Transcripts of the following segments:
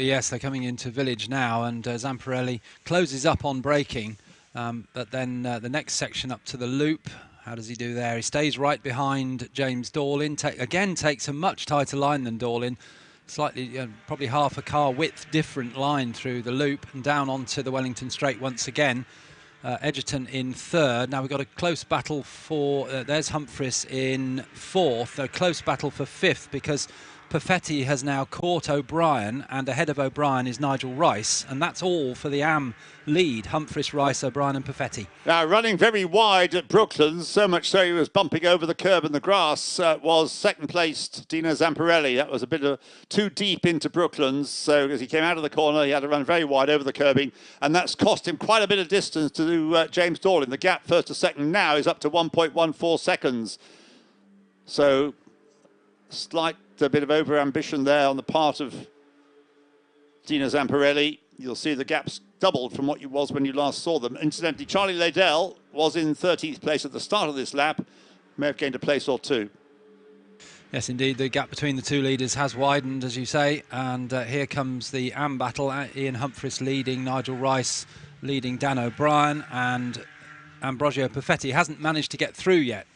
Yes, they're coming into Village now, and Zamparelli closes up on braking, but then the next section up to the loop, how does he do there? He stays right behind James Dorlin, again takes a much tighter line than Dorlin, slightly, probably half a car width different line through the loop and down onto the Wellington Straight once again. Edgerton in third. Now we've got a close battle for, there's Humphries in fourth, a close battle for fifth, because Perfetti has now caught O'Brien, and ahead of O'Brien is Nigel Rice, and that's all for the AM lead. Humphries, Rice, O'Brien and Perfetti. Now running very wide at Brooklands, so much so he was bumping over the curb and the grass, was second placed Dino Zamparelli. That was a bit too deep into Brooklands, so as he came out of the corner he had to run very wide over the curbing, and that's cost him quite a bit of distance to James Dorlin. The gap first to second now is up to 1.14 seconds. So slight bit of over-ambition there on the part of Dino Zamparelli. You'll see the gap's doubled from what it was when you last saw them. Incidentally, Charlie Laydell was in 13th place at the start of this lap, may have gained a place or two. Yes, indeed, the gap between the two leaders has widened, as you say, and here comes the AM battle. Ian Humphries leading, Nigel Rice leading Dan O'Brien, and Ambrogio Perfetti hasn't managed to get through yet.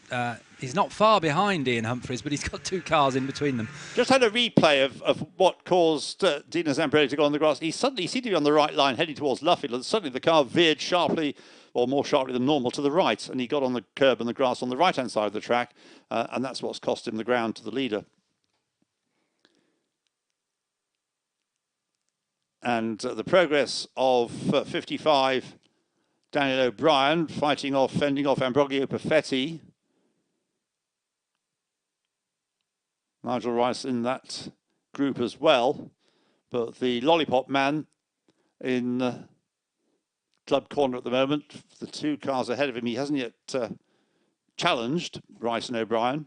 He's not far behind Ian Humphries, but he's got two cars in between them. Just had a replay of what caused Dino Zamparelli to go on the grass. He suddenly seemed to be on the right line heading towards Luffield, and suddenly the car veered sharply, or more sharply than normal, to the right, and he got on the curb and the grass on the right-hand side of the track, and that's what's cost him the ground to the leader. And the progress of 55, Daniel O'Brien, fending off Ambrogio Perfetti. Nigel Rice in that group as well, but the lollipop man in club corner at the moment, the two cars ahead of him, he hasn't yet challenged Rice and O'Brien.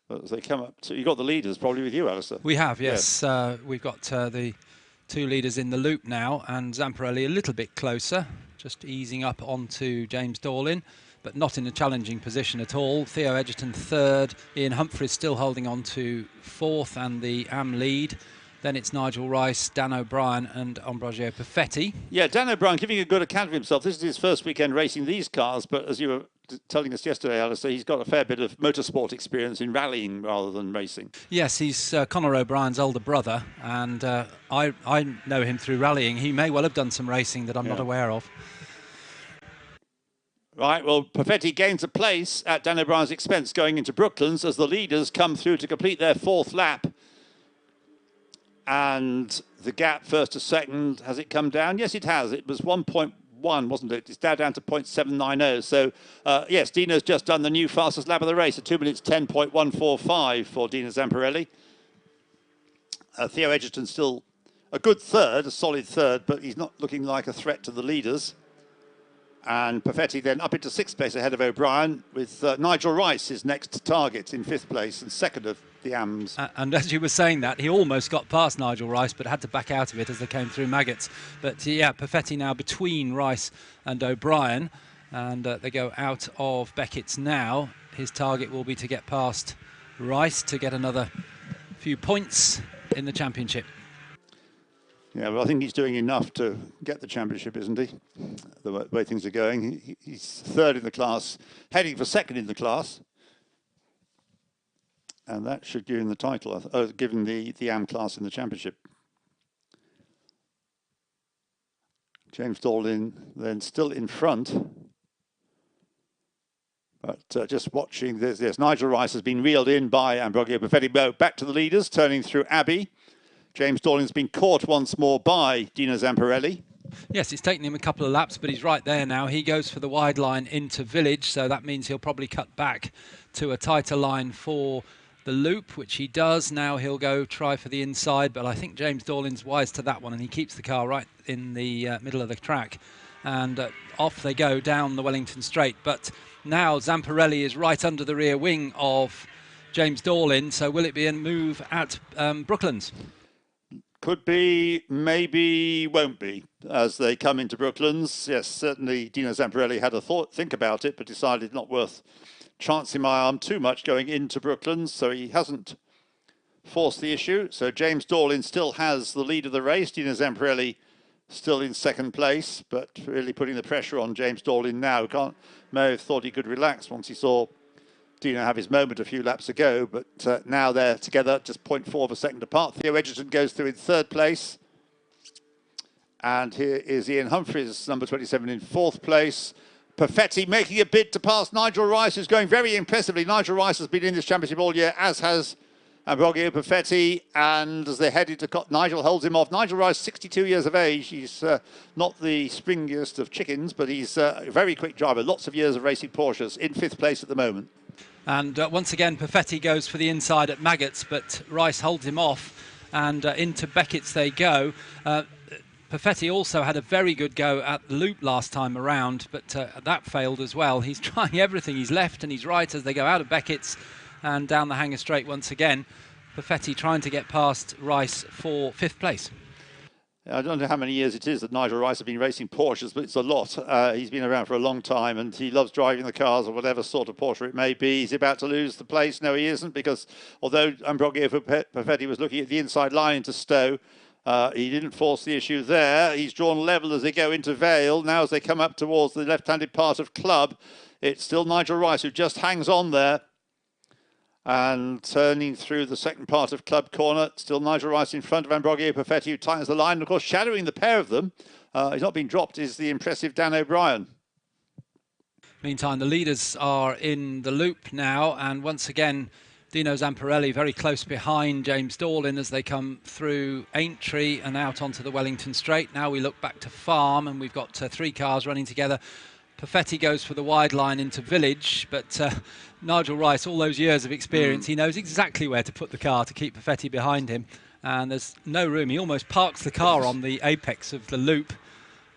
But as they come up to, you've got the leaders probably with you, Alistair. We have, yes. We've got the two leaders in the loop now, and Zamparelli a little bit closer, just easing up onto James Dorlin, but not in a challenging position at all. Theo Edgerton third, Ian Humphries still holding on to fourth and the AM lead. Then it's Nigel Rice, Dan O'Brien and Ambrogio Perfetti. Yeah, Dan O'Brien giving a good account of himself. This is his first weekend racing these cars, but as you were telling us yesterday, Alistair, he's got a fair bit of motorsport experience in rallying rather than racing. Yes, he's Conor O'Brien's older brother, and I know him through rallying. He may well have done some racing that I'm not aware of. Right, well, Perfetti gains a place at Dan O'Brien's expense going into Brooklands as the leaders come through to complete their fourth lap. And the gap first to second, has it come down? Yes, it has. It was 1.1, wasn't it? It's now down to 0.790. So, yes, Dino's just done the new fastest lap of the race at 2 minutes 10.145 for Dino Zamparelli. Theo Edgerton still a good third, a solid third, but he's not looking like a threat to the leaders. And Perfetti then up into sixth place ahead of O'Brien, with Nigel Rice his next target in fifth place and second of the AMs. And as you were saying that, he almost got past Nigel Rice, but had to back out of it as they came through Maggots. But yeah, Perfetti now between Rice and O'Brien, and they go out of Beckett's now. His target will be to get past Rice to get another few points in the championship. Yeah, well, I think he's doing enough to get the championship, isn't he? The way things are going. He's third in the class, heading for second in the class. And that should give him the title, given the AM class in the championship. James Dorlin then still in front. But just watching this, yes, Nigel Rice has been reeled in by Ambrogio Perfetti. Back to the leaders, turning through Abbey. James Dorlin's been caught once more by Dino Zamparelli. Yes, it's taken him a couple of laps, but he's right there now. He goes for the wide line into Village, so that means he'll probably cut back to a tighter line for the loop, which he does. Now he'll go try for the inside, but I think James Dorlin's wise to that one, and he keeps the car right in the middle of the track. And off they go down the Wellington Straight. But now Zamparelli is right under the rear wing of James Dorlin, so will it be a move at Brooklands? Could be, maybe won't be, as they come into Brooklands. Yes, certainly Dino Zamparelli had a think about it, but decided not worth chancing my arm too much going into Brooklands, so he hasn't force the issue. So James Dorlin still has the lead of the race. Dino Zamparelli still in second place, but really putting the pressure on James Dorlin now. May have thought he could relax once he saw Dino have his moment a few laps ago, but now they're together, just 0.4 of a second apart. Theo Edgerton goes through in third place. And here is Ian Humphries, number 27, in fourth place. Perfetti making a bid to pass Nigel Rice, who's going very impressively. Nigel Rice has been in this championship all year, as has Ambrogio Perfetti. And as they headed to Nigel holds him off. Nigel Rice, 62 years of age. He's not the springiest of chickens, but he's a very quick driver. Lots of years of racing Porsches, in fifth place at the moment. And once again, Perfetti goes for the inside at Maggots, but Rice holds him off, and into Beckett's they go. Perfetti also had a very good go at the loop last time around, but that failed as well. He's trying everything. He's left and he's right as they go out of Beckett's and down the Hanger Straight once again. Perfetti trying to get past Rice for fifth place. I don't know how many years it is that Nigel Rice has been racing Porsches, but it's a lot. He's been around for a long time and he loves driving the cars or whatever sort of Porsche it may be. He's about to lose the place. No, he isn't, because although Ambrogio Perfetti was looking at the inside line into Stowe, he didn't force the issue there. He's drawn level as they go into Vale. Now as they come up towards the left-handed part of Club, it's still Nigel Rice who just hangs on there. And turning through the second part of Club Corner, still Nigel Rice in front of Ambrogio Perfetti, who tightens the line. And of course, shadowing the pair of them, he's not been dropped, is the impressive Dan O'Brien. Meantime, the leaders are in the loop now, and once again, Dino Zamparelli very close behind James Dorlin as they come through Aintree and out onto the Wellington Straight. Now we look back to Farm, and we've got three cars running together. Perfetti goes for the wide line into Village, but Nigel Rice, all those years of experience, he knows exactly where to put the car to keep Perfetti behind him, and there's no room. He almost parks the car on the apex of the loop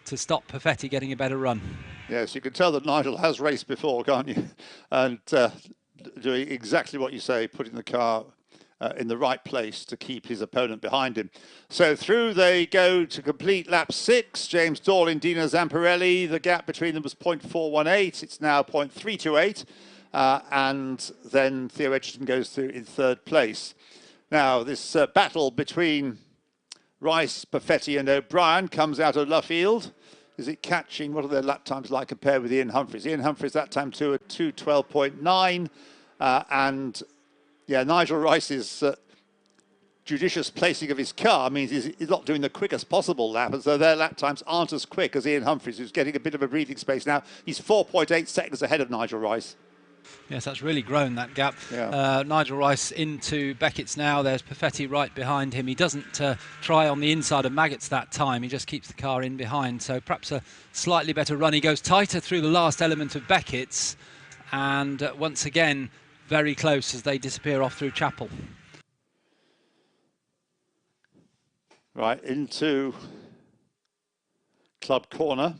to stop Perfetti getting a better run. Yes, you can tell that Nigel has raced before, can't you? And doing exactly what you say, putting the car in the right place to keep his opponent behind him. So through they go to complete lap 6. James Dorlin, Dino Zamparelli. The gap between them was 0.418. It's now 0.328. And then Theo Edgerton goes through in third place. Now this battle between Rice, Perfetti and O'Brien comes out of Luffield. Is it catching? What are their lap times like compared with Ian Humphries? Ian Humphries that time to a 2:12.9. And yeah, Nigel Rice's judicious placing of his car means he's not doing the quickest possible lap, and so their lap times aren't as quick as Ian Humphries, who's getting a bit of a breathing space now. He's 4.8 seconds ahead of Nigel Rice. Yes, that's really grown, that gap. Yeah. Nigel Rice into Beckett's now. There's Perfetti right behind him. He doesn't try on the inside of Maggots that time. He just keeps the car in behind. So perhaps a slightly better run. He goes tighter through the last element of Beckett's. And once again, very close as they disappear off through Chapel. Right, into Club Corner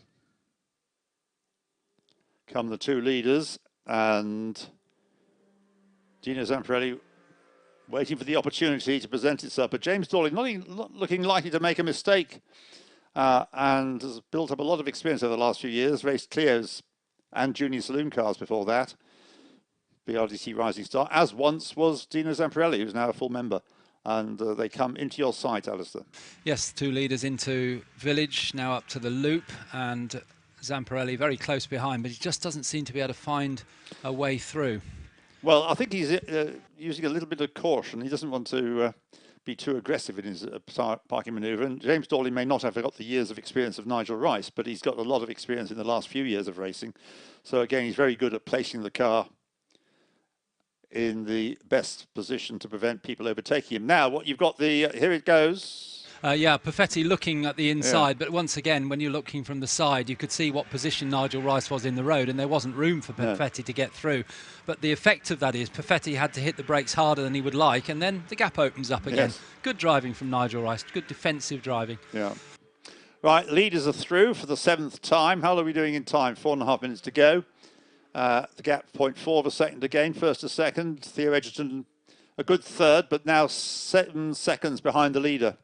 come the two leaders, and Dino Zamparelli waiting for the opportunity to present itself. But James Dorlin not looking likely to make a mistake, and has built up a lot of experience over the last few years, raced Clios and Junior Saloon cars before that. BRDC Rising Star, as once was Dino Zamparelli, who's now a full member. And they come into your sight, Alistair. Yes, two leaders into Village, now up to the loop, and Zamparelli very close behind, but he just doesn't seem to be able to find a way through. Well, I think he's using a little bit of caution. He doesn't want to be too aggressive in his parking manoeuvre. And James Dorlin may not have got the years of experience of Nigel Rice, but he's got a lot of experience in the last few years of racing. So again, he's very good at placing the car in the best position to prevent people overtaking him. Now, what you've got here it goes. Yeah, Perfetti looking at the inside, but once again, when you're looking from the side, you could see what position Nigel Rice was in the road, and there wasn't room for Perfetti to get through. But the effect of that is Perfetti had to hit the brakes harder than he would like, and then the gap opens up again. Yes. Good driving from Nigel Rice, good defensive driving. Yeah. Right, leaders are through for the 7th time. How are we doing in time? 4.5 minutes to go. The gap 0.4 of a second again, first to second. Theo Edgerton a good third, but now 7 seconds behind the leader.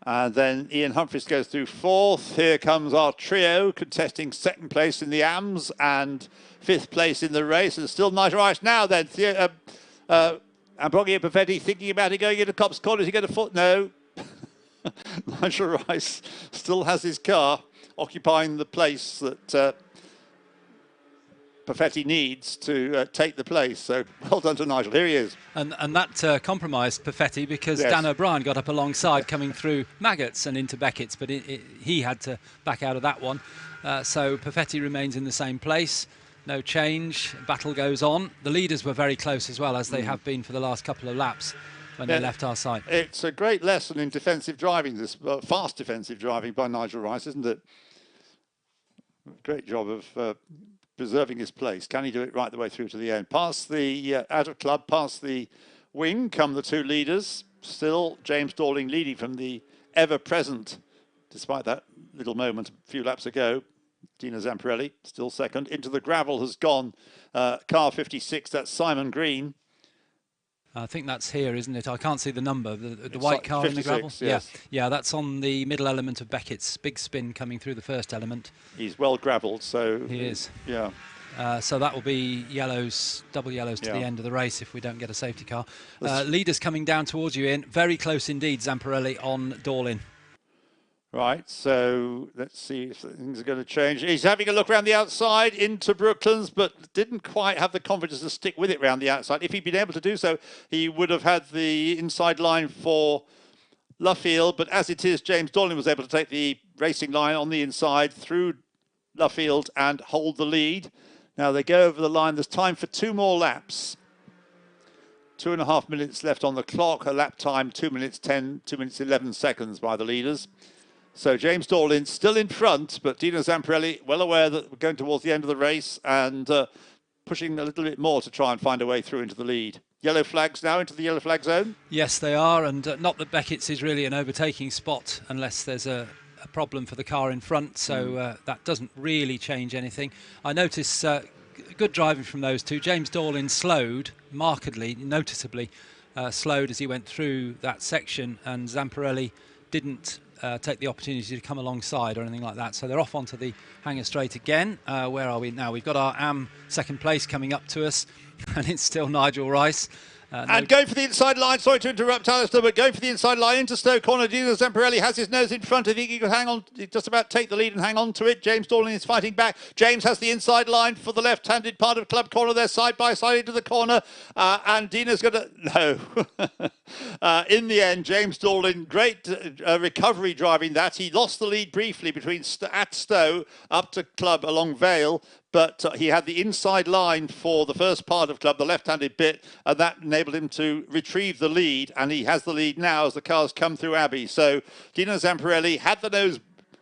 And then Ian Humphries goes through 4th. Here comes our trio contesting 2nd place in the AMS and 5th place in the race. And still Nigel Rice now then. Ambrogio Perfetti thinking about it going into Copse Corner. Is he going to foot? No. Nigel Rice still has his car occupying the place that Perfetti needs to take the place. So well done to Nigel. Here he is. And that compromised Perfetti because Dan O'Brien got up alongside coming through Maggots and into Beckett's, but he had to back out of that one. So Perfetti remains in the same place. No change. Battle goes on. The leaders were very close as well, as they have been for the last couple of laps when they left our site. It's a great lesson in defensive driving, this fast defensive driving by Nigel Rice, isn't it? Great job of preserving his place. Can he do it right the way through to the end? Past the out of club, past the wing come the two leaders. Still James Dorling leading from the ever-present, despite that little moment a few laps ago, Dino Zamparelli still second. Into the gravel has gone car 56, that's Simon Green. I think that's here, isn't it? I can't see the number. The white car 56, in the gravel? Yes. Yeah, that's on the middle element of Beckett's. Big spin coming through the first element. He's well gravelled, so... He is. Yeah. So that will be yellows, double yellows to the end of the race if we don't get a safety car. Leaders coming down towards you, Ian. Very close indeed, Zamparelli on Dorlin. Right, so let's see if things are going to change. He's having a look around the outside into Brooklands, but didn't quite have the confidence to stick with it around the outside. If he'd been able to do so, he would have had the inside line for Luffield. But as it is, James Dorling was able to take the racing line on the inside through Luffield and hold the lead. Now they go over the line. There's time for 2 more laps. 2.5 minutes left on the clock. A lap time, 2 minutes 10, 2 minutes 11 seconds by the leaders. So James Dorling still in front, but Dino Zamparelli well aware that we're going towards the end of the race and pushing a little bit more to try and find a way through into the lead. Yellow flags now into the yellow flag zone. Yes, they are, and not that Beckett's is really an overtaking spot unless there's a problem for the car in front, so that doesn't really change anything. I notice good driving from those two. James Dorling slowed markedly, noticeably slowed as he went through that section, and Zamparelli didn't take the opportunity to come alongside or anything like that. So they're off onto the Hanger Straight again. Where are we now? We've got our AM second place coming up to us, and it's still Nigel Rice. And going for the inside line, sorry to interrupt Alistair, but going for the inside line into Stowe Corner. Dino Zamparelli has his nose in front. I think he could hang on, just about take the lead and hang on to it. James Dorling is fighting back. James has the inside line for the left-handed part of Club Corner. They're side by side into the corner. And Dino's going to... No. In the end, James Dorling, great recovery driving that. He lost the lead briefly between at Stowe up to Club along Vale. But he had the inside line for the first part of Club, the left-handed bit, and that enabled him to retrieve the lead. And he has the lead now as the cars come through Abbey. So Dino Zamparelli had the nose,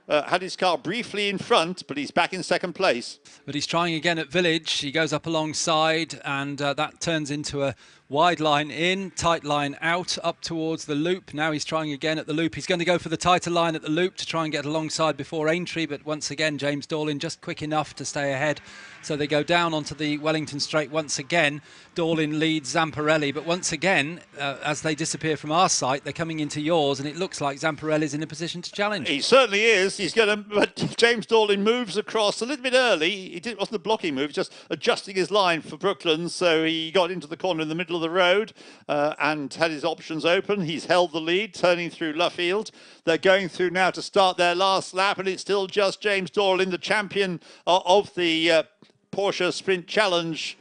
had his car briefly in front, but he's back in second place. But he's trying again at Village. He goes up alongside, and that turns into a wide line in, tight line out, up towards the loop. Now he's trying again at the loop. He's going to go for the tighter line at the loop to try and get alongside before Aintree, but once again, James Dorling just quick enough to stay ahead. So they go down onto the Wellington Straight once again. Dorling leads Zamparelli, but once again, as they disappear from our site, they're coming into yours, and it looks like Zamparelli's in a position to challenge. He certainly is. He's going to, but James Dorling moves across a little bit early. It wasn't a blocking move, just adjusting his line for Brooklands, so he got into the corner in the middle of the road and had his options open. He's held the lead, turning through Luffield. They're going through now to start their last lap, and it's still just James Dorling, the champion of the Porsche Sprint Challenge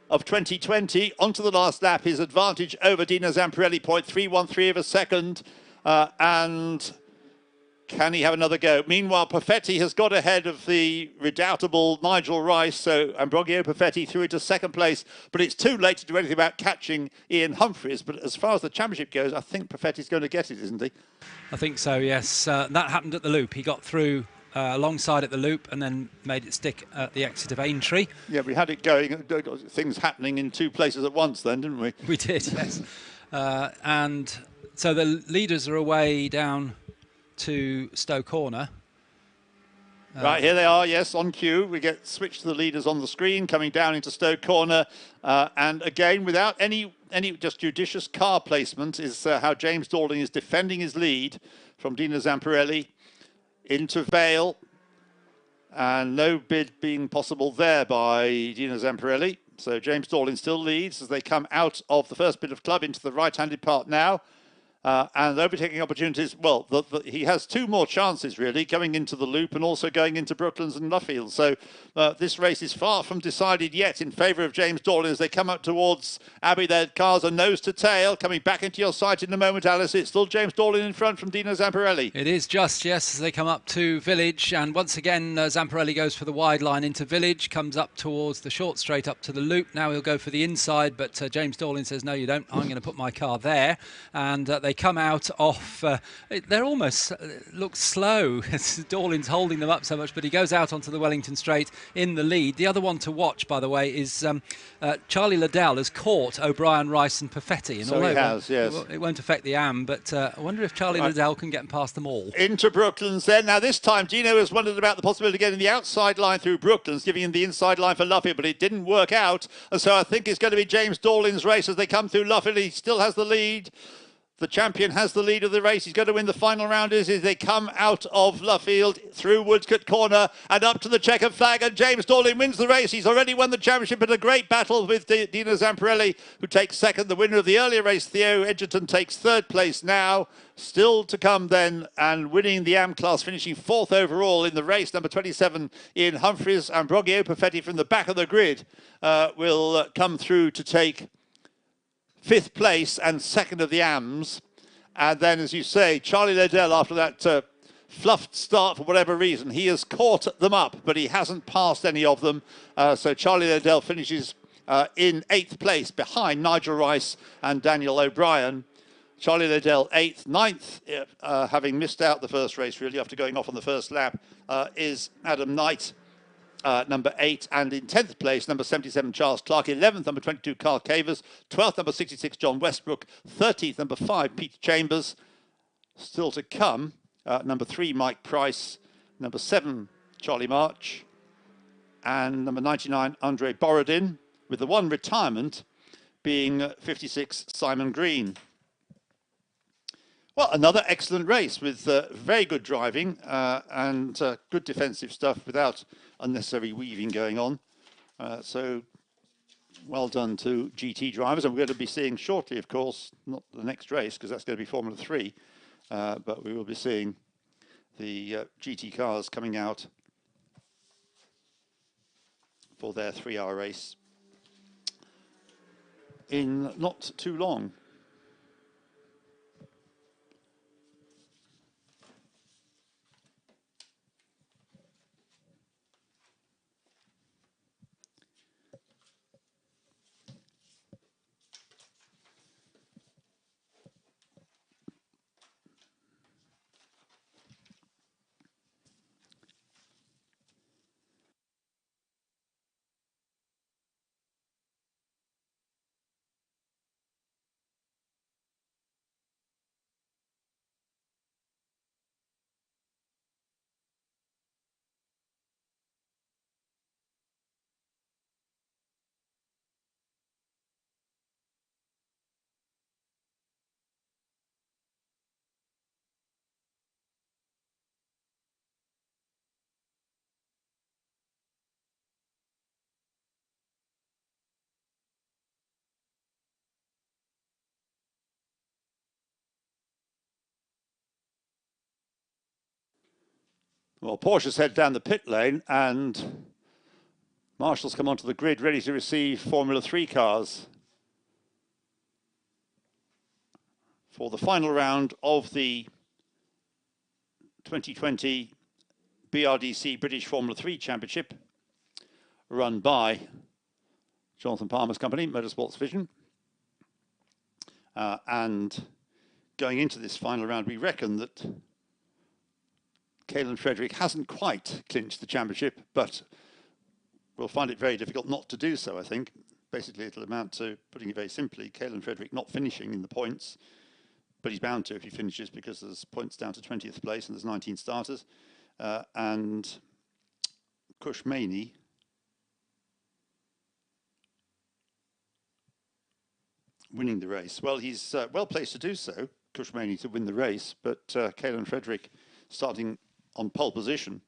of 2020. Onto the last lap, his advantage over Dino Zamparelli, 0.313 of a second. And can he have another go? Meanwhile, Perfetti has got ahead of the redoubtable Nigel Rice, so Ambrogio Perfetti through into second place, but it's too late to do anything about catching Ian Humphries. But as far as the championship goes, I think Perfetti's going to get it, isn't he? I think so, yes. That happened at the loop. He got through alongside at the loop and then made it stick at the exit of Aintree. Yeah, we had it going, things happening in 2 places at once then, didn't we? We did, yes. And so the leaders are away down to Stowe Corner. Right, here they are, yes, on cue. We get switched to the leaders on the screen, coming down into Stowe Corner. And again, without any just judicious car placement, is how James Dorling is defending his lead from Dino Zamparelli into Vale. And no bid being possible there by Dino Zamparelli. So James Dorling still leads as they come out of the first bit of club into the right-handed part now. And overtaking opportunities, well, he has two more chances, really, going into the loop and also going into Brooklands and Luffield. So this race is far from decided yet in favour of James Dorling as they come up towards Abbey. Their cars are nose to tail. Coming back into your sight in a moment, Alice. It's still James Dorling in front from Dino Zamparelli. It is just, yes, as they come up to Village. And once again, Zamparelli goes for the wide line into Village, comes up towards the short straight up to the loop. Now he'll go for the inside, but James Dorling says, no, you don't. I'm going to put my car there. And they come out off, they're almost look slow. Dorling's holding them up so much, but he goes out onto the Wellington Straight in the lead. The other one to watch, by the way, is Charlie Liddell has caught O'Brien, Rice and Perfetti. And so he has, yes. It won't affect the AM, but I wonder if Charlie Liddell can get past them all. Into Brooklands then. Now this time Gino has wondered about the possibility of getting the outside line through Brooklands, giving him the inside line for Luffield, but it didn't work out. And so I think it's going to be James Dorling's race as they come through Luffield. He still has the lead. The champion has the lead of the race. He's going to win the final round as they come out of Luffield through Woodcote Corner and up to the checkered flag. And James Dorling wins the race. He's already won the championship in a great battle with Dino Zamparelli, who takes second. The winner of the earlier race, Theo Edgerton, takes third place now. Still to come then, and winning the AM class, finishing fourth overall in the race, number 27, Ian Humphries. And Ambrogio Perfetti from the back of the grid will come through to take fifth place and second of the AMs. And then, as you say, Charlie Liddell, after that fluffed start for whatever reason, he has caught them up, but he hasn't passed any of them. So Charlie Liddell finishes in 8th place behind Nigel Rice and Daniel O'Brien. Charlie Liddell 8th. 9th, having missed out the first race really after going off on the first lap, is Adam Knight, number 8, and in 10th place, number 77, Charles Clark. 11th, number 22, Carl Cavers. 12th, number 66, John Westbrook. 13th, number 5, Peter Chambers. Still to come, number 3, Mike Price. Number 7, Charlie March. And number 99, Andre Borodin, with the one retirement being 56, Simon Green. Well, another excellent race with very good driving and good defensive stuff without unnecessary weaving going on. So well done to GT drivers. And we're going to be seeing shortly, of course, not the next race, because that's going to be Formula 3, but we will be seeing the GT cars coming out for their 3-hour race in not too long. Well, Porsche's head down the pit lane and Marshall's come onto the grid ready to receive Formula 3 cars for the final round of the 2020 BRDC British Formula 3 Championship, run by Jonathan Palmer's company, Motorsports Vision. And going into this final round, we reckon that Caelan Frederick hasn't quite clinched the championship, but we'll find it very difficult not to do so, I think. Basically, it'll amount to, putting it very simply, Caelan Frederick not finishing in the points, but he's bound to if he finishes because there's points down to 20th place and there's 19 starters. And Cush Maney winning the race. Well, he's well placed to do so, Cush Maney, to win the race, but Caelan Frederick starting on pole position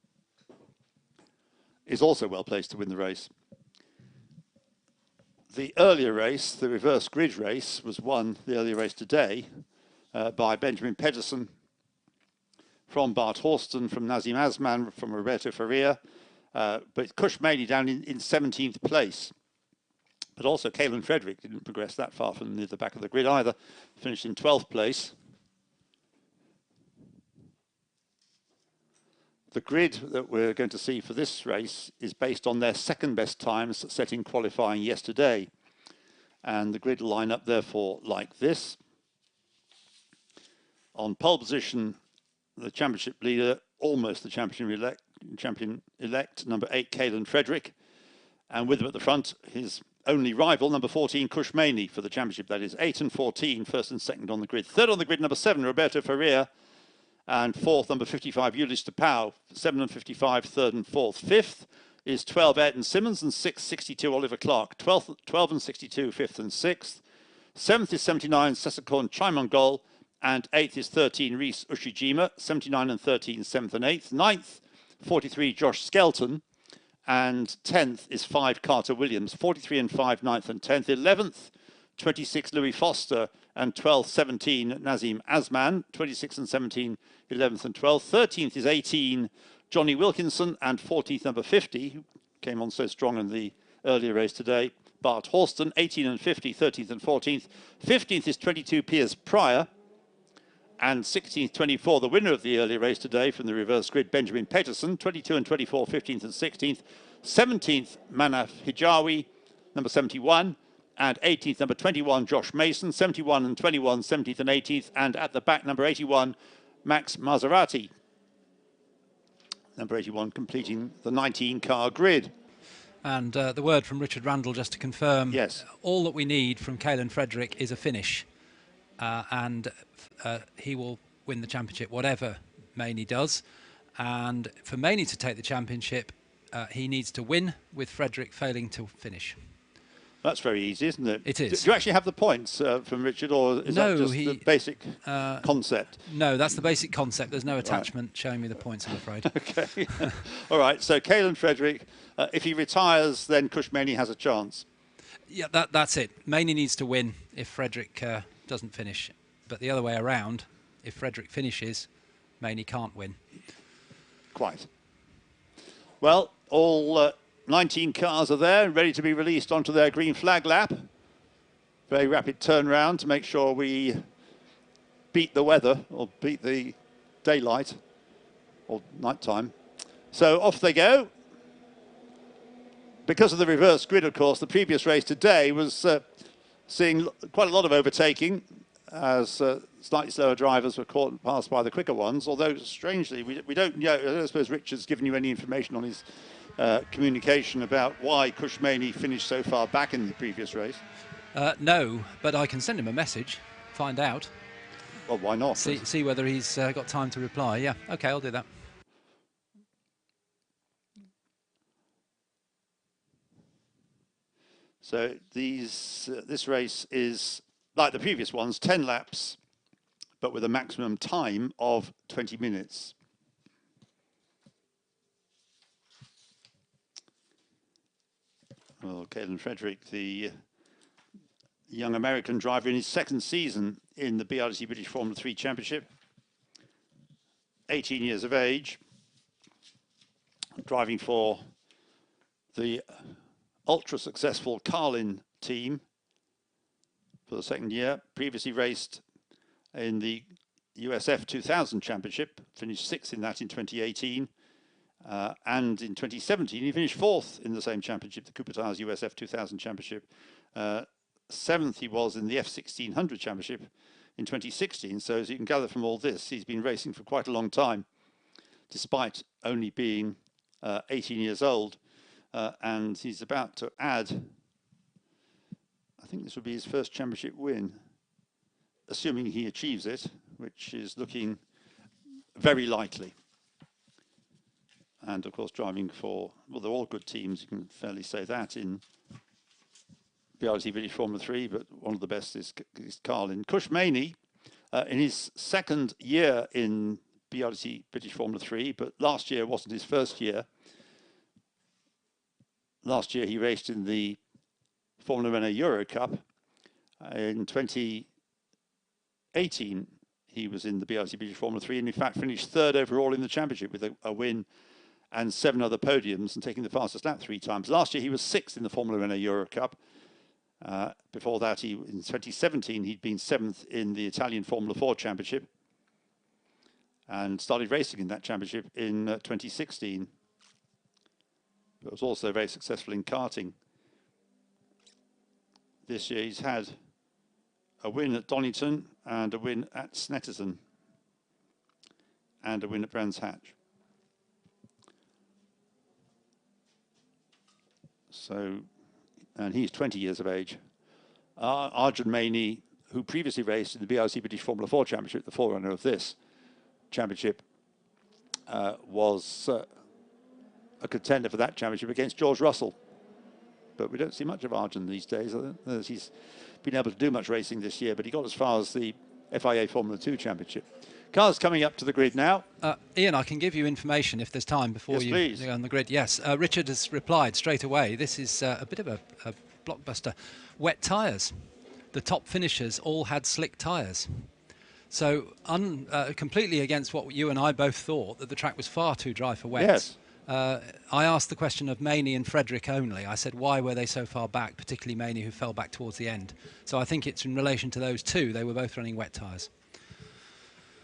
is also well placed to win the race. the earlier race, the reverse grid race, was won, the earlier race today, by Benjamin Pedersen from Bart Horston, from Nazim Asman, from Roberto Faria, but Cush Maney down in 17th place. But also Caelan Frederick didn't progress that far from near the back of the grid either, finished in 12th place. The grid that we're going to see for this race is based on their second best times set in qualifying yesterday. And the grid will line up therefore like this. On pole position, the championship leader, almost the champion elect, number 8, Caelan Frederick. And with him at the front, his only rival, number 14, Cush Maney, for the championship. That is 8 and 14, first and second on the grid. Third on the grid, number 7, Roberto Faria. And fourth, number 55, Ulysse de Pauw, 7 and 55, third and fourth. Fifth is 12, Ayrton Simmons, and 6, 62, Oliver Clark. 12 and 62, fifth and sixth. Seventh is 79, Sessakorn Chaimongol, and eighth is 13, Reese Ushijima, 79 and 13, seventh and eighth. Ninth, 43, Josh Skelton, and 10th is 5, Carter Williams, 43 and 5, ninth and 10th. 11th, 26, Louis Foster, and 12th, 17, Nazim Asman, 26 and 17, 11th and 12th. 13th is 18, Johnny Wilkinson, and 14th, number 50, who came on so strong in the earlier race today, Bart Horston, 18 and 50, 13th and 14th. 15th is 22, Piers Pryor, and 16th, 24, the winner of the earlier race today from the reverse grid, Benjamin Pedersen, 22 and 24, 15th and 16th. 17th, Manaf Hijawi, number 71, and 18th, number 21, Josh Mason, 71 and 21, 17th and 18th, and at the back, number 81, Max Maserati. Number 81 completing the 19-car grid. And the word from Richard Randall just to confirm, yes, all that we need from Caelan Frederick is a finish. And he will win the championship, whatever Maney does. And for Maney to take the championship, he needs to win, with Frederick failing to finish. That's very easy, isn't it? It is. Do you actually have the points from Richard, or is that just the basic concept? No, that's the basic concept. There's no attachment showing me the points, I'm afraid. Okay. All right, so Caelan Frederick, if he retires, then Cush Maney has a chance. Yeah, that's it. Maney needs to win if Frederick doesn't finish. But the other way around, if Frederick finishes, Maney can't win. Quite. Well, all 19 cars are there and ready to be released onto their green flag lap. Very rapid turnaround to make sure we beat the weather, or beat the daylight, or nighttime. So off they go. Because of the reverse grid, of course, the previous race today was seeing quite a lot of overtaking, as slightly slower drivers were passed by the quicker ones. Although, strangely, we don't know. I don't suppose Richard's given you any information on his communication about why Cush Maney finished so far back in the previous race. No, but I can send him a message, find out. Well, why not? See whether he's got time to reply. Yeah, okay, I'll do that. So this race is, like the previous ones, 10 laps, but with a maximum time of 20 minutes. Well, Caelan Frederick, the young American driver in his second season in the BRC British Formula 3 Championship, 18 years of age, driving for the ultra-successful Carlin team for the second year. Previously raced in the USF 2000 Championship, finished 6th in that in 2018. And in 2017, he finished 4th in the same championship, the Coupe-Tard USF 2000 Championship. 7th he was in the F1600 Championship in 2016. So as you can gather from all this, he's been racing for quite a long time, despite only being 18 years old. And he's about to add, I think this will be his first championship win, assuming he achieves it, which is looking very likely. And of course, driving for, well, they're all good teams, you can fairly say that, in BRC British Formula 3, but one of the best is Carlin. Cush Maney, in his second year in BRC British Formula 3, but last year wasn't his first year. Last year he raced in the Formula Renault Euro Cup. In 2018, he was in the BRC British Formula 3 and in fact finished third overall in the championship with a win and 7 other podiums and taking the fastest lap 3 times. Last year he was 6th in the Formula Renault Euro Cup. Before that, in 2017, he'd been 7th in the Italian Formula 4 Championship and started racing in that championship in 2016. But was also very successful in karting. This year he's had a win at Donington and a win at Snetterton and a win at Brands Hatch. So, and he's 20 years of age. Arjun Maini, who previously raced in the BRC British Formula 4 Championship, the forerunner of this championship, was a contender for that championship against George Russell. But we don't see much of Arjun these days. I don't know if he's been able to do much racing this year, but he got as far as the FIA Formula 2 Championship. Cars coming up to the grid now. Ian, I can give you information if there's time before you go on the grid. Yes, Richard has replied straight away. This is a bit of a blockbuster. Wet tyres. The top finishers all had slick tyres. So completely against what you and I both thought, that the track was far too dry for wets. Yes. I asked the question of Maini and Frederick only. I said, why were they so far back, particularly Maini, who fell back towards the end? So I think it's in relation to those two. They were both running wet tyres.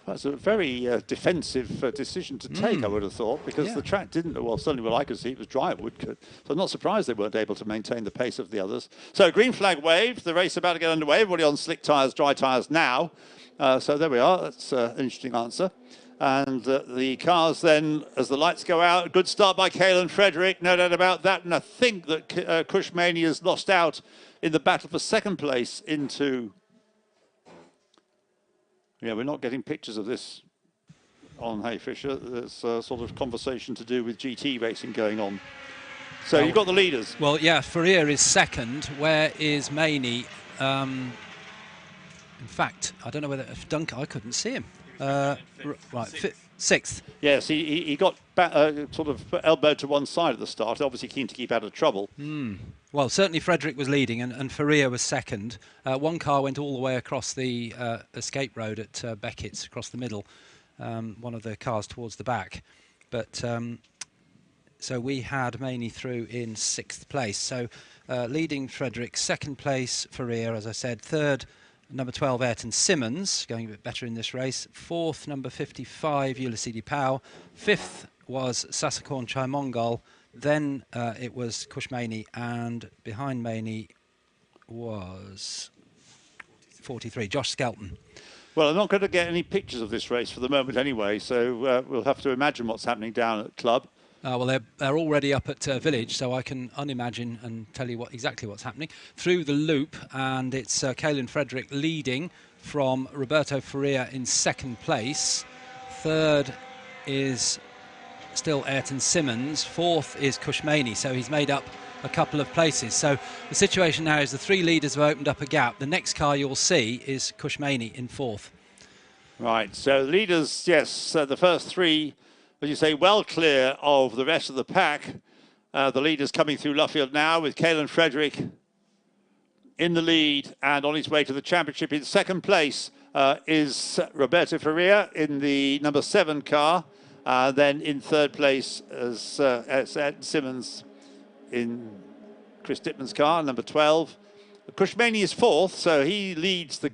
That's a very defensive decision to take, I would have thought, because the track didn't, well, certainly what I could see, it was dry at Woodcote. So I'm not surprised they weren't able to maintain the pace of the others. So green flag waved, the race about to get underway. Everybody on slick tyres, dry tyres now. So there we are. That's an interesting answer. And the cars then, as the lights go out, good start by Caelan Frederick, no doubt about that. And I think that Kushmani has lost out in the battle for second place into... Yeah, we're not getting pictures of this on Hey Fisher. There's a sort of conversation to do with GT racing going on. So you've got the leaders. Well, yeah, Ferrier is second. Where is Maini? In fact, I don't know whether if Duncan, I couldn't see him. Right, sixth. Yes, he got sort of elbowed to one side at the start, obviously keen to keep out of trouble. Well, certainly Frederick was leading and Ferrier was second. One car went all the way across the escape road at Beckett's, across the middle, one of the cars towards the back. But so we had Maini through in sixth place. So leading Frederick, second place Ferrier, as I said, third number 12 Ayrton Simmons, going a bit better in this race. Fourth, number 55 Ulysses Pau. Fifth was Sasakorn Chaimongal. Then it was Kushmani, and behind Maini was 43 Josh Skelton. Well, I'm not going to get any pictures of this race for the moment anyway, so we'll have to imagine what's happening down at Club. Well, they're already up at Village, so I can unimagine and tell you exactly what's happening. Through the loop, and it's Caelan Frederick leading from Roberto Ferrier in second place. Third is still Ayrton Simmons. Fourth is Kushmani, so he's made up a couple of places. So the situation now is the three leaders have opened up a gap. The next car you'll see is Kushmani in fourth. Right, so leaders, yes, the first three, as you say, well clear of the rest of the pack. The leaders coming through Luffield now with Caelan Frederick in the lead and on his way to the championship. In second place is Roberto Ferrier in the number 7 car. Then in third place is Ayrton Simmons in Chris Dittman's car, number 12. Kushmani is fourth, so he leads the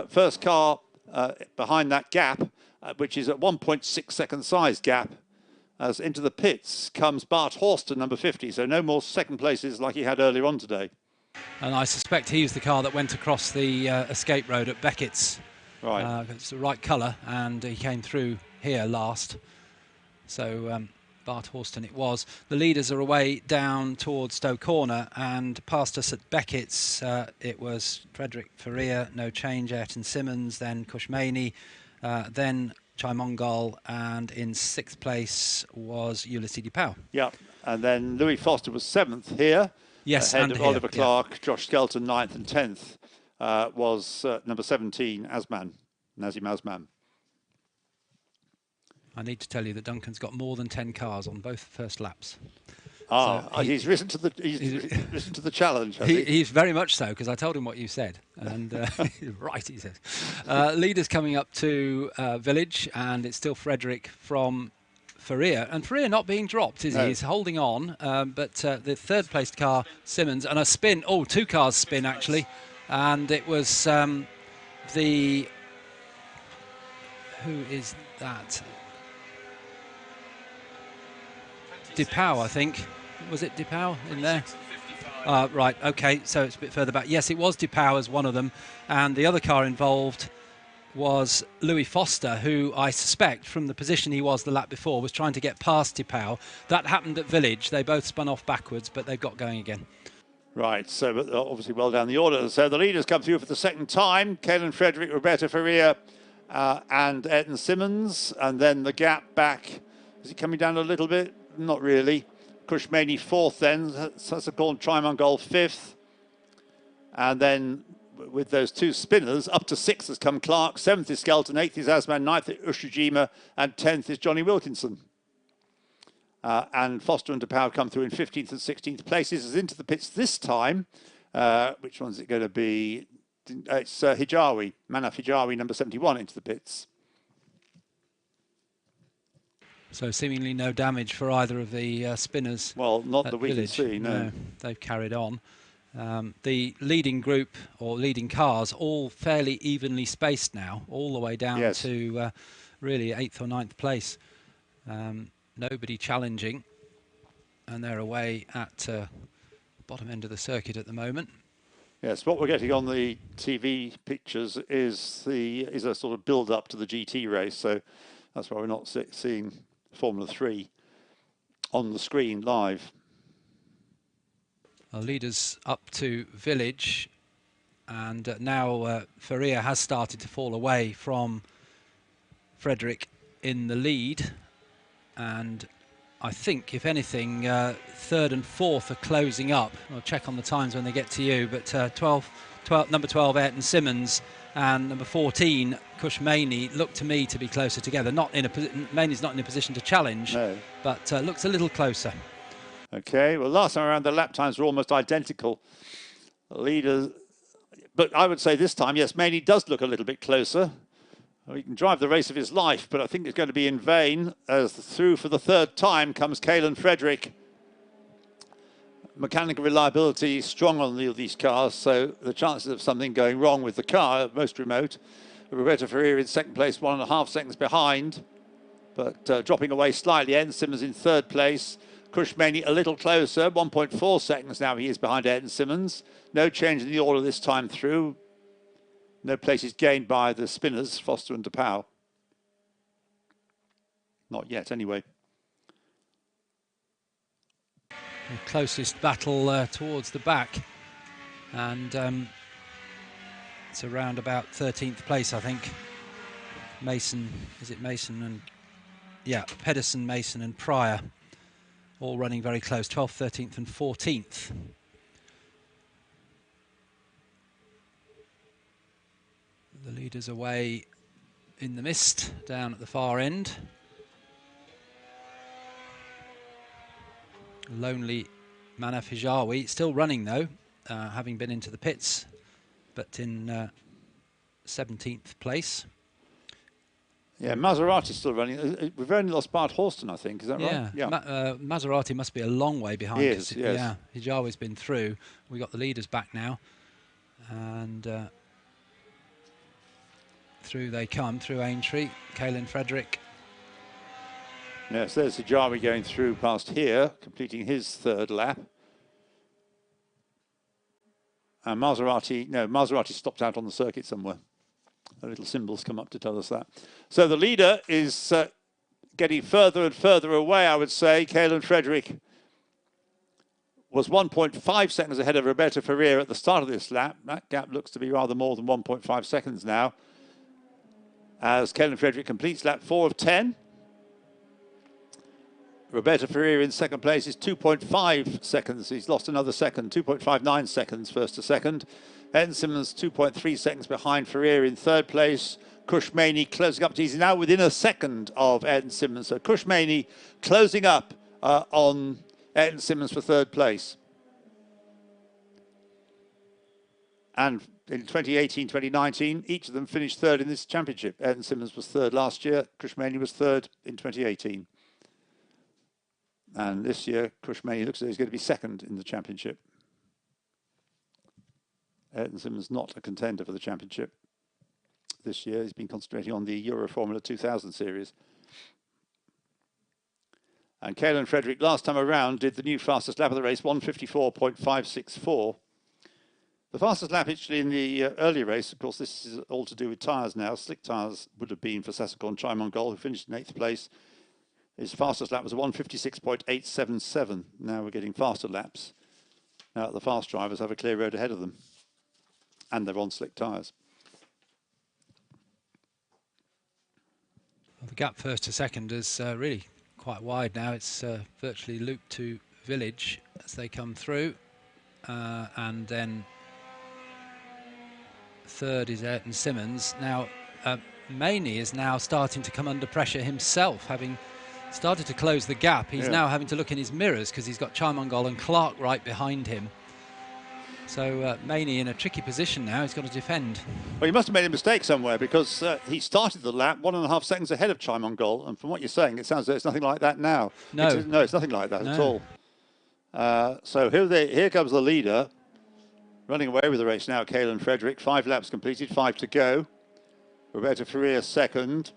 first car behind that gap, which is at 1.6 second size gap. As into the pits comes Bart Horston, number 50, so no more second places like he had earlier on today. And I suspect he's the car that went across the escape road at Beckett's. Right. It's the right colour, and he came through here last. So Bart Horston it was. The leaders are away down towards Stowe Corner, and past us at Beckett's it was Frederick Ferrier, no change, Ayrton Simmons, then Kushmani, then Chaimongal, and in sixth place was Ulysses Pau. Yeah, and then Louis Foster was 7th here. Yes, ahead and of here, Oliver Clark, Josh Skelton 9th, and 10th was number 17, Nazim Asman. I need to tell you that Duncan's got more than 10 cars on both first laps. He's risen to the challenge. He's very much so, because I told him what you said, and right, he says. Leaders coming up to Village, and it's still Frederick from Faria, and Faria not being dropped, is he? He's holding on, but the third placed car, Simmons, and a spin. Oh, two cars spin actually, and it was who is that? DePau, I think. Was it DePau in there? Right, okay, so it's a bit further back. Yes, it was DePau as one of them, and the other car involved was Louis Foster, who I suspect, from the position he was the lap before, was trying to get past DePau. That happened at Village. They both spun off backwards, but they've got going again. Right, so obviously well down the order. So the leaders come through for the second time. Caelan Frederick, Roberto Faria, and Ayrton Simmons, and then the gap back. Is it coming down a little bit? Not really. Kushmani fourth then, Sasakon Trimongol fifth. And then with those two spinners, up to sixth has come Clark, seventh is Skelton, eighth is Asman, ninth is Ushijima, and 10th is Johnny Wilkinson. And Foster and DePau come through in 15th and 16th places. Is into the pits this time. Which one's it going to be? It's Hijawi, Manaf Hijawi, number 71, into the pits. So seemingly no damage for either of the spinners. Well, not that we Village. can see, no. They've carried on. The leading group, or leading cars, all fairly evenly spaced now, all the way down to really 8th or 9th place. Nobody challenging, and they're away at the bottom end of the circuit at the moment. Yes, what we're getting on the TV pictures is a sort of build-up to the GT race, so that's why we're not seeing Formula 3 on the screen live. Our leaders up to Village, and now Faria has started to fall away from Frederick in the lead, and I think, if anything, third and fourth are closing up. I'll check on the times when they get to you, but number 12 Ayrton Simmons and number 14 Kushmani look to me to be closer together. Maney's not in a position to challenge, but looks a little closer. Okay, well, last time around the lap times were almost identical. Leaders, but I would say this time, yes, Maney does look a little bit closer. He can drive the race of his life, but I think it's going to be in vain, as through for the third time comes Caelan Frederick. Mechanical reliability is strong on these cars, so the chances of something going wrong with the car are most remote. Roberto Faria in second place, 1.5 seconds behind, but dropping away slightly. Ayrton Simmons in third place. Kushmani a little closer, 1.4 seconds now he is behind Ayrton Simmons. No change in the order this time through. No places gained by the spinners, Foster and DePau. Not yet, anyway. The closest battle towards the back, and it's around about 13th place, I think. Mason, is it Mason and Pedersen, Mason and Pryor, all running very close, 12th, 13th and 14th. The leaders away in the mist down at the far end. Lonely Manaf Hijawi still running though, having been into the pits, but in 17th place. Yeah, Maserati's still running. We've only lost Bart Horston, I think. Is that right? Yeah. Maserati must be a long way behind. Yes. Yeah, Hijawi's been through. We got the leaders back now, and through they come, through Aintree, Caelan Frederick. Yes, there's Hijawi going through past here, completing his third lap. And Maserati stopped out on the circuit somewhere. The little symbols come up to tell us that. So the leader is getting further and further away, I would say. Caelan Frederick was 1.5 seconds ahead of Roberto Faria at the start of this lap. That gap looks to be rather more than 1.5 seconds now, as Caelan Frederick completes lap 4 of 10. Roberto Faria in second place is 2.5 seconds. He's lost another second, 2.59 seconds first to second. Ayrton Simmons 2.3 seconds behind Faria in third place. Kushmani closing up. He's now within a second of Ayrton Simmons. So Kushmani closing up on Ayrton Simmons for third place. And in 2018, 2019, each of them finished third in this championship. Ayrton Simmons was third last year. Crushmany was third in 2018. And this year, Crushmany looks as though he's going to be second in the championship. Ayrton Simmons not a contender for the championship this year. He's been concentrating on the Euro Formula 2000 series. And Caelan Frederick, last time around, did the new fastest lap of the race, 1:54.564. The fastest lap actually in the earlier race, of course, this is all to do with tyres now. Slick tyres would have been for Sesakon Chai-Mongol, who finished in 8th place. His fastest lap was a 1:56.877. Now we're getting faster laps. Now the fast drivers have a clear road ahead of them. And they're on slick tyres. Well, the gap first to second is really quite wide now. It's virtually loop to village as they come through. And then third is Ayrton Simmons. Now, Maney is now starting to come under pressure himself, having started to close the gap. He's now having to look in his mirrors because he's got Chai-Mongol and Clark right behind him. So Maney in a tricky position now. He's got to defend. Well, he must have made a mistake somewhere because he started the lap 1.5 seconds ahead of Chai-Mongol. And from what you're saying, it sounds as though it's nothing like that now. No. It's nothing like that at all. So here comes the leader. Running away with the race now, Caelan Frederick. 5 laps completed, 5 to go. Roberto Ferrer second.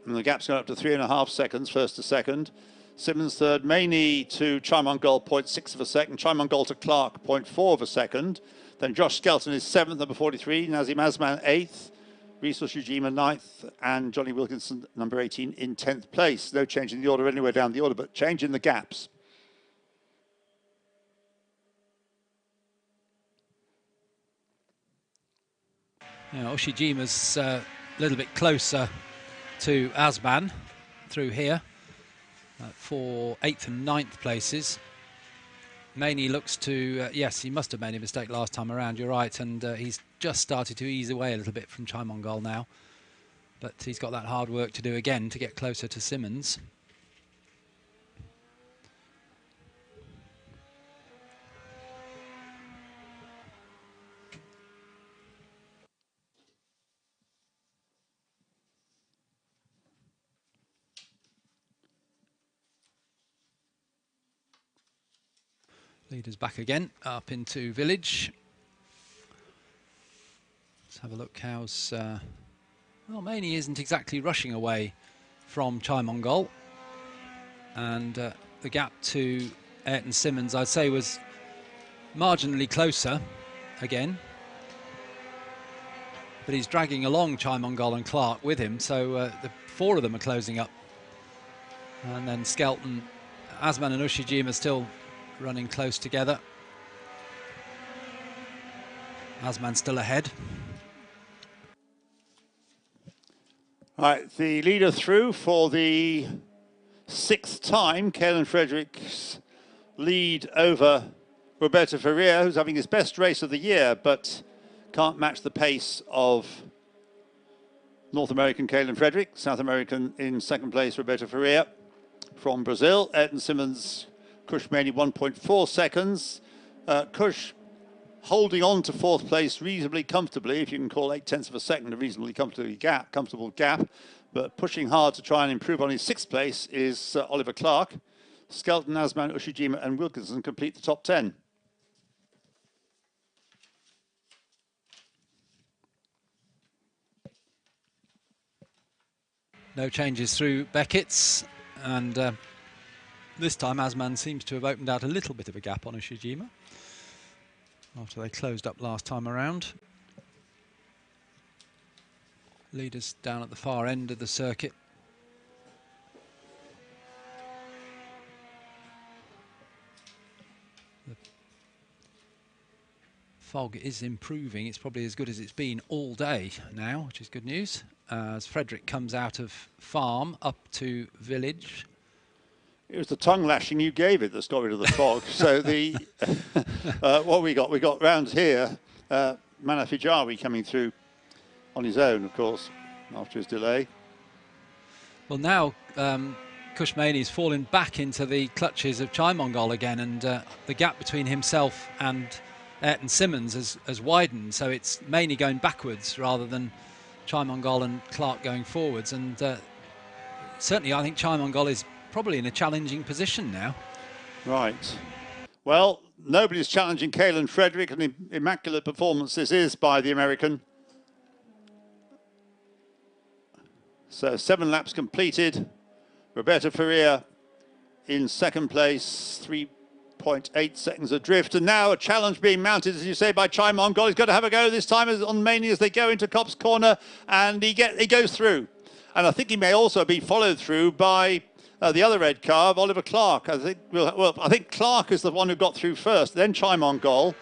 And the gap's gone up to 3.5 seconds, first to second. Simmons third, Maney to Chai-Mongol, 0.6 of a second. Chai-Mongol to Clark, 0.4 of a second. Then Josh Skelton is 7th, number 43. Nazim Asman, 8th. Riso Shujima, 9th. And Johnny Wilkinson, number 18, in 10th place. No change in the order anywhere down the order, but change in the gaps. Now, Oshijima's a little bit closer to Asman through here for 8th and 9th places. Maney looks to, yes, he must have made a mistake last time around, you're right, and he's just started to ease away a little bit from Chai-Mongol now. But he's got that hard work to do again to get closer to Simmons. Leaders back again, up into village. Let's have a look how's... well, Maney isn't exactly rushing away from Chai-Mongol. And the gap to Ayrton Simmons, I'd say, was marginally closer again. But he's dragging along Chai-Mongol and Clark with him, so the 4 of them are closing up. And then Skelton, Asman and Ushijima still running close together. Asman still ahead. Right, the leader through for the 6th time. Caelan Frederick's lead over Roberto Ferrer, who's having his best race of the year, but can't match the pace of North American Caelan Frederick. South American in 2nd place, Roberto Ferrer from Brazil. Ayrton Simmons, Crushmany 1.4 seconds. Cush holding on to 4th place reasonably comfortably, if you can call 0.8 of a second a reasonably comfortable gap. But pushing hard to try and improve on his 6th place is Oliver Clark. Skelton, Asman, Ushijima and Wilkinson complete the top 10. No changes through Beckett's, and this time Asman seems to have opened out a little bit of a gap on Ushijima after they closed up last time around. Leaders down at the far end of the circuit. The fog is improving. It's probably as good as it's been all day now, which is good news. As Frederick comes out of farm up to village. It was the tongue lashing you gave it that's got rid of the fog. So the what we got round here, Manafijawi coming through on his own, of course, after his delay. Well, now Kushmani's fallen back into the clutches of Chai Mongol again, and the gap between himself and Ayrton Simmons has widened, so it's mainly going backwards rather than Chai Mongol and Clark going forwards. And certainly I think Chai Mongol is probably in a challenging position now. Right. Well, nobody's challenging Caelan Frederick, and an immaculate performance this is by the American. So 7 laps completed. Roberto Ferreira in second place, 3.8 seconds adrift. And now a challenge being mounted, as you say, by Chai Mongol. He's got to have a go this time on Maney as they go into Copse Corner, and he goes through. And I think he may also be followed through by the other red car of Oliver Clark. I think Clark is the one who got through first, then Chai Mongol,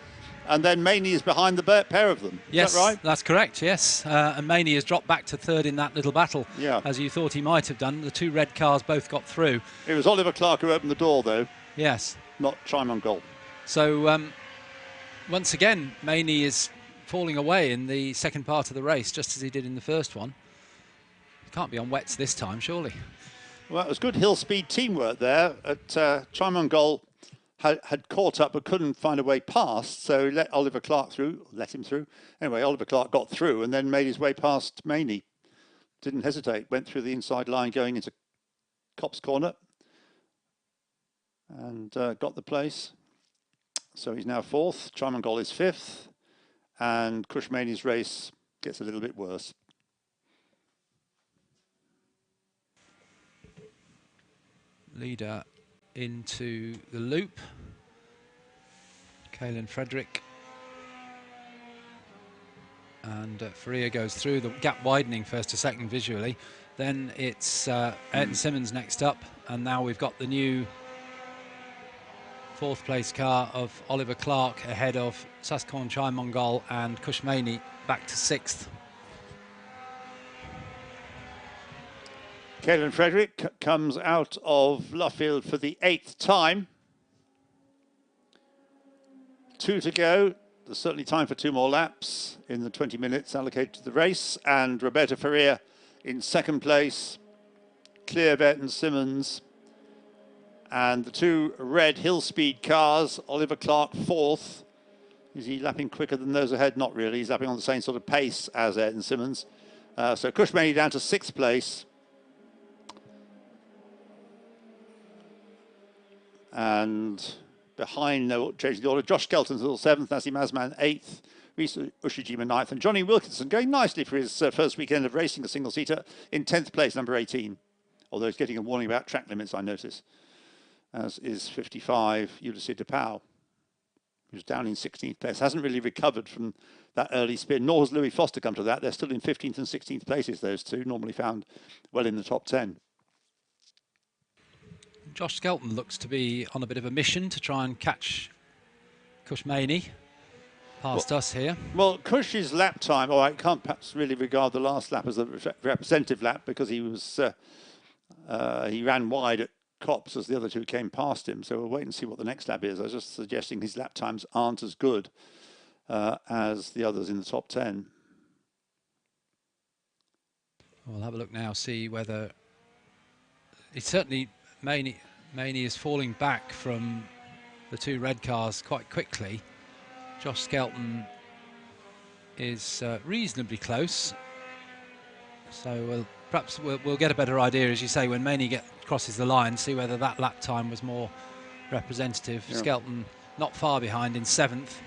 and then Maney is behind the pair of them. Yes, is that right? That's correct, yes. And Maney has dropped back to third in that little battle, yeah, as you thought he might have done. The 2 red cars both got through. It was Oliver Clark who opened the door, though. Yes. Not Chai Mongol. So, once again, Maney is falling away in the second part of the race, just as he did in the first one. Can't be on wets this time, surely. Well, it was good hill speed teamwork there. Chai Mongol had caught up but couldn't find a way past, so he let Oliver Clark through, let him through. Anyway, Oliver Clark got through and then made his way past Maney. Didn't hesitate, went through the inside line going into Copse Corner and got the place. So he's now 4th. Chai Mongol is 5th, and Kushmani's race gets a little bit worse. Leader into the loop. Caelan Frederick. And Ferreira goes through, the gap widening first to second visually. Then it's Ayrton Simmons next up, and now we've got the new 4th place car of Oliver Clark ahead of Saskorn Chai Mongol and Kushmani back to 6th. Caelan Frederick comes out of Luffield for the 8th time. 2 to go. There's certainly time for 2 more laps in the 20 minutes allocated to the race. And Roberto Ferreira in second place, clear of Ayrton Simmons. And the 2 red hill speed cars, Oliver Clark 4th. Is he lapping quicker than those ahead? Not really. He's lapping on the same sort of pace as Ayrton Simmons. So Kushmani down to 6th place. And behind, no changing the order, Josh Skelton's still 7th, Nazim Azman 8th, Rhys Ushijima 9th, and Johnny Wilkinson going nicely for his first weekend of racing a single-seater in 10th place, number 18. Although he's getting a warning about track limits, I notice, as is 55, Ulysses de Pau, who's down in 16th place. Hasn't really recovered from that early spin, nor has Louis Foster come to that. They're still in 15th and 16th places, those two, normally found well in the top 10. Josh Skelton looks to be on a bit of a mission to try and catch Kushmani past us here. Well, Kush's lap time, I can't perhaps really regard the last lap as a representative lap because he was he ran wide at Copse as the other 2 came past him. So we'll wait and see what the next lap is. I was just suggesting his lap times aren't as good as the others in the top 10. We'll have a look now, see whether it's certainly Maney is falling back from the 2 red cars quite quickly. Josh Skelton is reasonably close, so perhaps we'll get a better idea, as you say, when Maney crosses the line, see whether that lap time was more representative. Yeah. Skelton not far behind in 7th,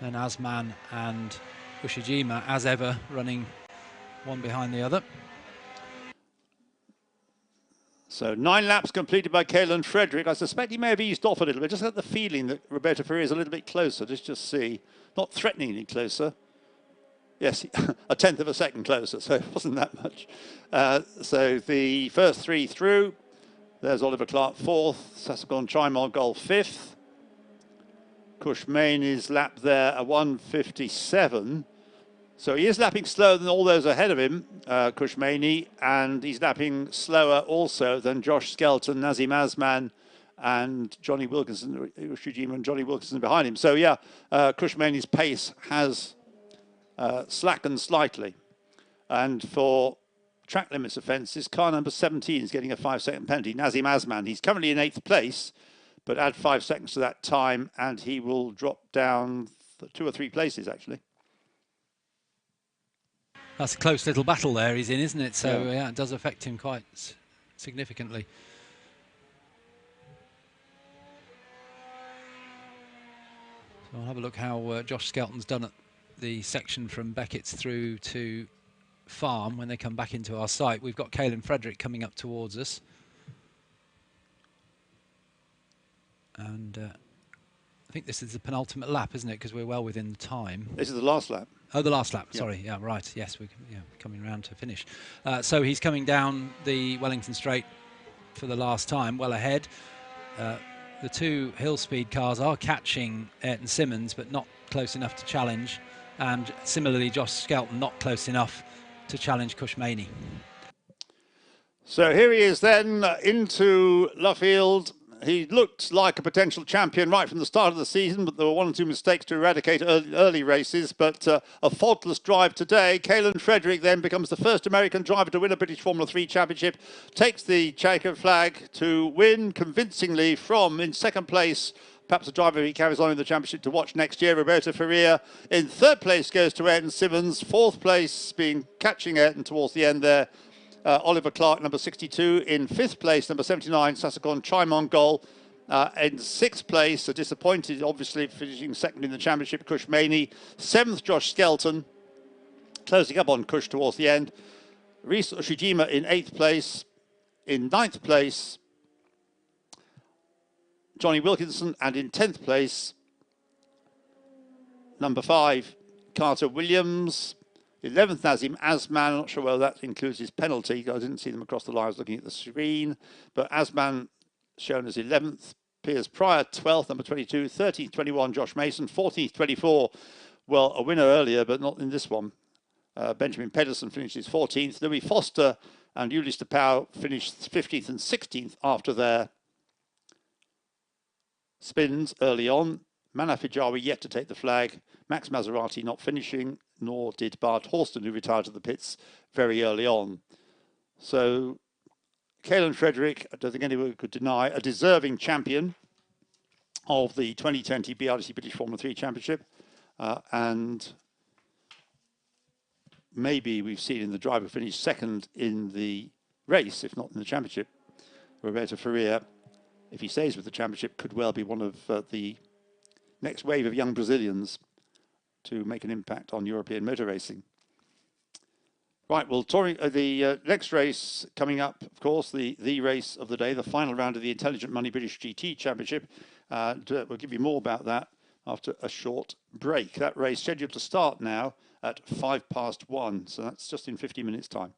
then Azman and Ushijima, as ever, running one behind the other. So 9 laps completed by Caelan Frederick. I suspect he may have eased off a little bit. Just got the feeling that Roberto Ferreira is a little bit closer. Just see. Not threateningly closer. Yes, a 10th of a second closer, so it wasn't that much. So the first 3 through. There's Oliver Clark 4th. Saskorn Chai Mongol 5th. Kushmani's lap there, a 1:57. So he is lapping slower than all those ahead of him, Kushmani, and he's lapping slower also than Josh Skelton, Nazim Azman, and Johnny Wilkinson, Ushijima and Johnny Wilkinson behind him. So yeah, Kushmani's pace has slackened slightly. And for track limits offences. Car number 17 is getting a 5-second penalty. Nazim Azman, he's currently in 8th place, but add 5 seconds to that time and he will drop down 2 or 3 places, actually. That's a close little battle there he's in, isn't it? So, yeah, it does affect him quite significantly. So I'll have a look how Josh Skelton's done at the section from Beckett's through to Farm when they come back into our site. We've got Caelan Frederick coming up towards us. And I think this is the penultimate lap, isn't it? Because we're well within the time. This is the last lap. Oh, the last lap. Yep. Sorry. Yeah, right. Yes, we're coming round to finish. So he's coming down the Wellington Straight for the last time, well ahead. The 2 Hill Speed cars are catching Ayrton Simmons, but not close enough to challenge. And similarly, Josh Skelton not close enough to challenge Cush Maney. So here he is then into Luffield. He looked like a potential champion right from the start of the season, but there were 1 or 2 mistakes to eradicate early races. But a faultless drive today. Caelan Frederick then becomes the first American driver to win a British Formula 3 championship, takes the checkered flag to win convincingly from, in 2nd place, perhaps a driver he carries on in the championship to watch next year, Roberto Ferreira. In 3rd place goes to Ayrton Simmons. 4th place being catching Ayrton towards the end there. Oliver Clark, number 62. In 5th place, number 79, Sasakon Chai-Mongol. In 6th place, a disappointed, obviously, finishing 2nd in the championship, Cush Maney. 7th, Josh Skelton, closing up on Cush towards the end. Rhys Ushijima in 8th place. In 9th place, Johnny Wilkinson. And in 10th place, number 5, Carter Williams. 11th, Nazim Azman. I'm not sure whether that includes his penalty. I didn't see them across the lines looking at the screen. But Azman shown as 11th. Piers Pryor, 12th, number 22. 13th, 21, Josh Mason. 14th, 24. Well, a winner earlier, but not in this one. Benjamin Pedersen finishes 14th. Louis Foster and Ulysse de Pauw finished 15th and 16th after their spins early on. Manaf Hijawi yet to take the flag. Max Maserati not finishing, nor did Bart Horston, who retired to the pits very early on. So Caelan Frederick, I don't think anyone could deny, a deserving champion of the 2020 BRDC British Formula 3 Championship. And maybe we've seen in the driver finish 2nd in the race, if not in the championship. Roberto Ferreira, if he stays with the championship, could well be one of the next wave of young Brazilians to make an impact on European motor racing. Right, well, the next race coming up, of course, the race of the day, the final round of the Intelligent Money British GT Championship. We'll give you more about that after a short break. That race scheduled to start now at 1:05, so that's just in 50 minutes' time.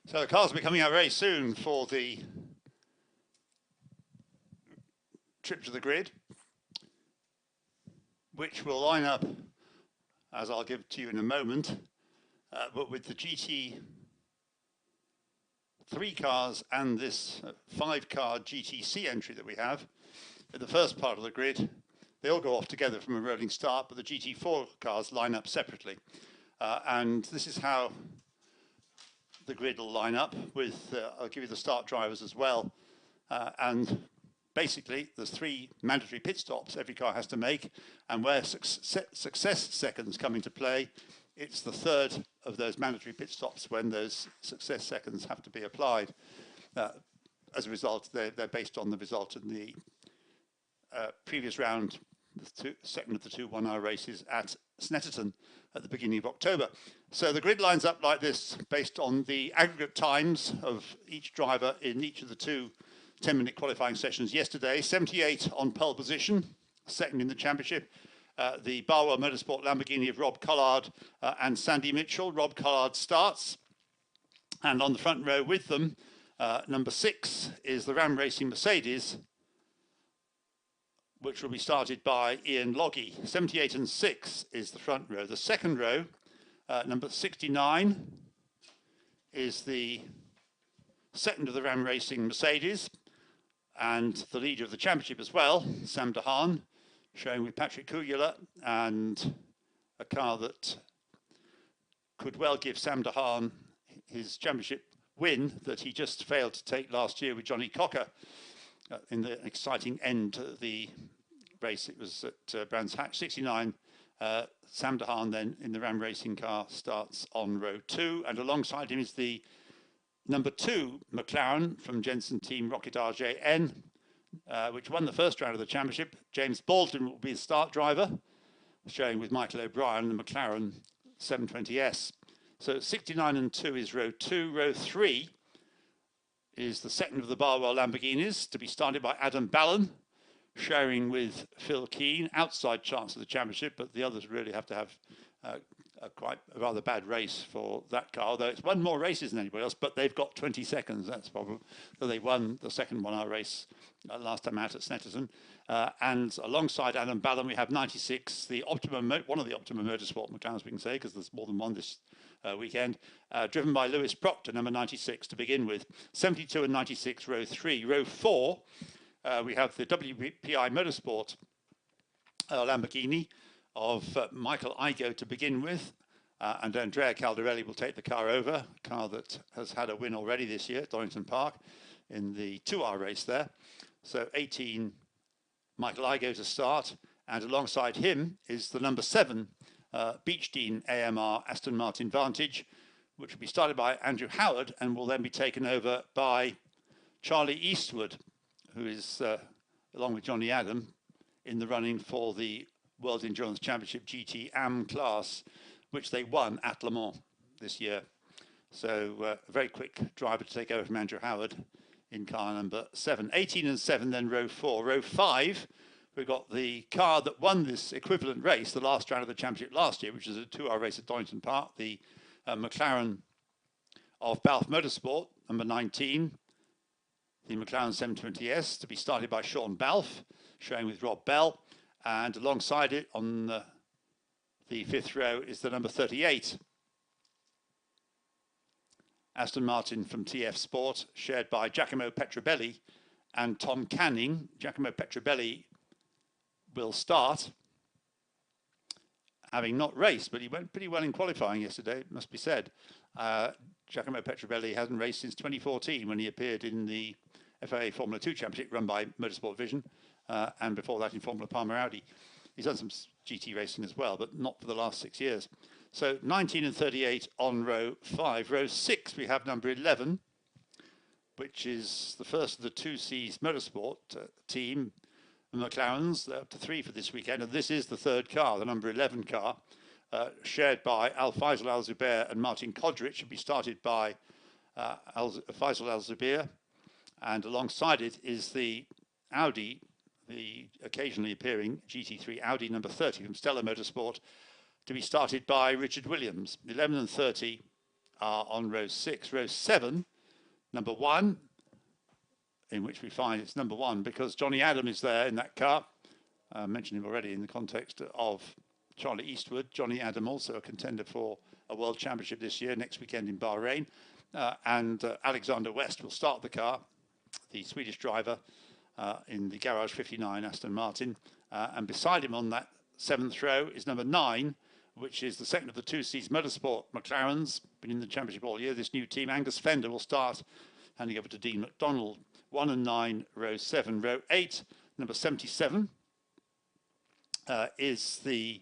So the cars will be coming out very soon for the trip to the grid, which will line up, as I'll give to you in a moment, but with the GT3 cars and this 5-car GTC entry that we have in the first part of the grid. They all go off together from a rolling start, but the GT4 cars line up separately. And this is how the grid will line up with, I'll give you the start drivers as well. And basically, there's 3 mandatory pit stops every car has to make, and where success seconds come into play, it's the third of those mandatory pit stops when those success seconds have to be applied. As a result, they're based on the result in the previous round, the second of the 2 1-hour races at Snetterton at the beginning of October. So the grid lines up like this based on the aggregate times of each driver in each of the 2 10-minute qualifying sessions yesterday. 78 on pole position, second in the championship. The Barwell Motorsport Lamborghini of Rob Collard and Sandy Mitchell. Rob Collard starts, and on the front row with them, number 6 is the Ram Racing Mercedes, which will be started by Ian Loggy. 78 and 6 is the front row. The second row, number 69, is the second of the Ram Racing Mercedes, and the leader of the championship as well, Sam DeHaan, showing with Patrick Kujala, and a car that could well give Sam DeHaan his championship win that he just failed to take last year with Johnny Cocker in the exciting end of the race. It was at Brands Hatch. 69, Sam DeHaan then in the Ram Racing car starts on row 2, and alongside him is the number 2 McLaren from Jensen Team Rocket RJN, which won the first round of the championship. James Baldwin will be the start driver, showing with Michael O'Brien, the McLaren 720S. So 69 and 2 is row 2. Row 3 is the second of the Barwell Lamborghinis, to be started by Adam Ballon, sharing with Phil Keane. Outside chance of the championship, but the others really have to have a rather bad race for that car, although it's won more races than anybody else, but they've got 20 seconds, that's the problem. So they won the second 1-hour race last time out at Snetterton. And alongside Adam Ballon, we have 96, the one of the Optimum Motorsport McLarens, we can say, because there's more than one this weekend, driven by Lewis Proctor, number 96 to begin with. 72 and 96, row 3. Row 4, we have the WPI Motorsport Lamborghini of Michael Igo to begin with, and Andrea Caldarelli will take the car over, a car that has had a win already this year at Donington Park in the 2-hour race there. So 18, Michael Igo to start, and alongside him is the number 7 Beechdean AMR Aston Martin Vantage, which will be started by Andrew Howard and will then be taken over by Charlie Eastwood, who is, along with Johnny Adam, in the running for the World Endurance Championship GT AM class, which they won at Le Mans this year. So a very quick driver to take over from Andrew Howard in car number 7. 18 and 7, then row 4. Row 5, we've got the car that won this equivalent race, the last round of the championship last year, which was a 2-hour race at Donington Park, the McLaren of Balfe Motorsport, number 19, the McLaren 720S, to be started by Sean Balfe, showing with Rob Bell. And alongside it on the 5th row is the number 38, Aston Martin from TF Sport, shared by Giacomo Petrobelli and Tom Canning. Giacomo Petrobelli will start, having not raced, but he went pretty well in qualifying yesterday, it must be said. Giacomo Petrobelli hasn't raced since 2014 when he appeared in the FIA Formula 2 Championship run by Motorsport Vision. And before that in Formula Palmer Audi. He's done some GT racing as well, but not for the last 6 years. So 19 and 38 on row 5. Row 6, we have number 11, which is the first of the 2Cs Motorsport team, the McLarens. They're up to 3 for this weekend, and this is the third car, the number 11 car, shared by Faisal Al Zubair and Martin Kodrich. Will be started by Faisal Al Zubair, and alongside it is the Audi, the occasionally appearing GT3 Audi number 30 from Stella Motorsport, to be started by Richard Williams. 11 and 30 are on row 6. Row 7, number 1, in which we find it's number 1 because Johnny Adam is there in that car. I mentioned him already in the context of Charlie Eastwood. Johnny Adam also a contender for a World Championship this year, next weekend in Bahrain. And Alexander West will start the car, the Swedish driver, in the Garage 59 Aston Martin. And beside him on that 7th row is number 9, which is the second of the 2Cs Motorsport McLarens, been in the championship all year. This new team, Angus Fender, will start, handing over to Dean McDonald. 1 and 9, row 7. Row 8, number 77, is the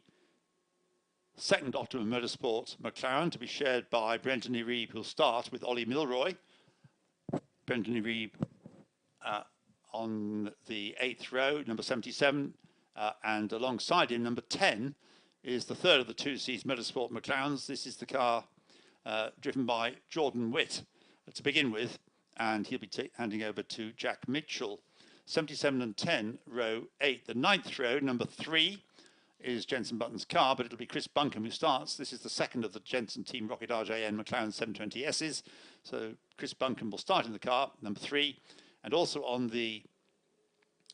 second Optimum Motorsport McLaren, to be shared by Brendan Iribe, who'll start with Ollie Milroy. Brendan Iribe on the 8th row, number 77, and alongside him, number 10, is the third of the 2Cs Motorsport McLarens. This is the car driven by Jordan Witt to begin with, and he'll be handing over to Jack Mitchell. 77 and 10, row 8. The 9th row, number 3, is Jenson Button's car, but it'll be Chris Buncombe who starts. This is the second of the Jenson Team Rocket RJN McLaren 720Ss. So Chris Buncombe will start in the car, number 3. And also on the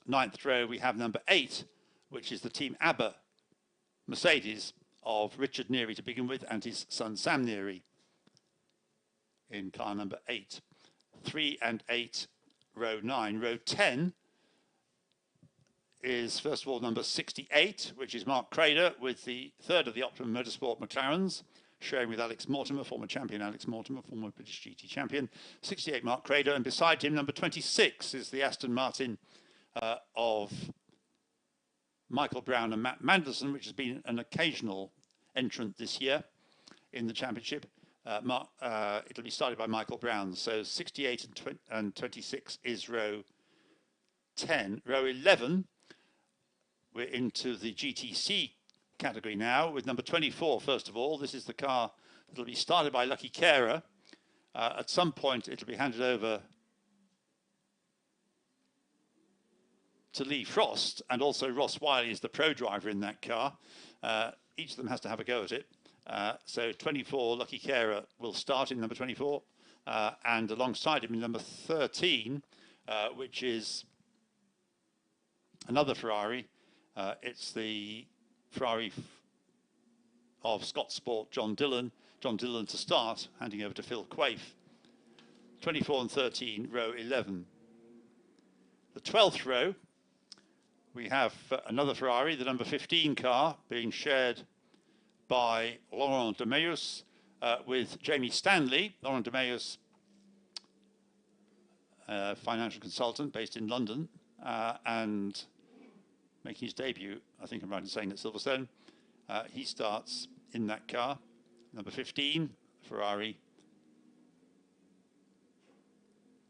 9th row, we have number 8, which is the Team ABBA Mercedes of Richard Neary to begin with, and his son Sam Neary in car number 8. 3 and 8, row 9. Row 10 is, first of all, number 68, which is Mark Crader, with the third of the Optimum Motorsport McLarens, sharing with Alex Mortimer, former champion Alex Mortimer, former British GT champion. 68, Mark Crader, and beside him, number 26, is the Aston Martin of Michael Brown and Matt Mandelson, which has been an occasional entrant this year in the championship. It'll be started by Michael Brown. So 68 and 26 is row 10. Row 11, we're into the GTC category now with number 24, first of all. This is the car that'll be started by Lucky Carer. At some point, it'll be handed over to Lee Frost, and also Ross Wiley is the pro driver in that car. Each of them has to have a go at it. So 24, Lucky Carer will start in number 24, and alongside him in number 13, which is another Ferrari. It's the Ferrari of Scott Sport, John Dillon. John Dillon to start, handing over to Phil Quaife. 24 and 13, row 11. The 12th row, we have another Ferrari, the number 15 car, being shared by Laurent Demeus with Jamie Stanley. Laurent Demeus, financial consultant based in London, and making his debut, I think I'm right in saying, at Silverstone. He starts in that car. Number 15, Ferrari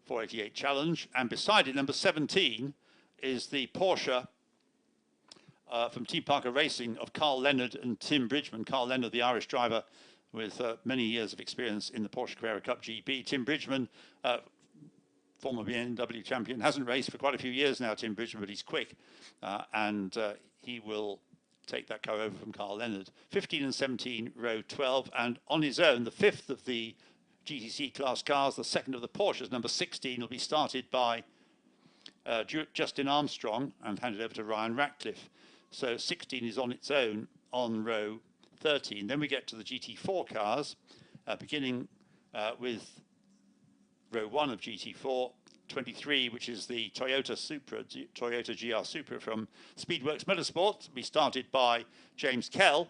488 Challenge. And beside it, number 17, is the Porsche from Team Parker Racing of Carl Leonard and Tim Bridgman. Carl Leonard, the Irish driver with many years of experience in the Porsche Carrera Cup GP. Tim Bridgman, former BMW champion, hasn't raced for quite a few years now, Tim Bridgman, but he's quick. And he will take that car over from Carl Leonard. 15 and 17, row 12. And on his own, the fifth of the GTC class cars, the second of the Porsches, number 16, will be started by Justin Armstrong and handed over to Ryan Ratcliffe. So 16 is on its own on row 13. Then we get to the GT4 cars, beginning with row 1 of GT4, 23, which is the Toyota Supra, Toyota GR Supra from Speedworks Motorsport, be started by James Kell.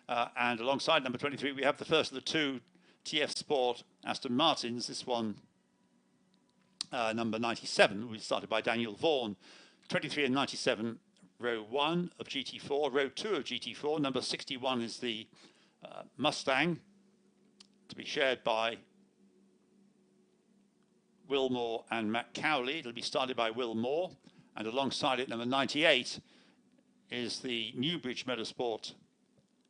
And alongside number 23, we have the first of the two TF Sport Aston Martins. This one, number 97, will be started by Daniel Vaughan. 23 and 97, row 1 of GT4. Row 2 of GT4, number 61 is the Mustang, to be shared by Will Moore and Matt Cowley. It'll be started by Will Moore, and alongside it, number 98, is the Newbridge Motorsport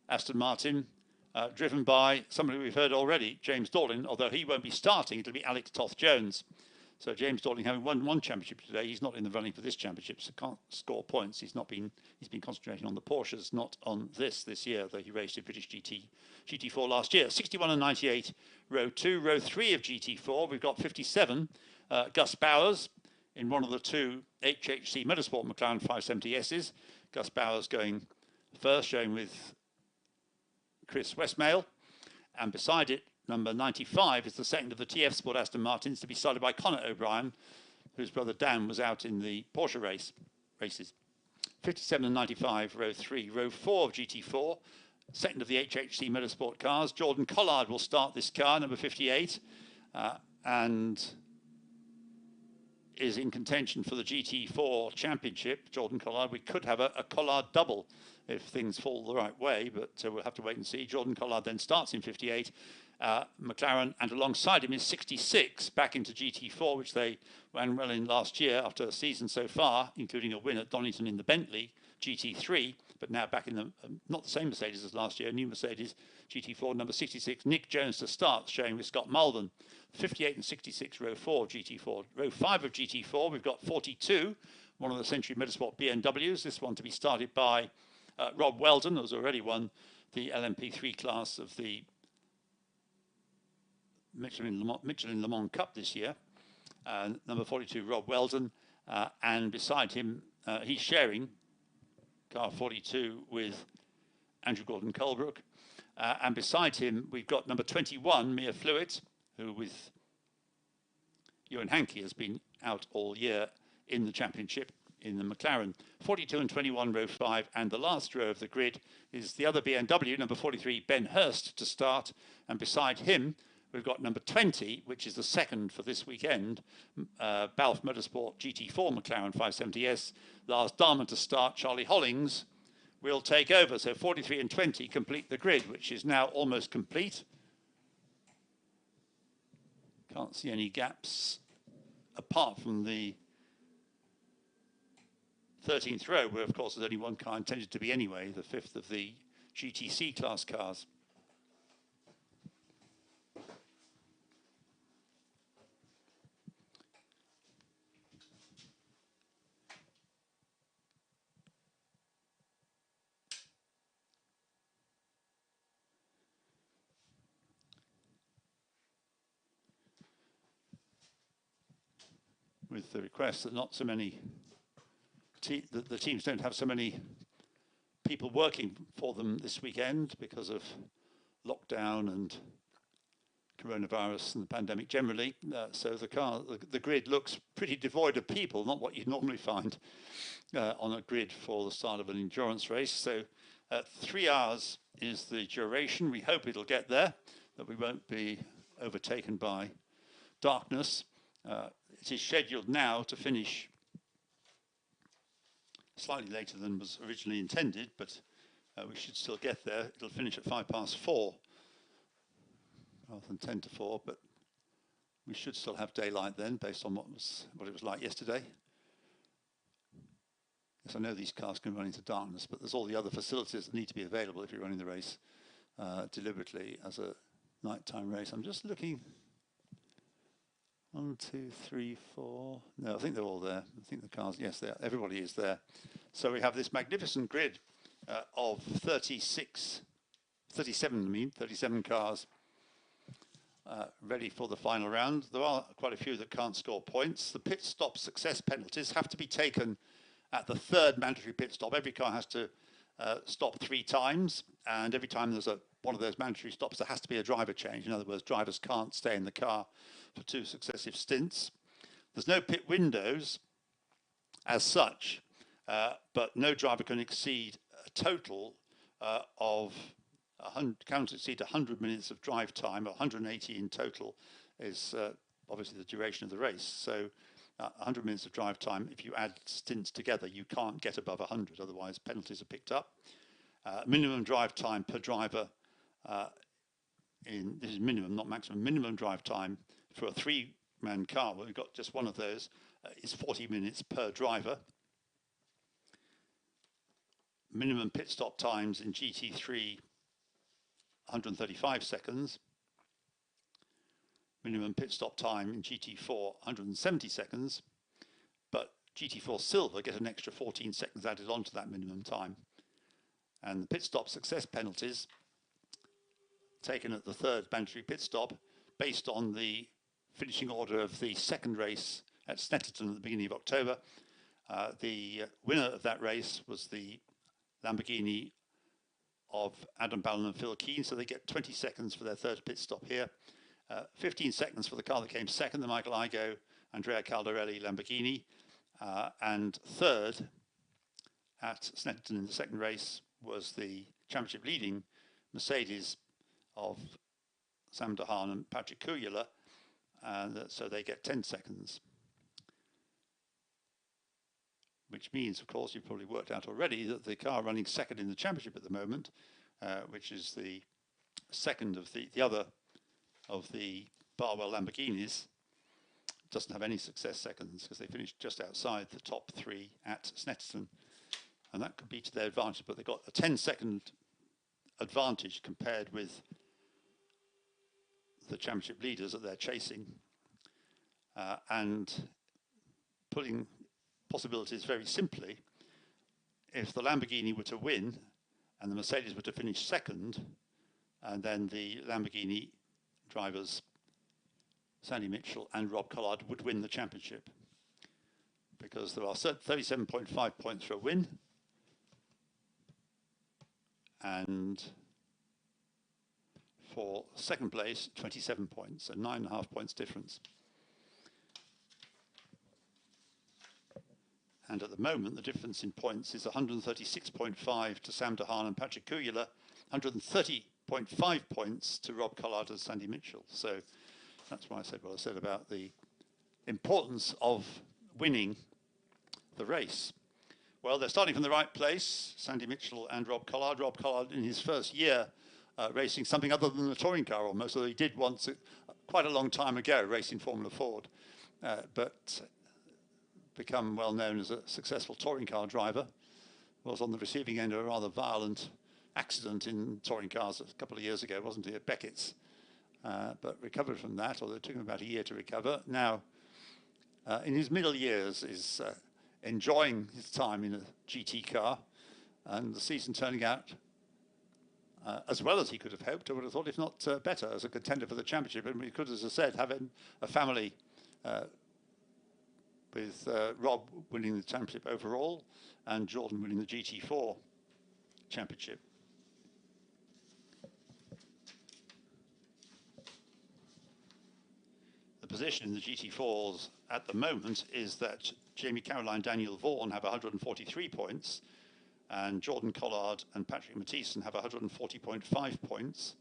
Aston Martin, driven by somebody we've heard already, James Dorlin, although he won't be starting. It'll be Alex Toth-Jones. So James Dorling, having won one championship today, he's not in the running for this championship, so can't score points. He's been concentrating on the Porsches, not on this year, though he raced in British GT4 last year. 61 and 98, row 2. Row 3 of GT4, we've got 57, Gus Bowers in one of the two HHC Motorsport McLaren 570Ss. Gus Bowers going first, showing with Chris Westmail, and beside it, number 95 is the second of the TF Sport Aston Martins, to be started by Conor O'Brien, whose brother Dan was out in the Porsche races. 57 and 95, row 3. Row 4 of GT4, second of the HHC Motorsport cars. Jordan Collard will start this car, number 58, and is in contention for the GT4 championship. Jordan Collard, we could have a Collard double if things fall the right way, but we'll have to wait and see. Jordan Collard then starts in 58. McLaren, and alongside him is 66, back into GT4, which they ran well in last year after a season so far, including a win at Donington in the Bentley GT3, but now back in the, not the same Mercedes as last year, new Mercedes GT4, number 66, Nick Jones to start, showing with Scott Malden. 58 and 66, row 4 GT4. Row 5 of GT4, we've got 42, one of the Century Motorsport BMWs, this one to be started by Rob Weldon, who's already won the LMP3 class of the Michelin Le Mans Cup this year. Number 42, Rob Weldon, and beside him, he's sharing car 42 with Andrew Gordon Colebrook, and beside him we've got number 21, Mia Fluid, who with Ewan Hankey has been out all year in the championship in the McLaren. 42 and 21, row 5, and the last row of the grid is the other BMW, number 43, Ben Hurst, to start, and beside him we've got number 20, which is the second for this weekend, Balfe Motorsport GT4 McLaren 570S. Lars Dahlmann to start. Charlie Hollings will take over. So 43 and 20 complete the grid, which is now almost complete. Can't see any gaps apart from the 13th row, where of course there's only one car intended to be anyway, the 5th of the GTC class cars. With the request that not so many, the teams don't have so many people working for them this weekend because of lockdown and coronavirus and the pandemic generally. So the grid looks pretty devoid of people, not what you'd normally find on a grid for the start of an endurance race. So 3 hours is the duration. We hope it'll get there, that we won't be overtaken by darkness. It is scheduled now to finish slightly later than was originally intended, but we should still get there. It'll finish at 4:05 rather than 4:10, but we should still have daylight then, based on what it was like yesterday. Yes, I know these cars can run into darkness, but there's all the other facilities that need to be available if you're running the race deliberately as a nighttime race. I'm just looking. 1, 2, 3, 4. No, I think they're all there. I think the cars, yes, everybody is there. So we have this magnificent grid of 37 cars ready for the final round. There are quite a few that can't score points. The pit stop success penalties have to be taken at the third mandatory pit stop. Every car has to stop 3 times, and every time there's one of those mandatory stops, there has to be a driver change. In other words, drivers can't stay in the car for 2 successive stints. There's no pit windows as such, but no driver can exceed a total of 100 minutes of drive time, or 180 in total is obviously the duration of the race. So 100 minutes of drive time, if you add stints together, you can't get above 100, otherwise penalties are picked up. Minimum drive time per driver, this is minimum, not maximum, minimum drive time for a 3-man car, well, we've got just one of those, is 40 minutes per driver. Minimum pit stop times in GT3, 135 seconds. minimum pit stop time in GT4 170 seconds, but GT4 Silver get an extra 14 seconds added onto that minimum time. And the pit stop success penalties taken at the third mandatory pit stop based on the finishing order of the second race at Snetterton at the beginning of October. The winner of that race was the Lamborghini of Adam Ballon and Phil Keane, so they get 20 seconds for their third pit stop here. 15 seconds for the car that came second, the Michael Igo, Andrea Caldarelli Lamborghini, and third at Snetterton in the second race was the championship leading Mercedes of Sam DeHaan and Patrick Kujala, and so they get 10 seconds. Which means, of course, you've probably worked out already that the car running second in the championship at the moment, which is the second of the other of the Barwell Lamborghinis, doesn't have any success seconds because they finished just outside the top three at Snetterton. And that could be to their advantage, but they've got a 10-second advantage compared with the championship leaders that they're chasing. And putting possibilities very simply, if the Lamborghini were to win and the Mercedes were to finish second, and then the Lamborghini drivers Sandy Mitchell and Rob Collard would win the championship, because there are 37.5 points for a win and for second place 27 points, so 9.5 points difference. And at the moment, the difference in points is 136.5 to Sam DeHaan and Patrick Kujala, 130.5 points to Rob Collard and Sandy Mitchell. So that's why I said what I said about the importance of winning the race. Well, they're starting from the right place, Sandy Mitchell and Rob Collard. Rob Collard in his first year racing something other than a touring car almost, although he did once, quite a long time ago, racing Formula Ford. But become well known as a successful touring car driver, was on the receiving end of a rather violent accident in touring cars a couple of years ago, wasn't he, at Beckett's, but recovered from that, although it took him about a year to recover. Now, in his middle years, is enjoying his time in a GT car, and the season turning out as well as he could have hoped, I would have thought, if not better, as a contender for the championship. And we could, as I said, have a family with Rob winning the championship overall and Jordan winning the GT4 championship. The position in the GT4s at the moment is that Jamie Caroline, Daniel Vaughan have 143 points, and Jordan Collard and Patrick Mathieson have 140.5 points,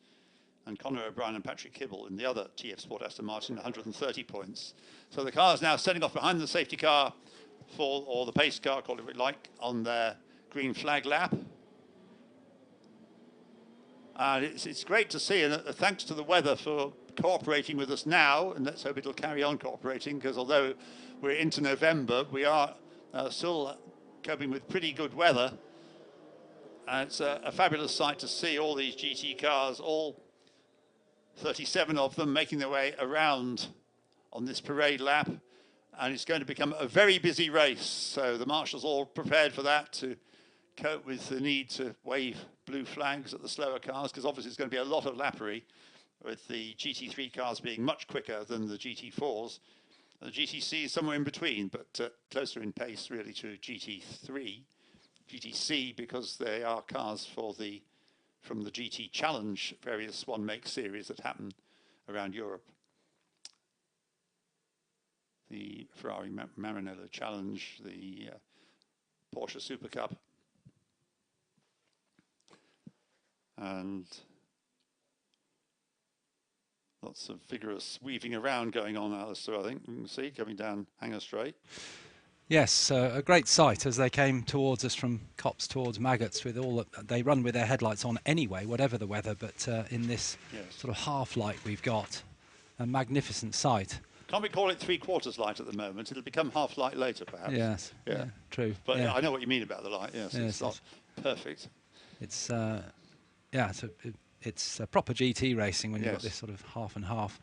and Conor O'Brien and Patrick Kibble in the other TF Sport Aston Martin 130 points. So the car is now setting off behind the safety car for, or the pace car, call it what you like, on their green flag lap. And it's great to see, and thanks to the weather for cooperating with us now, and let's hope it'll carry on cooperating, because although we're into November, we are still coping with pretty good weather. And it's a fabulous sight to see all these GT cars, all 37 of them, making their way around on this parade lap. And it's going to become a very busy race. So the marshals all prepared for that, to cope with the need to wave blue flags at the slower cars, because obviously it's going to be a lot of lappery, with the GT3 cars being much quicker than the GT4s. The GTC is somewhere in between, but closer in pace really to GT3. GTC, because they are cars from the GT Challenge, various one-make series that happen around Europe. The Ferrari Maranello Challenge, the Porsche Super Cup, and lots of vigorous weaving around going on, Alistair, I think. You can see coming down Hanger Straight. Yes, a great sight as they came towards us from Copse towards Maggots, with all they run with their headlights on anyway, whatever the weather, but in this sort of half light we've got, a magnificent sight. Can't we call it 3/4 light at the moment? It'll become half light later, perhaps. Yes, yeah, true. But yeah, I know what you mean about the light, yes, it's not perfect. It's, yeah, it's a proper GT racing when you've got this sort of half and half.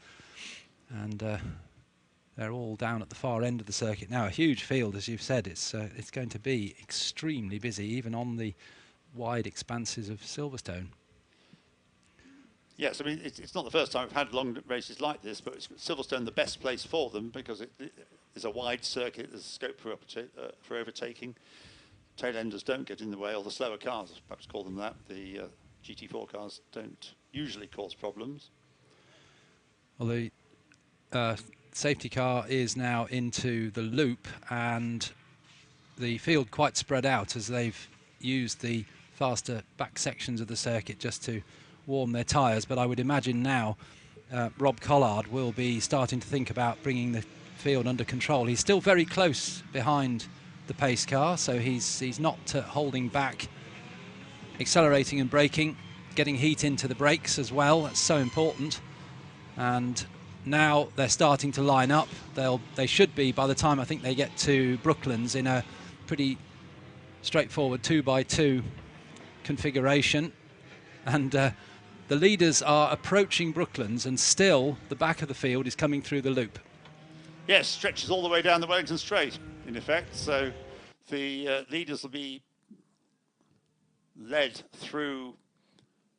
And they're all down at the far end of the circuit now. A huge field, as you've said. It's going to be extremely busy, even on the wide expanses of Silverstone. Yes, I mean, it's not the first time we've had long races like this, but Silverstone the best place for them because it is a wide circuit. There's scope for overtaking. Tail-enders don't get in the way, or the slower cars, perhaps call them that. The GT4 cars don't usually cause problems. Well, the safety car is now into the loop, and the field quite spread out as they've used the faster back sections of the circuit just to warm their tyres. But I would imagine now Rob Collard will be starting to think about bringing the field under control. He's still very close behind the pace car, so he's not holding back, accelerating and braking, getting heat into the brakes as well. That's so important. And now they're starting to line up. They should be, by the time I think they get to Brooklands, in a pretty straightforward 2x2 configuration. And the leaders are approaching Brooklands, and still the back of the field is coming through the loop. Yes, stretches all the way down the Wellington Straight, in effect. So the leaders will be led through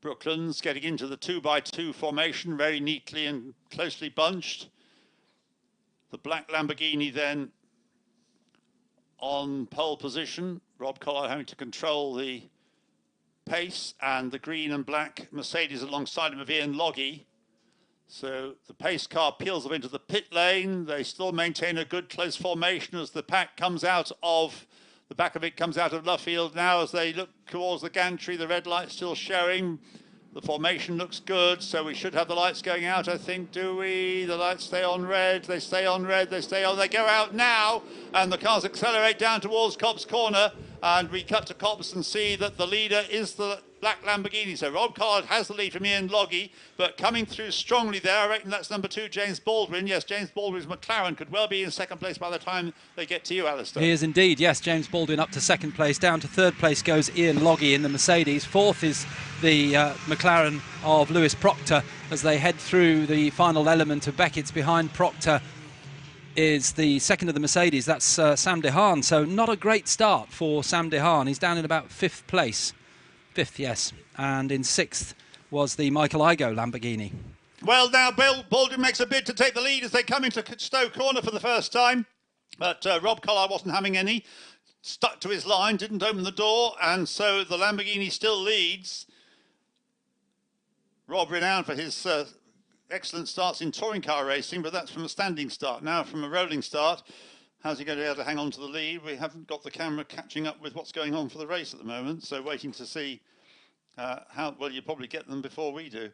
Brooklands, getting into the 2x2 formation very neatly and closely bunched. The black Lamborghini then on pole position. Rob Collard having to control the pace, and the green and black Mercedes alongside him of Ian Loggy. So the pace car peels up into the pit lane. They still maintain a good close formation as the pack comes out of, the back of it comes out of Luffield now as they look towards the gantry. The red light still showing. The formation looks good, so we should have the lights going out, I think, do we? The lights stay on red, they stay on red, they stay on, they go out now, and the cars accelerate down towards Cobb's Corner, and we cut to Cobb's and see that the leader is the black Lamborghini. So Rob Collard has the lead from Ian Loggy, but coming through strongly there, I reckon that's number 2, James Baldwin. Yes, James Baldwin's McLaren could well be in second place by the time they get to you, Alistair. He is indeed, yes. James Baldwin up to second place. Down to third place goes Ian Loggy in the Mercedes. Fourth is the McLaren of Lewis Proctor as they head through the final element of Beckett's. Behind Proctor is the second of the Mercedes. That's Sam DeHaan. So not a great start for Sam DeHaan. He's down in about fifth place. Fifth, yes. And in sixth was the Michael Igoe Lamborghini. Well, now Baldwin makes a bid to take the lead as they come into Stowe Corner for the first time. But Rob Collard wasn't having any. Stuck to his line, didn't open the door, and so the Lamborghini still leads. Rob renowned for his excellent starts in touring car racing, but that's from a standing start. Now from a rolling start, how's he going to be able to hang on to the lead? We haven't got the camera catching up with what's going on for the race at the moment, so waiting to see how well you probably get them before we do.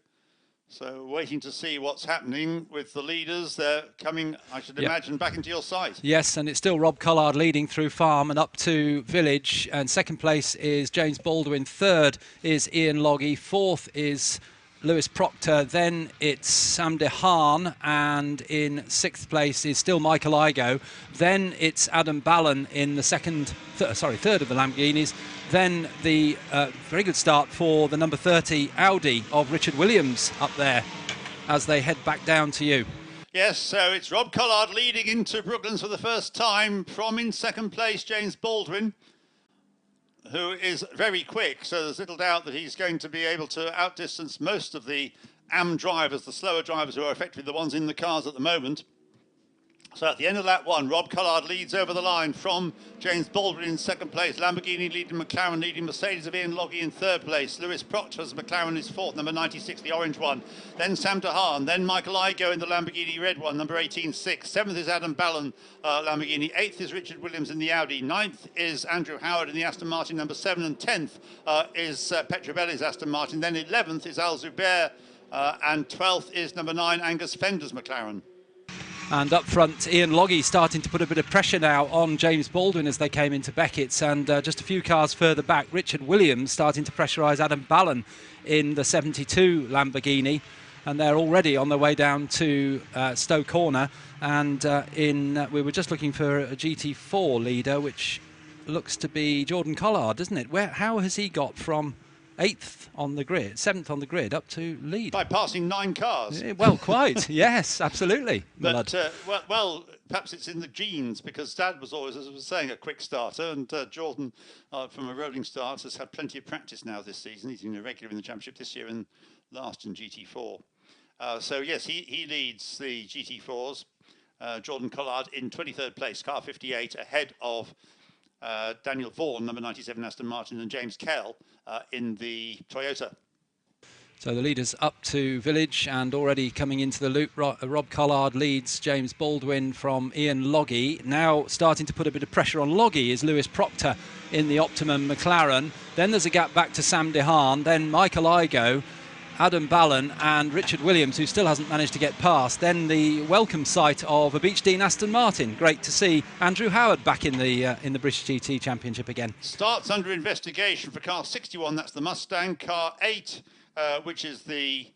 So waiting to see what's happening with the leaders. They're coming, I should imagine, back into your sight. Yes, and it's still Rob Collard leading through Farm and up to Village. And second place is James Baldwin. Third is Ian Loggy. Fourth is Lewis Proctor. Then it's Sam DeHaan. And in sixth place is still Michael Igoe. Then it's Adam Ballon in the third of the Lamborghinis. Then the very good start for the number 30 Audi of Richard Williams up there as they head back down to you. Yes, so it's Rob Collard leading into Brooklands for the first time from in second place James Baldwin, who is very quick, so there's little doubt that he's going to be able to outdistance most of the AM drivers, the slower drivers who are effectively the ones in the cars at the moment. So at the end of that one, Rob Collard leads over the line from James Baldwin in second place, Lamborghini leading McLaren, leading Mercedes of Ian Loggy in third place, Lewis Proctor's McLaren is fourth, number 96, the orange one, then Sam DeHaan, then Michael Igoe in the Lamborghini red one, number 18, sixth, seventh is Adam Ballon, Lamborghini, eighth is Richard Williams in the Audi, ninth is Andrew Howard in the Aston Martin, number 7, and 10th is Petrovelli's Aston Martin, then 11th is Al Zubair, and 12th is number 9, Angus Fender's McLaren. And up front, Ian Loggy starting to put a bit of pressure now on James Baldwin as they came into Beckett's. And just a few cars further back, Richard Williams starting to pressurise Adam Ballon in the 72 Lamborghini. And they're already on their way down to Stowe Corner. And we were just looking for a GT4 leader, which looks to be Jordan Collard, doesn't it? How has he got from 8th on the grid, 7th on the grid, up to lead. By passing 9 cars. Well, quite. Yes, absolutely. But, well, perhaps it's in the genes, because Dad was always, as I was saying, a quick starter, and Jordan, from a rolling start, has had plenty of practice now this season. He's been a regular in the championship this year and last in GT4. So, yes, he leads the GT4s. Jordan Collard in 23rd place, car 58, ahead of Daniel Vaughan, number 97 Aston Martin, and James Kell in the Toyota. So the leaders up to Village, and already coming into the loop, Rob Collard leads James Baldwin from Ian Loggy. Now starting to put a bit of pressure on Loggy is Lewis Proctor in the Optimum McLaren. Then there's a gap back to Sam DeHaan, then Michael Igoe, Adam Ballon and Richard Williams, who still hasn't managed to get past. Then the welcome sight of a Beechdene Aston Martin. Great to see Andrew Howard back in the British GT Championship again. Starts under investigation for car 61, that's the Mustang. Car 8, which is the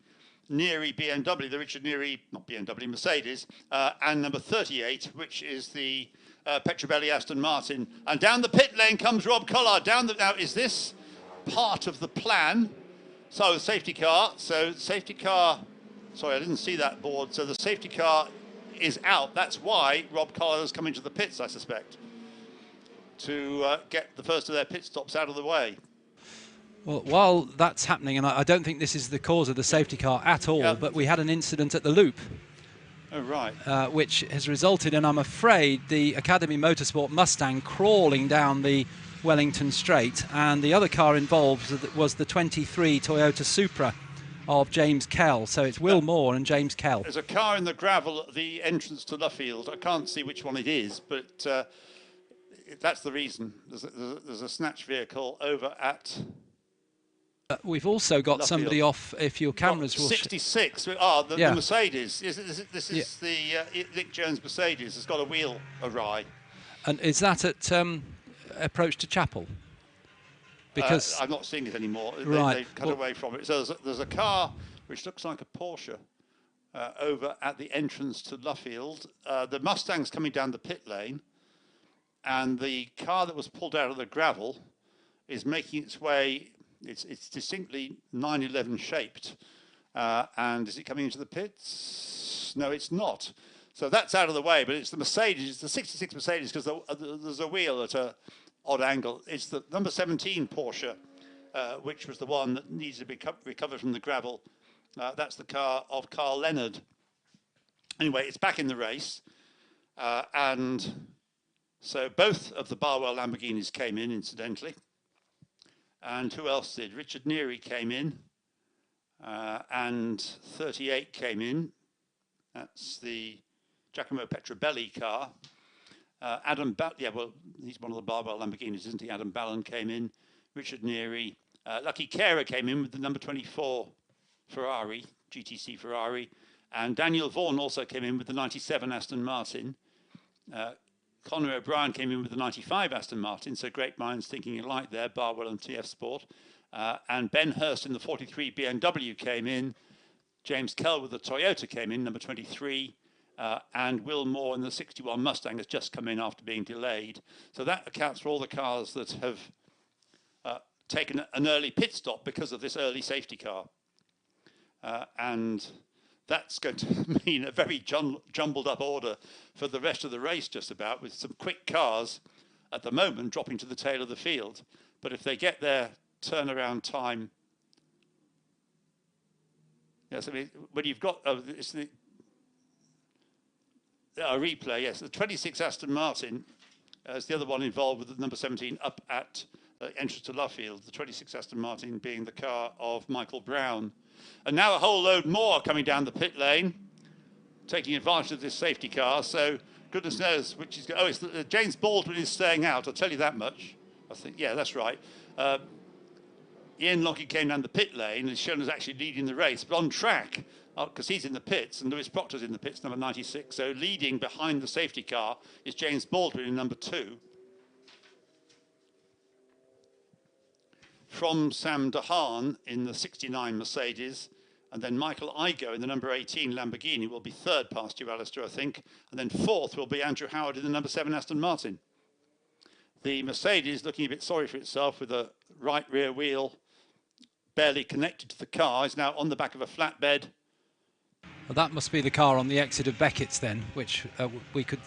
Neary BMW, the Richard Neary, not BMW, Mercedes. And number 38, which is the Petrobelli Aston Martin. And down the pit lane comes Rob Collard. Now, is this part of the plan? So, safety car. So, safety car. Sorry, I didn't see that board. So, the safety car is out. That's why Rob Collard has come into the pits, I suspect, to get the first of their pit stops out of the way. Well, while that's happening, and I don't think this is the cause of the safety car at all, but we had an incident at the loop. Oh, right. Which has resulted in, I'm afraid, the Academy Motorsport Mustang crawling down the Wellington Straight, and the other car involved was the 23 Toyota Supra of James Kell. So it's Will Moore and James Kell. There's a car in the gravel at the entrance to Luffield. I can't see which one it is, but that's the reason. There's a snatch vehicle over at... We've also got Luffield. Somebody off, if your cameras will... 66, the Mercedes. This is the Nick Jones Mercedes. It's got a wheel awry. And is that at approach to Chapel? Because I'm not seeing it anymore. Right. They've cut away from it. So there's a car which looks like a Porsche over at the entrance to Luffield. The Mustang's coming down the pit lane, and the car that was pulled out of the gravel is making its way. It's distinctly 911 shaped. And is it coming into the pits? No, it's not. So that's out of the way, but it's the Mercedes, it's the 66 Mercedes, because there's a wheel at an odd angle. It's the number 17 Porsche, which was the one that needs to be recovered from the gravel. That's the car of Carl Leonard. Anyway, it's back in the race. And so both of the Barwell Lamborghinis came in, incidentally. And who else did? Richard Neary came in, and 38 came in. That's the Giacomo Petrobelli car. He's one of the Barwell Lamborghinis, isn't he? Adam Ballon came in. Richard Neary. Lucky Carer came in with the number 24 Ferrari, GTC Ferrari. And Daniel Vaughan also came in with the 97 Aston Martin. Conor O'Brien came in with the 95 Aston Martin, so great minds thinking alike there, Barwell and TF Sport. And Ben Hurst in the 43 BMW came in. James Kell with the Toyota came in, number 23. And Will Moore in the 61 Mustang has just come in after being delayed. So that accounts for all the cars that have taken an early pit stop because of this early safety car. And that's going to mean a very jumbled up order for the rest of the race, just about, with some quick cars at the moment dropping to the tail of the field. But if they get their turnaround time, yes, I mean, when you've got it's the replay, yes, the 26 Aston Martin is the other one involved with the number 17 up at entrance to Luffield, the 26 Aston Martin being the car of Michael Brown. And now a whole load more coming down the pit lane, taking advantage of this safety car. So goodness knows which is... Oh, it's James Baldwin is staying out, I'll tell you that much. I think, yeah, that's right. Ian Lockett came down the pit lane and is shown as actually leading the race, but on track, because he's in the pits and Lewis Proctor's in the pits, number 96. So leading behind the safety car is James Baldwin in number 2. From Sam DeHaan in the 69 Mercedes, and then Michael Igoe in the number 18 Lamborghini will be third past you, Alistair, I think, and then fourth will be Andrew Howard in the number 7 Aston Martin. The Mercedes looking a bit sorry for itself with a right rear wheel barely connected to the car. He's now on the back of a flatbed. Well, that must be the car on the exit of Beckett's then, which we could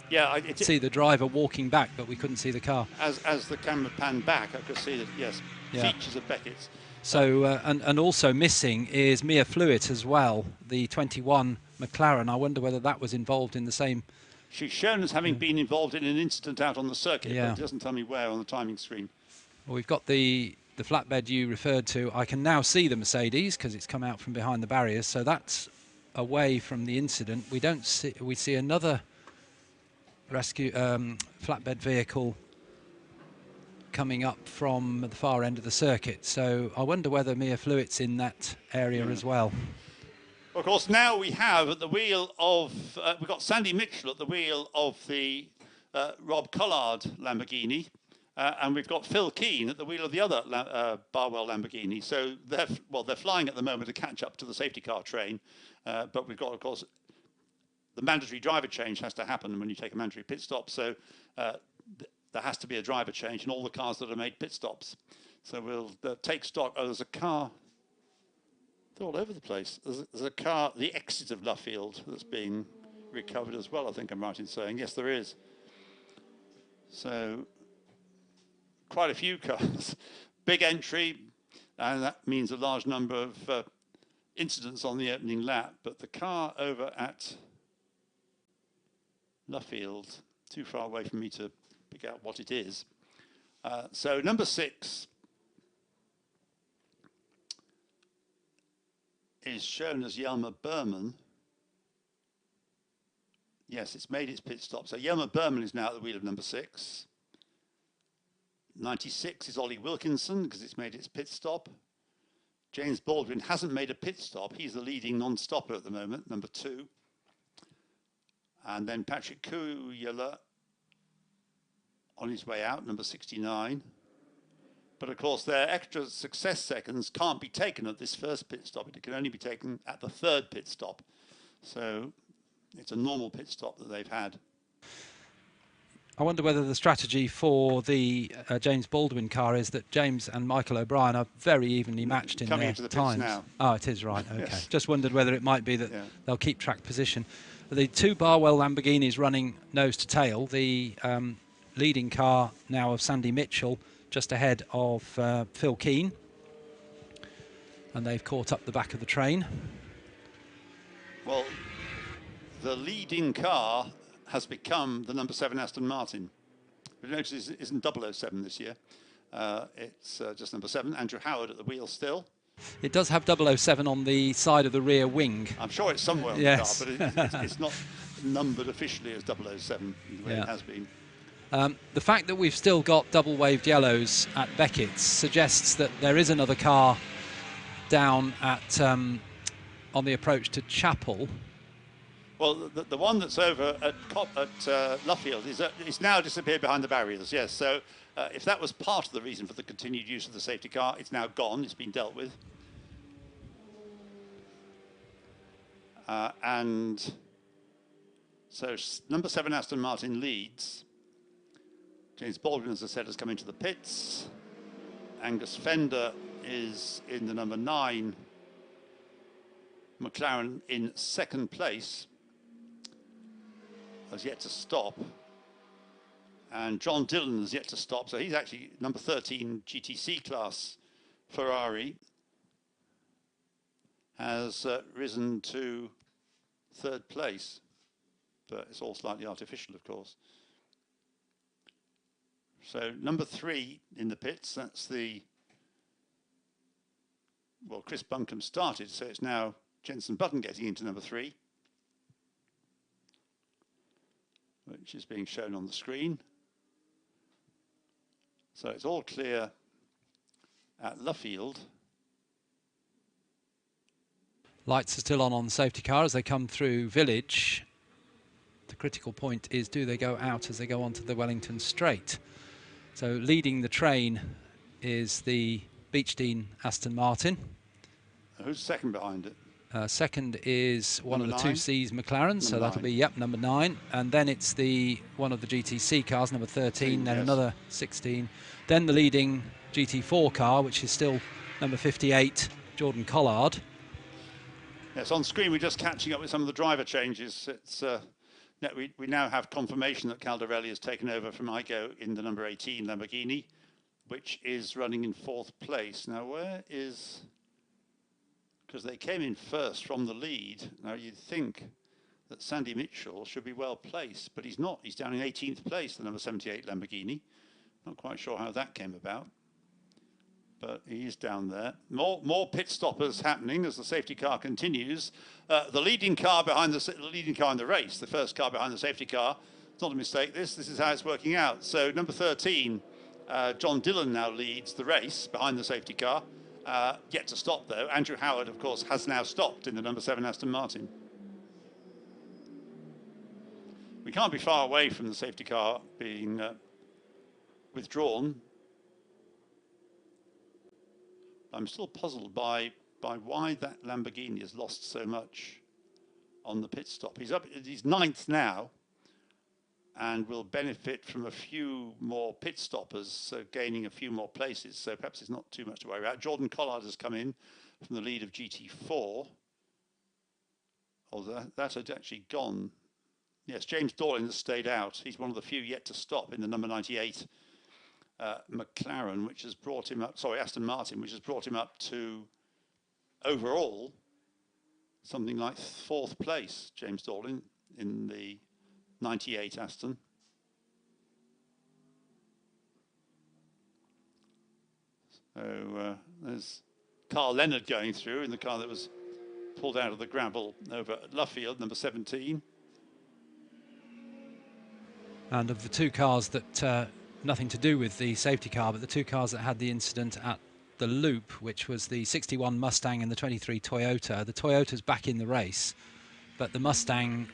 see the driver walking back, but we couldn't see the car. As the camera panned back, I could see that, yes, features of Beckett's. So, and also missing is Mia Fluid as well, the 21 McLaren. I wonder whether that was involved in the same... She's shown as having been involved in an incident out on the circuit, but it doesn't tell me where on the timing screen. Well, we've got the flatbed you referred to. I can now see the Mercedes because it's come out from behind the barriers, so that's away from the incident. We see another rescue flatbed vehicle coming up from the far end of the circuit, so I wonder whether Mia Fluid's in that area as well. Of course, now we have at the wheel of, we've got Sandy Mitchell at the wheel of the Rob Collard Lamborghini, and we've got Phil Keane at the wheel of the other Barwell Lamborghini. So they're flying at the moment to catch up to the safety car train, but we've got, of course, the mandatory driver change has to happen when you take a mandatory pit stop. So there has to be a driver change in all the cars that have made pit stops. So we'll take stock. Oh, there's a car. They're all over the place. There's a car, the exit of Luffield, that's being recovered as well, I think I'm right in saying. Yes, there is. So quite a few cars. Big entry, and that means a large number of incidents on the opening lap. But the car over at Luffield, too far away for me to pick out what it is. So number 6 is shown as Yelmer Berman. Yes, it's made its pit stop. So Yelmer Berman is now at the wheel of number 6. 96 is Ollie Wilkinson because it's made its pit stop. James Baldwin hasn't made a pit stop. He's the leading non-stopper at the moment, number 2. And then Patrick Kuyala on his way out, number 69. But of course, their extra success seconds can't be taken at this first pit stop. It can only be taken at the 3rd pit stop. So it's a normal pit stop that they've had. I wonder whether the strategy for the James Baldwin car is that James and Michael O'Brien are very evenly matched in their times. Now. Oh, it is, right, okay. Yes. Just wondered whether it might be that they'll keep track position. The 2 Barwell Lamborghinis running nose to tail. The leading car now of Sandy Mitchell, just ahead of Phil Keane, and they've caught up the back of the train. Well, the leading car has become the number 7 Aston Martin. But notice it isn't 007 this year. It's just number 7. Andrew Howard at the wheel still. It does have 007 on the side of the rear wing. I'm sure it's somewhere on the car, but it's not numbered officially as 007 the way it has been. The fact that we've still got double waved yellows at Beckett's suggests that there is another car down at on the approach to Chapel. Well, the one that's over at Luffield is now disappeared behind the barriers, yes. So if that was part of the reason for the continued use of the safety car, it's now gone, it's been dealt with. And so number 7 Aston Martin leads. James Baldwin, as I said, has come into the pits. Angus Fender is in the number 9. McLaren in 2nd place, has yet to stop. And John Dillon has yet to stop. So he's actually number 13 GTC class Ferrari has risen to 3rd place. But it's all slightly artificial, of course. So number 3 in the pits, that's the, well, Chris Buncombe started, so it's now Jenson Button getting into number 3, which is being shown on the screen. So it's all clear at Luffield. Lights are still on the safety car as they come through Village. The critical point is, do they go out as they go onto the Wellington Straight? So leading the train is the Beechdean Aston Martin. Who's second behind it? Second is one number of the 2Cs McLaren, so that'll be, number 9. And then it's one of the GTC cars, number 13, then another 16. Then the leading GT4 car, which is still number 58, Jordan Collard. Yes, on screen we're just catching up with some of the driver changes. It's we now have confirmation that Caldarelli has taken over from Igo in the number 18 Lamborghini, which is running in 4th place. Now where is, because they came in first from the lead. Now you'd think that Sandy Mitchell should be well placed, but he's not. He's down in 18th place, the number 78 Lamborghini. Not quite sure how that came about, but he is down there. More pit stoppers happening as the safety car continues. The leading car behind the leading car in the race, the first car behind the safety car. It's not a mistake. This is how it's working out. So number 13, John Dillon now leads the race behind the safety car. Yet to stop though. Andrew Howard, of course, has now stopped in the number 7 Aston Martin. We can't be far away from the safety car being withdrawn. I'm still puzzled by why that Lamborghini has lost so much on the pit stop. He's 9th now and will benefit from a few more pit stoppers, so gaining a few more places. So perhaps it's not too much to worry about. Jordan Collard has come in from the lead of GT4. Although that had actually gone. Yes, James Dorlin has stayed out. He's one of the few yet to stop in the number 98 McLaren, which has brought him up, sorry, Aston Martin, which has brought him up to overall something like 4th place, James Dorlin, in the 98 Aston. So there's Carl Leonard going through in the car that was pulled out of the gravel over at Luffield, number 17. And of the two cars that, nothing to do with the safety car, but the two cars that had the incident at the loop, which was the 61 Mustang and the 23 Toyota. The Toyota's back in the race, but the Mustang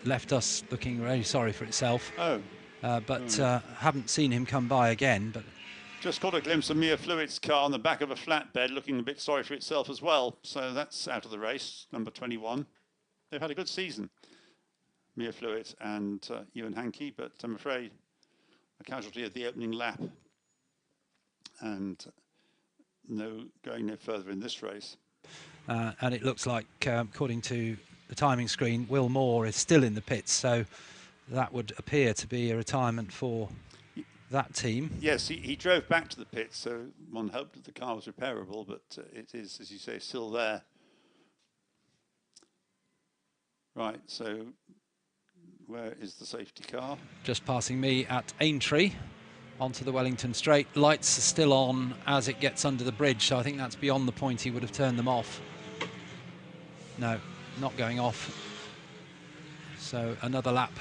left us looking very sorry for itself. Haven't seen him come by again. But just caught a glimpse of Mia Fluid's car on the back of a flatbed, looking a bit sorry for itself as well. So that's out of the race, number 21. They've had a good season, Mia Fluid and Ewan Hankey, but I'm afraid a casualty of the opening lap and going no further in this race. And it looks like, according to the timing screen, Will Moore is still in the pits, so that would appear to be a retirement for that team. Yes, he drove back to the pits, so one hoped that the car was repairable, but it is, as you say, still there. Right, so where is the safety car? Just passing me at Aintree onto the Wellington Straight. Lights are still on as it gets under the bridge, so I think that's beyond the point he would have turned them off. No, not going off. So another lap.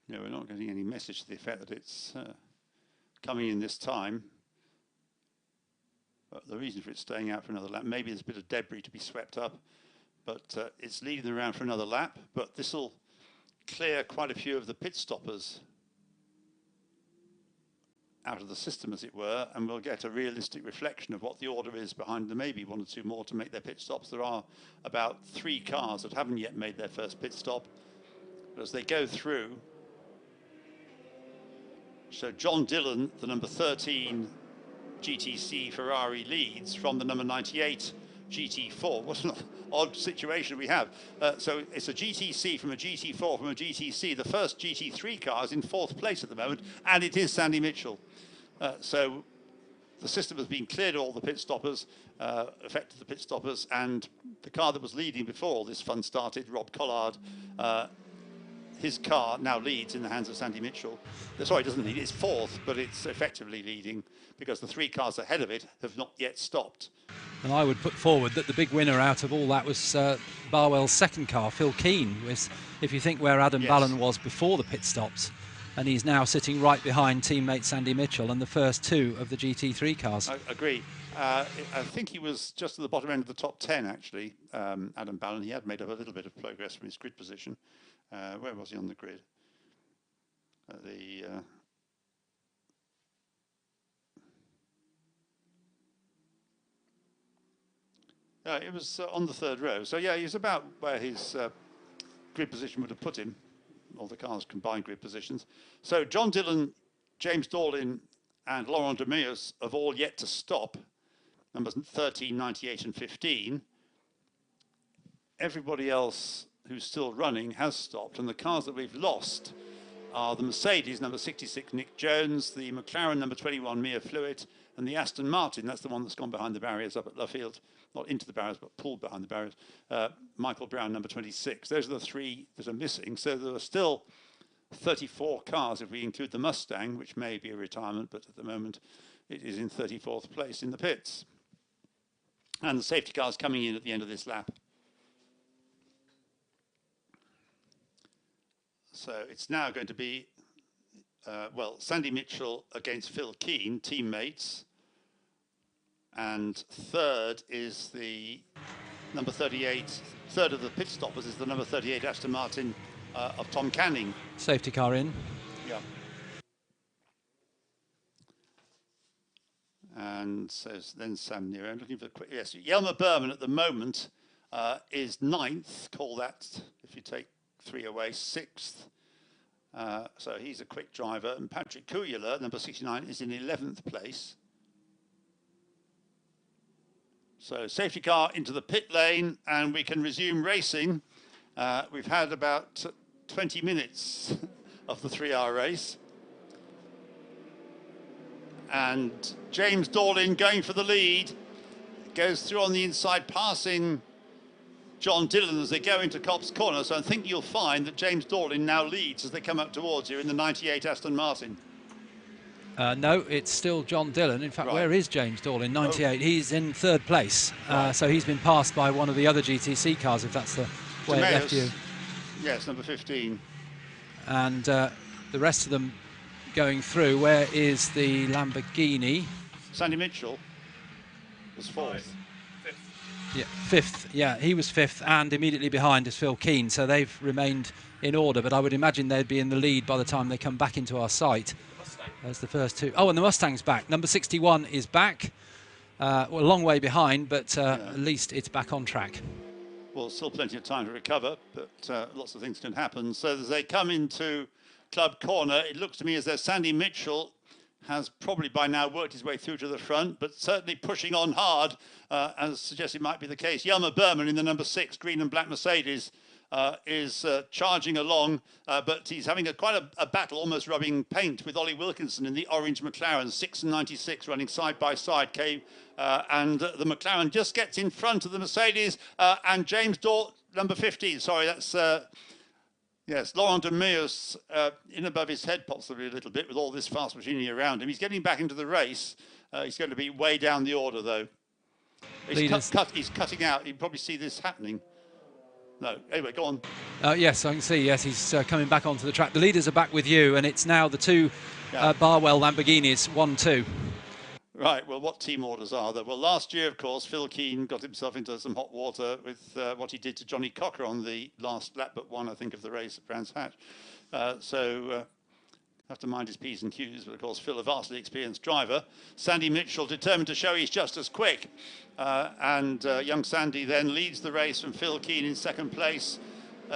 No, we're not getting any message to the effect that it's coming in this time. But the reason for it staying out for another lap, maybe there's a bit of debris to be swept up, but it's leading them around for another lap. But this will clear quite a few of the pit stoppers out of the system, as it were, and we'll get a realistic reflection of what the order is behind them. Maybe one or two more to make their pit stops. There are about 3 cars that haven't yet made their first pit stop. But as they go through, so John Dillon, the number 13 GTC Ferrari, leads from the number 98 GT4. What an odd situation we have. So it's a GTC from a GT4 from a GTC. The first GT3 car is in 4th place at the moment, and it is Sandy Mitchell. So the system has been cleared of all the pit stoppers, affected the pit stoppers, and the car that was leading before all this fun started, Rob Collard, his car now leads in the hands of Sandy Mitchell. Sorry, it doesn't lead, it's 4th, but it's effectively leading because the 3 cars ahead of it have not yet stopped. And I would put forward that the big winner out of all that was Barwell's second car, Phil Keane. If you think where Adam Ballan was before the pit stops, and he's now sitting right behind teammate Sandy Mitchell and the first 2 of the GT3 cars. I agree. I think he was just at the bottom end of the top 10, actually, Adam Ballan. He had made up a little bit of progress from his grid position. Where was he on the grid? It was on the 3rd row. So yeah, he's about where his grid position would have put him, all the cars' combined grid positions. So John Dillon, James Dorlin and Laurent de Meus have all yet to stop, numbers 13, 98 and 15. Everybody else who's still running has stopped, and the cars that we've lost are the Mercedes, number 66, Nick Jones, the McLaren, number 21, Mia Fluid, and the Aston Martin, that's the one that's gone behind the barriers up at Luffield, not into the barriers, but pulled behind the barriers, Michael Brown, number 26. Those are the three that are missing, so there are still 34 cars if we include the Mustang, which may be a retirement, but at the moment it is in 34th place in the pits. And the safety cars coming in at the end of this lap. So it's now going to be, well, Sandy Mitchell against Phil Keane, teammates. And third is the number 38, third of the pit stoppers is the number 38 Aston Martin of Tom Canning. Safety car in. Yeah. And so then Sam Nero, I'm looking for quick, yes, Yelmer Berman at the moment is 9th, call that, if you take 3 away, 6th. So he's a quick driver. And Patrick Kuyler, number 69, is in 11th place. So safety car into the pit lane, and we can resume racing. We've had about 20 minutes of the 3-hour race. And James Dorlin going for the lead, goes through on the inside, passing John Dillon as they go into Cobb's Corner. So I think you'll find that James Dorlin now leads as they come up towards you in the 98 Aston Martin. No, it's still John Dillon. In fact, Right. Where is James Dorlin? 98. Oh. He's in 3rd place. Right. So he's been passed by one of the other GTC cars, if that's the way it left you. Yes, number 15. And the rest of them going through. Where is the Lamborghini? Sandy Mitchell was 4th. Yeah, 5th. Yeah, he was 5th, and immediately behind is Phil Keane. So they've remained in order, but I would imagine they'd be in the lead by the time they come back into our sight. There's the first two. Oh, and the Mustang's back. Number 61 is back. Well, a long way behind, but at least it's back on track. Well, still plenty of time to recover, but lots of things can happen. So as they come into Club Corner, it looks to me as though Sandy Mitchell has probably by now worked his way through to the front, but certainly pushing on hard, as suggested might be the case. Yelmer Berman in the number 6 green and black Mercedes is charging along, but he's having quite a battle, almost rubbing paint, with Ollie Wilkinson in the orange McLaren, 6 and 96 running side by side. And the McLaren just gets in front of the Mercedes, and James Dort, number 15, sorry, that's yes, Laurent de Meus in above his head possibly a little bit with all this fast machinery around him. He's getting back into the race. He's going to be way down the order though. He's cutting out. You can probably see this happening. No, anyway, go on. Yes, I can see. Yes, he's coming back onto the track. The leaders are back with you, and it's now the two Barwell Lamborghinis, 1-2. Right, well, what team orders are there? Well, last year, of course, Phil Keane got himself into some hot water with what he did to Johnny Cocker on the last lap but one, I think, of the race at Brands Hatch. So have to mind his P's and Q's, but of course, Phil, a vastly experienced driver. Sandy Mitchell determined to show he's just as quick. And young Sandy then leads the race from Phil Keane in 2nd place.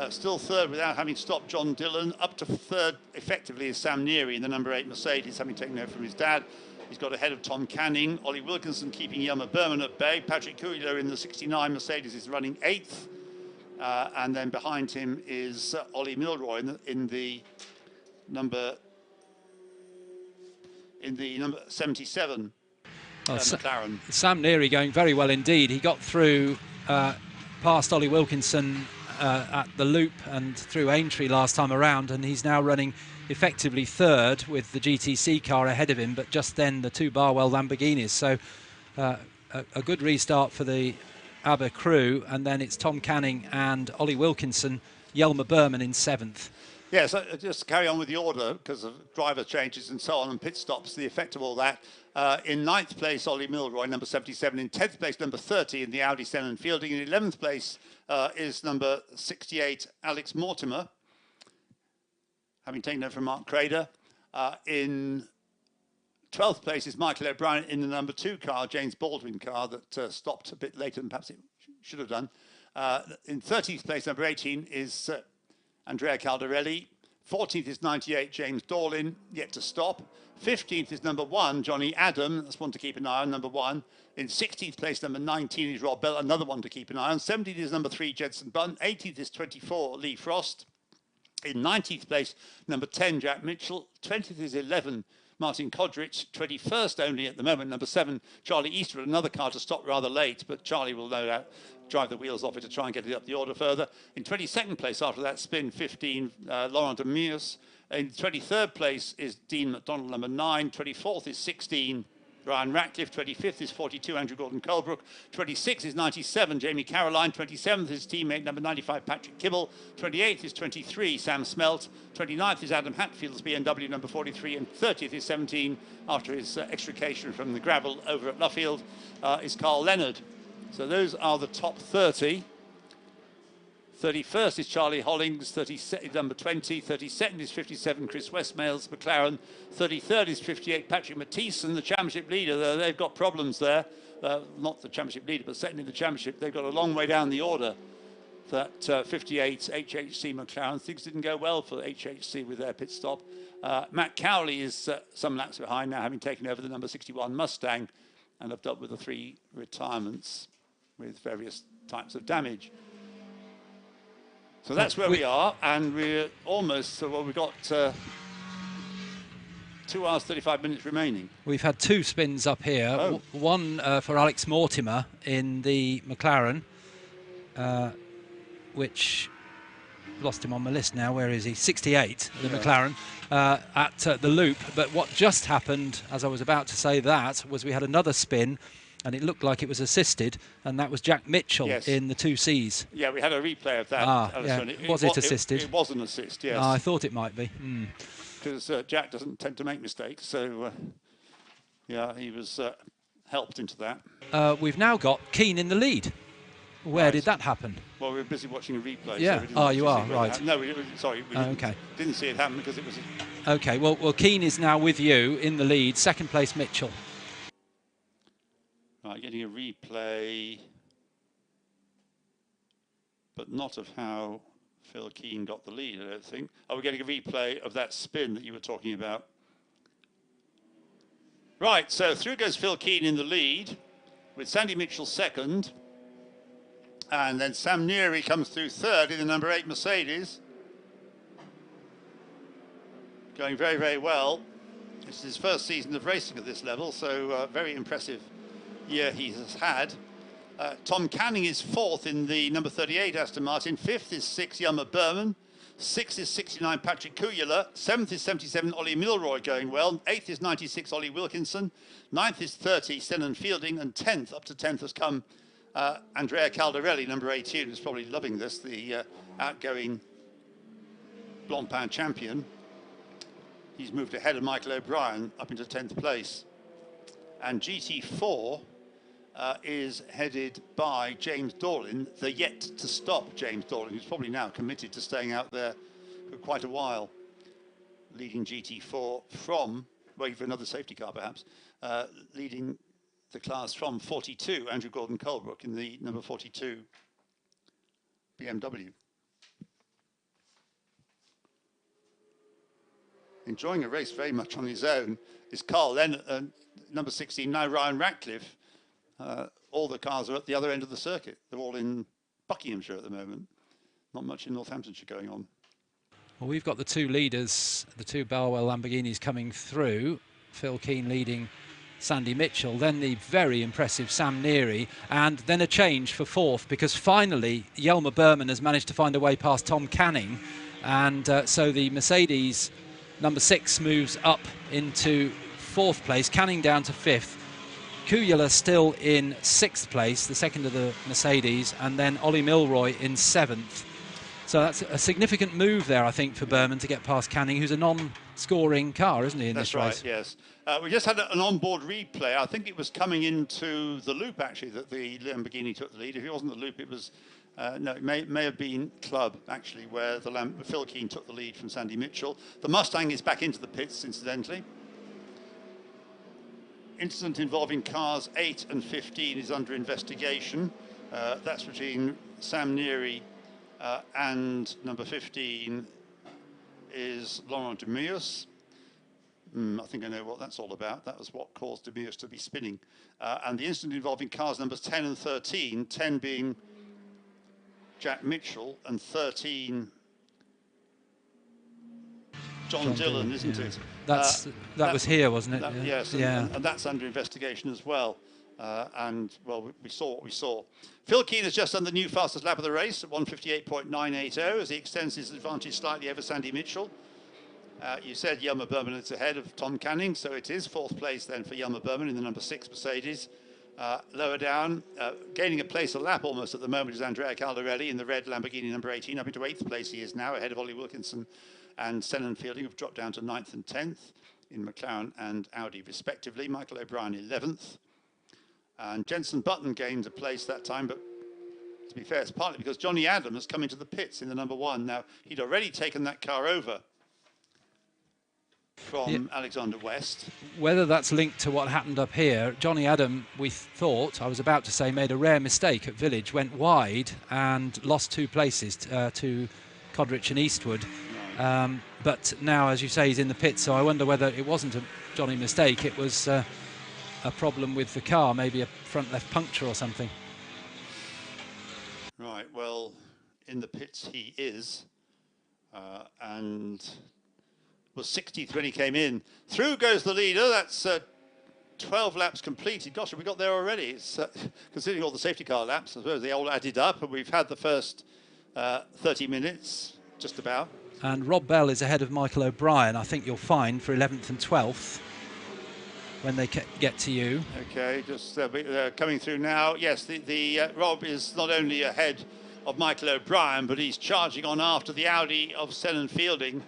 Still 3rd without having stopped John Dillon. Up to 3rd, effectively, is Sam Neary in the number 8 Mercedes, having taken over from his dad. He's got ahead of Tom Canning. Ollie Wilkinson keeping Yelmer Berman at bay. Patrick Kuyler in the 69 Mercedes is running 8th. And then behind him is Ollie Milroy in the number 77 McLaren. Sam Neary going very well indeed. He got through past Ollie Wilkinson at the loop and through Aintree last time around, and he's now running effectively 3rd with the GTC car ahead of him, but just then the two Barwell Lamborghinis. So a good restart for the ABBA crew, and then it's Tom Canning and Ollie Wilkinson, Yelmer Berman in 7th. Yes, just to carry on with the order because of driver changes and so on and pit stops, the effect of all that. In 9th place, Ollie Milroy, number 77. In 10th place, number 30 in the Audi Senna and Fielding. In 11th place is number 68, Alex Mortimer, having taken over from Mark Crader. In 12th place is Michael O'Brien in the number 2 car, James Baldwin car, that stopped a bit later than perhaps it should have done. In 13th place, number 18, is Andrea Caldarelli. 14th is 98, James Dorlin, yet to stop. 15th is number 1, Johnny Adam. That's one to keep an eye on, number 1. In 16th place, number 19 is Rob Bell, another one to keep an eye on. 17th is number 3, Jedson Bunn. 18th is 24, Lee Frost. In 19th place, number 10, Jack Mitchell. 20th is 11, Martin Kodrich. 21st only at the moment, number 7, Charlie Eastwood. Another car to stop rather late, but Charlie will no doubt drive the wheels off it to try and get it up the order further. In 22nd place after that spin, 15, Laurent Demuse. In 23rd place is Dean McDonald, number 9. 24th is 16, Ryan Ratcliffe. 25th is 42, Andrew Gordon-Colebrook. 26th is 97, Jamie Caroline. 27th is teammate number 95, Patrick Kibble. 28th is 23, Sam Smelt. 29th is Adam Hatfield's BMW number 43. And 30th is 17, after his extrication from the gravel over at Luffield, is Carl Leonard. So those are the top 30. 31st is Charlie Hollings, number 20. 32nd is 57, Chris Westmails, McLaren. 33rd is 58, Patrick Mathieson, the championship leader. They've got problems there. Not the championship leader, but second in the championship. They've got a long way down the order. That 58, HHC McLaren. Things didn't go well for HHC with their pit stop. Matt Cowley is some laps behind now, having taken over the number 61 Mustang, and have dealt with the 3 retirements with various types of damage. So that's where we are, and we're almost, well, we've got 2 hours, 35 minutes remaining. We've had 2 spins up here. One for Alex Mortimer in the McLaren, which lost him on my list now. Where is he? 68, the McLaren, at the loop. But what just happened, as I was about to say that, was we had another spin, and it looked like it was assisted, and that was Jack Mitchell in the 2Cs. Yeah, we had a replay of that. Was it assisted? It was an assist, yes. I thought it might be. Because Jack doesn't tend to make mistakes, so yeah, he was helped into that. We've now got Keane in the lead. Where did that happen? Well, we were busy watching a replay. Yeah. So you are, right. No, sorry, we didn't see it happen because it was... Okay, well, Keane is now with you in the lead. Second place, Mitchell. Right, getting a replay, but not of how Phil Keane got the lead, I don't think. Oh, we're getting a replay of that spin that you were talking about. Right, so through goes Phil Keane in the lead, with Sandy Mitchell second. And then Sam Neary comes through third in the number 8 Mercedes. Going very, very well. This is his first season of racing at this level, so very impressive year he has had. Tom Canning is fourth in the number 38 Aston Martin. Fifth is 6 Yuma Berman. 6th is 69 Patrick Kuyala. 7th is 77 Ollie Milroy going well. 8th is 96 Ollie Wilkinson. 9th is 30 Stenon Fielding. And 10th, up to 10th, has come Andrea Caldarelli, number 18, who's probably loving this, the outgoing Blancpain champion. He's moved ahead of Michael O'Brien up into 10th place. And GT4 is headed by James Dorlin, the yet-to-stop James Dorlin, who's probably now committed to staying out there for quite a while, leading GT4 from, waiting for another safety car perhaps, leading the class from 42, Andrew Gordon-Colebrook in the number 42 BMW. Enjoying a race very much on his own is Carl Leonard, number 16, now Ryan Ratcliffe. All the cars are at the other end of the circuit. They're all in Buckinghamshire at the moment. Not much in Northamptonshire going on. Well, we've got the 2 leaders, the 2 Barwell Lamborghinis coming through. Phil Keane leading Sandy Mitchell, then the very impressive Sam Neary, and then a change for 4th, because finally Yelmer Berman has managed to find a way past Tom Canning, and so the Mercedes number 6 moves up into 4th place, Canning down to 5th. Kuyala still in 6th place, the second of the Mercedes, and then Ollie Milroy in 7th. So that's a significant move there, I think, for Berman to get past Canning, who's a non-scoring car, isn't he, in this race? That's right, yes. We just had an onboard replay. I think it was coming into the loop, actually, that the Lamborghini took the lead. If it wasn't the loop, it was... no, it may have been Club, actually, where Phil Keane took the lead from Sandy Mitchell. The Mustang is back into the pits, incidentally. Incident involving cars 8 and 15 is under investigation. That's between Sam Neary and number 15 is Laurent Demeus. I think I know what that's all about. That was what caused Demeus to be spinning. And the incident involving cars numbers 10 and 13, 10 being Jack Mitchell and 13 John Dillon, isn't it? That was here, wasn't it? Yes, and that's under investigation as well. And, well, we saw what we saw. Phil Keane has just done the new fastest lap of the race at 1:58.980 as he extends his advantage slightly over Sandy Mitchell. You said Yelmer Berman is ahead of Tom Canning, so it is fourth place then for Yelmer Berman in the number 6 Mercedes. Lower down, gaining a place a lap almost at the moment is Andrea Caldarelli in the red Lamborghini number 18. Up into 8th place he is now, ahead of Ollie Wilkinson and Senan Fielding, have dropped down to 9th and 10th in McLaren and Audi respectively. Michael O'Brien 11th. And Jenson Button gained a place that time, but to be fair, it's partly because Johnny Adams has come into the pits in the number 1. Now, he'd already taken that car over from Alexander West. Whether that's linked to what happened up here, Johnny Adam, we thought, I was about to say, made a rare mistake at Village, went wide and lost 2 places to Codrich and Eastwood. But now, as you say, he's in the pit, so I wonder whether it wasn't a Johnny mistake, it was a problem with the car, maybe a front left puncture or something. Right, well, in the pits he is, and was 60th when he came in. Through goes the leader. That's 12 laps completed. Gosh, have we got there already? It's, considering all the safety car laps, I suppose they all added up, and we've had the first 30 minutes, just about. And Rob Bell is ahead of Michael O'Brien, I think you'll find, for 11th and 12th when they get to you. Okay, just coming through now. Yes, the Rob is not only ahead of Michael O'Brien, but he's charging on after the Audi of Senan Fielding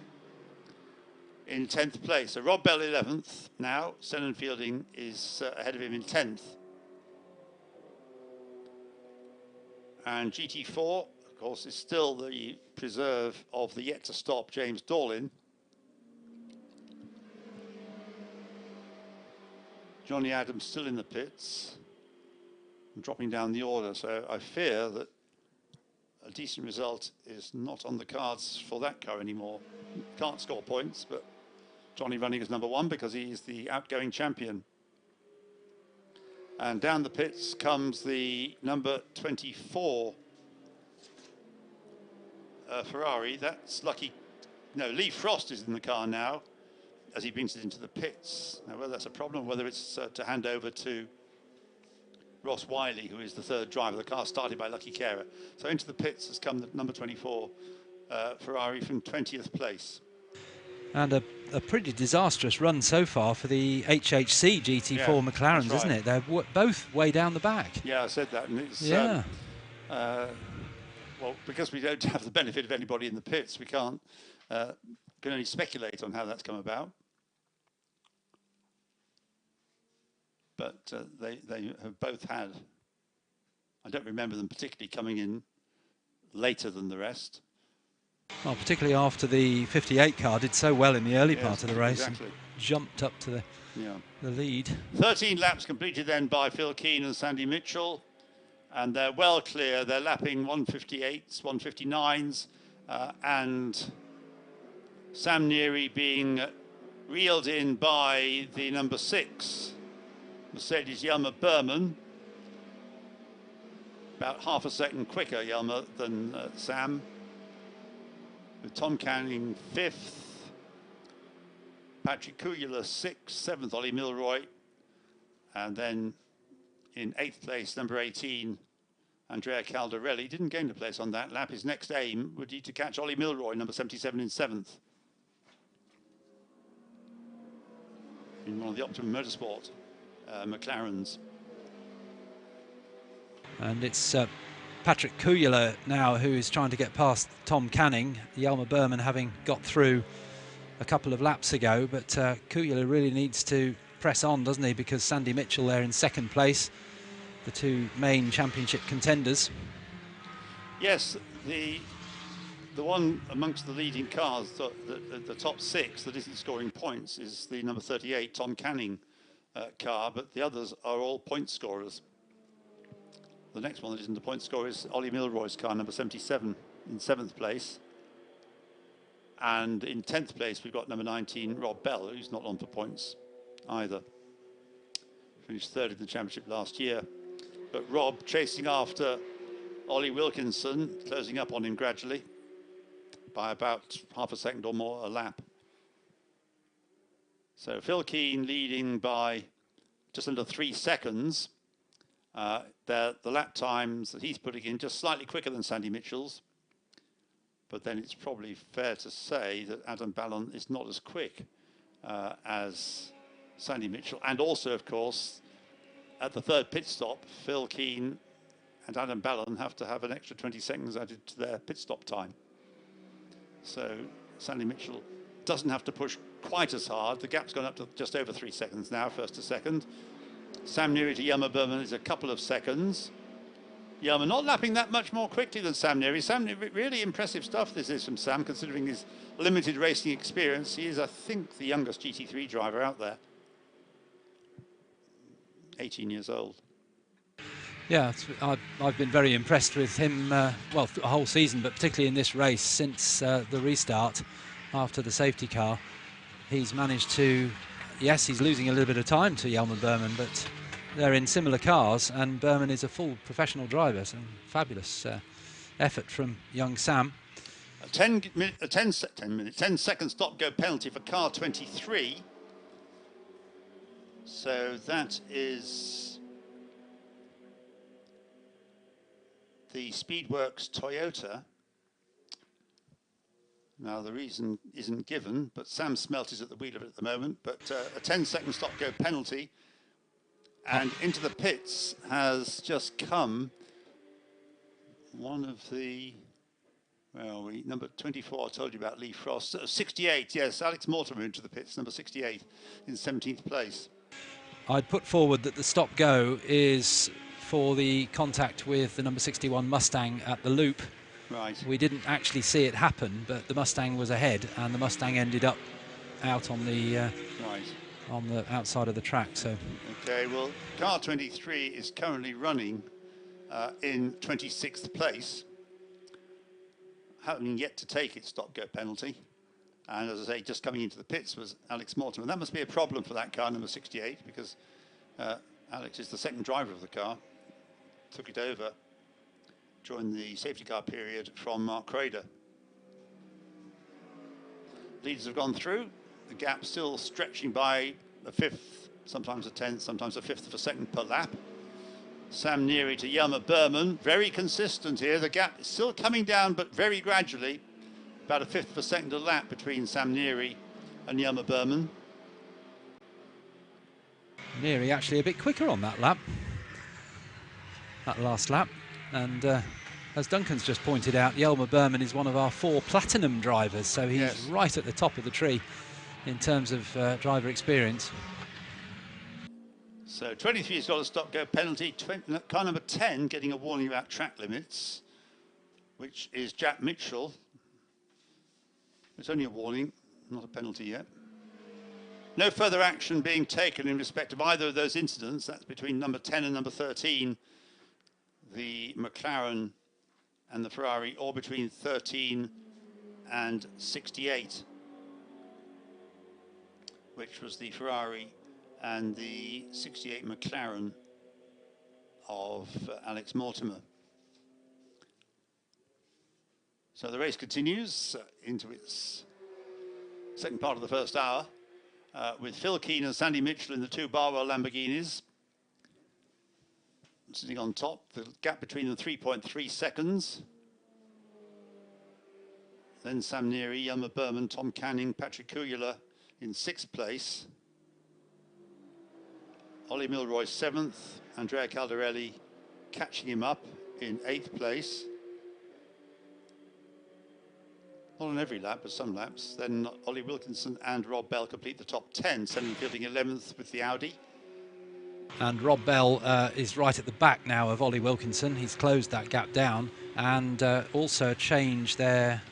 in 10th place. So Rob Bell 11th now. Senan Fielding is ahead of him in 10th. And GT4, of course, is still the preserve of the yet to stop James Dorlin. Johnny Adams still in the pits and dropping down the order. So I fear that a decent result is not on the cards for that car anymore. Can't score points, but Johnny running as number 1 because he is the outgoing champion. And down the pits comes the number 24 Ferrari. That's lucky. No, Lee Frost is in the car now as he brings it into the pits. Now, whether that's a problem, whether it's to hand over to Ross Wiley, who is the 3rd driver. The car started by Lucky Carer. So into the pits has come the number 24 Ferrari from 20th place. And a pretty disastrous run so far for the HHC GT4 McLarens, right, isn't it? They're both way down the back. Yeah, I said that. And it's, well, because we don't have the benefit of anybody in the pits, we can only speculate on how that's come about. But they have both had, I don't remember them particularly coming in later than the rest. Well, particularly after the 58 car did so well in the early part of the race. Exactly. And jumped up to the lead. 13 laps completed then by Phil Keane and Sandy Mitchell. And they're well clear. They're lapping 158s, 159s. And Sam Neary being reeled in by the number 6 Mercedes Yelmer Berman. About half a second quicker, Yelmer, than Sam. With Tom Canning 5th, Patrick Kujula 6th, 7th Ollie Milroy, and then in 8th place, number 18, Andrea Caldarelli. Didn't gain a place on that lap. His next aim would be to catch Ollie Milroy, number 77 in 7th. In one of the Optimum Motorsport McLarens. And it's Patrick Kujula now who is trying to get past Tom Canning. Yelmer Berman having got through a couple of laps ago, but Kujula really needs to press on, doesn't he? Because Sandy Mitchell there in 2nd place, the 2 main championship contenders. Yes, the one amongst the leading cars, the top 6 that isn't scoring points is the number 38 Tom Canning car, but the others are all point scorers. The next one that isn't a point scorer is Ollie Milroy's car, number 77 in 7th place. And in 10th place, we've got number 19, Rob Bell, who's not on for points either. Finished third in the championship last year. But Rob chasing after Ollie Wilkinson, closing up on him gradually by about half a second or more a lap. So Phil Keane leading by just under 3 seconds. The lap times that he's putting in just slightly quicker than Sandy Mitchell's. But then it's probably fair to say that Adam Ballon is not as quick as Sandy Mitchell. And also, of course, at the third pit stop, Phil Keane and Adam Ballon have to have an extra 20 seconds added to their pit stop time. So Sandy Mitchell doesn't have to push quite as hard. The gap's gone up to just over 3 seconds now, first to second. Sam Neary to Yama Berman is a couple of seconds. Yama not lapping that much more quickly than Sam Neary. Sam Neary, really impressive stuff this is from Sam, considering his limited racing experience. He is, I think, the youngest GT3 driver out there. 18 years old. Yeah, I've been very impressed with him, well, the whole season, but particularly in this race since the restart after the safety car. He's managed to, yes, he's losing a little bit of time to Jelmer Berman, but they're in similar cars, and Berman is a full professional driver, so fabulous effort from young Sam. A 10 second stop-go penalty for car 23. So that is the Speedworks Toyota. Now, the reason isn't given, but Sam Smelt is at the wheel of it at the moment. But a 10-second stop-go penalty. And into the pits has just come one of the, well, number 24, I told you about Lee Frost. 68, yes, Alex Mortimer into the pits, number 68, in 17th place. I'd put forward that the stop-go is for the contact with the number 61 Mustang at the loop. Right. We didn't actually see it happen, but the Mustang was ahead, and the Mustang ended up out on the on the outside of the track. So. Okay, well, car 23 is currently running in 26th place, having yet to take its stop-go penalty. And as I say, just coming into the pits was Alex Mortimer. That must be a problem for that car, number 68, because Alex is the second driver of the car. Took it over during the safety car period from Mark Crader. Leaders have gone through. The gap still stretching by a fifth, sometimes a tenth, sometimes a fifth of a second per lap. Sam Neary to Jelmer Berman, very consistent here. The gap is still coming down, but very gradually. About a fifth of a second a lap between Sam Neary and Jelmer Berman. Neary actually a bit quicker on that lap, that last lap. And as Duncan's just pointed out, Jelmer Berman is one of our 4 platinum drivers, so he's right at the top of the tree in terms of driver experience. So 23's got a stop-go penalty. Car number 10 getting a warning about track limits, which is Jack Mitchell. It's only a warning, not a penalty yet. No further action being taken in respect of either of those incidents. That's between number 10 and number 13, the McLaren and the Ferrari, or between 13 and 68, which was the Ferrari and the 68 McLaren of Alex Mortimer. So the race continues into its second part of the first hour with Phil Keane and Sandy Mitchell in the 2 Barwell Lamborghinis. Sitting on top, the gap between them 3.3 seconds. Then Sam Neary, Jelmer Berman, Tom Canning, Patrick Kuyula in 6th place. Ollie Milroy 7th, Andrea Caldarelli catching him up in 8th place. Not on every lap, but some laps. Then Ollie Wilkinson and Rob Bell complete the top 10, sending fielding 11th with the Audi. And Rob Bell is right at the back now of Ollie Wilkinson. He's closed that gap down, and also changed there.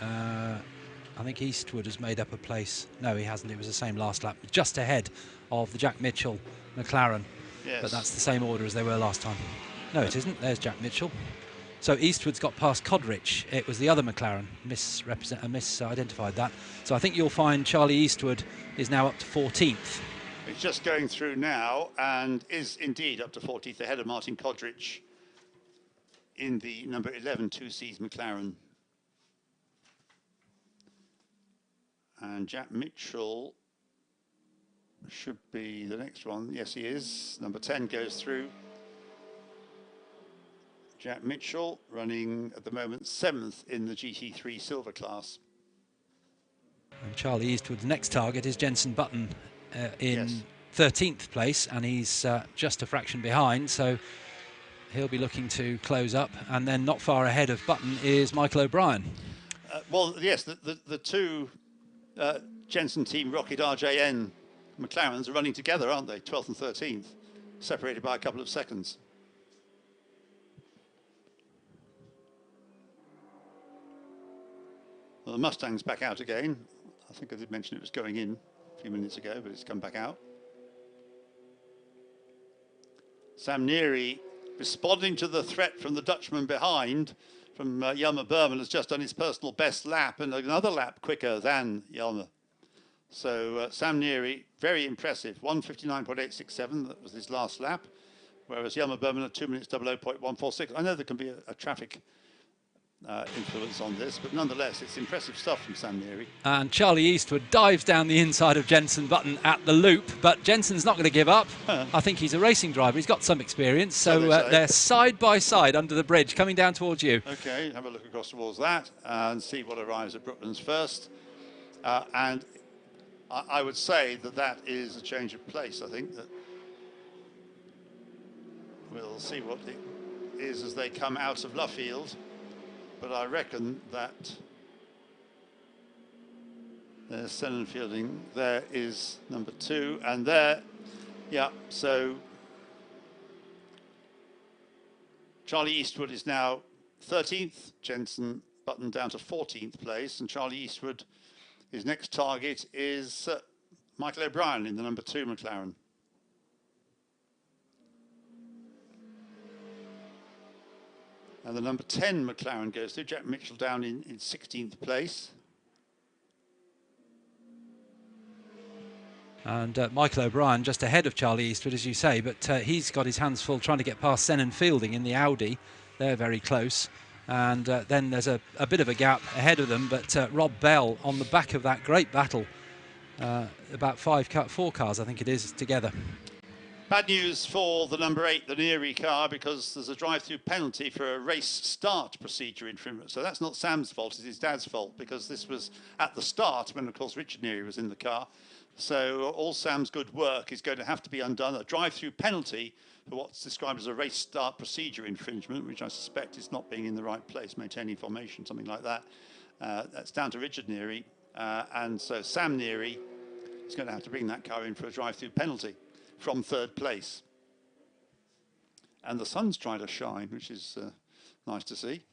I think Eastwood has made up a place. No, he hasn't. It was the same last lap, just ahead of the Jack Mitchell McLaren. Yes. But that's the same order as they were last time. No, it isn't. There's Jack Mitchell. So Eastwood's got past Codrich. It was the other McLaren misidentified that. So I think you'll find Charlie Eastwood is now up to 14th. He's just going through now and is indeed up to 14th ahead of Martin Codrich in the number 11 2Cs McLaren. And Jack Mitchell should be the next one. Yes, he is. Number 10 goes through. Jack Mitchell running at the moment 7th in the GT3 Silver class. And Charlie Eastwood's next target is Jenson Button in Yes. 13th place, and he's just a fraction behind, so he'll be looking to close up. And then not far ahead of Button is Michael O'Brien. Well, yes, the two Jenson Team Rocket RJN McLarens are running together, aren't they? 12th and 13th, separated by a couple of seconds. Well, the Mustang's back out again. I think I did mention it was going in a few minutes ago, but it's come back out. Sam Neary, responding to the threat from the Dutchman behind, from Jelmer Berman, has just done his personal best lap and another lap quicker than Jelmer. So Sam Neary, very impressive, 1:59.867, that was his last lap, whereas Jelmer Berman at 2 minutes 00.146. I know there can be a traffic influence on this, but nonetheless, it's impressive stuff from Sam Neary. And Charlie Eastwood dives down the inside of Jenson Button at the loop, but Jenson's not going to give up. I think he's a racing driver. He's got some experience, so they're side by side under the bridge, coming down towards you. Okay, have a look across towards that and see what arrives at Brooklands first. And I would say that is a change of place. I think that we'll see what it is as they come out of Luffield. But I reckon that there's Senan Fielding, there is number 2, and there, yeah, so Charlie Eastwood is now 13th, Jenson Button down to 14th place, and Charlie Eastwood, his next target is Michael O'Brien in the number 2 McLaren. And the number 10 McLaren goes through. Jack Mitchell down in 16th place. And Michael O'Brien just ahead of Charlie Eastwood, as you say, but he's got his hands full trying to get past Senan Fielding in the Audi. They're very close. And then there's a bit of a gap ahead of them, but Rob Bell on the back of that great battle, about 4 cars, I think it is, together. Bad news for the number 8, the Neary car, because there's a drive-through penalty for a race start procedure infringement. So that's not Sam's fault, it's his dad's fault, because this was at the start when, of course, Richard Neary was in the car. So all Sam's good work is going to have to be undone. A drive-through penalty for what's described as a race start procedure infringement, which I suspect is not being in the right place, maintaining formation, something like that. That's down to Richard Neary. And so Sam Neary is going to have to bring that car in for a drive-through penalty from 3rd place. And the sun's trying to shine, which is nice to see.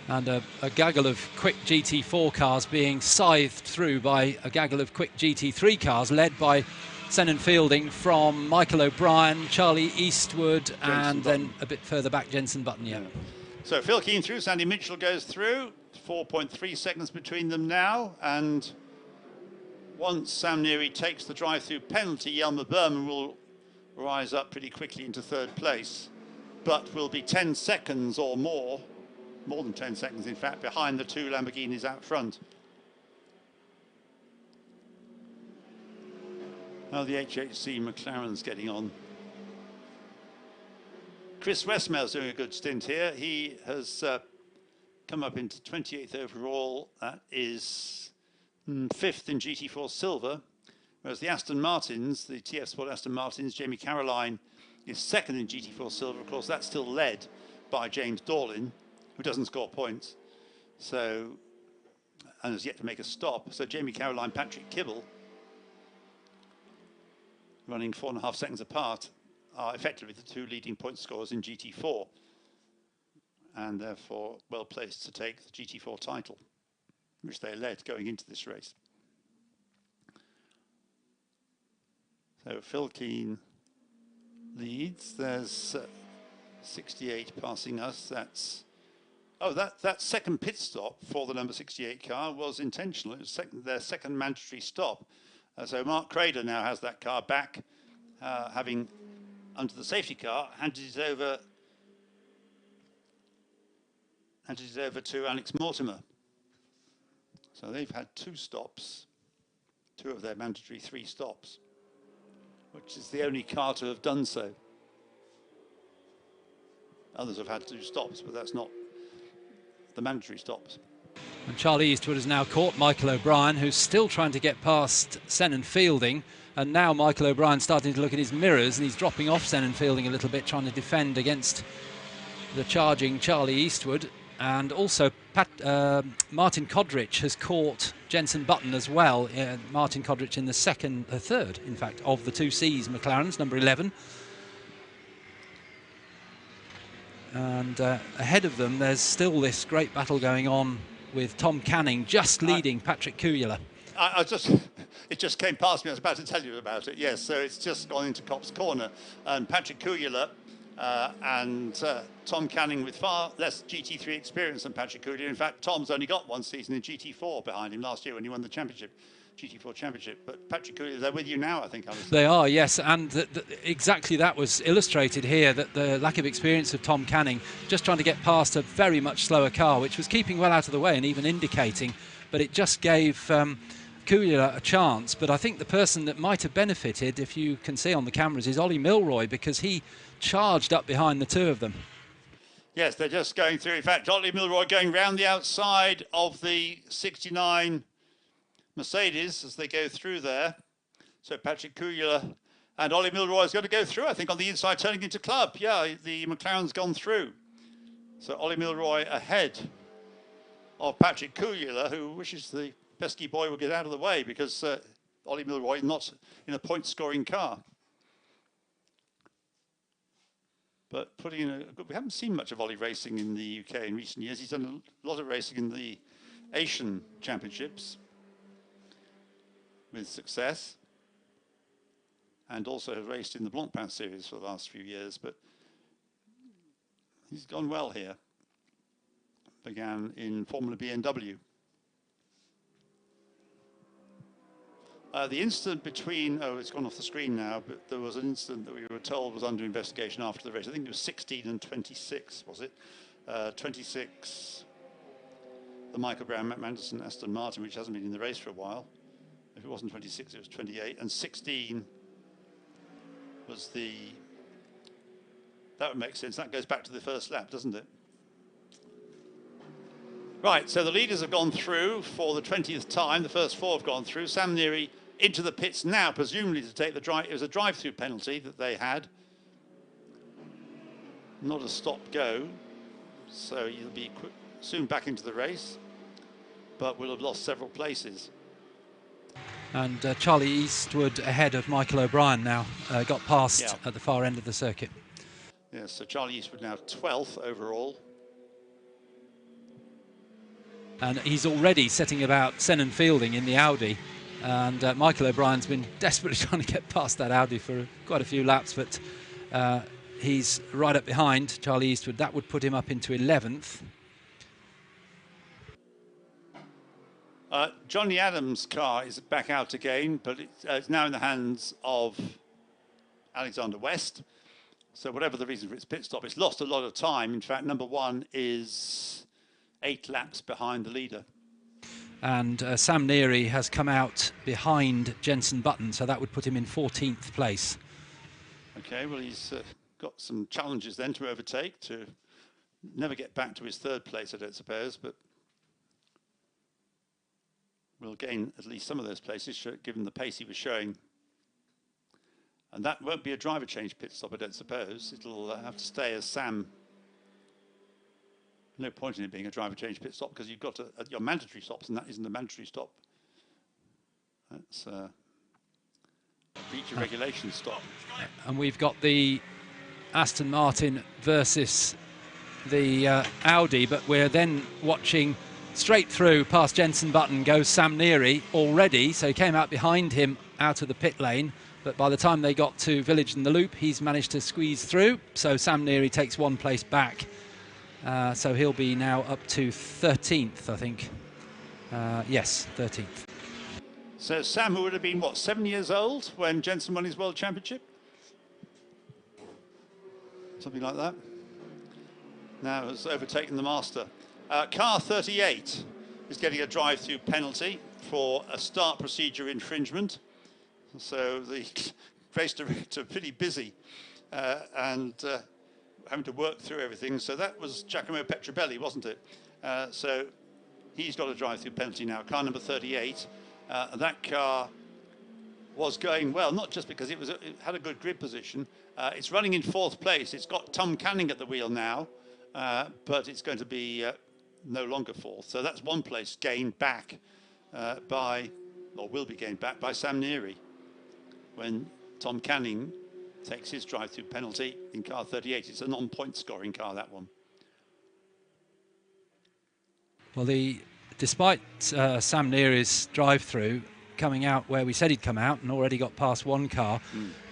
And a gaggle of quick GT4 cars being scythed through by a gaggle of quick GT3 cars led by Senan Fielding from Michael O'Brien, Charlie Eastwood, and then a bit further back Jenson Button. Yeah. So Phil Keane through, Sandy Mitchell goes through, 4.3 seconds between them now, and once Sam Neary takes the drive-through penalty, Jelmer Berman will rise up pretty quickly into 3rd place, but will be 10 seconds or more than 10 seconds in fact, behind the 2 Lamborghinis out front. How the HHC McLaren's getting on. Chris Westmail's doing a good stint here. He has come up into 28th overall. That is 5th in GT4 Silver, whereas the Aston Martins, the TF Sport Aston Martins, Jamie Caroline is 2nd in GT4 Silver. Of course, that's still led by James Dorlin, who doesn't score points, so, and has yet to make a stop. So Jamie Caroline, Patrick Kibble, running 4.5 seconds apart, are effectively the 2 leading point scorers in GT4, and therefore well placed to take the GT4 title, which they led going into this race. So Phil Keane leads. There's 68 passing us. That's... Oh, that second pit stop for the number 68 car was intentional. It was their second mandatory stop. So Mark Crader now has that car back, having, under the safety car, handed it over to Alex Mortimer. So they've had 2 stops, 2 of their mandatory 3 stops, which is the only car to have done so. Others have had 2 stops, but that's not the mandatory stops. And Charlie Eastwood has now caught Michael O'Brien, who's still trying to get past Senan Fielding. And now Michael O'Brien's starting to look at his mirrors, and he's dropping off Senan Fielding a little bit, trying to defend against the charging Charlie Eastwood. And also Martin Kodrich has caught Jenson Button as well. Martin Kodrich in the third, in fact, of the 2Cs McLarens, number 11. And ahead of them, there's still this great battle going on with Tom Canning just leading Patrick Kujala. It just came past me. I was about to tell you about it. Yes, so it's just gone into Copse Corner, and Patrick Kujala and Tom Canning with far less GT3 experience than Patrick Kujala. In fact, Tom's only got 1 season in GT4 behind him last year when he won the championship. GT4 Championship, but Patrick Kujala, they're with you now, I think. They are, yes, and exactly that was illustrated here, that the lack of experience of Tom Canning, just trying to get past a very much slower car, which was keeping well out of the way and even indicating, but it just gave Kujala a chance. But I think the person that might have benefited, if you can see on the cameras, is Ollie Milroy, because he charged up behind the 2 of them. Yes, they're just going through. In fact, Ollie Milroy going round the outside of the 69 Mercedes as they go through there. So Patrick Kujala and Ollie Milroy is going to go through, I think, on the inside, turning into club. Yeah, the McLaren's gone through. So Ollie Milroy ahead of Patrick Kujala, who wishes the pesky boy would get out of the way, because Ollie Milroy is not in a point-scoring car. But putting in we haven't seen much of Ollie racing in the UK in recent years. He's done a lot of racing in the Asian Championships with success, and also has raced in the Blancpain series for the last few years, but he's gone well here. Began in Formula BMW. The incident between, it's gone off the screen now, but there was an incident that we were told was under investigation after the race. I think it was 16 and 26, was it? 26, the Michael Brown, Matt Manderson, Aston Martin, which hasn't been in the race for a while. If it wasn't 26, it was 28. And 16 was that would make sense. That goes back to the first lap, doesn't it? Right, so the leaders have gone through for the 20th time. The first 4 have gone through. Sam Neary into the pits now, presumably to take the drive. It was a drive-through penalty that they had. Not a stop-go. So you'll be soon back into the race, but we'll have lost several places. And Charlie Eastwood ahead of Michael O'Brien now, got past at the far end of the circuit. Yes, so Charlie Eastwood now 12th overall. And he's already setting about Senan Fielding in the Audi. And Michael O'Brien's been desperately trying to get past that Audi for quite a few laps, but he's right up behind Charlie Eastwood. That would put him up into 11th. Johnny Adams' car is back out again, but it's now in the hands of Alexander West. So whatever the reason for its pit stop, it's lost a lot of time. In fact, number 1 is 8 laps behind the leader. And Sam Neary has come out behind Jenson Button, so that would put him in 14th place. Okay, well, he's got some challenges then to overtake, to never get back to his 3rd place, I don't suppose, but will gain at least some of those places, given the pace he was showing. And that won't be a driver change pit stop, I don't suppose. It'll have to stay as Sam. No point in it being a driver change pit stop, because you've got your mandatory stops, and that isn't a mandatory stop. That's a feature regulation stop. And we've got the Aston Martin versus the Audi, but we're then watching straight through past Jenson Button goes Sam Neary already, so he came out behind him out of the pit lane, But by the time they got to Village and the Loop, he's managed to squeeze through. So Sam Neary takes 1 place back. So he'll be now up to 13th, I think. Yes, 13th. So Sam, who would have been, what, 7 years old when Jensen won his World Championship? Something like that. Now has overtaken the master. Car 38 is getting a drive-through penalty for a start procedure infringement. So the race director pretty busy and having to work through everything. So that was Giacomo Petrobelli, wasn't it? So he's got a drive-through penalty now. Car number 38. That car was going well, not just because it had a good grid position. It's running in 4th place. It's got Tom Canning at the wheel now, but it's going to be no longer 4th. So that's 1 place gained back will be gained back by Sam Neary when Tom Canning takes his drive-through penalty in car 38. It's a non-point scoring car, that one. Well, despite Sam Neary's drive-through coming out where we said he'd come out and already got past 1 car,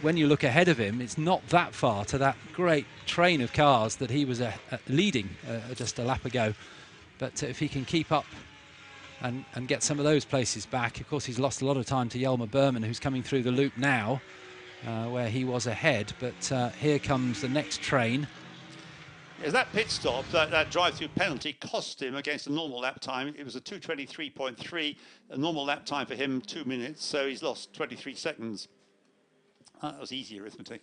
when you look ahead of him, it's not that far to that great train of cars that he was leading just a lap ago. But if he can keep up and get some of those places back, of course he's lost a lot of time to Yelmer Berman, who's coming through the loop now, where he was ahead. But here comes the next train. Is that pit stop, that drive-through penalty cost him against a normal lap time. It was a 2:23.3, a normal lap time for him, 2 minutes, so he's lost 23 seconds. That was easy arithmetic.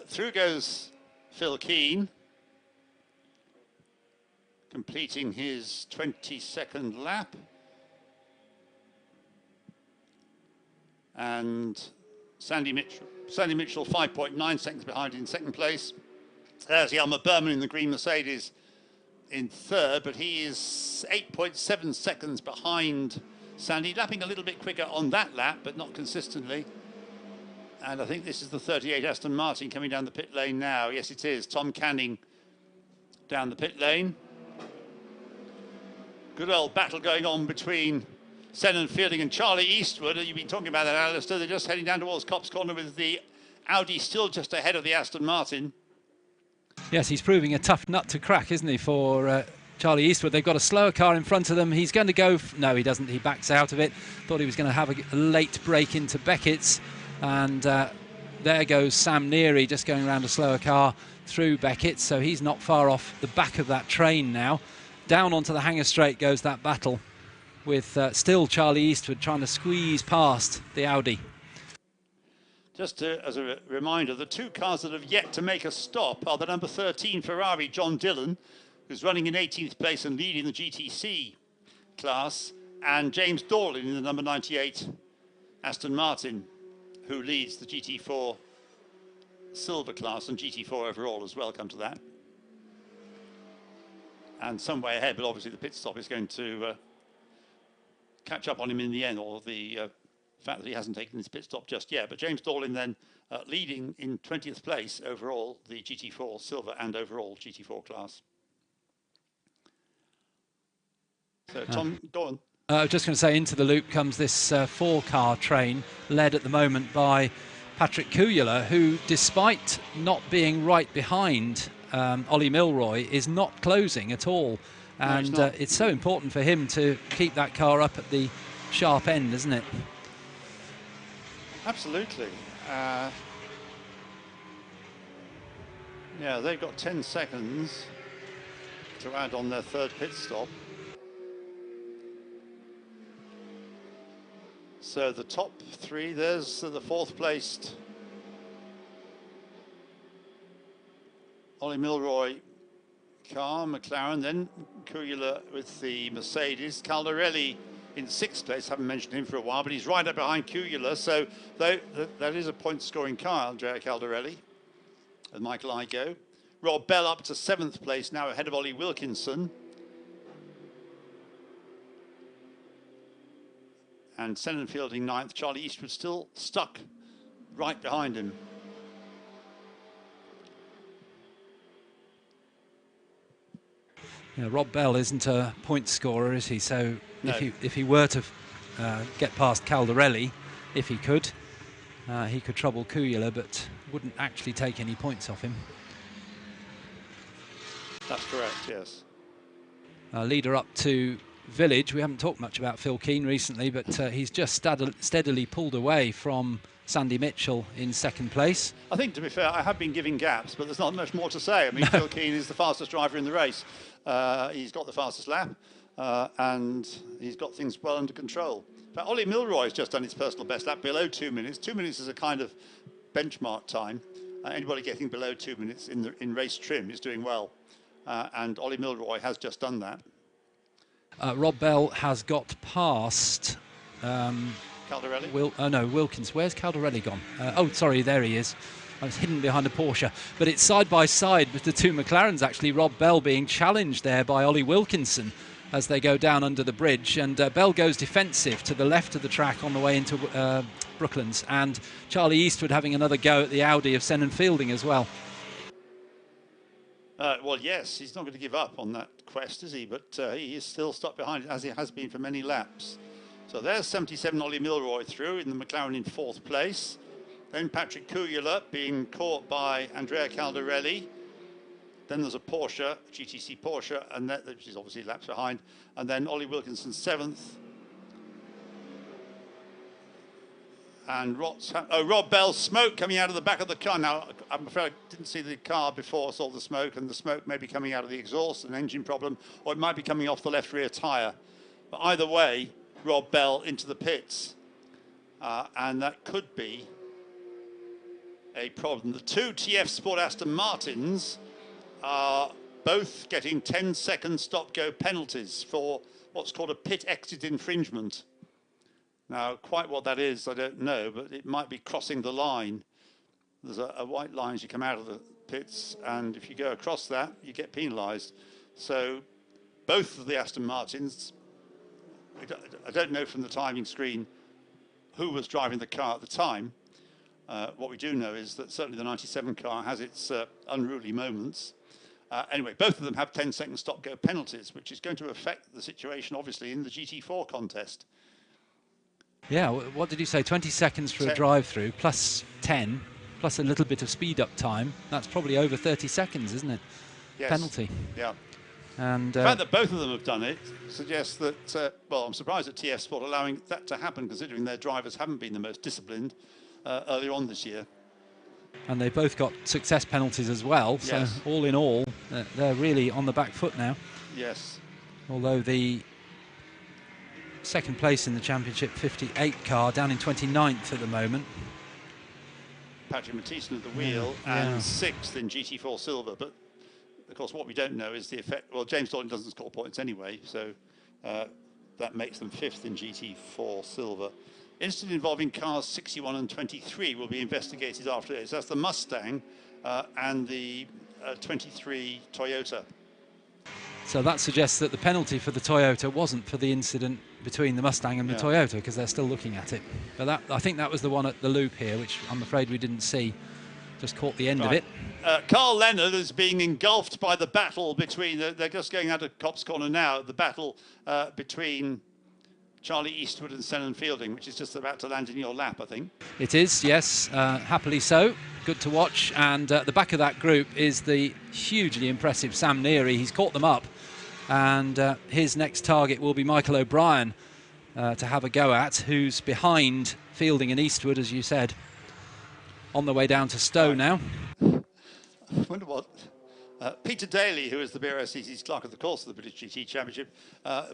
Through goes Phil Keane, completing his 22nd lap. And Sandy Mitchell 5.9 seconds behind in 2nd place. There's Yelmer Berman in the green Mercedes in 3rd, but he is 8.7 seconds behind Sandy, lapping a little bit quicker on that lap, but not consistently. And I think this is the 38 Aston Martin coming down the pit lane now. Yes, it is. Tom Canning down the pit lane. Good old battle going on between Senan Fielding and Charlie Eastwood. You've been talking about that, Alistair. They're just heading down towards Copse Corner with the Audi still just ahead of the Aston Martin. Yes, he's proving a tough nut to crack, isn't he, for Charlie Eastwood. They've got a slower car in front of them. He's going to go... No, he doesn't. He backs out of it. Thought he was going to have a late break into Beckett's. And there goes Sam Neary, just going around a slower car through Beckett's. So he's not far off the back of that train now. Down onto the hangar straight goes that battle with still Charlie Eastwood trying to squeeze past the Audi. Just as a reminder, the 2 cars that have yet to make a stop are the number 13 Ferrari, John Dillon, who's running in 18th place and leading the GTC class, and James Dorlin in the number 98 Aston Martin, who leads the GT4 silver class and GT4 overall as well, come to that. And some way ahead, but obviously the pit stop is going to catch up on him in the end, or the fact that he hasn't taken his pit stop just yet. But James Dorlin then leading in 20th place overall, the GT4 silver and overall GT4 class. So Tom, go on. I was just going to say, into the loop comes this 4-car train, led at the moment by Patrick Kujala, who, despite not being right behind Ollie Milroy, is not closing at all. And No, it's so important for him to keep that car up at the sharp end, isn't it? Absolutely. Yeah, they've got 10 seconds to add on their 3rd pit stop. So the top 3, there's the 4th placed Ollie Milroy car, McLaren, then Kujala with the Mercedes, Caldarelli in 6th place, haven't mentioned him for a while, but he's right up behind Kujala, so that is a point-scoring car, Andrea Caldarelli and Michael Igoe. Rob Bell up to 7th place, now ahead of Ollie Wilkinson. And Senan Fielding 9th, Charlie Eastwood still stuck right behind him. Yeah, Rob Bell isn't a point scorer, is he? So No. if he were to get past Caldarelli, if he could, he could trouble Kujala, but wouldn't actually take any points off him. That's correct, yes. Leader up to Village. We haven't talked much about Phil Keane recently, but he's just steadily pulled away from Sandy Mitchell in second place. I think, to be fair, I have been giving gaps, but there's not much more to say. I mean, Phil Keane is the fastest driver in the race. He's got the fastest lap, and he's got things well under control. But Ollie Milroy's just done his personal best lap below 2 minutes. 2 minutes is a kind of benchmark time. Anybody getting below 2 minutes in race trim is doing well. And Ollie Milroy has just done that. Rob Bell has got past Caldarelli? Wilkins. Where's Caldarelli gone? Oh, sorry, there he is. I was hidden behind a Porsche. But it's side by side with the two McLarens, actually. Rob Bell being challenged there by Ollie Wilkinson as they go down under the bridge. And Bell goes defensive to the left of the track on the way into Brooklands. And Charlie Eastwood having another go at the Audi of Sennan Fielding as well. Well, yes, he's not going to give up on that quest, is he? But he is still stuck behind it, as he has been for many laps. So there's 77 Ollie Milroy through in the McLaren in fourth place. Then Patrick Kujala being caught by Andrea Caldarelli. Then there's a Porsche, GTC Porsche, and that, which is obviously laps behind. And then Ollie Wilkinson seventh. And Rob Bell, smoke coming out of the back of the car. Now, I'm afraid I didn't see the car before I saw the smoke, and the smoke may be coming out of the exhaust, an engine problem, or it might be coming off the left rear tyre. But either way, Rob Bell into the pits. And that could be a problem. The two TF Sport Aston Martins are both getting 10-second stop-go penalties for what's called a pit exit infringement. Now, quite what that is, I don't know, but it might be crossing the line. There's a white line as you come out of the pits, and if you go across that, you get penalised. So both of the Aston Martins, I don't know from the timing screen who was driving the car at the time. What we do know is that certainly the 97 car has its unruly moments. Anyway, both of them have 10-second stop-go penalties, which is going to affect the situation, obviously, in the GT4 contest. Yeah, what did you say? 20 seconds for a drive-through, plus 10, plus a little bit of speed-up time. That's probably over 30 seconds, isn't it? Yes. Penalty. Yeah. And the fact that both of them have done it suggests that, well, I'm surprised at TF Sport allowing that to happen, considering their drivers haven't been the most disciplined earlier on this year. And they both got success penalties as well. So yes. All in all, they're really on the back foot now. Yes. Although the second place in the Championship 58 car down in 29th at the moment. Patrick Mathieson at the wheel and sixth in GT4 Silver. But of course, what we don't know is the effect. Well, James Dawson doesn't score points anyway, so that makes them fifth in GT4 Silver. Incident involving cars 61 and 23 will be investigated after this. That's the Mustang and the 23 Toyota. So that suggests that the penalty for the Toyota wasn't for the incident between the Mustang and the Toyota, because they're still looking at it. But I think that was the one at the loop here, which I'm afraid we didn't see. Just caught the end of it. Carl Leonard is being engulfed by the battle between, they're just going out of Copse Corner now, the battle between Charlie Eastwood and Sennan Fielding, which is just about to land in your lap, I think. It is, yes, happily so. Good to watch. And at the back of that group is the hugely impressive Sam Neary. He's caught them up. And his next target will be Michael O'Brien to have a go at, who's behind Fielding and Eastwood, as you said, on the way down to Stowe now. I wonder what Peter Daly, who is the BRSCC's clerk of the course of the British GT Championship,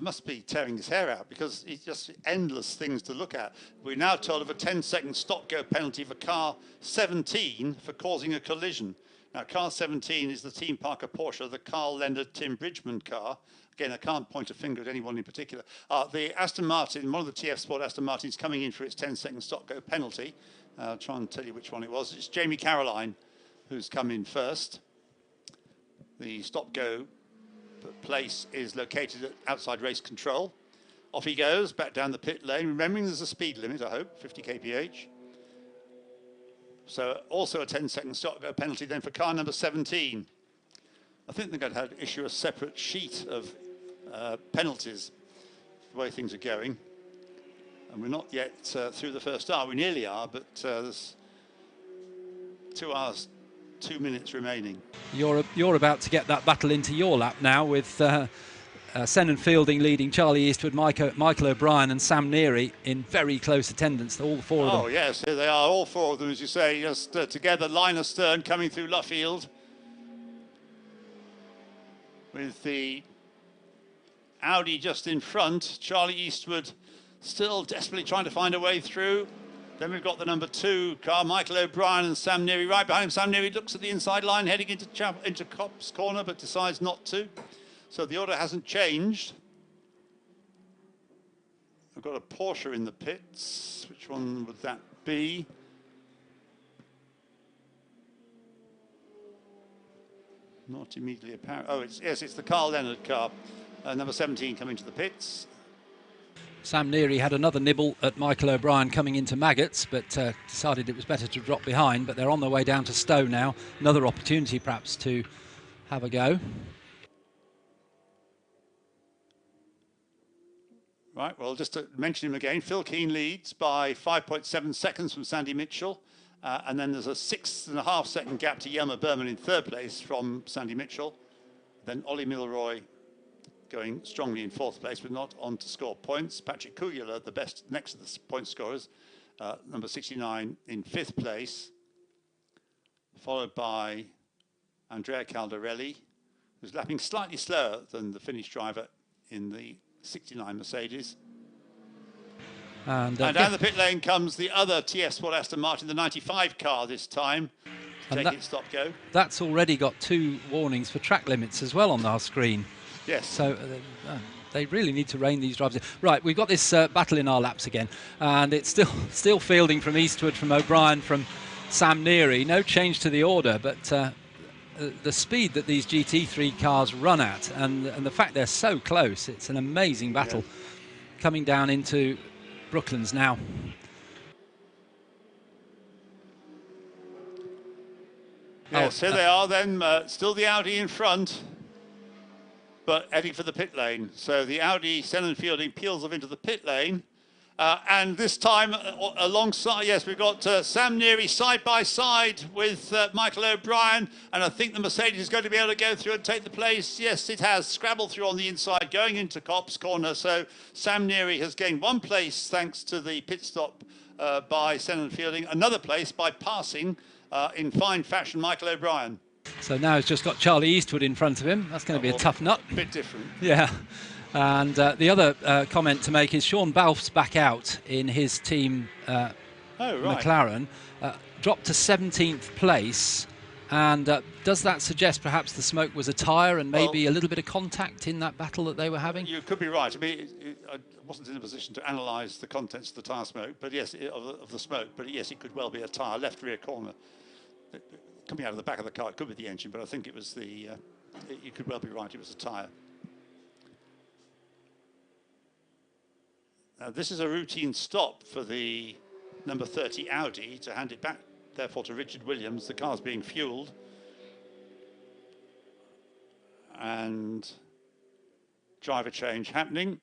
must be tearing his hair out, because it's just endless things to look at. We're now told of a 10-second stop-go penalty for car 17 for causing a collision. Now, car 17 is the Team Parker Porsche, the Carl Leonard Tim Bridgman car. Again, I can't point a finger at anyone in particular. The Aston Martin, one of the TF Sport Aston Martins, coming in for its 10-second stop-go penalty. I'll try and tell you which one it was. It's Jamie Caroline who's come in first. The stop-go place is located outside race control. Off he goes, back down the pit lane, remembering there's a speed limit, I hope, 50 kph. So also a 10-second stop-go penalty then for car number 17. I think they're going to have to issue a separate sheet of penalties, the way things are going. And we're not yet through the first hour. We nearly are, but there's 2 hours, 2 minutes remaining. You're about to get that battle into your lap now with Senan Fielding leading Charlie Eastwood, Michael O'Brien and Sam Neary in very close attendance, all 4 of them. Oh yes, here they are, all 4 of them, as you say, just together, line astern, coming through Luffield. With the Audi just in front, Charlie Eastwood still desperately trying to find a way through. Then we've got the number 2 car, Michael O'Brien and Sam Neary right behind him. Sam Neary looks at the inside line, heading into Copse Corner, but decides not to. So the order hasn't changed. I've got a Porsche in the pits. Which one would that be? Not immediately apparent. Oh, it's the Carl Leonard car, number 17 coming to the pits. Sam Neary had another nibble at Michael O'Brien coming into Maggots, but decided it was better to drop behind. But they're on their way down to Stowe now. Another opportunity perhaps to have a go. Right, well, just to mention him again, Phil Keane leads by 5.7 seconds from Sandy Mitchell. And then there's a 6.5 second gap to Yelmer Berman in 3rd place from Sandy Mitchell. Then Ollie Milroy going strongly in 4th place, but not on to score points. Patrick Kugler, the best next to the point scorers, number 69 in 5th place, followed by Andrea Caldarelli, who's lapping slightly slower than the Finnish driver in the 69 Mercedes. And down the pit lane comes the other TF Sport Aston Martin, the 95 car this time, to take its stop-go. That's already got 2 warnings for track limits as well on our screen. Yes. So they really need to rein these drivers in. Right, we've got this battle in our laps again, and it's still Fielding from Eastwood, from O'Brien, from Sam Neary. No change to the order, but the speed that these GT3 cars run at, and the fact they're so close, it's an amazing battle coming down into Brooklands now. Yes, here they are then, still the Audi in front, but heading for the pit lane. So the Audi, Senan Fielding, peels off into the pit lane. And this time alongside, yes, we've got Sam Neary side by side with Michael O'Brien, and I think the Mercedes is going to be able to go through and take the place. Yes, it has scrabbled through on the inside, going into Copse Corner. So Sam Neary has gained 1 place thanks to the pit stop by Senan Fielding, another place by passing in fine fashion Michael O'Brien. So now he's just got Charlie Eastwood in front of him. That's going to be a tough nut. A bit different. Yeah. And the other comment to make is Sean Balfe's back out in his team McLaren, dropped to 17th place. And does that suggest perhaps the smoke was a tyre and maybe a little bit of contact in that battle that they were having? You could be right. I mean, I wasn't in a position to analyse the contents of the tyre smoke, but yes, of the smoke. But yes, it could well be a tyre, left rear corner. Coming out of the back of the car, it could be the engine, but I think it was the, you could well be right, it was a tyre. Now, this is a routine stop for the number 30 Audi to hand it back, therefore, to Richard Williams. The car's being fuelled. And driver change happening.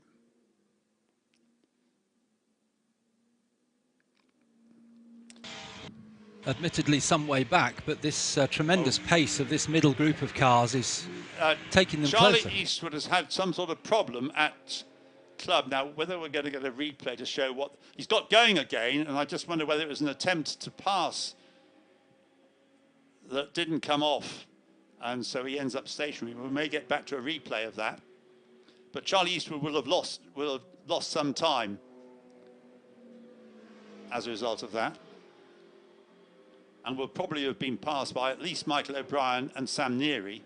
Admittedly some way back, but this tremendous pace of this middle group of cars is taking them closer. Charlie Eastwood has had some sort of problem at club. Now, whether we're going to get a replay to show what he's got going again, and I just wonder whether it was an attempt to pass that didn't come off, and so he ends up stationary. We may get back to a replay of that. But Charlie Eastwood will have lost some time as a result of that, and will probably have been passed by at least Michael O'Brien and Sam Neary.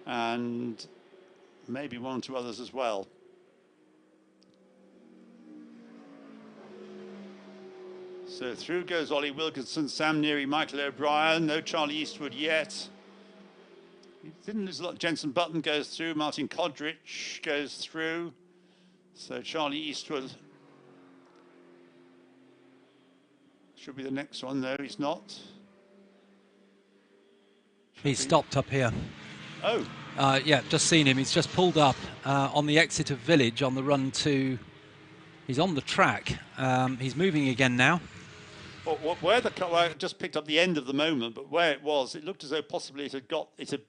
And maybe 1 or 2 others as well. So through goes Ollie Wilkinson, Sam Neary, Michael O'Brien. No Charlie Eastwood yet. He didn't lose a lot. Jenson Button goes through. Martin Kodrich goes through. So Charlie Eastwood should be the next one. No, he's not. He's stopped up here. Oh. Yeah, just seen him. He's just pulled up on the exit of Village on the run to... He's on the track. He's moving again now. Well, where the car, well, I just picked up the end of the moment, but where it was, it looked as though possibly it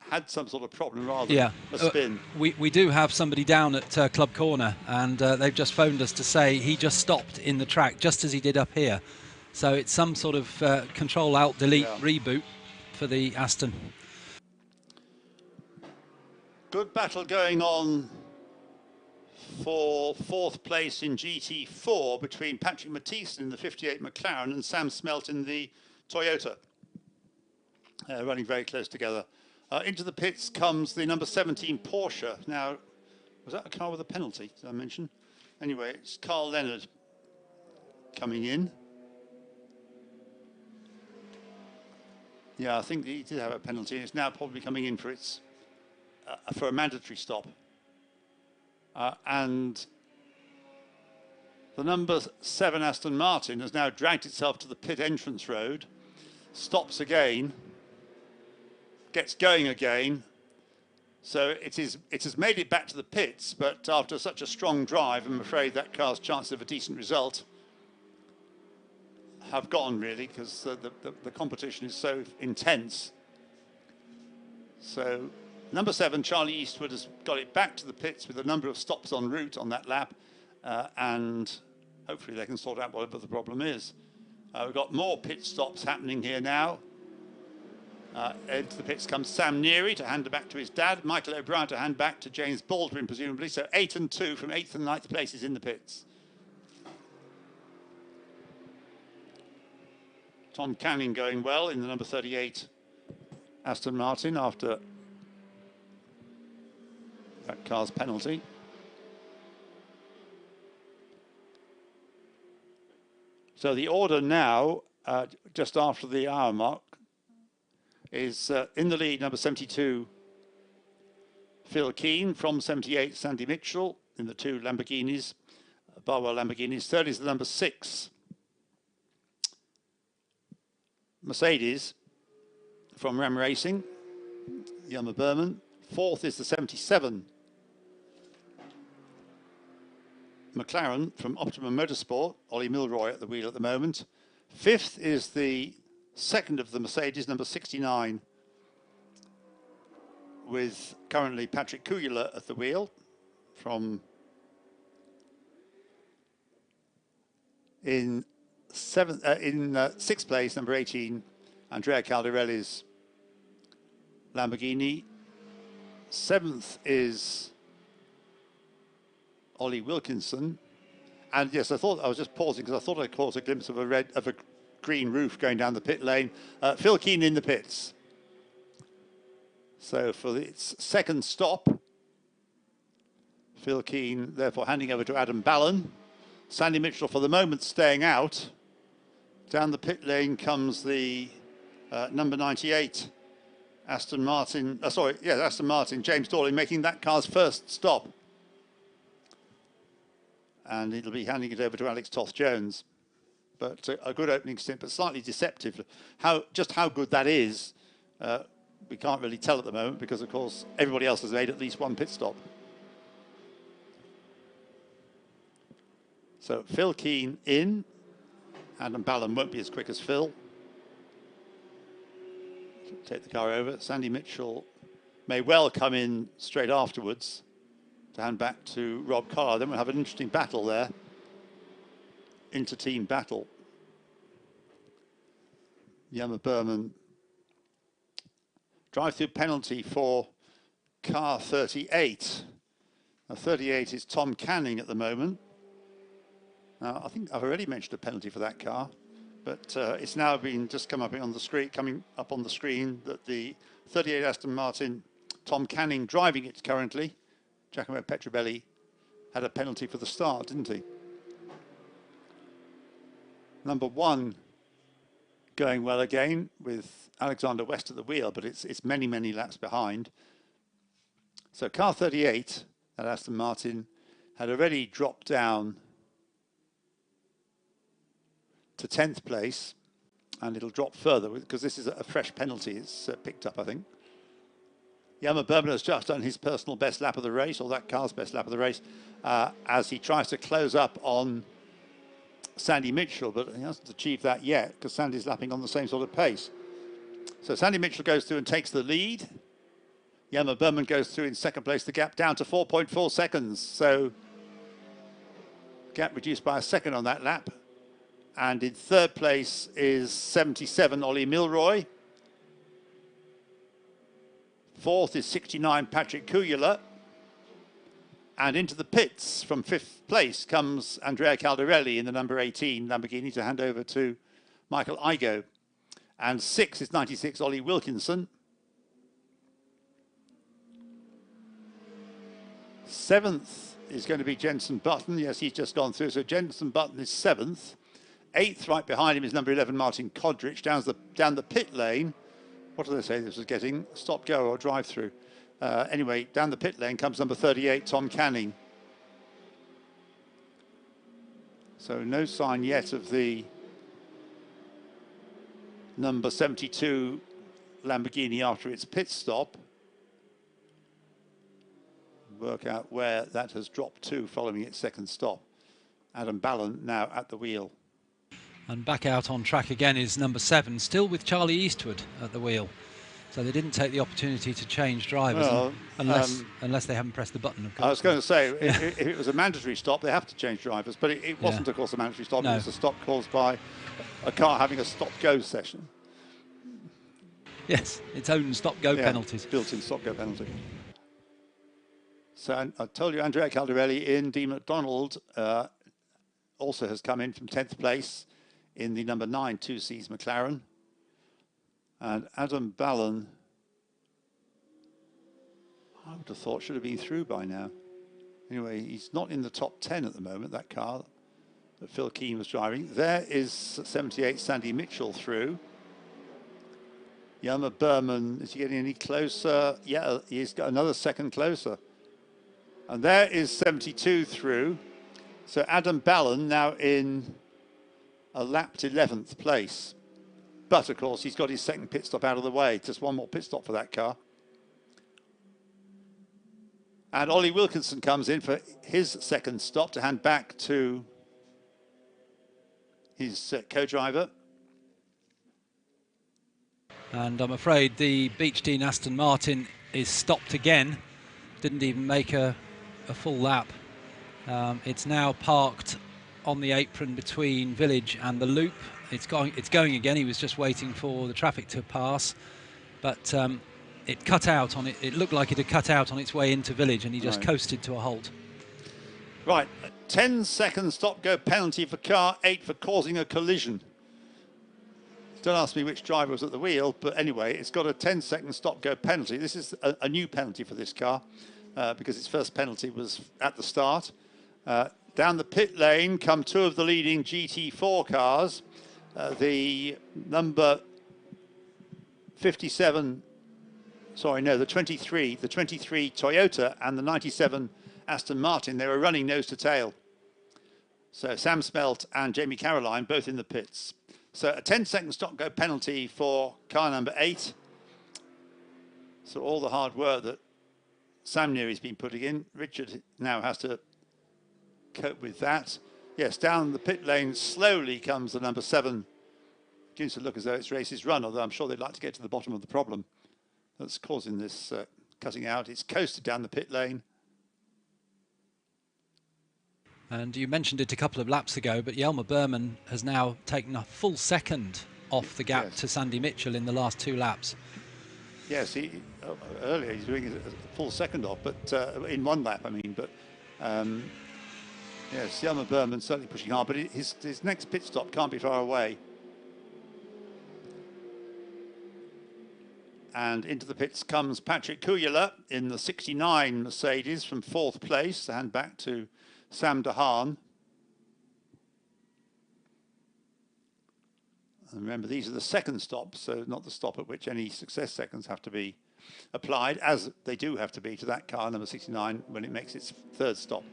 had some sort of problem rather than a spin. We do have somebody down at Club Corner, and they've just phoned us to say he just stopped in the track just as he did up here. So it's some sort of Control-Alt-Delete reboot for the Aston. Good battle going on for fourth place in GT4 between Patrick Matthiessen in the 58 McLaren and Sam Smelt in the Toyota. Running very close together. Into the pits comes the number 17 Porsche. Now, was that a car with a penalty, did I mention? Anyway, it's Carl Leonard coming in. Yeah, I think he did have a penalty. It's now probably coming in for its for a mandatory stop. And the number 7 Aston Martin has now dragged itself to the pit entrance road, stops again, gets going again. So it has made it back to the pits, but after such a strong drive, I'm afraid that car's chances of a decent result have gone, really, because the competition is so intense. So number 7, Charlie Eastwood, has got it back to the pits with a number of stops en route on that lap, and hopefully they can sort out whatever the problem is. We've got more pit stops happening here now. Into the pits comes Sam Neary to hand it back to his dad, Michael O'Brien to hand back to James Baldwin, presumably. So 8 and 2 from 8th and 9th places in the pits. Tom Canning going well in the number 38 Aston Martin after that car's penalty. So the order now, just after the hour mark, is in the lead, number 72, Phil Keane. From 78, Sandy Mitchell in the 2 Lamborghinis, Barwell Lamborghinis. Third is the number 6, Mercedes from Ram Racing, Yama Berman. Fourth is the 77, McLaren from Optimum Motorsport, Ollie Milroy at the wheel at the moment. Fifth is the second of the Mercedes, number 69, with currently Patrick Kuyula at the wheel from in sixth place, number 18, Andrea Caldarelli's Lamborghini. Seventh is Ollie Wilkinson. And yes, I was just pausing because I thought I caught a glimpse of a green roof going down the pit lane. Phil Keane in the pits. So for its second stop, Phil Keane therefore handing over to Adam Ballon. Sandy Mitchell for the moment staying out. Down the pit lane comes the number 98 Aston Martin. Aston Martin, James Dawley, making that car's first stop. And it'll be handing it over to Alex Toth-Jones. But a good opening stint, but slightly deceptive. Just how good that is, we can't really tell at the moment because, of course, everybody else has made at least one pit stop. So Phil Keane in. Adam Ballon won't be as quick as Phil. Take the car over. Sandy Mitchell may well come in straight afterwards to hand back to Rob Carr. Then we'll have an interesting battle there. Inter-team battle. Yama Berman. Drive-through penalty for car 38. Now 38 is Tom Canning at the moment. Now I think I've already mentioned a penalty for that car, but it's now been just coming up on the screen that the 38 Aston Martin, Tom Canning driving it currently, Giacomo Petrobelli, had a penalty for the start, didn't he? Number 1 going well again with Alexander West at the wheel, but it's many, many laps behind. So car 38 at Aston Martin had already dropped down to 10th place, and it'll drop further because this is a fresh penalty. It's picked up, I think. Yama Berman has just done his personal best lap of the race, or that car's best lap of the race, as he tries to close up on Sandy Mitchell, but he hasn't achieved that yet because Sandy's lapping on the same sort of pace. So Sandy Mitchell goes through and takes the lead. Yama Berman goes through in second place, the gap down to 4.4 seconds. So gap reduced by a second on that lap. And in third place is 77, Ollie Milroy. Fourth is 69, Patrick Kujala. And into the pits from fifth place comes Andrea Caldarelli in the number 18 Lamborghini to hand over to Michael Igo. And sixth is 96, Ollie Wilkinson. Seventh is going to be Jenson Button. Yes, he's just gone through. So Jenson Button is seventh. Eighth, right behind him, is number 11, Martin Kodrich. Down the pit lane. What did they say this was getting? Stop, go, or drive through. Anyway, down the pit lane comes number 38, Tom Canning. So no sign yet of the number 72 Lamborghini after its pit stop. Work out where that has dropped to following its second stop. Adam Ballon now at the wheel. And back out on track again is number 7, still with Charlie Eastwood at the wheel. So they didn't take the opportunity to change drivers, well, unless they haven't pressed the button, of course. I was going to say, if it was a mandatory stop, they have to change drivers. But it wasn't, of course, a mandatory stop. No. It was a stop caused by a car having a stop-go session. Yes, its own stop-go penalties. Built-in stop-go penalty. So I told you, Andrea Caldarelli in Dean McDonald also has come in from 10th place in the number 9 2Cs McLaren. And Adam Ballon, I would have thought should have been through by now. Anyway, he's not in the top 10 at the moment, that car that Phil Keane was driving. There is 78 Sandy Mitchell through. Yama Berman, is he getting any closer? Yeah, he's got another second closer. And there is 72 through. So Adam Ballon now in a lapped 11th place. But, of course, he's got his second pit stop out of the way. Just one more pit stop for that car. And Ollie Wilkinson comes in for his second stop to hand back to his co-driver. And I'm afraid the Beech Dean Aston Martin is stopped again. Didn't even make a full lap. It's now parked on the apron between Village and the Loop. It's going again. He was just waiting for the traffic to pass, but it cut out on it. It looked like it had cut out on its way into Village, and he just coasted to a halt. Right, 10-second stop-go penalty for car 8 for causing a collision. Don't ask me which driver was at the wheel, but anyway, it's got a 10-second stop-go penalty. This is a new penalty for this car because its first penalty was at the start. Down the pit lane come two of the leading GT4 cars. The number 57, sorry, no, the 23 Toyota and the 97 Aston Martin. They were running nose to tail. So Sam Smelt and Jamie Caroline both in the pits. So a 10-second stop-go penalty for car number 8. So all the hard work that Sam Neary's been putting in, Richard now has to cope with that. Yes, down the pit lane slowly comes the number 7. Begins to look as though its race is run, although I'm sure they'd like to get to the bottom of the problem that's causing this cutting out. It's coasted down the pit lane. And you mentioned it a couple of laps ago, but Yelmer Berman has now taken a full second off the gap to Sandy Mitchell in the last 2 laps. Yes, earlier he's doing a full second off, but in 1 lap, I mean. But yes, Yelmer Berman certainly pushing hard, but his next pit stop can't be far away. And into the pits comes Patrick Kujala in the 69 Mercedes from 4th place to hand back to Sam DeHaan. And remember, these are the second stops, so not the stop at which any success seconds have to be applied, as they do have to be to that car, number 69, when it makes its 3rd stop.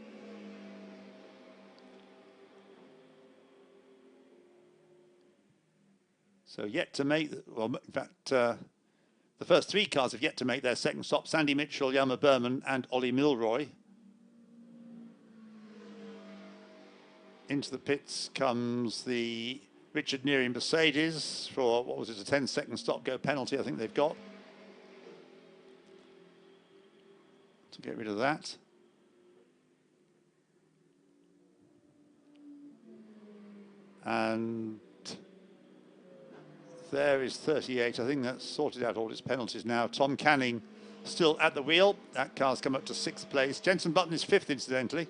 So yet to make, well, in fact, The first three cars have yet to make their second stop. Sandy Mitchell, Yelmer Berman and Ollie Milroy. Into the pits comes the Richard Neary Mercedes for, what was it, a 10-second stop-go penalty I think they've got. To get rid of that. And there is 38. I think that's sorted out all its penalties now. Tom Canning still at the wheel. That car's come up to 6th place. Jenson Button is 5th, incidentally.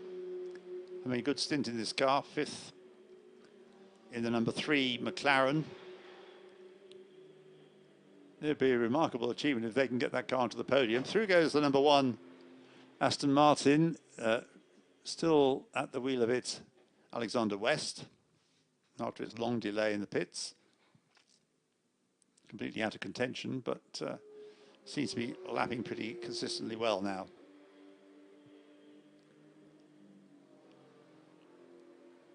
I mean, good stint in this car. 5th in the number 3 McLaren. It'd be a remarkable achievement if they can get that car onto the podium. Through goes the number 1 Aston Martin. Still at the wheel of it, Alexander West, after its long delay in the pits. Completely out of contention, but seems to be lapping pretty consistently well now.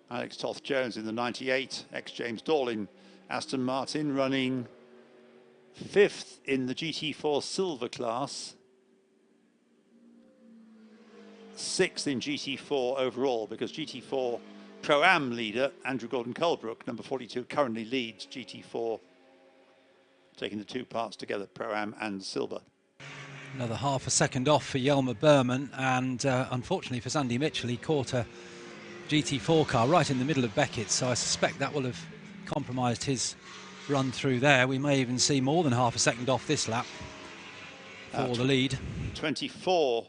Alex Toth-Jones in the 98, ex-James Dorlin Aston Martin, running 5th in the GT4 Silver class, 6th in GT4 overall, because GT4 Pro-Am leader Andrew Gordon-Colebrook, number 42, currently leads GT4, taking the two parts together, Pro-Am and Silver. Another half a second off for Yelmer Berman, and unfortunately for Sandy Mitchell, he caught a GT4 car right in the middle of Beckett, so I suspect that will have compromised his run through there. We may even see more than half a second off this lap for the lead. 24,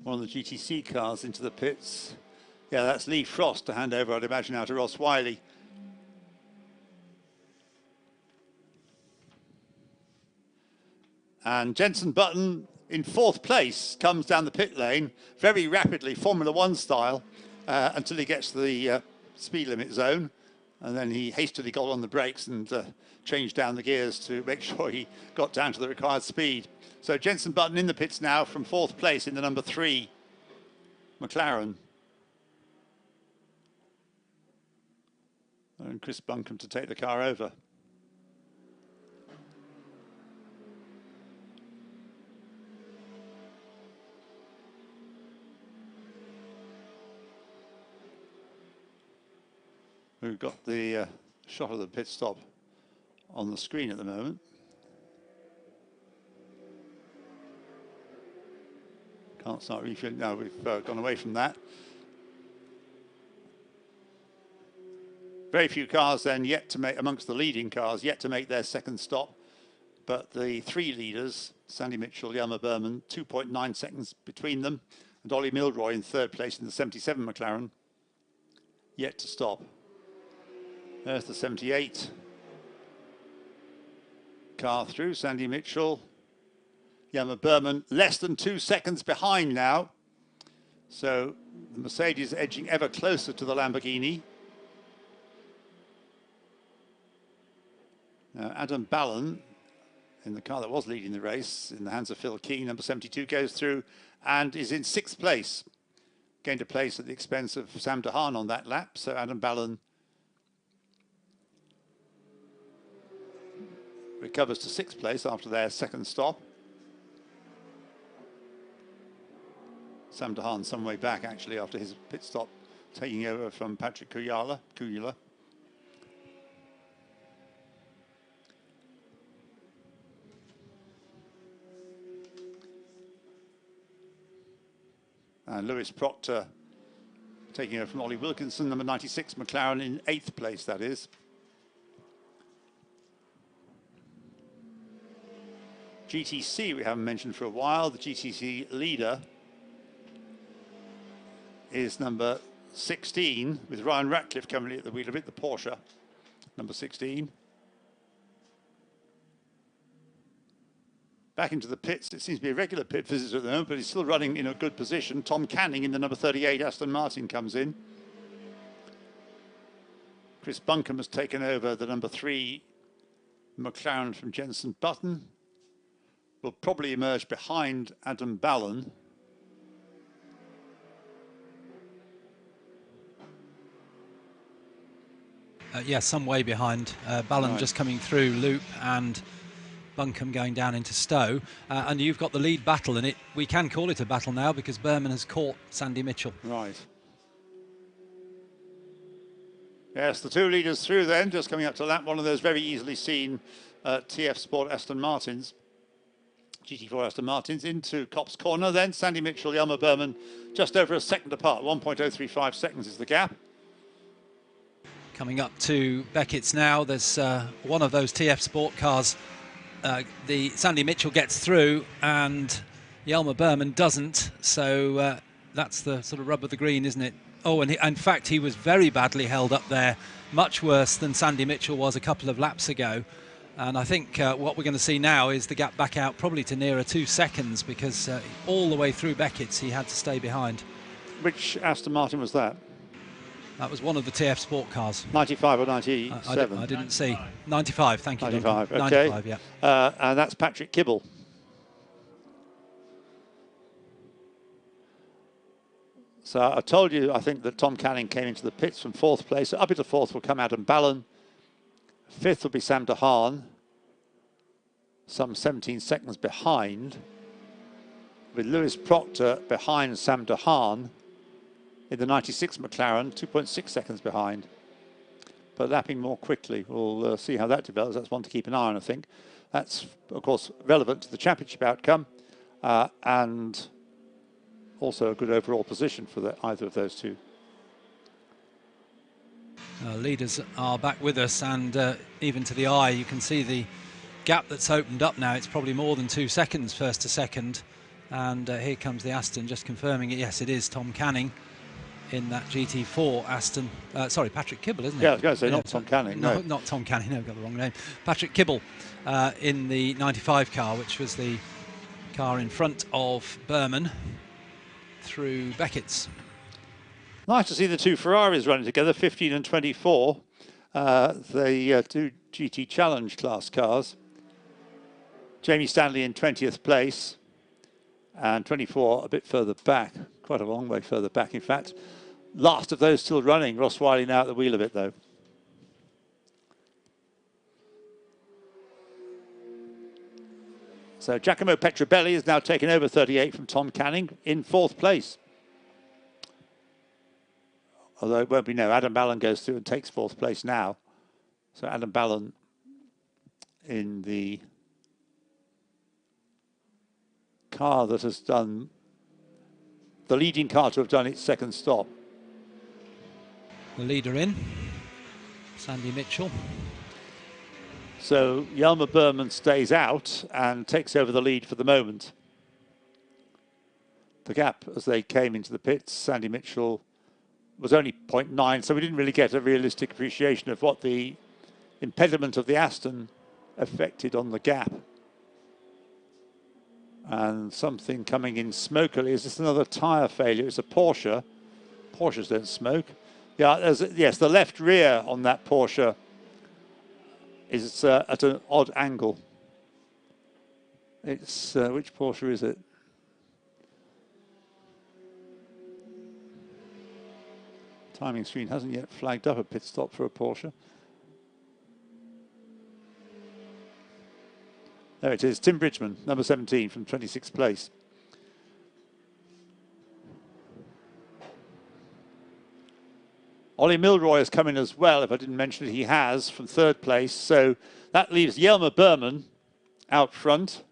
one of the GTC cars into the pits. Yeah, that's Lee Frost to hand over, I'd imagine, now to Ross Wiley. And Jenson Button in 4th place comes down the pit lane very rapidly, Formula One style, until he gets to the speed limit zone. And then he hastily got on the brakes and changed down the gears to make sure he got down to the required speed. So Jenson Button in the pits now from 4th place in the number 3 McLaren. And Chris Buncombe to take the car over. We've got the shot of the pit stop on the screen at the moment. Can't start refueling. No, we've gone away from that. Very few cars then yet to make, amongst the leading cars, yet to make their second stop. But the 3 leaders, Sandy Mitchell, Yelmer Berman, 2.9 seconds between them, and Ollie Milroy in 3rd place in the 77 McLaren, yet to stop. There's the 78 car through, Sandy Mitchell, Yelmer Berman, less than 2 seconds behind now. So the Mercedes edging ever closer to the Lamborghini. Now Adam Ballon, in the car that was leading the race, in the hands of Phil Key, number 72, goes through and is in 6th place. Gained a place at the expense of Sam DeHaan on that lap, so Adam Ballon recovers to 6th place after their second stop. Sam DeHaan some way back, actually, after his pit stop, taking over from Patrick Kujala. And Lewis Proctor taking over from Ollie Wilkinson, number 96 McLaren in 8th place, that is. GTC we haven't mentioned for a while. The GTC leader is number 16, with Ryan Ratcliffe currently at the wheel of it, the Porsche, number 16. Back into the pits. It seems to be a regular pit visitor at the moment, but he's still running in a good position. Tom Canning in the number 38 Aston Martin comes in. Chris Buncombe has taken over the number 3 McLaren from Jenson Button. Will probably emerge behind Adam Ballon. Yeah, some way behind. Ballon just coming through loop and Buncombe going down into Stowe, and you've got the lead battle, and we can call it a battle now because Berman has caught Sandy Mitchell. Right. Yes, the two leaders through then, just coming up to lap one of those very easily seen TF Sport Aston Martins, GT4 Aston Martins, into Copse Corner. Then Sandy Mitchell, Jelmer Berman, just over a second apart. 1.035 seconds is the gap. Coming up to Beckett's now, there's one of those TF Sport cars. The Sandy Mitchell gets through and Jelmer Berman doesn't, so that's the sort of rub of the green, isn't it? Oh, and in fact, he was very badly held up there, much worse than Sandy Mitchell was a couple of laps ago. And I think what we're going to see now is the gap back out probably to nearer 2 seconds, because all the way through Beckett's he had to stay behind. Which Aston Martin was that? That was one of the TF Sport cars. 95 or 97? I didn't see. 95, thank you. 95, okay. 95, yeah. And that's Patrick Kibble. So I told you, I think, that Tom Canning came into the pits from 4th place. So up into 4th will come Adam Ballon. 5th will be Sam de Haan, some 17 seconds behind, with Lewis Proctor behind Sam de Haan in the 96 McLaren, 2.6 seconds behind, but lapping more quickly. We'll see how that develops. That's one to keep an eye on, I think. That's, of course, relevant to the championship outcome, and also a good overall position for either of those two. Leaders are back with us, and even to the eye, you can see the gap that's opened up now. It's probably more than 2 seconds, first to second. And here comes the Aston, just confirming it. Yes, it is Tom Canning in that GT4 Aston. Sorry, Patrick Kibble, isn't it? Yeah, I was going to say, not Tom Canning. No, not Tom Canning. No, got the wrong name. Patrick Kibble in the 95 car, which was the car in front of Berman through Beckett's. Nice to see the two Ferraris running together, 15 and 24. The two GT Challenge class cars. Jamie Stanley in 20th place, and 24 a bit further back, quite a long way further back, in fact. Last of those still running. Ross Wiley now at the wheel of it, though. So Giacomo Petrobelli has now taken over 38 from Tom Canning in 4th place. Although it won't be no, Adam Ballon goes through and takes 4th place now. So Adam Ballon in the car that has done, the leading car to have done its second stop. The leader in, Sandy Mitchell. So Jelmer Berman stays out and takes over the lead for the moment. The gap as they came into the pits, Sandy Mitchell was only 0.9, so we didn't really get a realistic appreciation of what the impediment of the Aston affected on the gap. And something coming in smokily. Is this another tyre failure? It's a Porsche. Porsches don't smoke. Yeah, yes, the left rear on that Porsche is at an odd angle. It's, which Porsche is it? Timing screen hasn't yet flagged up a pit stop for a Porsche. There it is, Tim Bridgman, number 17 from 26th place. Ollie Milroy has come in as well, if I didn't mention it, he has, from 3rd place. So that leaves Jelmer Berman out front.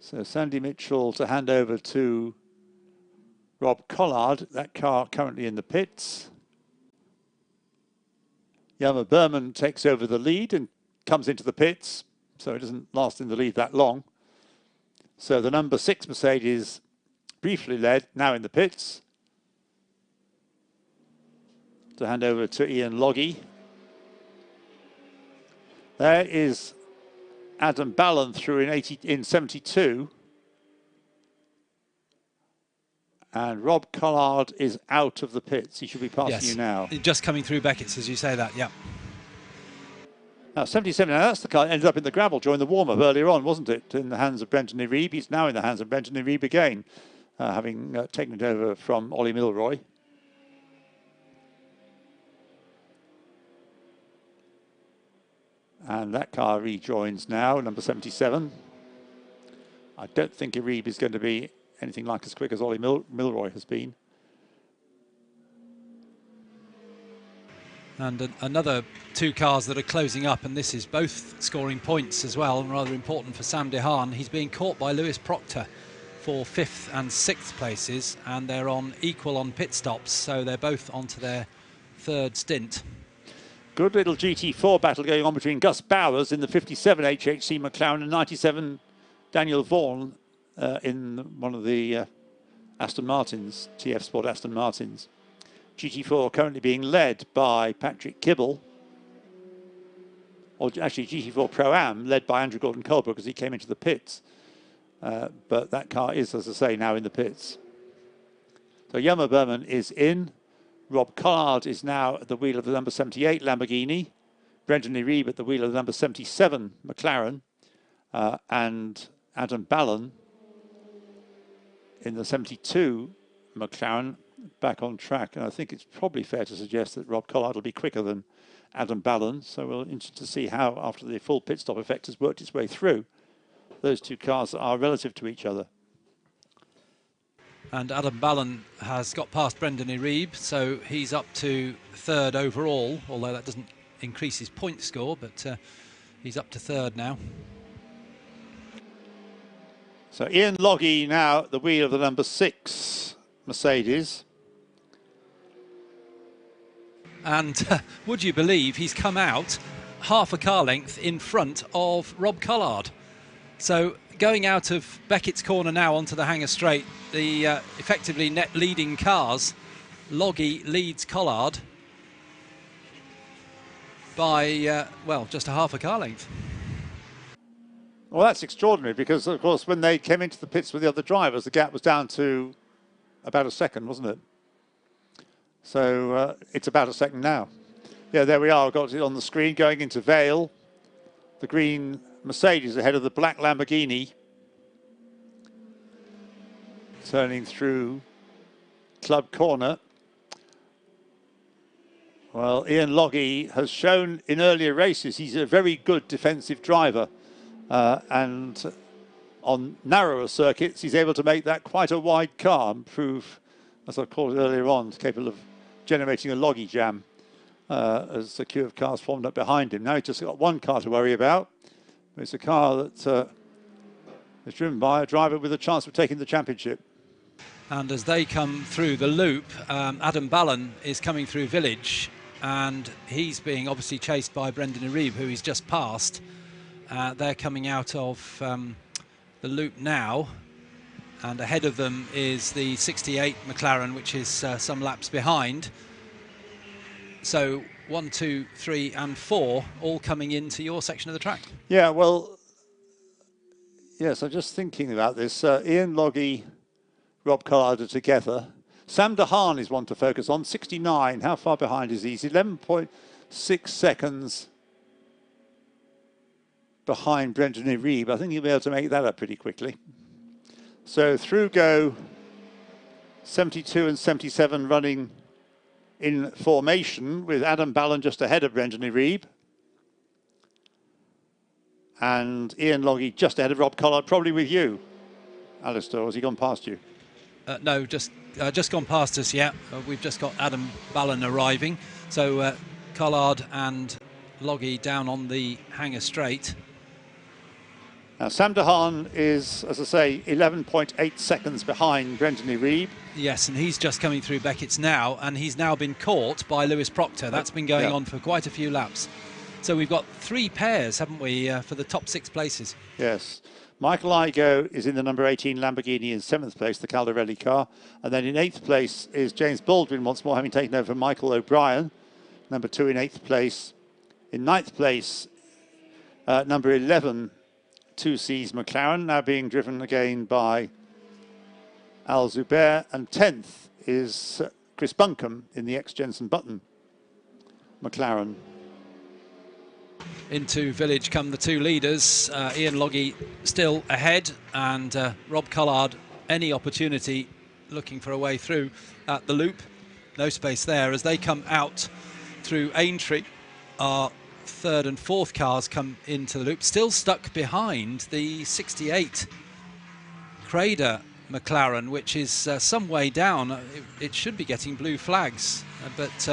So Sandy Mitchell to hand over to Rob Collard, that car currently in the pits. Jelmer Berman takes over the lead and comes into the pits, so it doesn't last in the lead that long. So the number 6 Mercedes briefly led, now in the pits. To hand over to Ian Loggy. There is Adam Ballon through in 72. And Rob Collard is out of the pits. He should be passing you now. Just coming through Beckett's as you say that, yeah. Now, 77, now that's the car that ended up in the gravel during the warm-up earlier on, wasn't it? In the hands of Brendan Iribe. He's now in the hands of Brendan Iribe again. having taken it over from Ollie Milroy. And that car rejoins now, number 77. I don't think Iribe is going to be anything like as quick as Ollie Milroy has been. And another two cars that are closing up, and this is both scoring points as well, and rather important for Sam de Haan. He's being caught by Lewis Proctor for 5th and 6th places, and they're on equal on pit stops, so they're both onto their 3rd stint. Good little GT4 battle going on between Gus Bowers in the 57 HHC McLaren and 97 Daniel Vaughan in one of the Aston Martins, TF Sport Aston Martins. GT4 currently being led by Patrick Kibble, or actually GT4 Pro-Am led by Andrew Gordon-Colbrook as he came into the pits. But that car is, as I say, now in the pits. So Yelmer Berman is in. Rob Collard is now at the wheel of the number 78 Lamborghini. Brendan Iribe at the wheel of the number 77 McLaren. And Adam Ballon in the 72 McLaren back on track. And I think it's probably fair to suggest that Rob Collard will be quicker than Adam Ballon. So we're interested to see how, after the full pit stop effect has worked its way through, those two cars are relative to each other. And Adam Ballon has got past Brendan Iribe, so he's up to 3rd overall, although that doesn't increase his point score, but he's up to 3rd now. So Ian Logie now at the wheel of the number 6 Mercedes. And would you believe he's come out half a car length in front of Rob Collard? So going out of Beckett's corner now onto the Hangar Straight, the effectively net leading cars, Logie leads Collard by, well, just a half a car length. Well, that's extraordinary because, of course, when they came into the pits with the other drivers, the gap was down to about a second, wasn't it? So it's about a second now. Yeah, there we are. I've got it on the screen going into Vale. The green Mercedes ahead of the black Lamborghini. Turning through Club Corner. Well, Ian Logie has shown in earlier races he's a very good defensive driver. And on narrower circuits, he's able to make that quite a wide car and prove, as I called it earlier on, capable of generating a Logie jam as the queue of cars formed up behind him. Now he's just got one car to worry about. It's a car that is driven by a driver with a chance of taking the championship. And as they come through the loop, Adam Ballon is coming through Village, and he's being obviously chased by Brendan Iribe, who he's just passed. They're coming out of the loop now, and ahead of them is the 68 McLaren, which is some laps behind. So 1, 2, 3 and 4 all coming into your section of the track. Yeah, well, yes, I'm just thinking about this. Ian Logie, Rob Collard are together. Sam de Haan is one to focus on, 69. How far behind is he? He's 11.6 seconds behind Brendan Iribe. I think he'll be able to make that up pretty quickly. So through go 72 and 77 running in formation with Adam Ballon just ahead of Brendan Iribe. And Ian Logie just ahead of Rob Collard, probably with you, Alistair, or has he gone past you? No, just gone past us, yeah. We've just got Adam Ballon arriving. So Collard and Logie down on the Hangar Straight. Now, Sam de Haan is, as I say, 11.8 seconds behind Brendan Iribe. Yes, and he's just coming through Beckett's now, and he's now been caught by Lewis Proctor. That's been going on for quite a few laps. So we've got 3 pairs, haven't we, for the top 6 places? Yes. Michael Igoe is in the number 18 Lamborghini in 7th place, the Caldarelli car. And then in 8th place is James Baldwin, once more having taken over from Michael O'Brien. Number 2 in 8th place. In 9th place, number 11, 2C's McLaren, now being driven again by Al Zubair. And 10th is Chris Buncombe in the ex-Jenson Button McLaren. Into Village come the 2 leaders. Ian Logie still ahead, and Rob Collard any opportunity, looking for a way through at the loop. No space there as they come out through Aintree. Our third and fourth cars come into the loop, still stuck behind the 68 Crader McLaren, which is some way down. It should be getting blue flags, but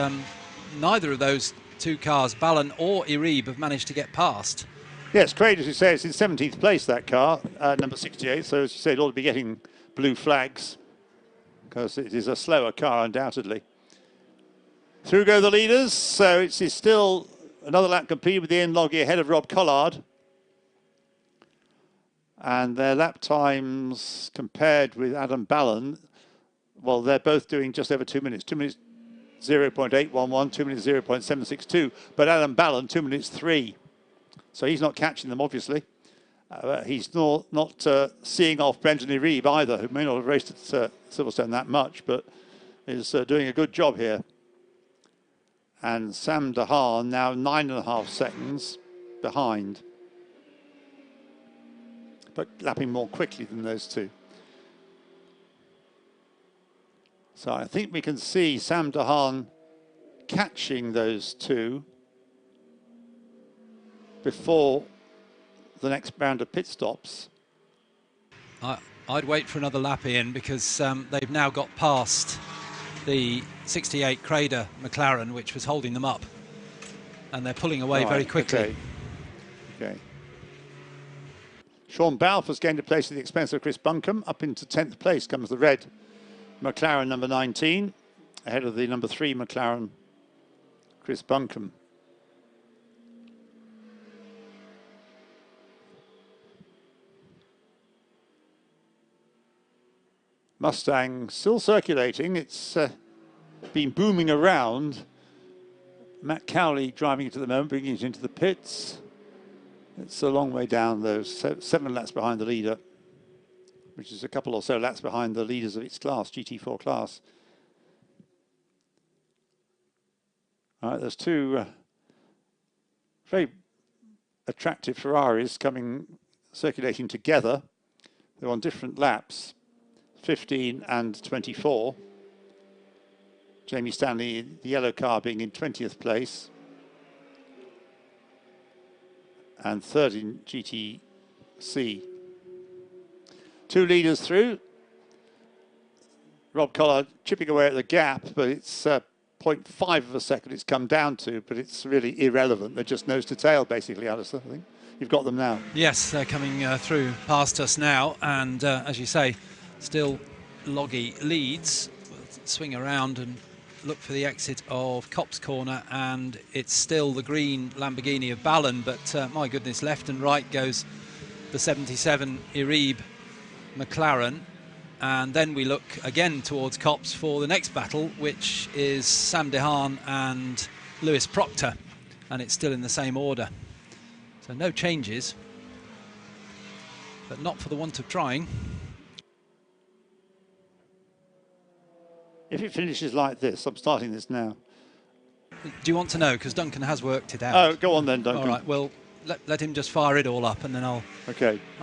neither of those two cars, Ballon or Iribe, have managed to get past. Yes, Crader, as you say, it's in 17th place, that car, number 68. So, as you say, it ought to be getting blue flags because it is a slower car, undoubtedly. Through go the leaders. So, it's still another lap complete with Ian Logie ahead of Rob Collard. And their lap times compared with Adam Ballon, well, they're both doing just over 2 minutes. 2 minutes 0.811, 2 minutes 0.762. But Adam Ballon, 2 minutes 3. So he's not catching them, obviously. He's not seeing off Brendan Iribe either, who may not have raced at Silverstone that much, but is doing a good job here. And Sam DeHaan now 9.5 seconds behind, but lapping more quickly than those two. So I think we can see Sam DeHaan catching those two before the next round of pit stops. I'd wait for another lap in because they've now got past the 68 Crader McLaren, which was holding them up, and they're pulling away very quickly. Okay. Sean Balfour's gained a place at the expense of Chris Buncombe. Up into 10th place comes the red McLaren number 19, ahead of the number 3 McLaren, Chris Buncombe. Mustang still circulating. It's been booming around. Matt Cowley driving it at the moment, bringing it into the pits. It's a long way down, though, 7 laps behind the leader, which is a couple or so laps behind the leaders of its class, GT4 class. All right, there's two very attractive Ferraris circulating together. They're on different laps, 15 and 24. Jamie Stanley, the yellow car, being in 20th place. And third in GTC. Two leaders through. Rob Collard chipping away at the gap, but it's 0.5 of a second it's come down to, but it's really irrelevant. They're just nose to tail, basically, Alistair, I think. You've got them now. Yes, they're coming through past us now, and as you say, still Logie leads. We'll swing around and look for the exit of Copse Corner, and it's still the green Lamborghini of Ballon, but my goodness, left and right goes the 77 Iribe McLaren, and then we look again towards Copse for the next battle, which is Sam DeHaan and Lewis Proctor, and it's still in the same order. So no changes, but not for the want of trying. If it finishes like this, I'm starting this now. Do you want to know? Because Duncan has worked it out. Oh, go on then, Duncan. All right, well, let him just fire it all up, and then I'll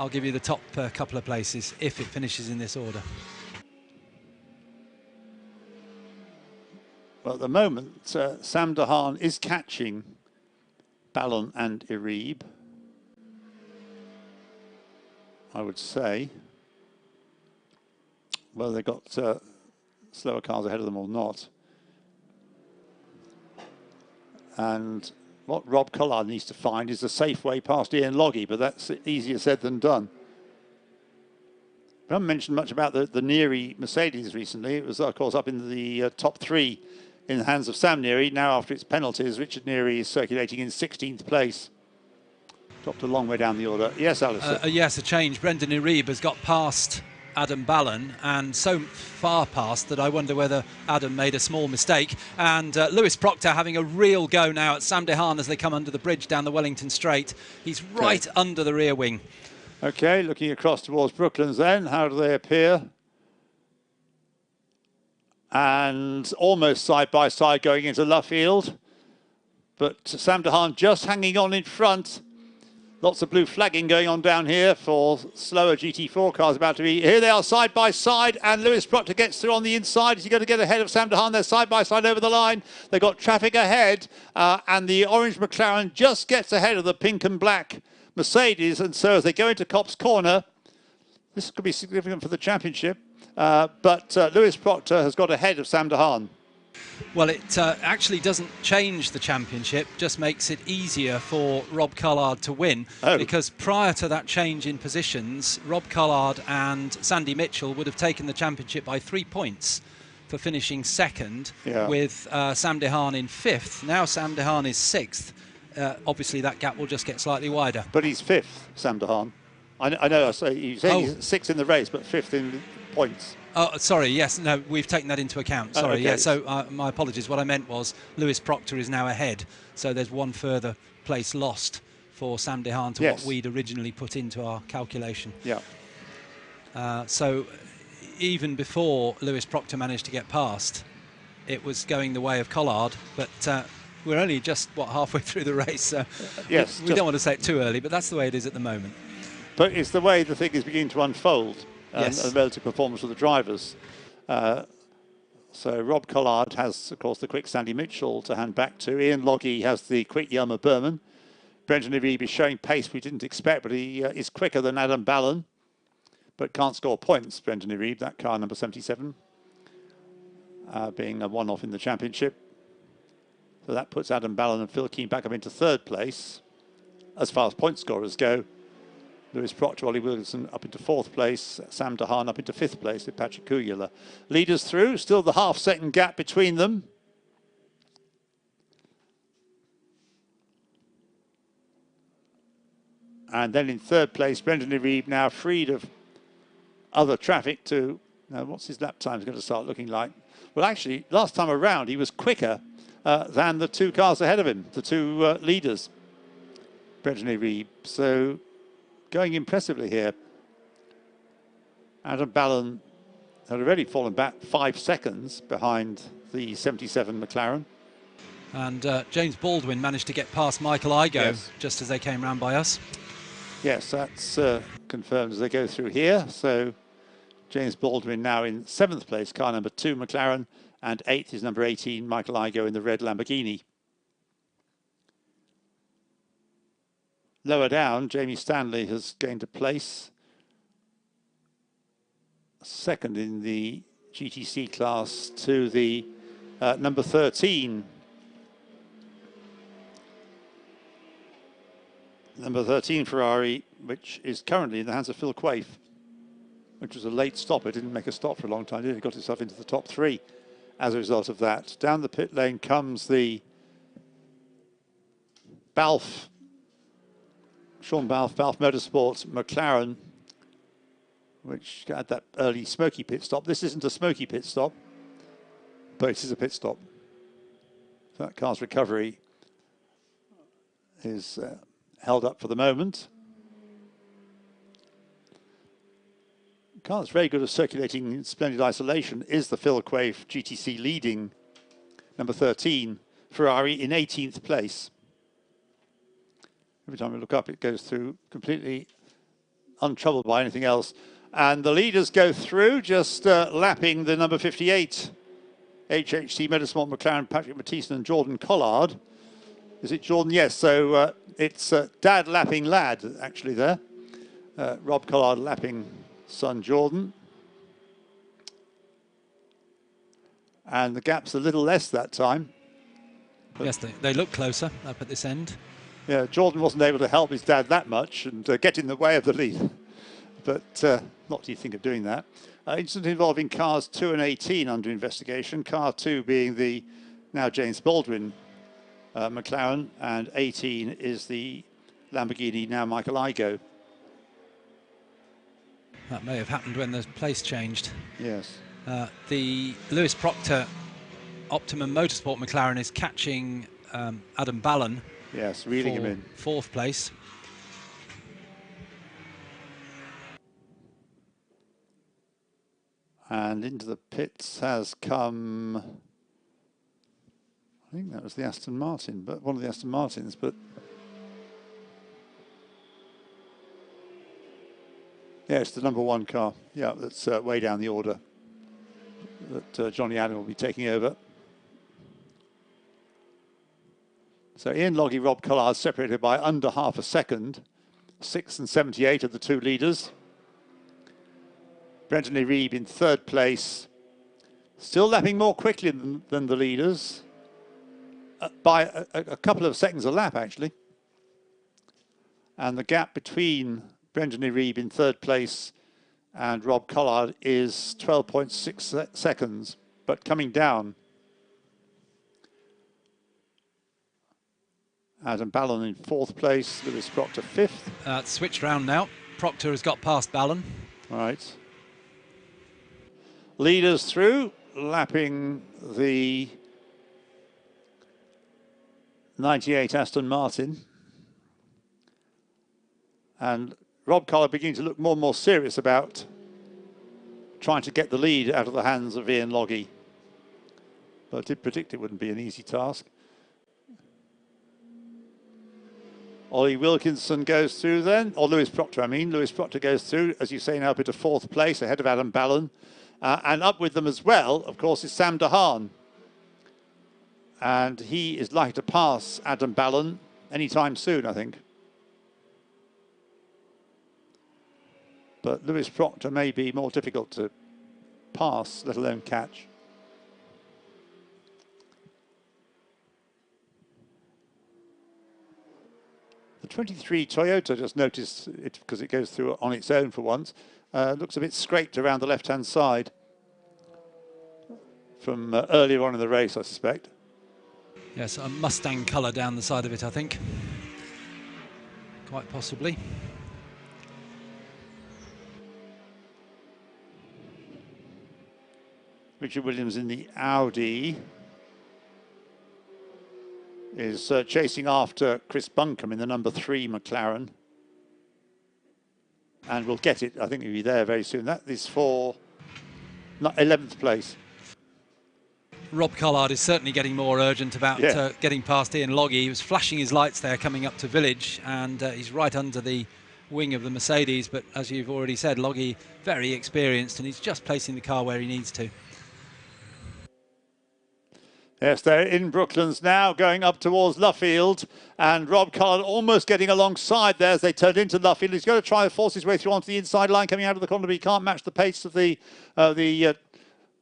give you the top couple of places if it finishes in this order. Well, at the moment, Sam DeHaan is catching Ballon and Iribe, I would say. Well, they've got slower cars ahead of them or not. And what Rob Collard needs to find is a safe way past Ian Logie, but that's easier said than done. We haven't mentioned much about the Neary Mercedes recently. It was, of course, up in the top 3 in the hands of Sam Neary. Now, after its penalties, Richard Neary is circulating in 16th place. Dropped a long way down the order. Yes, Alistair? Yes, a change. Brendan Iribe has got past Adam Ballon, and so far past that I wonder whether Adam made a small mistake. And Lewis Proctor having a real go now at Sam DeHaan as they come under the bridge down the Wellington Straight. He's right under the rear wing. Okay, looking across towards Brooklands then. How do they appear? And almost side by side going into Luffield. But Sam DeHaan just hanging on in front. Lots of blue flagging going on down here for slower GT4 cars about to be. Here they are side by side, and Lewis Proctor gets through on the inside. Is he going to get ahead of Sam DeHaan? They're side by side over the line. They've got traffic ahead, and the orange McLaren just gets ahead of the pink and black Mercedes. And so as they go into Copse Corner, this could be significant for the championship. But Lewis Proctor has got ahead of Sam DeHaan. Well, it actually doesn't change the championship, just makes it easier for Rob Collard to win. Because prior to that change in positions, Rob Collard and Sandy Mitchell would have taken the championship by 3 points for finishing second, with Sam DeHaan in fifth. Now Sam DeHaan is sixth. Obviously, that gap will just get slightly wider. But he's fifth, Sam DeHaan. I know, you say he's sixth in the race, but fifth in points. Oh, sorry, yes, no, we've taken that into account. Sorry, yeah, so my apologies. What I meant was Lewis Proctor is now ahead, so there's one further place lost for Sam DeHaan to what we'd originally put into our calculation. Yeah. So even before Lewis Proctor managed to get past, it was going the way of Collard, but we're only just, halfway through the race, so we don't want to say it too early, but that's the way it is at the moment. But it's the way the thing is beginning to unfold. And the relative performance of the drivers. So Rob Collard has, of course, the quick Sandy Mitchell to hand back to. Ian Logie has the quick Yelmer Berman. Brendan Reeb is showing pace we didn't expect, but he is quicker than Adam Ballon, but can't score points. Brendan Reeb, that car number 77, being a one-off in the championship. So that puts Adam Ballon and Phil Keane back up into third place as far as point scorers go. Lewis Proctor, Ollie Williamson up into fourth place, Sam DeHaan up into fifth place with Patrick Kuyula. Leaders through, still the half-second gap between them. And then in third place, Brendan Reeb now freed of other traffic to, now what's his lap time going to start looking like? Well, actually, last time around, he was quicker than the two cars ahead of him, the two leaders, Brendan Reeb. So, going impressively here. Adam Ballon had already fallen back 5 seconds behind the 77 McLaren. And James Baldwin managed to get past Michael Igoe just as they came round by us. Yes, that's confirmed as they go through here. So James Baldwin now in 7th place, car number 2 McLaren, and 8th is number 18 Michael Igoe in the red Lamborghini. Lower down, Jamie Stanley has gained a place. Second in the GTC class to the number 13. Number 13 Ferrari, which is currently in the hands of Phil Quaife, which was a late stopper. Didn't make a stop for a long time, did it? Got itself into the top 3 as a result of that. Down the pit lane comes the Balfe, Sean Balfe Motorsports McLaren, which had that early smoky pit stop. This isn't a smoky pit stop, but it is a pit stop. So that car's recovery is held up for the moment. The car that's very good at circulating in splendid isolation is the Phil Quaife GTC leading number 13 Ferrari in 18th place. Every time we look up, it goes through completely untroubled by anything else. And the leaders go through, just lapping the number 58 HHC Motorsport McLaren, Patrick Matthiessen and Jordan Collard. Is it Jordan? Yes, so it's dad lapping lad, actually, there. Rob Collard lapping son Jordan. And the gap's a little less that time. Yes, they look closer up at this end. Yeah, Jordan wasn't able to help his dad that much and get in the way of the lead. But not do you think of doing that. Incident involving cars 2 and 18 under investigation. Car 2 being the now James Baldwin McLaren, and 18 is the Lamborghini, now Michael Igoe. That may have happened when the place changed. Yes. The Lewis Proctor Optimum Motorsport McLaren is catching Adam Ballon. Yes, reeling him in. 4th place. And into the pits has come, I think that was the Aston Martin, but one of the Aston Martins, but Yeah, it's the #1 car. Yeah, that's way down the order that Johnny Adam will be taking over. So Ian Logie, Rob Collard separated by under half a second. 6th and 78 of the two leaders. Brendan Reeb in third place. Still lapping more quickly than the leaders. By a couple of seconds a lap, actually. And the gap between Brendan Reeb in third place and Rob Collard is 12.6 seconds, but coming down. Adam Ballon in fourth place, Lewis Proctor fifth. It's switched round now. Proctor has got past Ballon. All right. Leaders through, lapping the 98 Aston Martin. And Rob Collard beginning to look more and more serious about trying to get the lead out of the hands of Ian Logie. But I did predict it wouldn't be an easy task. Ollie Wilkinson goes through then, or Lewis Proctor, I mean. Lewis Proctor goes through, as you say, now up into fourth place, ahead of Adam Ballon. And up with them as well, of course, is Sam DeHaan. And he is likely to pass Adam Ballon anytime soon, I think. But Lewis Proctor may be more difficult to pass, let alone catch. The 23 Toyota, just noticed it because it goes through on its own for once, looks a bit scraped around the left-hand side from earlier on in the race, I suspect. Yes, a Mustang colour down the side of it, I think. Quite possibly. Richard Williams in the Audi is chasing after Chris Buncombe in the #3 McLaren. And we'll get it, I think he'll be there very soon. That is for 11th place. Rob Collard is certainly getting more urgent about getting past Ian Logie. He was flashing his lights there coming up to Village, and he's right under the wing of the Mercedes. But as you've already said, Logie very experienced, and he's just placing the car where he needs to. Yes, they're in Brooklands now, going up towards Luffield, and Rob Collard almost getting alongside there as they turn into Luffield. He's going to try and force his way through onto the inside line coming out of the corner, but he can't match the pace of the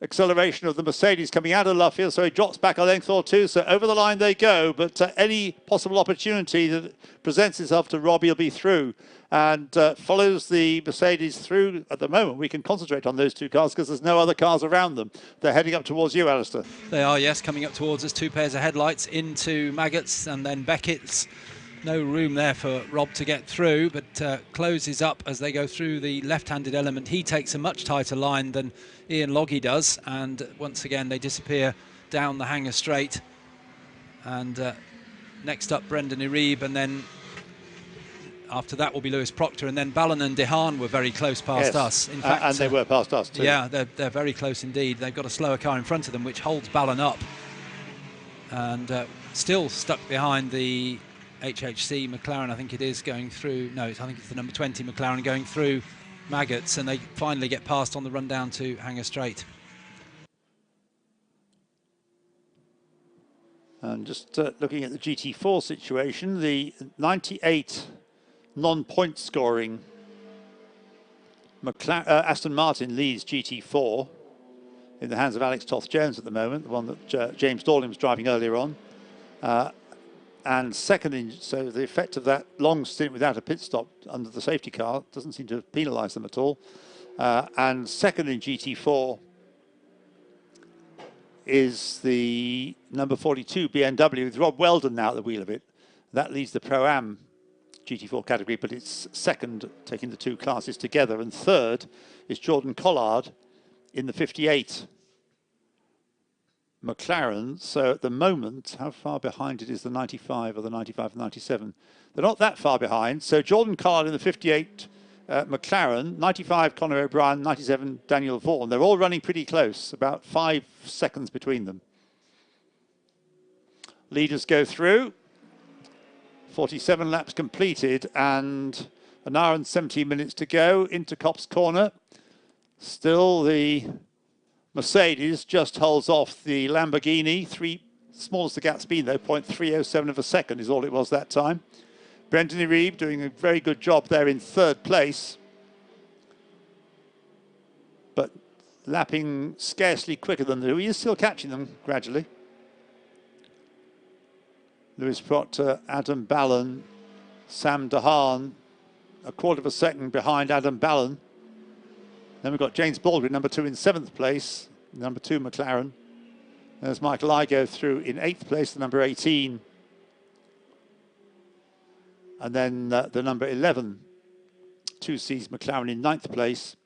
acceleration of the Mercedes coming out of Luffield, so he drops back a length or two. So over the line they go, but any possible opportunity that presents itself to Rob, he'll be through, and follows the Mercedes through. At the moment, we can concentrate on those two cars because there's no other cars around them. They're heading up towards you, Alistair. They are, yes, coming up towards us. Two pairs of headlights into Maggots and then Beckett's. No room there for Rob to get through, but closes up as they go through the left-handed element. He takes a much tighter line than Ian Logie does, and once again they disappear down the hangar straight. And next up Brendan Reeb, and then after that will be Lewis Proctor, and then Ballon and DeHaan were very close past us. In fact, and they were past us too. Yeah, they're very close indeed. They've got a slower car in front of them which holds Ballon up, and still stuck behind the HHC McLaren, I think it is, going through. No, I think it's the #20 McLaren going through Maggots, and they finally get past on the run down to Hangar Straight. And just looking at the GT4 situation, the 98 non-point scoring Aston Martin leads GT4 in the hands of Alex Toth-Jones at the moment, the one that James Dawlin was driving earlier on. And second, so the effect of that long stint without a pit stop under the safety car doesn't seem to penalise them at all. And second in GT4 is the #42 BMW with Rob Weldon now at the wheel of it. That leads the Pro-Am GT4 category, but it's second, taking the two classes together. And third is Jordan Collard in the 58 McLaren. So at the moment, how far behind it is the 95 or the 95 and 97? They're not that far behind. So Jordan Collard in the 58 McLaren, 95 Conor O'Brien, 97 Daniel Vaughan. They're all running pretty close, about 5 seconds between them. Leaders go through. 47 laps completed, and An hour and 17 minutes to go into Copse Corner. Still the Mercedes just holds off the Lamborghini. Smallest the gap's been though, 0.307 of a second is all it was that time. Brendan Reeve doing a very good job there in third place. But lapping scarcely quicker than Louis. He is still catching them gradually. Lewis Proctor, Adam Ballon, Sam DeHaan, a quarter of a second behind Adam Ballon. Then we've got James Baldwin, number 2 in 7th place, number 2 McLaren. There's Michael Igoe through in 8th place, the number 18. And then the number 11, 2C's McLaren in 9th place,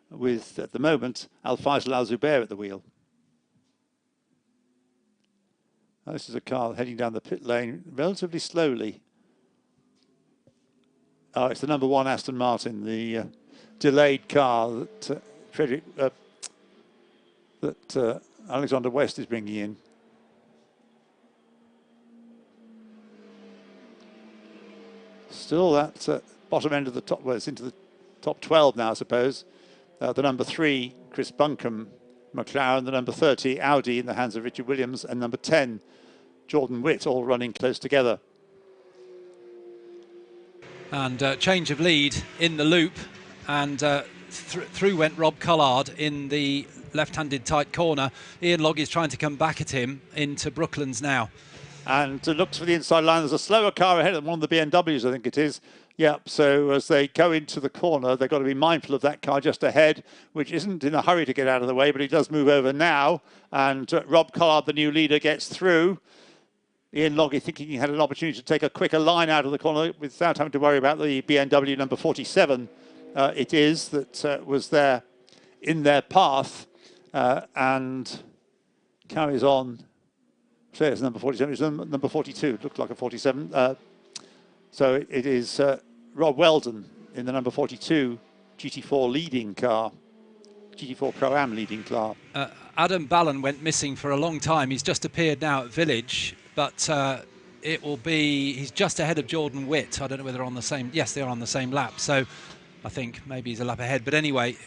with, at the moment, Al-Faisal Al-Zubair at the wheel. Now, this is a car heading down the pit lane relatively slowly. Oh, it's the number 1 Aston Martin, the delayed car that Alexander West is bringing in. Still that bottom end of the top, well, it's into the top 12 now, I suppose. The number 3, Chris Buncombe, McLaren, the number 30, Audi in the hands of Richard Williams, and number 10, Jordan Witt, all running close together. And change of lead in the loop, and through went Rob Collard in the left-handed tight corner. Ian Logg is trying to come back at him into Brooklands now. And looks for the inside line. There's a slower car ahead of them, one of the BMWs, I think it is. Yep, so as they go into the corner, they've got to be mindful of that car just ahead, which isn't in a hurry to get out of the way, but he does move over now. And Rob Collard, the new leader, gets through. Ian Loggy thinking he had an opportunity to take a quicker line out of the corner without having to worry about the BMW number 47. It is that was there in their path and carries on. So it's number 47, it's number 42, it looked like a 47. So it is Rob Weldon in the number 42 GT4 leading car, GT4 Pro-Am leading car. Adam Ballon went missing for a long time. He's just appeared now at Village, but it will be, he's just ahead of Jordan Witt. I don't know whether they're on the same, yes, they're on the same lap. So I think maybe he's a lap ahead. But anyway,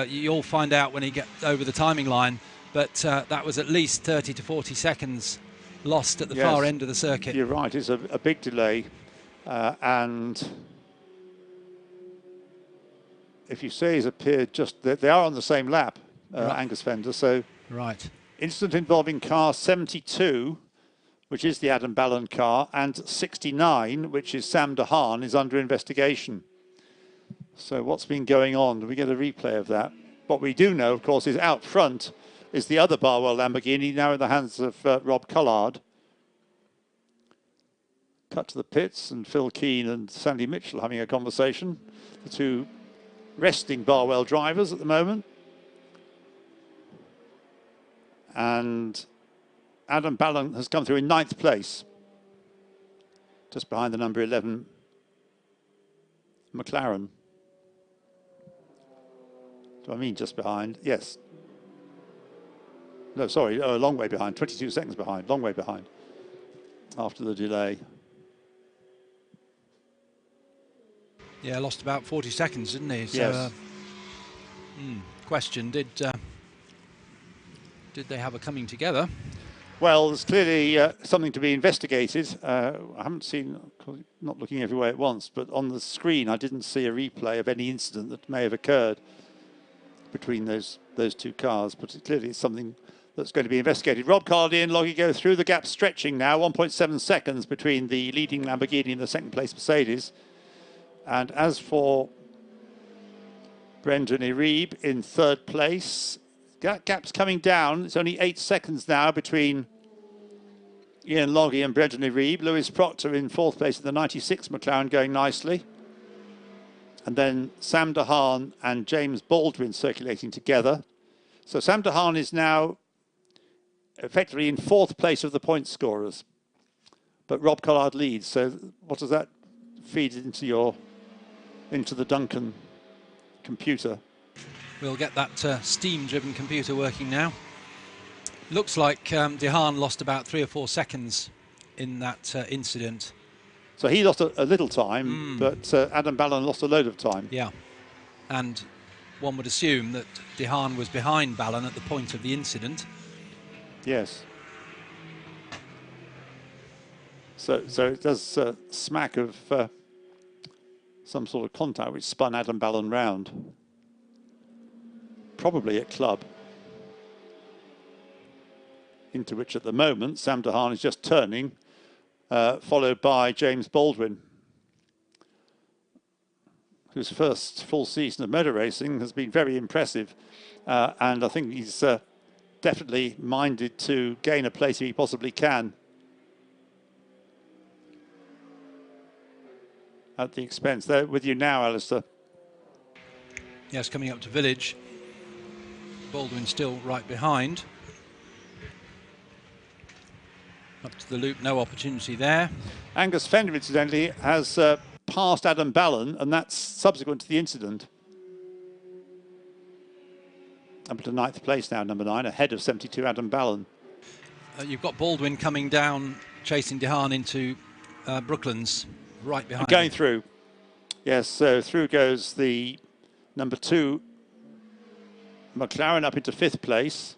you'll find out when he gets over the timing line. But that was at least 30 to 40 seconds lost at the far end of the circuit. You're right, it's a big delay. And if you say he's appeared just, they are on the same lap, right. Angus Fender. So right. Incident involving car 72, which is the Adam Ballon car, and 69, which is Sam DeHaan, is under investigation. So what's been going on? Do we get a replay of that? What we do know, of course, is out front is the other Barwell Lamborghini, now in the hands of Rob Collard. Cut to the pits, and Phil Keane and Sandy Mitchell having a conversation. The two resting Barwell drivers at the moment. And Adam Ballon has come through in 9th place, just behind the number 11 McLaren. Do I mean just behind? Yes. No, sorry, a long way behind, 22 seconds behind, long way behind after the delay. Yeah, lost about 40 seconds, didn't he? So, yes. Question, did they have a coming together? Well, there's clearly something to be investigated. I haven't seen, not looking everywhere at once, but on the screen I didn't see a replay of any incident that may have occurred between those two cars, but clearly it's something that's going to be investigated. Rob Collard and Loggy go through, the gap stretching now, 1.7 seconds between the leading Lamborghini and the second place Mercedes. And as for Brendan Iribe in 3rd place, that gap's coming down. It's only 8 seconds now between Ian Loggy and Brendan Iribe. Lewis Proctor in 4th place in the 96 McLaren going nicely. And then Sam DeHaan and James Baldwin circulating together. So Sam DeHaan is now effectively in 4th place of the point scorers. But Rob Collard leads. So what does that feed into the Duncan computer? We'll get that steam-driven computer working now. Looks like DeHaan lost about 3 or 4 seconds in that incident. So he lost a little time, but Adam Ballon lost a load of time. Yeah, and one would assume that De Haan was behind Ballon at the point of the incident. Yes. So it does smack of some sort of contact which spun Adam Ballon round. Probably at club. Into which at the moment Sam De Haan is just turning, followed by James Baldwin, whose first full season of motor racing has been very impressive. And I think he's definitely minded to gain a place if he possibly can at the expense. They're with you now, Alistair. Yes, coming up to Village. Baldwin still right behind. Up to the loop, no opportunity there. Angus Fender, incidentally, has passed Adam Ballon, and that's subsequent to the incident. Up to 9th place now, number 9, ahead of 72 Adam Ballon. You've got Baldwin coming down, chasing De Haan into Brooklands, right behind. And going through. Yes, so through goes the number 2 McLaren up into 5th place.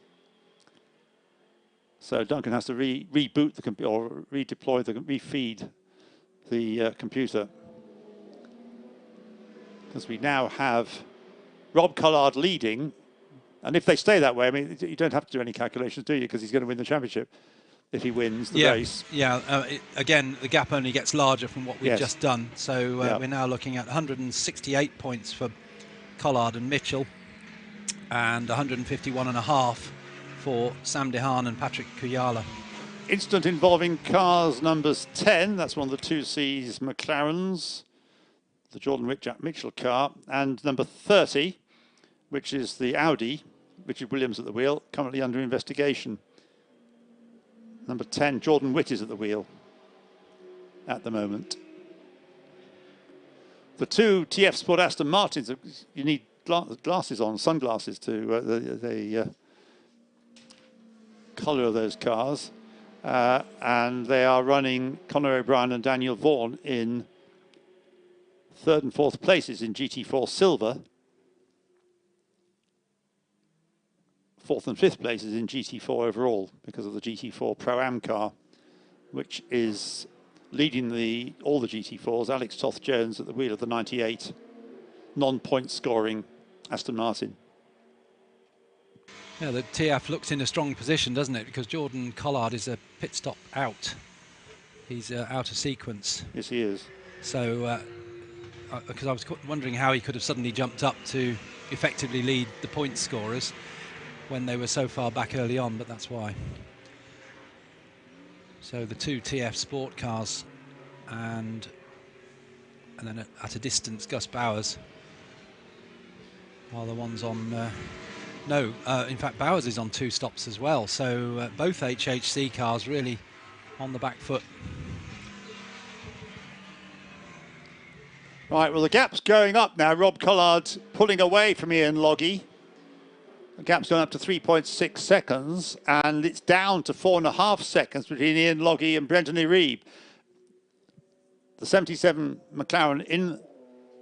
So Duncan has to reboot the computer, or redeploy refeed the computer. Because we now have Rob Collard leading. And if they stay that way, I mean, you don't have to do any calculations, do you? Because he's going to win the championship if he wins the race. Yeah, again, the gap only gets larger from what we've just done. So we're now looking at 168 points for Collard and Mitchell, and 151.5 for Sam De Haan and Patrick Kuyala. Incident involving cars numbers 10, that's one of the 2Cs McLarens, the Jordan Mitchell car, and number 30, which is the Audi, Richard Williams at the wheel, currently under investigation. Number 10, Jordan Witt is at the wheel at the moment. The 2 TF Sport Aston Martins, you need glasses on, sunglasses to the colour of those cars. And they are running Conor O'Brien and Daniel Vaughan in 3rd and 4th places in GT4 Silver. 4th and 5th places in GT4 overall because of the GT4 Pro-Am car, which is leading all the GT4s. Alex Toth-Jones at the wheel of the 98 non-point scoring Aston Martin. Yeah, the TF looks in a strong position, doesn't it? Because Jordan Collard is a pit stop out. He's out of sequence. Yes, he is. So, because I was wondering how he could have suddenly jumped up to effectively lead the point scorers when they were so far back early on, but that's why. So the 2 TF Sport cars, and then at a distance, Gus Bowers, while the one's on... in fact, Bowers is on 2 stops as well. So both HHC cars really on the back foot. Right, well, the gap's going up now. Rob Collard pulling away from Ian Loggy. The gap's gone up to 3.6 seconds, and it's down to 4.5 seconds between Ian Loggy and Brendan Iribe. The 77 McLaren in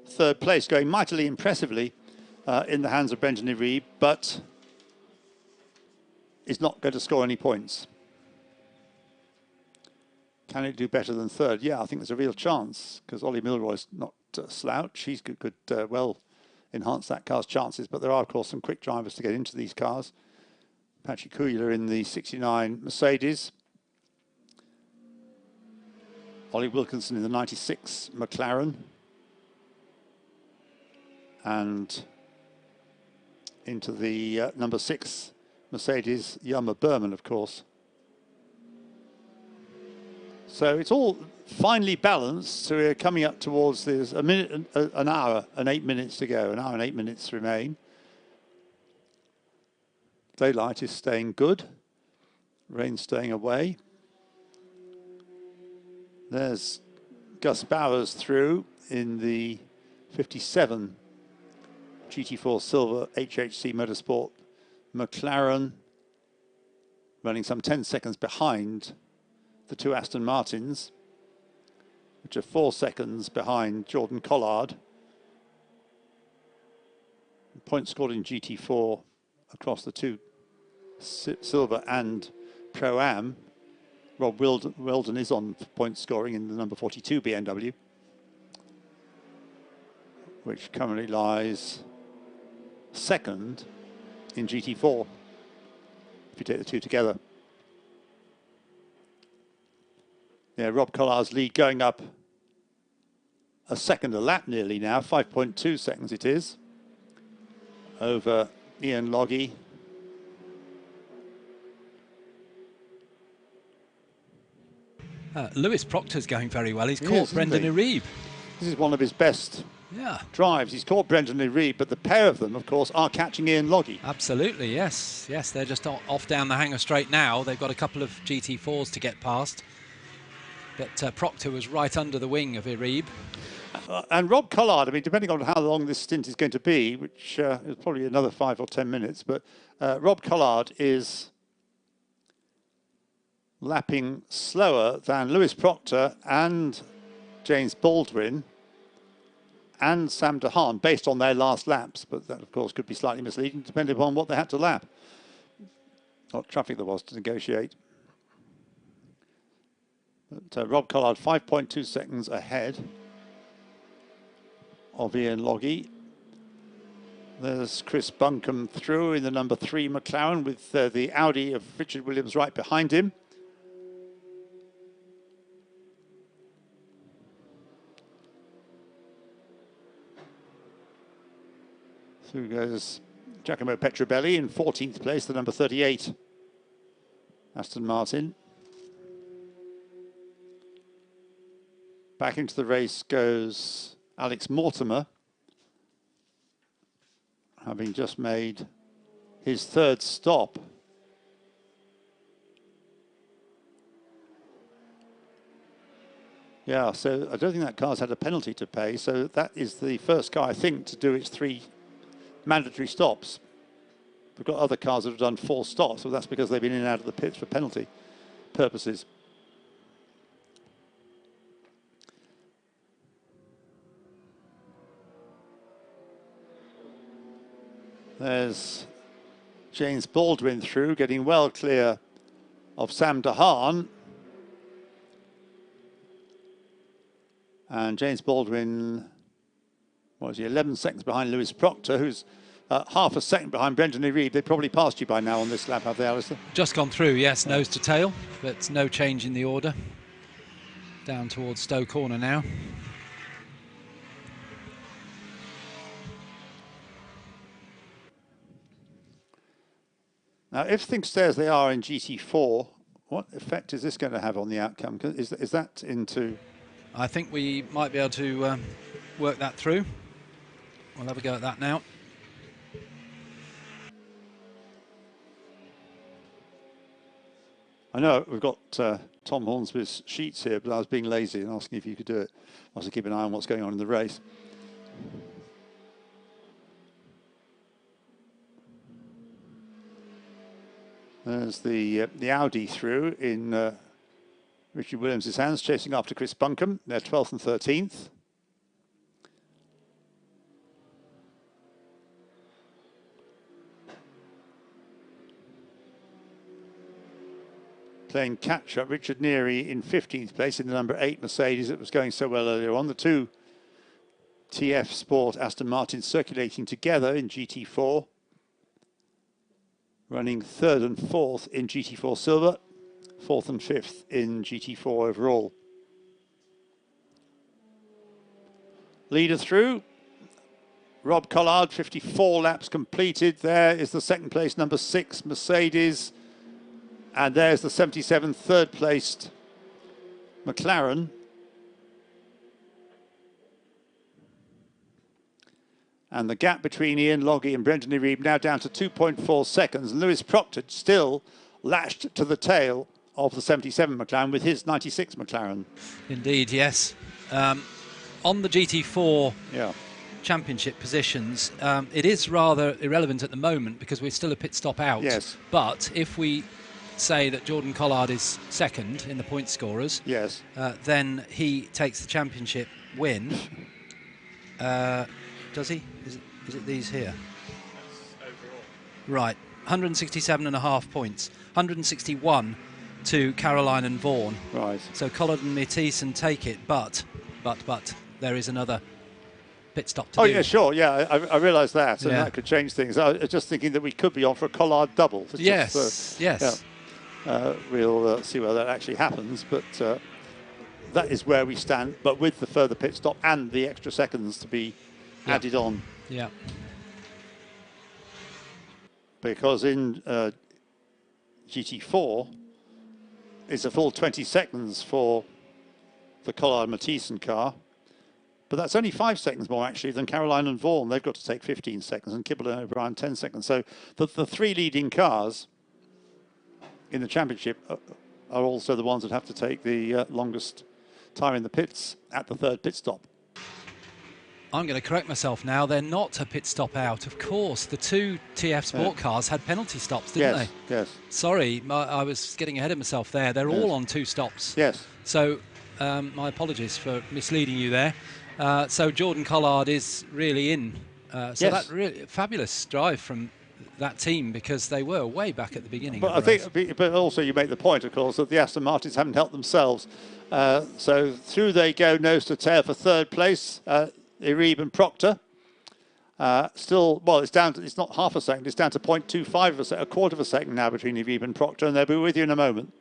3rd place, going mightily impressively in the hands of Brendan Iribe, but is not going to score any points. Can it do better than 3rd? Yeah, I think there's a real chance, because Ollie Milroy's not a slouch. He's could well enhance that car's chances, but there are, of course, some quick drivers to get into these cars. Patrick Kuyler in the 69 Mercedes. Ollie Wilkinson in the 96 McLaren. And into the number 6 Mercedes, Yama Berman, of course. So it's all finely balanced. So we're coming up towards there's an hour and 8 minutes to go. An hour and 8 minutes remain. Daylight is staying good. Rain staying away. There's Gus Bowers through in the 57 GT4 Silver HHC Motorsport McLaren, running some 10 seconds behind the 2 Aston Martins. which are 4 seconds behind Jordan Collard. Points scored in GT4 across the two Silver and Pro-Am. Rob Weldon is on point scoring in the number 42 BMW, which currently lies second in GT4, if you take the two together. Yeah, Rob Collard's lead going up a second a lap nearly now, 5.2 seconds it is, over Ian Logie. Lewis Proctor's going very well. He's caught Brendan Uribe. This is one of his best drives. He's caught Brendan Uribe, but the pair of them, of course, are catching Ian Logie. Absolutely, yes. Yes, they're just off down the Hanger Straight now. They've got a couple of GT4s to get past. But Proctor was right under the wing of Uribe. And Rob Collard, I mean, depending on how long this stint is going to be, which is probably another 5 or 10 minutes, but Rob Collard is lapping slower than Lewis Proctor and James Baldwin and Sam DeHaan based on their last laps, but that of course could be slightly misleading depending upon what they had to lap, what traffic there was to negotiate. But Rob Collard 5.2 seconds ahead of Ian Logie. There's Chris Buncombe through in the number 3 McLaren with the Audi of Richard Williams right behind him. Through goes Giacomo Petrobelli in 14th place, the number 38 Aston Martin. Back into the race goes Alex Mortimer, having just made his 3rd stop. Yeah, so I don't think that car's had a penalty to pay, so that is the first car, I think, to do its 3 mandatory stops. We've got other cars that have done 4 stops, so that's because they've been in and out of the pits for penalty purposes. There's James Baldwin through, getting well clear of Sam DeHaan. And James Baldwin, what was he, 11 seconds behind Lewis Proctor, who's half a second behind Brendan Uribe. They probably passed you by now on this lap, have they, Alistair? Just gone through, yes, nose to tail, but no change in the order. Down towards Stowe Corner now. Now, if things stay as they are in GT4, what effect is this going to have on the outcome? Is that into... I think we might be able to work that through. We'll have a go at that now. I know we've got Tom Hornsby's sheets here, but I was being lazy and asking if you could do it. I was to keep an eye on what's going on in the race. There's the Audi through in Richard Williams' hands, chasing after Chris Buncombe. They're 12th and 13th. Playing catch-up, Richard Neary in 15th place in the number 8 Mercedes that was going so well earlier on. The two TF Sport Aston Martins circulating together in GT4. Running 3rd and 4th in GT4 Silver, 4th and 5th in GT4 overall. Leader through, Rob Collard, 54 laps completed. There is the 2nd place, number 6 Mercedes. And there's the 77th, 3rd placed McLaren. And the gap between Ian Logie and Brendan Uribe now down to 2.4 seconds. And Lewis Proctor still lashed to the tail of the 77 McLaren with his 96 McLaren. Indeed, yes. On the GT4 championship positions, it is rather irrelevant at the moment because we're still a pit stop out. Yes. But if we say that Jordan Collard is second in the point scorers, Yes. then he takes the championship win. Does he? Is it these here? Right, 167.5 points, 161 to Caroline and Vaughan. Right. So Collard and Mathieson take it, but there is another pit stop to do. Oh, yeah, sure, yeah, I realised that, and Yeah. that could change things. I was just thinking that we could be on for a Collard double. It's Yes, just, yes. yeah. We'll see whether that actually happens, but that is where we stand, but with the further pit stop and the extra seconds to be added on. Yeah. Because in GT4, it's a full 20 seconds for the Collard Mathieson car. But that's only 5 seconds more, actually, than Caroline and Vaughan. They've got to take 15 seconds, and Kibble and O'Brien 10 seconds. So the 3 leading cars in the championship are also the ones that have to take the longest time in the pits at the 3rd pit stop. I'm going to correct myself now. They're not a pit stop out. Of course, the 2 TF Sport cars had penalty stops, didn't they? Yes. Sorry, I was getting ahead of myself there. They're all on 2 stops. Yes. So my apologies for misleading you there. So Jordan Collard is really in. So that really fabulous drive from that team, because they were way back at the beginning. But I think, but also you make the point, of course, that the Aston Martins haven't helped themselves. So through they go nose to tail for 3rd place. Erebe and Proctor. Still, well, it's down to, it's not half a second, it's down to 0.25 of a second, a quarter of a second now between Erebe and Proctor, and they'll be with you in a moment.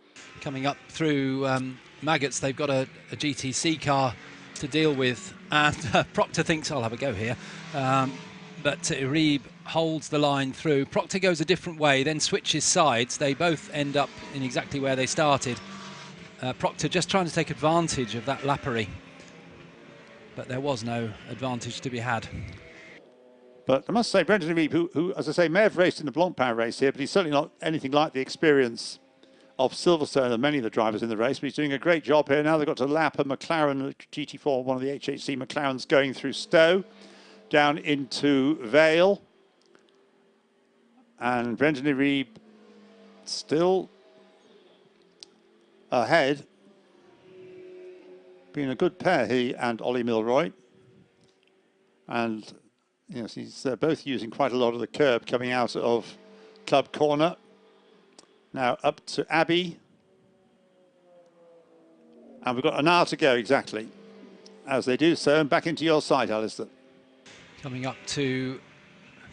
Coming up through Maggots, they've got a GTC car to deal with, and Proctor thinks I'll have a go here, but Erebe holds the line through. Proctor goes a different way, then switches sides. They both end up in exactly where they started. Proctor just trying to take advantage of that lappery, but there was no advantage to be had. But I must say, Brendan Erebe, who, as I say, may have raced in the Blancpain race here, but he's certainly not anything like the experience of Silverstone and many of the drivers in the race. But he's doing a great job here. Now they've got to lap a McLaren GT4, one of the HHC McLarens, going through Stowe, down into Vale. And Brendan Erebe still ahead. Been a good pair, he and Ollie Milroy. And yes, they're both using quite a lot of the curb coming out of Club Corner. Now up to Abbey. And we've got an hour to go exactly as they do so. And back into your side, Alistair. Coming up to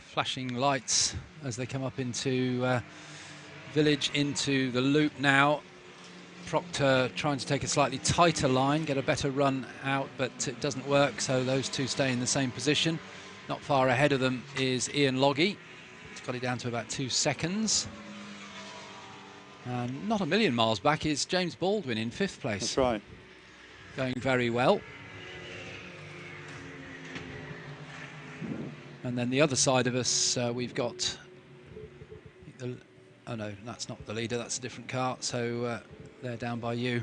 flashing lights as they come up into Village, into the loop now. Proctor trying to take a slightly tighter line, get a better run out, but it doesn't work, so those two stay in the same position. Not far ahead of them is Ian Loggy. He's got it down to about 2 seconds. And not a million miles back is James Baldwin in 5th place. That's right. Going very well. And then the other side of us, we've got... oh no, that's not the leader, that's a different car. So they're down by you.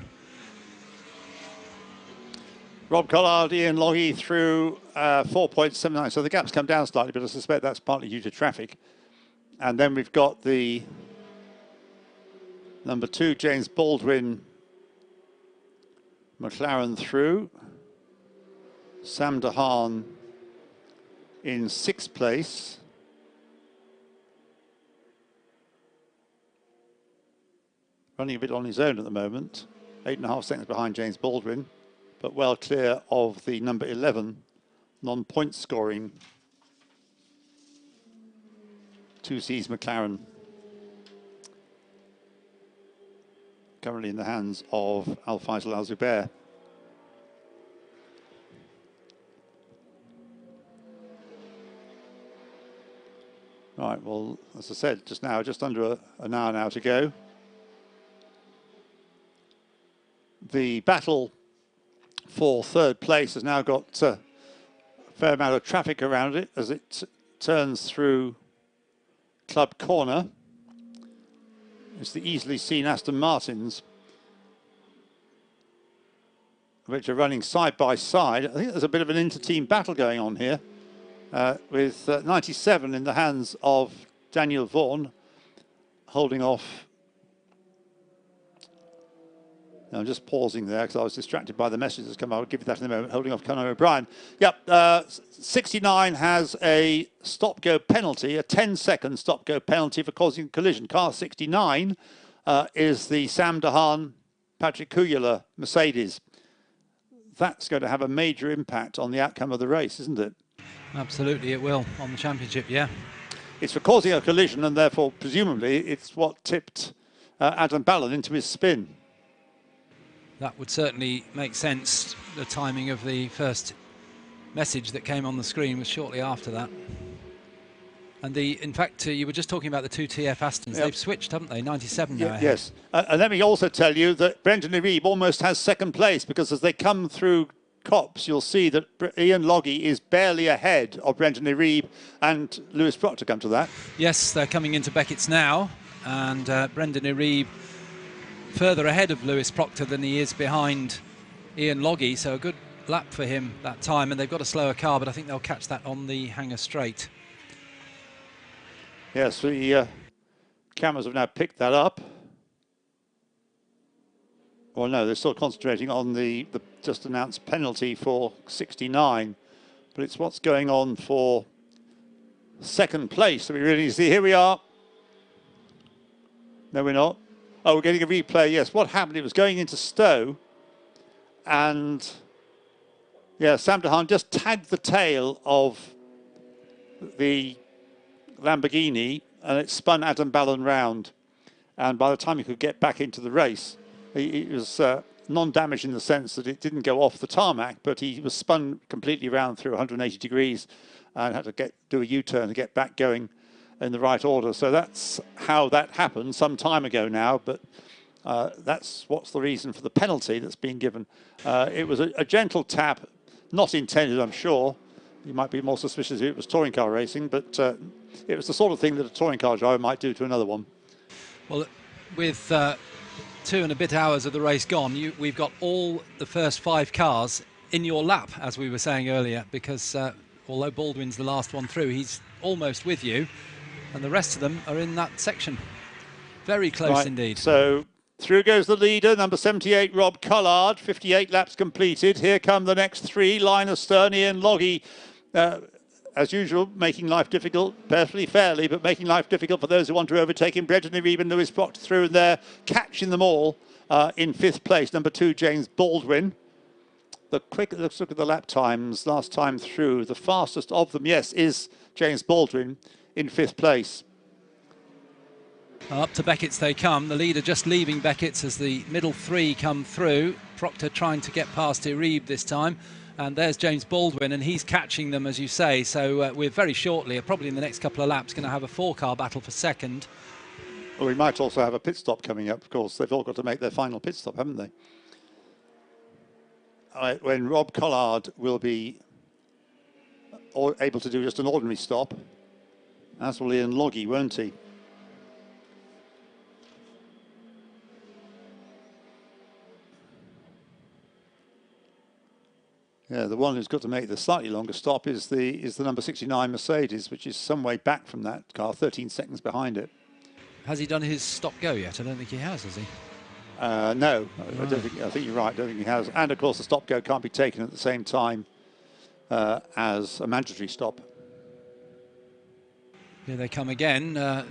Rob Collard, Ian Loggy through 4.79. So the gap's come down slightly, but I suspect that's partly due to traffic. And then we've got the number 2, James Baldwin, McLaren through. Sam DeHaan in 6th place. Running a bit on his own at the moment. 8.5 seconds behind James Baldwin, but well clear of the number 11 non-point scoring 2Cs McLaren. Currently in the hands of Al Faisal Al Zubair. Right, well, as I said just now, just under an hour now to go. The battle for 3rd place has now got a fair amount of traffic around it as it turns through Club Corner. It's the easily seen Aston Martins, which are running side by side. I think there's a bit of an inter-team battle going on here, with 97 in the hands of Daniel Vaughan, holding off Now, I'm just pausing there because I was distracted by the message that's come. I'll give you that in a moment. Holding off Conor O'Brien. Yep, 69 has a stop-go penalty, a 10-second stop-go penalty for causing a collision. Car 69 is the Sam Dehaan, Patrick Kujala Mercedes. That's going to have a major impact on the outcome of the race, isn't it? Absolutely, it will on the championship. Yeah. It's for causing a collision, and therefore, presumably, it's what tipped Adam Ballon into his spin. That would certainly make sense. The timing of the first message that came on the screen was shortly after that. And in fact, you were just talking about the two TF Astons. Yep. They've switched, haven't they? 97 now. Yes. And let me also tell you that Brendan Iribe almost has second place, because as they come through Copse, you'll see that Ian Logie is barely ahead of Brendan Iribe and Lewis Proctor. Come to that. Yes, they're coming into Beckett's now, and Brendan Iribe further ahead of Lewis Proctor than he is behind Ian Logie, so a good lap for him that time, and they've got a slower car, but I think they'll catch that on the Hangar Straight. Yes, the cameras have now picked that up. Well, no, they're still concentrating on the just announced penalty for 69, but it's what's going on for second place that we really see. Here we are. No, we're not. Oh, we're getting a replay. Yes, what happened? It was going into Stowe, and yeah, Sam Dehaan just tagged the tail of the Lamborghini, and it spun Adam Ballon round. And by the time he could get back into the race, it was non-damaged in the sense that it didn't go off the tarmac, but he was spun completely round through 180 degrees and had to do a U-turn to get back going in the right order. So that's how that happened some time ago now, but that's what's the reason for the penalty that's been given. It was a gentle tap, not intended, I'm sure. You might be more suspicious if it was touring car racing, but it was the sort of thing that a touring car driver might do to another one. Well, with 2 and a bit hours of the race gone, we've got all the first 5 cars in your lap, as we were saying earlier, because although Baldwin's the last one through, he's almost with you, and the rest of them are in that section. Very close indeed. So through goes the leader, number 78, Rob Collard, 58 laps completed. Here come the next 3, Linus Stern, Ian Logie, as usual, making life difficult, perfectly fairly, but making life difficult for those who want to overtake him. Brendan Iribe and Lewis Proctor through, and there, catching them all in 5th place. Number 2, James Baldwin. Let's look at the lap times last time through. The fastest of them, yes, is James Baldwin in 5th place. Up to Beckett's they come. The leader just leaving Beckett's as the middle 3 come through. Proctor trying to get past Iribe this time. And there's James Baldwin, and he's catching them, as you say. So we're very shortly, probably in the next couple of laps, going to have a 4-car battle for second. Well, we might also have a pit stop coming up, of course. They've all got to make their final pit stop, haven't they? When Rob Collard will be able to do just an ordinary stop, as will Ian Logie, won't he? Yeah, the one who's got to make the slightly longer stop is the number 69 Mercedes, which is some way back from that car, 13 seconds behind it. Has he done his stop-go yet? I don't think he has he? No, right. I think you're right. I don't think he has. And of course, the stop-go can't be taken at the same time as a mandatory stop. Here they come again.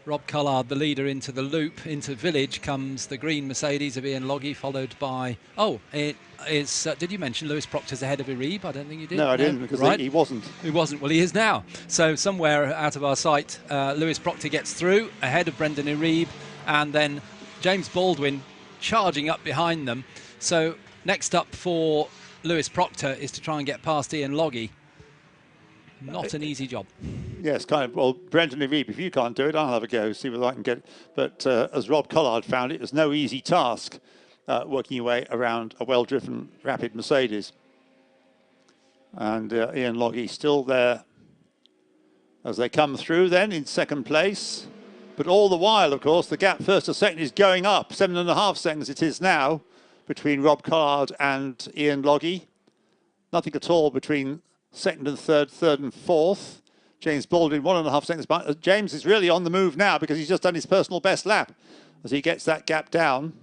Rob Collard, the leader, into the loop. Into Village comes the green Mercedes of Ian Logie, followed by... Oh, it is... did you mention Lewis Proctor's ahead of Iribe? I don't think you did. No, I didn't, because he wasn't. He wasn't. Well, he is now. So somewhere out of our sight, Lewis Proctor gets through, ahead of Brendan Iribe, and then James Baldwin charging up behind them. So next up for Lewis Proctor is to try and get past Ian Logie. Not an easy job. Yes, kind of. Well, Brendan Iribe, if you can't do it, I'll have a go, see whether I can get it. But as Rob Collard found, it was no easy task working your way around a well-driven, rapid Mercedes. And Ian Logie still there as they come through then in second place. But all the while, of course, the gap first to second is going up. 7.5 seconds it is now between Rob Collard and Ian Logie. Nothing at all between second and third and fourth. James Baldwin 1.5 seconds behind. James is really on the move now because he's just done his personal best lap as he gets that gap down.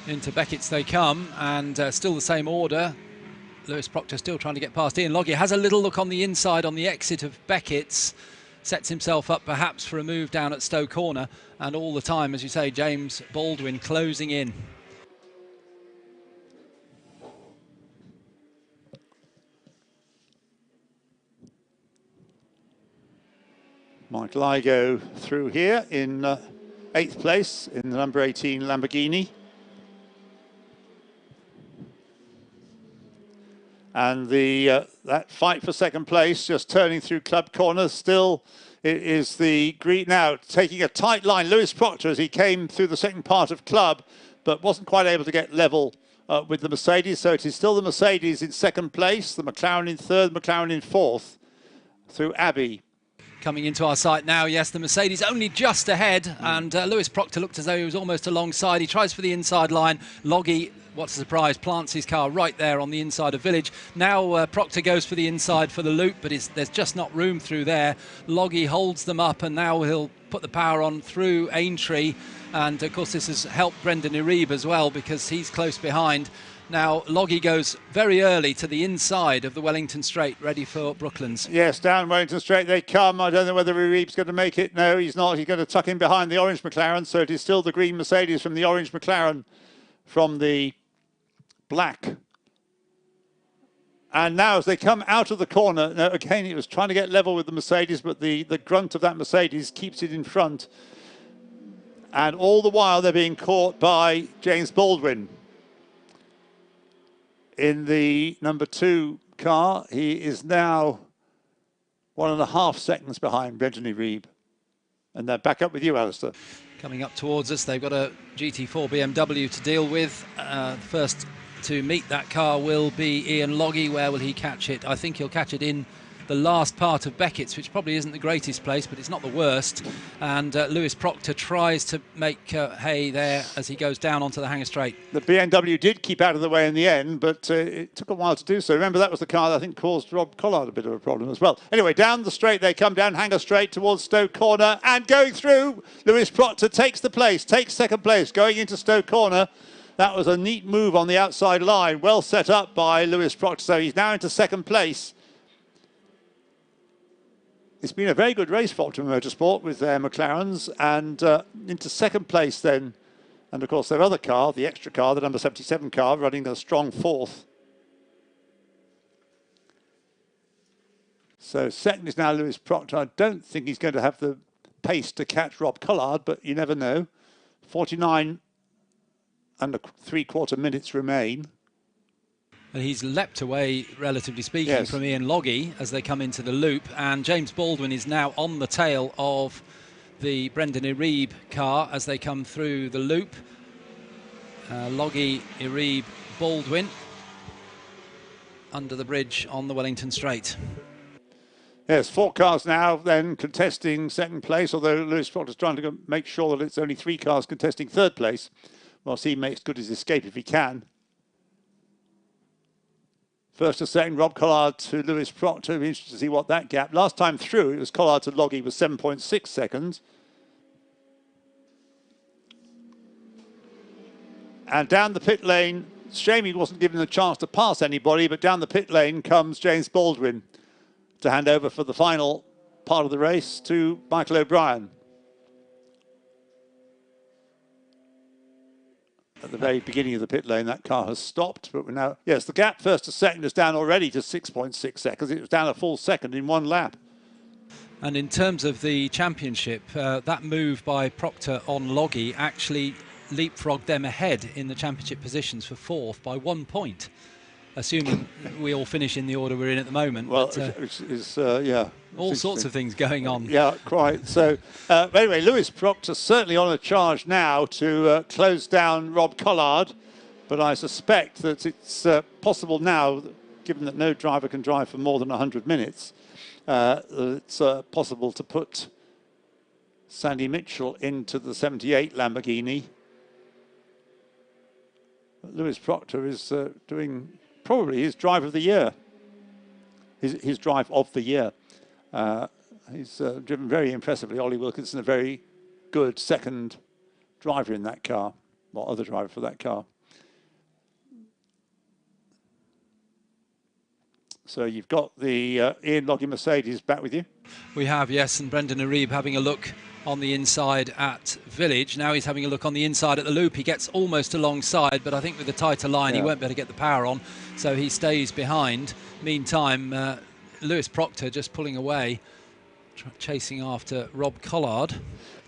Into Beckett's they come, and still the same order. Lewis Proctor still trying to get past Ian Logie. Has a little look on the inside on the exit of Beckett's. Sets himself up perhaps for a move down at Stowe Corner. And all the time, as you say, James Baldwin closing in. Michael Igoe through here in 8th place in the number 18 Lamborghini. And that fight for second place, just turning through Club Corner, still it is the green now, taking a tight line. Lewis Proctor as he came through the second part of Club, but wasn't quite able to get level with the Mercedes. So it is still the Mercedes in second place, the McLaren in third, McLaren in fourth, through Abbey. Coming into our sight now, yes, the Mercedes only just ahead, and Lewis Proctor looked as though he was almost alongside. He tries for the inside line. Logie, what's a surprise, plants his car right there on the inside of Village. Now Proctor goes for the inside for the loop, but there's just not room through there. Logie holds them up, and now he'll put the power on through Aintree. And of course this has helped Brendan Iribe as well, because he's close behind. Now, Logie goes very early to the inside of the Wellington Straight, ready for Brooklands. Yes, down Wellington Straight they come. I don't know whether Iribe's going to make it. No, he's not. He's going to tuck in behind the orange McLaren. So it is still the green Mercedes from the orange McLaren from the black. And now as they come out of the corner, now again, it was trying to get level with the Mercedes, but the grunt of that Mercedes keeps it in front. And all the while, they're being caught by James Baldwin. In the number 2 car, he is now 1.5 seconds behind Brendan Iribe. And they're back up with you, Alistair. Coming up towards us, they've got a GT4 BMW to deal with. First to meet that car will be Ian Logie. Where will he catch it? I think he'll catch it in the last part of Beckett's, which probably isn't the greatest place, but it's not the worst. And Lewis Proctor tries to make hay there as he goes down onto the Hangar Straight. The BMW did keep out of the way in the end, but it took a while to do so. Remember, that was the car that I think caused Rob Collard a bit of a problem as well. Anyway, down the straight they come, down Hangar Straight towards Stowe Corner, and going through, Lewis Proctor takes second place, going into Stowe Corner. That was a neat move on the outside line, well set up by Lewis Proctor, so he's now into second place. It's been a very good race for Optimum Motorsport with their McLarens, and into second place then. And of course their other car, the extra car, the number 77 car, running a strong fourth. So second is now Lewis Proctor. I don't think he's going to have the pace to catch Rob Collard, but you never know. 49 and 3/4 minutes remain. And he's leapt away, relatively speaking, from Ian Logie as they come into the loop. And James Baldwin is now on the tail of the Brendan Iribe car as they come through the loop. Logie, Iribe, Baldwin under the bridge on the Wellington Straight. Yes, 4 cars now then contesting second place, although Lewis Proctor's trying to make sure that it's only 3 cars contesting third place, whilst he makes good his escape if he can. First to second, Rob Collard to Lewis Proctor. It'll be interesting to see what that gap. Last time through, it was Collard to Logie was 7.6 seconds. And down the pit lane, shame he wasn't given the chance to pass anybody, but down the pit lane comes James Baldwin to hand over for the final part of the race to Michael O'Brien. At the very beginning of the pit lane, that car has stopped, but we're now, yes, the gap first to second is down already to 6.6 seconds. It was down a full second in 1 lap. And in terms of the championship, that move by Proctor on Logie actually leapfrogged them ahead in the championship positions for 4th by 1 point, assuming we all finish in the order we're in at the moment. Well, but, yeah. All sorts of things going on. Yeah, quite. So, anyway, Lewis Proctor certainly on a charge now to close down Rob Collard, but I suspect that it's possible now, given that no driver can drive for more than 100 minutes, it's possible to put Sandy Mitchell into the 78 Lamborghini. Lewis Proctor is doing probably his drive of the year. His drive of the year. He's driven very impressively. Ollie Wilkinson, a very good second driver in that car, or other driver for that car. So you've got the Ian Logie Mercedes back with you. We have, yes, and Brendan Arib having a look on the inside at Village. Now he's having a look on the inside at the loop. He gets almost alongside, but I think with the tighter line he won't be able to get the power on, so he stays behind. Meantime, Lewis Proctor just pulling away, chasing after Rob Collard.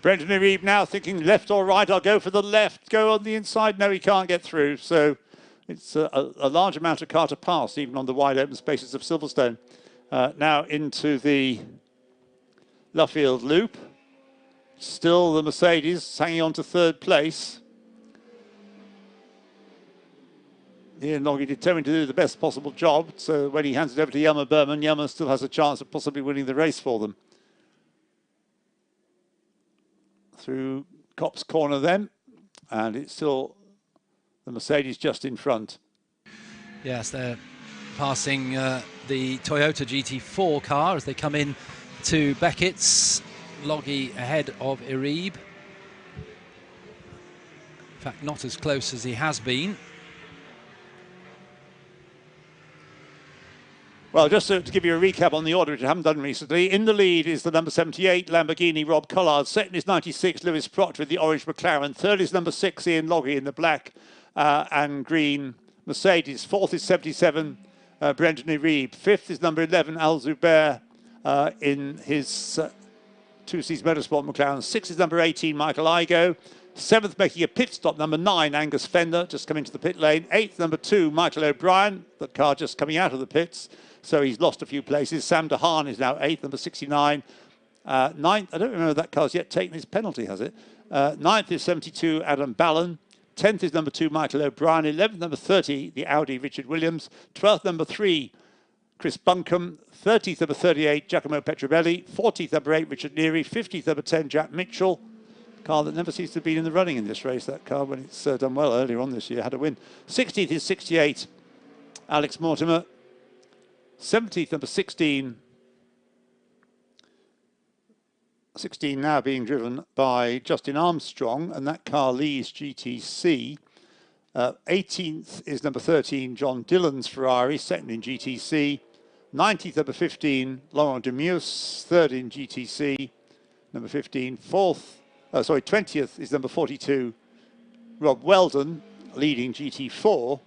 Brendan Arib now thinking left or right. I'll go for the left, go on the inside. No, he can't get through, so it's a large amount of car to pass, even on the wide open spaces of Silverstone. Now into the Luffield loop. Still the Mercedes hanging on to third place. Ian Logie determined to do the best possible job, so when he hands it over to Jelmer Berman, Jelmer still has a chance of possibly winning the race for them. Through Copse Corner then, and it's still the Mercedes just in front. Yes, they're passing the Toyota GT4 car as they come in to Beckett's. Logie ahead of Arib. In fact, not as close as he has been. Well, just to give you a recap on the order, which I haven't done recently, in the lead is the number 78 Lamborghini Rob Collard. Second is 96 Lewis Proctor with the orange McLaren. Third is number 6 Ian Logie in the black and green Mercedes. Fourth is 77 Brendan Arib. Fifth is number 11 Al Zubair in his 2C's Motorsport McLaren. Sixth is number 18 Michael Igoe. Seventh, making a pit stop, number 9 Angus Fender, just coming to the pit lane. Eighth, number 2 Michael O'Brien, that car just coming out of the pits, so he's lost a few places. Sam DeHaan is now 8th, number 69. Ninth, I don't remember that car's yet taken his penalty, has it? Ninth is 72 Adam Ballon. 10th is number 2 Michael O'Brien. 11th, number 30, the Audi Richard Williams. 12th, number 3 Chris Buncombe. 30th, number 38 Giacomo Petrobelli. 40th, number 8 Richard Neary. 50th, number 10 Jack Mitchell. Car that never seems to have been in the running in this race, that car, when it's done well earlier on this year, had a win. 60th is 68 Alex Mortimer. 70th, number 16. 16 now being driven by Justin Armstrong, and that car leads GTC. 18th is number 13 John Dillon's Ferrari, second in GTC. 19th, number 15 Laurent Demus, third in GTC. Number 15, 20th is number 42 Rob Weldon, leading GT4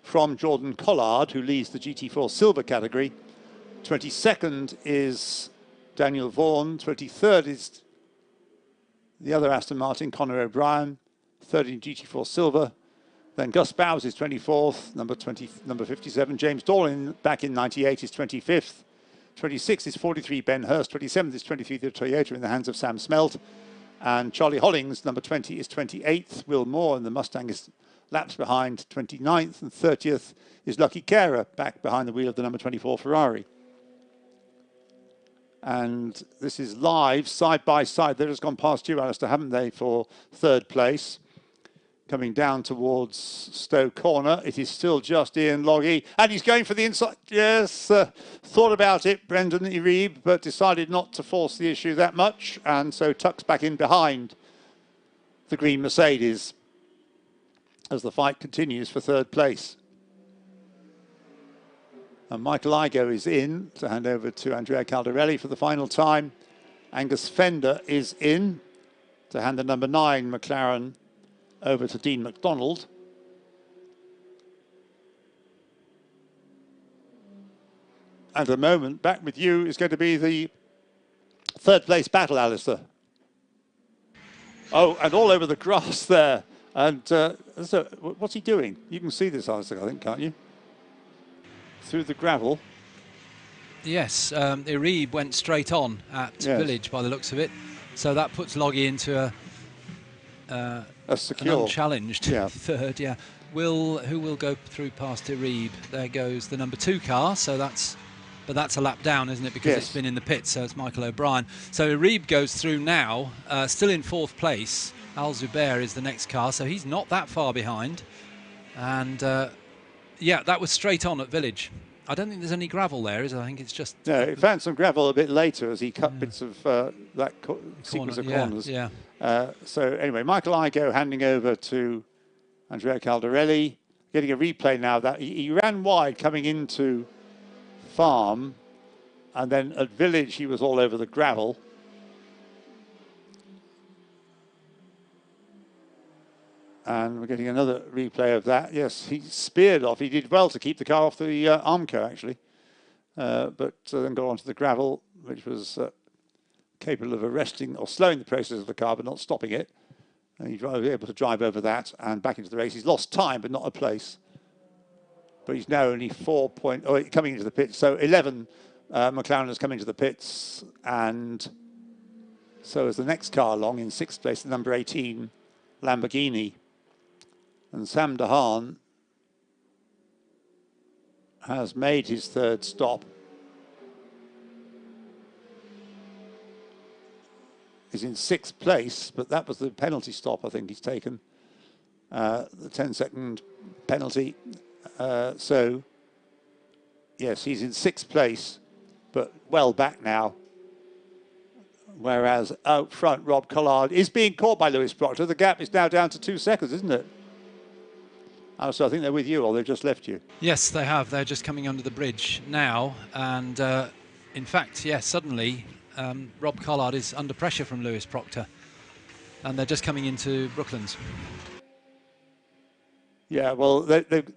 from Jordan Collard, who leads the GT4 silver category. 22nd is Daniel Vaughan. 23rd is the other Aston Martin, Conor O'Brien, third in GT4 silver. Then Gus Bowes is 24th, number 57. James Dorlin, back in 98, is 25th. 26th is 43 Ben Hurst. 27th is 23 the Toyota in the hands of Sam Smelt. And Charlie Hollings, number 20, is 28th. Will Moore and the Mustang is laps behind, 29th. And 30th is Lucky Carer, back behind the wheel of the number 24 Ferrari. And this is live, side by side. They've just gone past you, Alistair, haven't they, for third place. Coming down towards Stowe Corner. It is still just Ian Logie. And he's going for the inside. Yes, thought about it, Brendan Arib, but decided not to force the issue that much. And so tucks back in behind the green Mercedes as the fight continues for third place. And Michael Igoe is in to hand over to Andrea Caldarelli for the final time. Angus Fender is in to hand the number 9 McLaren over to Dean McDonald. And at the moment, back with you is going to be the third place battle, Alistair. Oh, and all over the grass there. And so what's he doing? You can see this, Alistair, I think, can't you? Through the gravel. Yes, Arib went straight on at Village by the looks of it. So that puts Logie into a secure, an unchallenged third. Yeah, who will go through past Arib? There goes the number 2 car. So that's a lap down, isn't it? Because it's been in the pit. So it's Michael O'Brien. So Arib goes through now, still in 4th place. Al Zubair is the next car, so he's not that far behind. And yeah, that was straight on at Village. I don't think there's any gravel there, is there? I think it's just... No, he found some gravel a bit later as he cut bits of that sequence of corners. Yeah. So anyway, Michael Igoe handing over to Andrea Caldarelli, getting a replay now. That he ran wide coming into Farm, and then at Village he was all over the gravel. And we're getting another replay of that. Yes, he speared off. He did well to keep the car off the Armco, actually. But then got onto the gravel, which was capable of arresting or slowing the process of the car, but not stopping it. And he was able to drive over that and back into the race. He's lost time, but not a place. But he's now only coming into the pits. So 11 McLaren has come into the pits, and so is the next car along in 6th place, the number 18 Lamborghini. And Sam DeHaan has made his 3rd stop. He's in 6th place, but that was the penalty stop I think he's taken. The 10-second penalty. So, yes, he's in 6th place, but well back now. Whereas out front, Rob Collard is being caught by Lewis Proctor. The gap is now down to 2 seconds, isn't it? So I think they're with you, or they've just left you. Yes, they have. They're just coming under the bridge now. And in fact, yes, suddenly Rob Collard is under pressure from Lewis Proctor. And they're just coming into Brooklands. Yeah, well,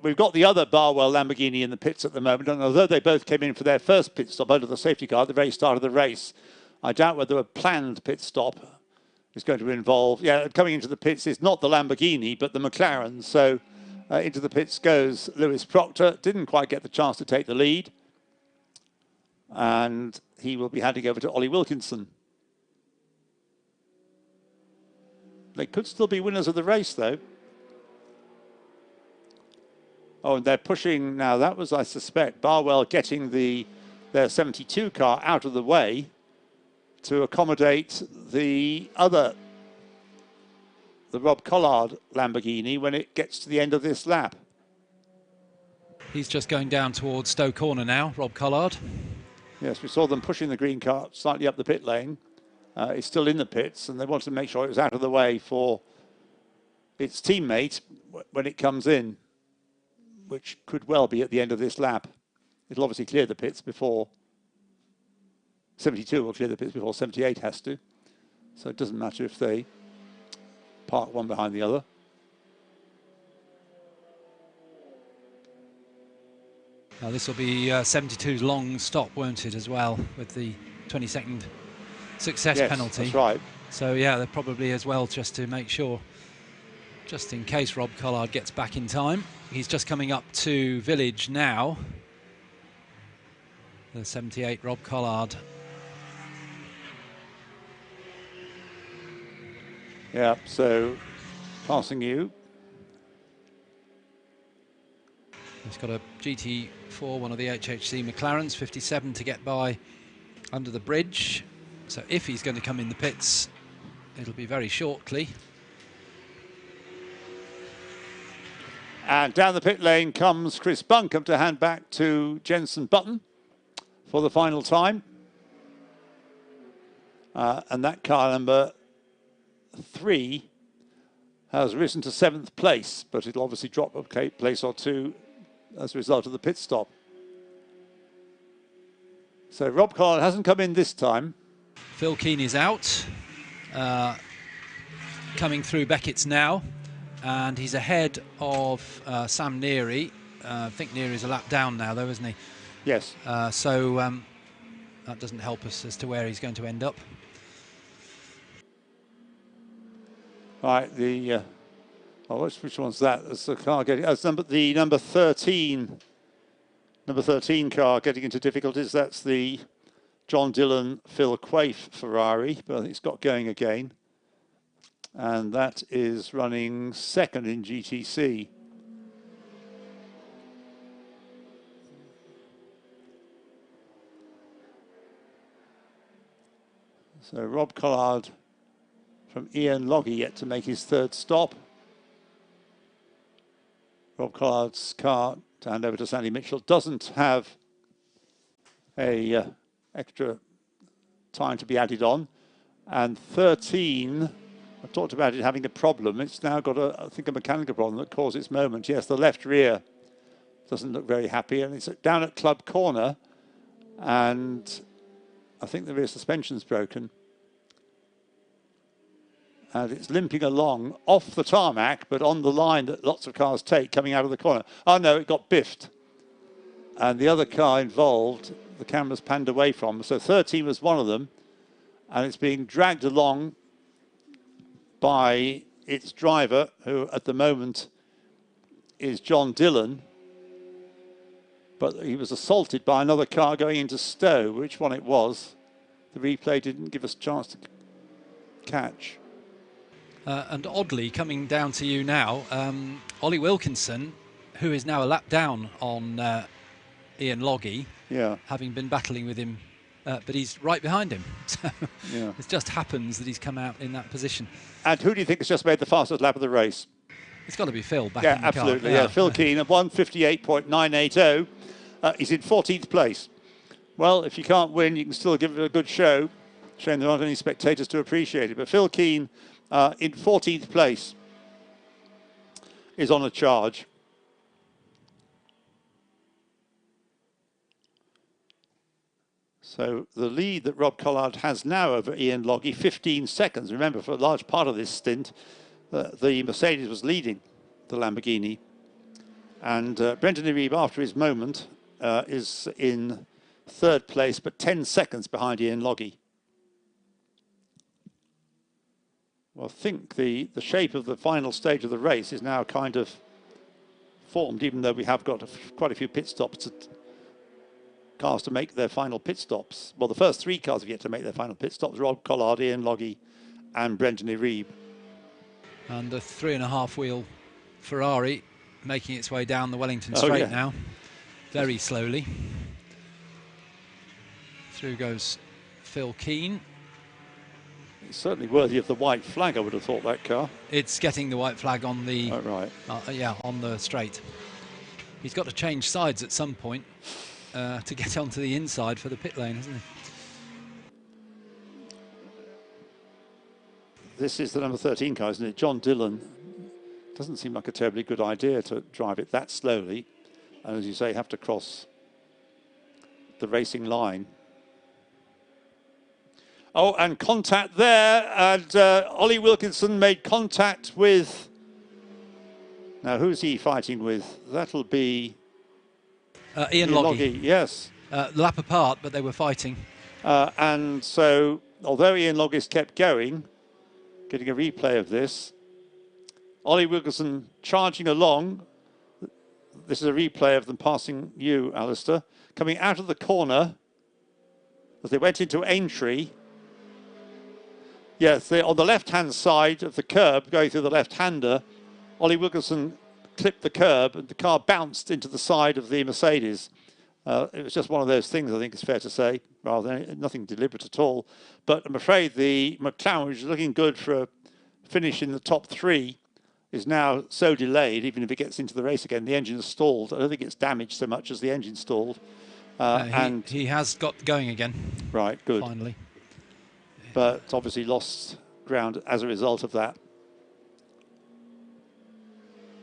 we've got the other Barwell Lamborghini in the pits at the moment. And although they both came in for their first pit stop under the safety car at the very start of the race, I doubt whether a planned pit stop is going to involve... Yeah, coming into the pits is not the Lamborghini, but the McLaren. So... into the pits goes Lewis Proctor. Didn't quite get the chance to take the lead. And he will be handing over to Ollie Wilkinson. They could still be winners of the race, though. Oh, and they're pushing now. That was, I suspect, Barwell getting their 72 car out of the way to accommodate the Rob Collard Lamborghini when it gets to the end of this lap. He's just going down towards Stowe Corner now, Rob Collard. Yes, we saw them pushing the green car slightly up the pit lane. It's still in the pits, and they wanted to make sure it was out of the way for its teammate when it comes in, which could well be at the end of this lap. It'll obviously clear the pits before 72 will clear the pits before 78 has to. So it doesn't matter if they park one behind the other. Now this will be 72's long stop, won't it, as well, with the 20-second success penalty. That's right. So yeah, they're probably as well just to make sure, just in case Rob Collard gets back in time. He's just coming up to Village now. The 78 Rob Collard. Yeah, so passing you. He's got a GT4, one of the HHC McLarens, 57 to get by under the bridge. So if he's going to come in the pits, it'll be very shortly. And down the pit lane comes Chris Buncombe to hand back to Jenson Button for the final time. And that car number 3 has risen to 7th place, but it'll obviously drop a place or two as a result of the pit stop. So Rob Collard hasn't come in this time. Phil Keane is out, coming through Beckett's now, and he's ahead of Sam Neary. I think Neary's a lap down now, though, isn't he? Yes. So that doesn't help us as to where he's going to end up. Right, which one's that? It's the car getting, the number 13 car getting into difficulties. That's the John Dillon, Phil Quaife Ferrari, but I think it's got going again. And that is running 2nd in GTC. So Rob Collard from Ian Loggy yet to make his 3rd stop. Rob Collard's car to hand over to Sandy Mitchell doesn't have a extra time to be added on. And 13, I talked about it having a problem. It's now got, I think, a mechanical problem that caused its moment. Yes, the left rear doesn't look very happy. And it's down at Club Corner. and I think the rear suspension's broken. And it's limping along off the tarmac, but on the line that lots of cars take coming out of the corner. Oh no, it got biffed. And the other car involved, the camera's panned away from. So 13 was one of them, and it's being dragged along by its driver, who at the moment is John Dillon. But he was assaulted by another car going into Stowe. Which one it was, the replay didn't give us a chance to catch. And oddly, coming down to you now, Ollie Wilkinson, who is now a lap down on Ian Logie, having been battling with him, but he's right behind him. So it just happens that he's come out in that position. And who do you think has just made the fastest lap of the race? It's got to be Phil back in the car. Absolutely. Yeah, Phil Keane at 1:58.980. He's in 14th place. Well, if you can't win, you can still give it a good show. Shame there aren't any spectators to appreciate it. But Phil Keane in 14th place is on a charge. So the lead that Rob Collard has now over Ian Logie, 15 seconds. Remember, for a large part of this stint, the Mercedes was leading the Lamborghini. And Brendan Iribe, after his moment, is in 3rd place, but 10 seconds behind Ian Logie. Well, I think the shape of the final stage of the race is now kind of formed, even though we have got quite a few pit stops, cars to make their final pit stops. Well, the first 3 cars have yet to make their final pit stops: Rob Collard, Ian Logie and Brendan Iribe. And a 3.5 wheel Ferrari making its way down the Wellington Straight now, very slowly. Through goes Phil Keane. It's certainly worthy of the white flag, I would have thought, that car. It's getting the white flag on the on the straight. He's got to change sides at some point to get onto the inside for the pit lane, hasn't he? This is the number 13 car, isn't it? John Dillon. Doesn't seem like a terribly good idea to drive it that slowly, and as you say, have to cross the racing line. Oh, and contact there, and Ollie Wilkinson made contact with... Now, who's he fighting with? That'll be... Ian Logie. Yes. Lap apart, but they were fighting. And so, although Ian Loggie's kept going, getting a replay of this, Ollie Wilkinson charging along. This is a replay of them passing you, Alistair. Coming out of the corner as they went into Aintree. Yes, they're on the left-hand side of the curb, going through the left-hander. Ollie Wilkinson clipped the curb and the car bounced into the side of the Mercedes. It was just one of those things, I think it's fair to say, rather than nothing deliberate at all. But I'm afraid the McLaren, which is looking good for a finish in the top 3, is now so delayed. Even if it gets into the race again, the engine is stalled. I don't think it's damaged so much as the engine stalled. And he has got going again. Right, good. Finally. But obviously lost ground as a result of that.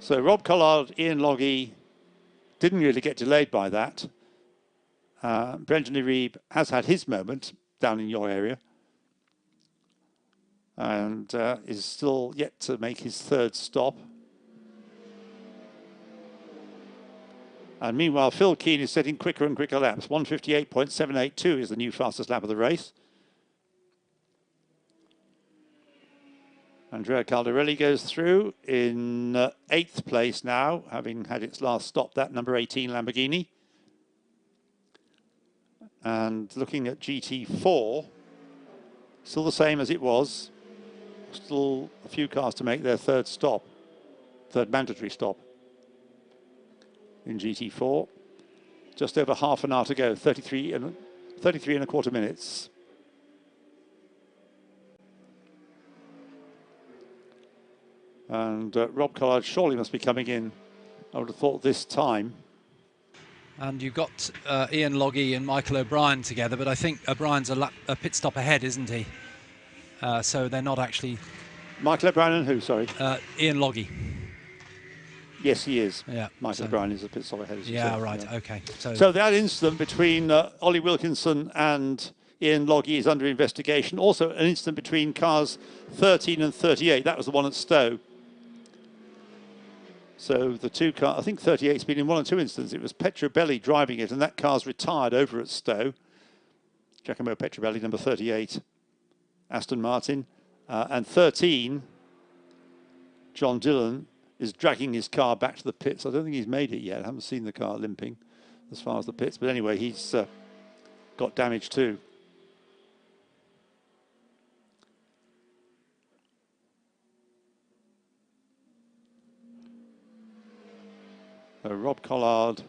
So Rob Collard, Ian Logie didn't really get delayed by that. Brendan Iribe has had his moment down in your area and is still yet to make his 3rd stop. And meanwhile, Phil Keane is setting quicker and quicker laps. 1:58.782 is the new fastest lap of the race. Andrea Caldarelli goes through in 8th place now, having had its last stop, that number 18 Lamborghini. And looking at GT4, still the same as it was. Still a few cars to make their 3rd stop, 3rd mandatory stop in GT4. Just over half an hour to go, 33 and a quarter minutes. And Rob Collard surely must be coming in, I would have thought, this time. And you've got Ian Logie and Michael O'Brien together, but I think O'Brien's a pit stop ahead, isn't he? So they're not actually... Michael O'Brien and who, sorry? Ian Logie. Yes, he is. Yeah. Michael O'Brien is a pit stop ahead. Yeah, right. Yeah. Okay. So that incident between Ollie Wilkinson and Ian Logie is under investigation. Also, an incident between cars 13 and 38. That was the one at Stowe. So the two cars, I think 38's been in one or two incidents. It was Petrobelli driving it, and that car's retired over at Stowe. Giacomo Petrobelli, number 38, Aston Martin. And 13, John Dillon, is dragging his car back to the pits. I don't think he's made it yet. I haven't seen the car limping as far as the pits. But anyway, he's got damage too. Rob Collard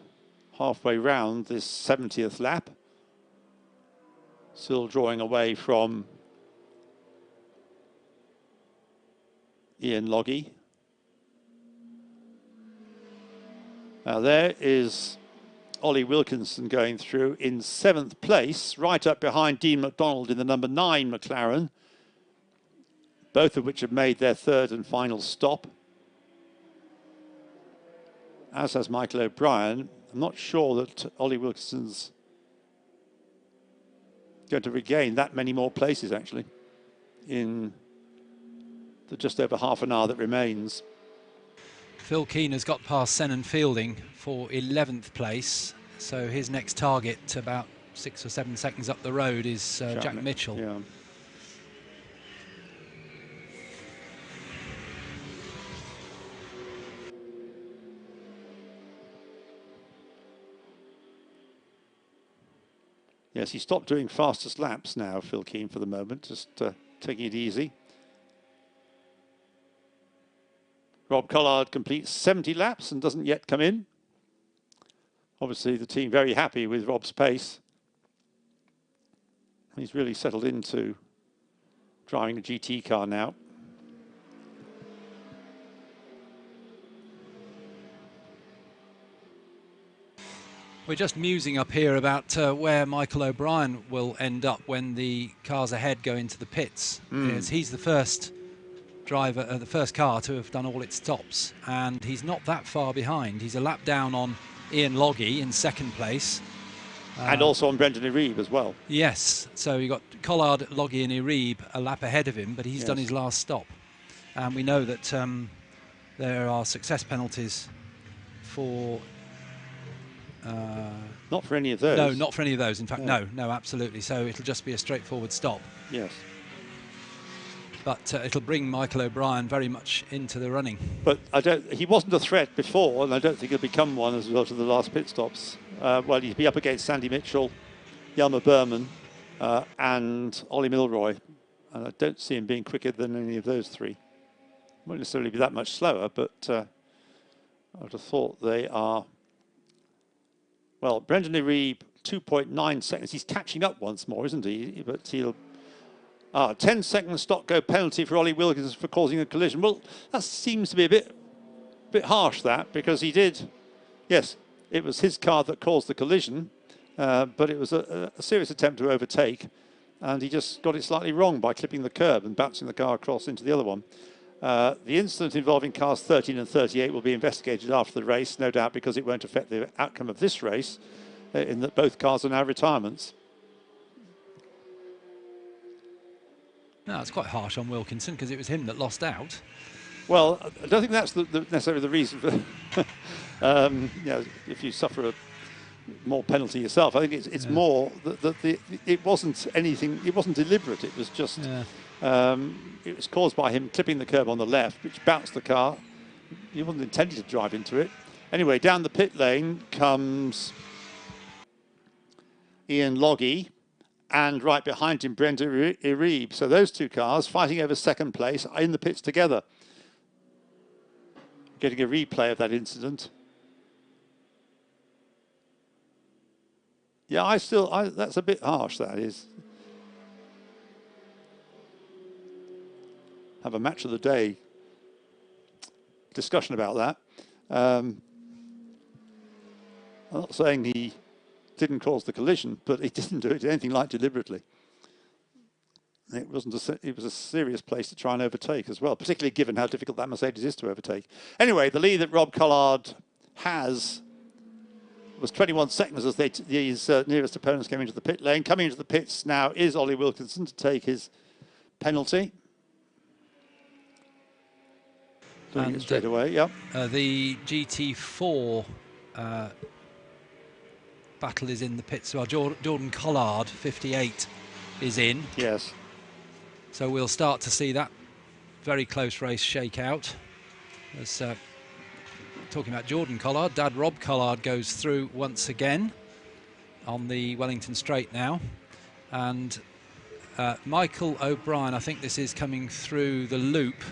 halfway round this 70th lap. Still drawing away from Ian Logie. Now there is Ollie Wilkinson going through in 7th place, right up behind Dean McDonald in the number 9 McLaren, both of which have made their third and final stop. As has Michael O'Brien. I'm not sure that Ollie Wilkinson's going to regain that many more places, actually, in the just over half an hour that remains. Phil Keane has got past Sennan Fielding for 11th place, so his next target, about 6 or 7 seconds up the road, is Jack Mitchell. Yeah. Yes, he stopped doing fastest laps now, Phil Keane, for the moment, just taking it easy. Rob Collard completes 70 laps and doesn't yet come in. Obviously, the team very happy with Rob's pace. He's really settled into driving a GT car now. We're just musing up here about where Michael O'Brien will end up when the cars ahead go into the pits. Yes, he's the first driver, the first car to have done all its stops, and he's not that far behind. He's a lap down on Ian Logie in 2nd place. And also on Brendan Iribe as well. Yes, so you got Collard, Logie and Iribe a lap ahead of him, but he's done his last stop. And we know that there are success penalties for... not for any of those. No, not for any of those. In fact, no, absolutely. So it'll just be a straightforward stop. Yes. But it'll bring Michael O'Brien very much into the running. But he wasn't a threat before, and I don't think he'll become one as a result of the last pit stops. Well, he'd be up against Sandy Mitchell, Yelmer Berman, and Ollie Milroy. And I don't see him being quicker than any of those three. Won't necessarily be that much slower, but I would have thought they are... Well, Brendan Iribe, 2.9 seconds. He's catching up once more, isn't he? But he'll... 10-second stop-go penalty for Ollie Wilkinson for causing a collision. Well, that seems to be a bit harsh, that, because he did... Yes, it was his car that caused the collision, but it was a serious attempt to overtake, and he just got it slightly wrong by clipping the curb and bouncing the car across into the other one. The incident involving cars 13 and 38 will be investigated after the race, no doubt, because it won't affect the outcome of this race, in that both cars are now retirements. No, it's quite harsh on Wilkinson because it was him that lost out. Well, I don't think that's necessarily the reason for... you know, if you suffer a more penalty yourself, I think it's more that it wasn't anything... It wasn't deliberate. It was just... it was caused by him clipping the curb on the left, which bounced the car. He wasn't intended to drive into it. Anyway, down the pit lane comes Ian Logie, and right behind him, Brendan Iribe. So those two cars fighting over 2nd place are in the pits together. Getting a replay of that incident. Yeah, that's a bit harsh, that is. Have a match of the day discussion about that. I'm not saying he didn't cause the collision, but he didn't do it anything like deliberately. it was a serious place to try and overtake as well, particularly given how difficult that Mercedes is to overtake. Anyway, the lead that Rob Collard has was 21 seconds as these nearest opponents came into the pit lane. Coming into the pits now is Ollie Wilkinson to take his penalty. Doing it straight away, yep. The GT4 battle is in the pits. Well, Jordan Collard, 58, is in. Yes. So we'll start to see that very close race shake out. As talking about Jordan Collard, Dad Rob Collard goes through once again on the Wellington Straight now. And Michael O'Brien, I think this is coming through the loop.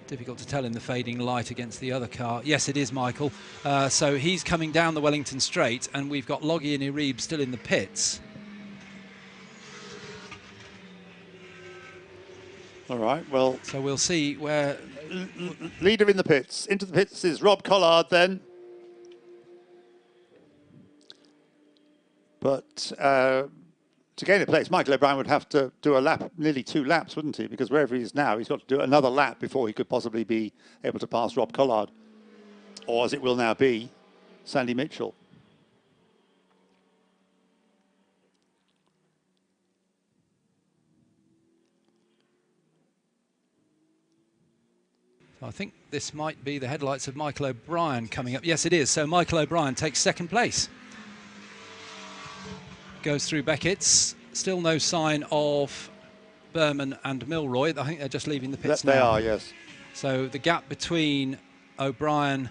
Difficult to tell in the fading light against the other car. Yes, it is Michael. So he's coming down the Wellington Straight, and we've got Loggy and Irib still in the pits. All right, well... So we'll see where... Leader in the pits. Into the pits is Rob Collard then. But... to gain a place, Michael O'Brien would have to do a lap, nearly 2 laps, wouldn't he? Because wherever he is now, he's got to do another lap before he could possibly be able to pass Rob Collard. Or, as it will now be, Sandy Mitchell. So I think this might be the headlights of Michael O'Brien coming up. Yes, it is. So Michael O'Brien takes 2nd place. Goes through Beckett's. Still no sign of Berman and Milroy. I think they're just leaving the pits now. They are, yes. So the gap between O'Brien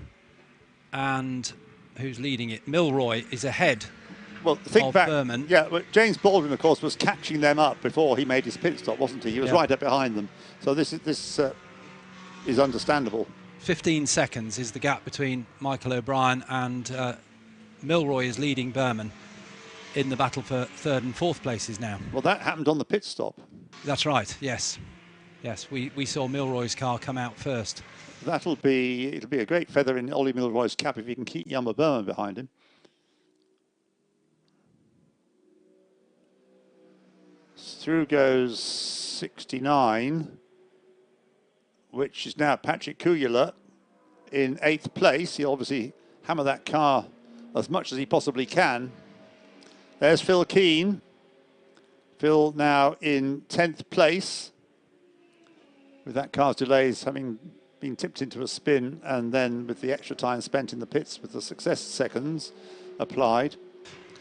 and who's leading it, Milroy, is ahead of Berman. Yeah, but James Baldwin, of course, was catching them up before he made his pit stop, wasn't he? He was right up behind them. So this is understandable. 15 seconds is the gap between Michael O'Brien and Milroy is leading Berman in the battle for 3rd and 4th places now. Well, that happened on the pit stop. That's right, yes. Yes, we saw Milroy's car come out first. It'll be a great feather in Ollie Milroy's cap if he can keep Yama Berman behind him. Through goes 69, which is now Patrick Kuyula in 8th place. He'll obviously hammer that car as much as he possibly can. There's Phil Keane. Phil now in 10th place, with that car's delays having been tipped into a spin, and then with the extra time spent in the pits with the success seconds applied.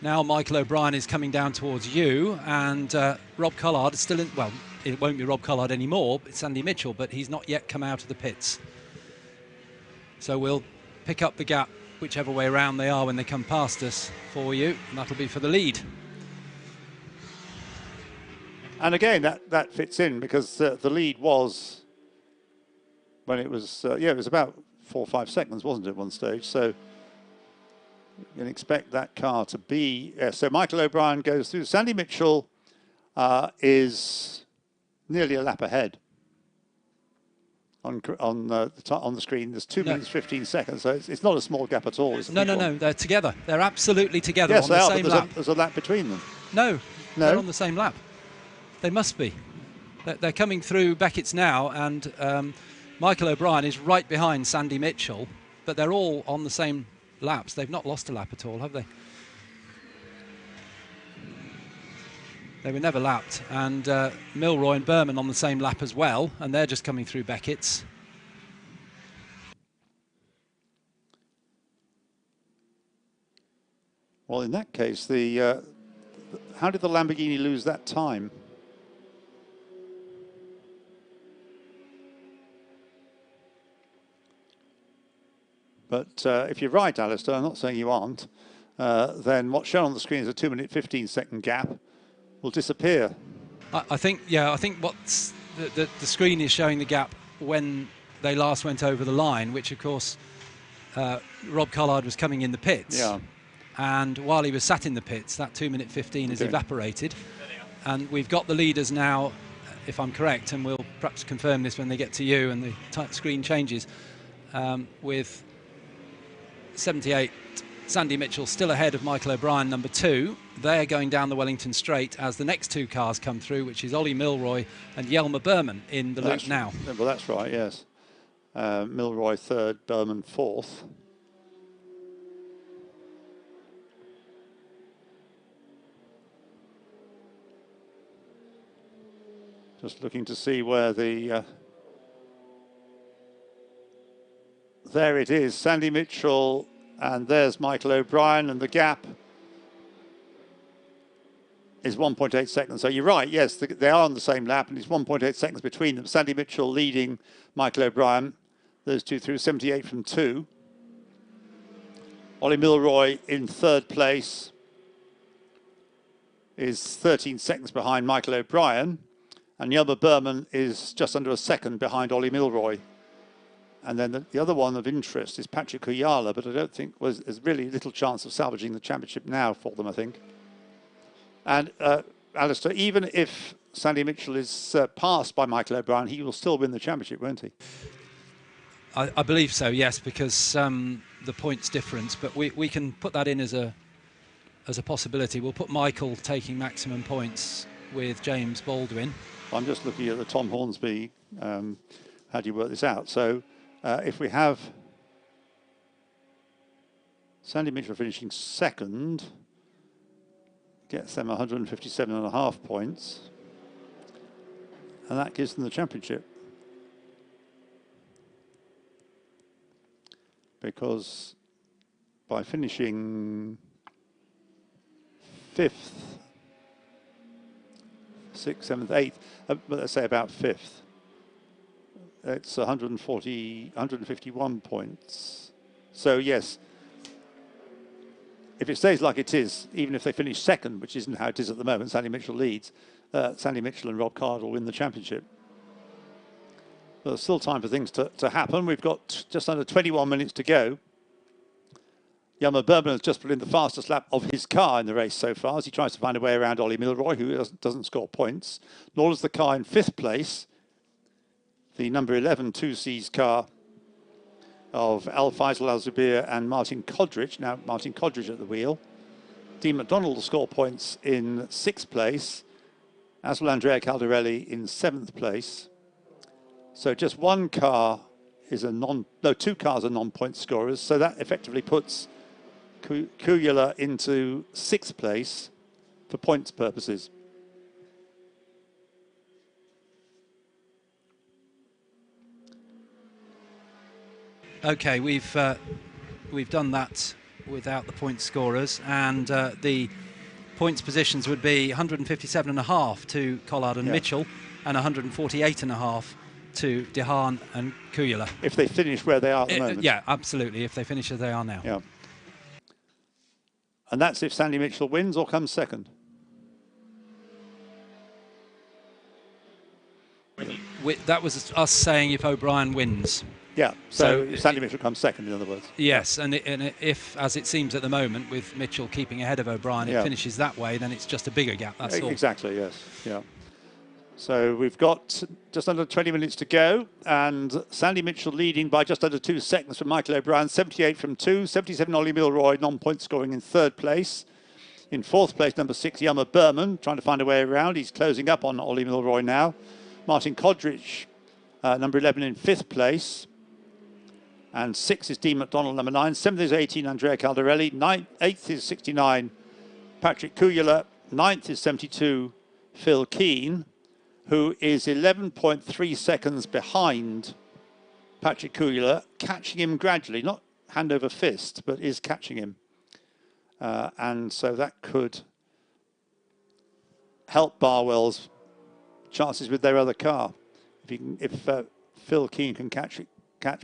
Now Michael O'Brien is coming down towards you, and Rob Collard is still in. Well, it won't be Rob Collard anymore, it's Sandy Mitchell, but he's not yet come out of the pits. So we'll pick up the gap whichever way around they are when they come past us for you, and that'll be for the lead. And again, that fits in because the lead was, when it was, it was about 4 or 5 seconds, wasn't it, at one stage? So you can expect that car to be, so Michael O'Brien goes through. Sandy Mitchell is nearly a lap ahead. On the screen, there's 2 minutes 15 seconds, so it's not a small gap at all. No, they're together. They're absolutely together yes, on the same lap. There's a lap between them. No, they're on the same lap. They must be. They're coming through Beckett's now, and Michael O'Brien is right behind Sandy Mitchell, but they're all on the same laps. They've not lost a lap at all, have they? They were never lapped, and Milroy and Berman on the same lap as well, and they're just coming through Beckett's. Well, in that case, how did the Lamborghini lose that time? But if you're right, Alistair, I'm not saying you aren't, then what's shown on the screen is a 2 minute 15 second gap will disappear. I think what's the screen is showing the gap when they last went over the line, which of course Rob Collard was coming in the pits. Yeah. And while he was sat in the pits, that 2 minute 15 has evaporated. And we've got the leaders now, if I'm correct, and we'll perhaps confirm this when they get to you and the screen changes, with 78 Sandy Mitchell still ahead of Michael O'Brien, number 2. They're going down the Wellington Straight as the next 2 cars come through, which is Ollie Milroy and Yelmer Berman in the loop now. Well, that's right, yes. Milroy 3rd, Berman 4th. Just looking to see where the... there it is, Sandy Mitchell, and there's Michael O'Brien, and the gap is 1.8 seconds. So you're right, yes, they are on the same lap, and it's 1.8 seconds between them. Sandy Mitchell leading Michael O'Brien, those 2 through, 78 from 2. Ollie Milroy in 3rd place is 13 seconds behind Michael O'Brien, and Yelmer Berman is just under a second behind Ollie Milroy. And then the other one of interest is Patrick Kuyala, but I don't think there's really little chance of salvaging the championship now for them, I think. And Alistair, even if Sandy Mitchell is passed by Michael O'Brien, he will still win the championship, won't he? I believe so, yes, because the points difference, but we can put that in as a possibility. We'll put Michael taking maximum points with James Baldwin. I'm just looking at the Tom Hornsby, how do you work this out? So if we have Sandy Mitchell finishing 2nd, gets them 157.5 points, and that gives them the championship. Because by finishing 5th, 6th, 7th, 8th, but let's say about 5th, it's 151 points. So yes, if it stays like it is, even if they finish 2nd, which isn't how it is at the moment, Sandy Mitchell leads, Sandy Mitchell and Rob Card will win the championship. But there's still time for things to happen. We've got just under 21 minutes to go. Yelmer Berman has just put in the fastest lap of his car in the race so far as he tries to find a way around Ollie Milroy, who doesn't score points. Nor does the car in 5th place, the number 11 2C's car of Al Faisal Al Zubir and Martin Kodrich. Now Martin Kodrich at the wheel. Dean McDonald will score points in 6th place, as will Andrea Caldarelli in 7th place. So just one car is two cars are non-point scorers. So that effectively puts Kuyala into 6th place for points purposes. Okay, we've done that without the point scorers, and the points positions would be 157.5 to Collard and Mitchell, and 148.5 to Dehaan and Kuyala. If they finish where they are at the moment. Yeah, absolutely, if they finish as they are now. Yeah. And that's if Sandy Mitchell wins or comes 2nd. That was us saying if O'Brien wins. Yeah, so Sandy Mitchell comes 2nd, in other words. Yes, and if, as it seems at the moment, with Mitchell keeping ahead of O'Brien, it finishes that way, then it's just a bigger gap, that's all. Exactly, yes, yeah. So we've got just under 20 minutes to go, and Sandy Mitchell leading by just under 2 seconds from Michael O'Brien, 78 from 2, 77 Ollie Milroy, non-point scoring in 3rd place. In 4th place, number 6, Yelmer Berman, trying to find a way around. He's closing up on Ollie Milroy now. Martin Kodrich, number 11, in 5th place. And 6 is Dean McDonald, number 9. 7th is 18, Andrea Caldarelli. 8th is 69, Patrick Kuyala. 9th is 72, Phil Keane, who is 11.3 seconds behind Patrick Kuyala, catching him gradually, not hand over fist, but is catching him. And so that could help Barwell's chances with their other car. If Phil Keane can catch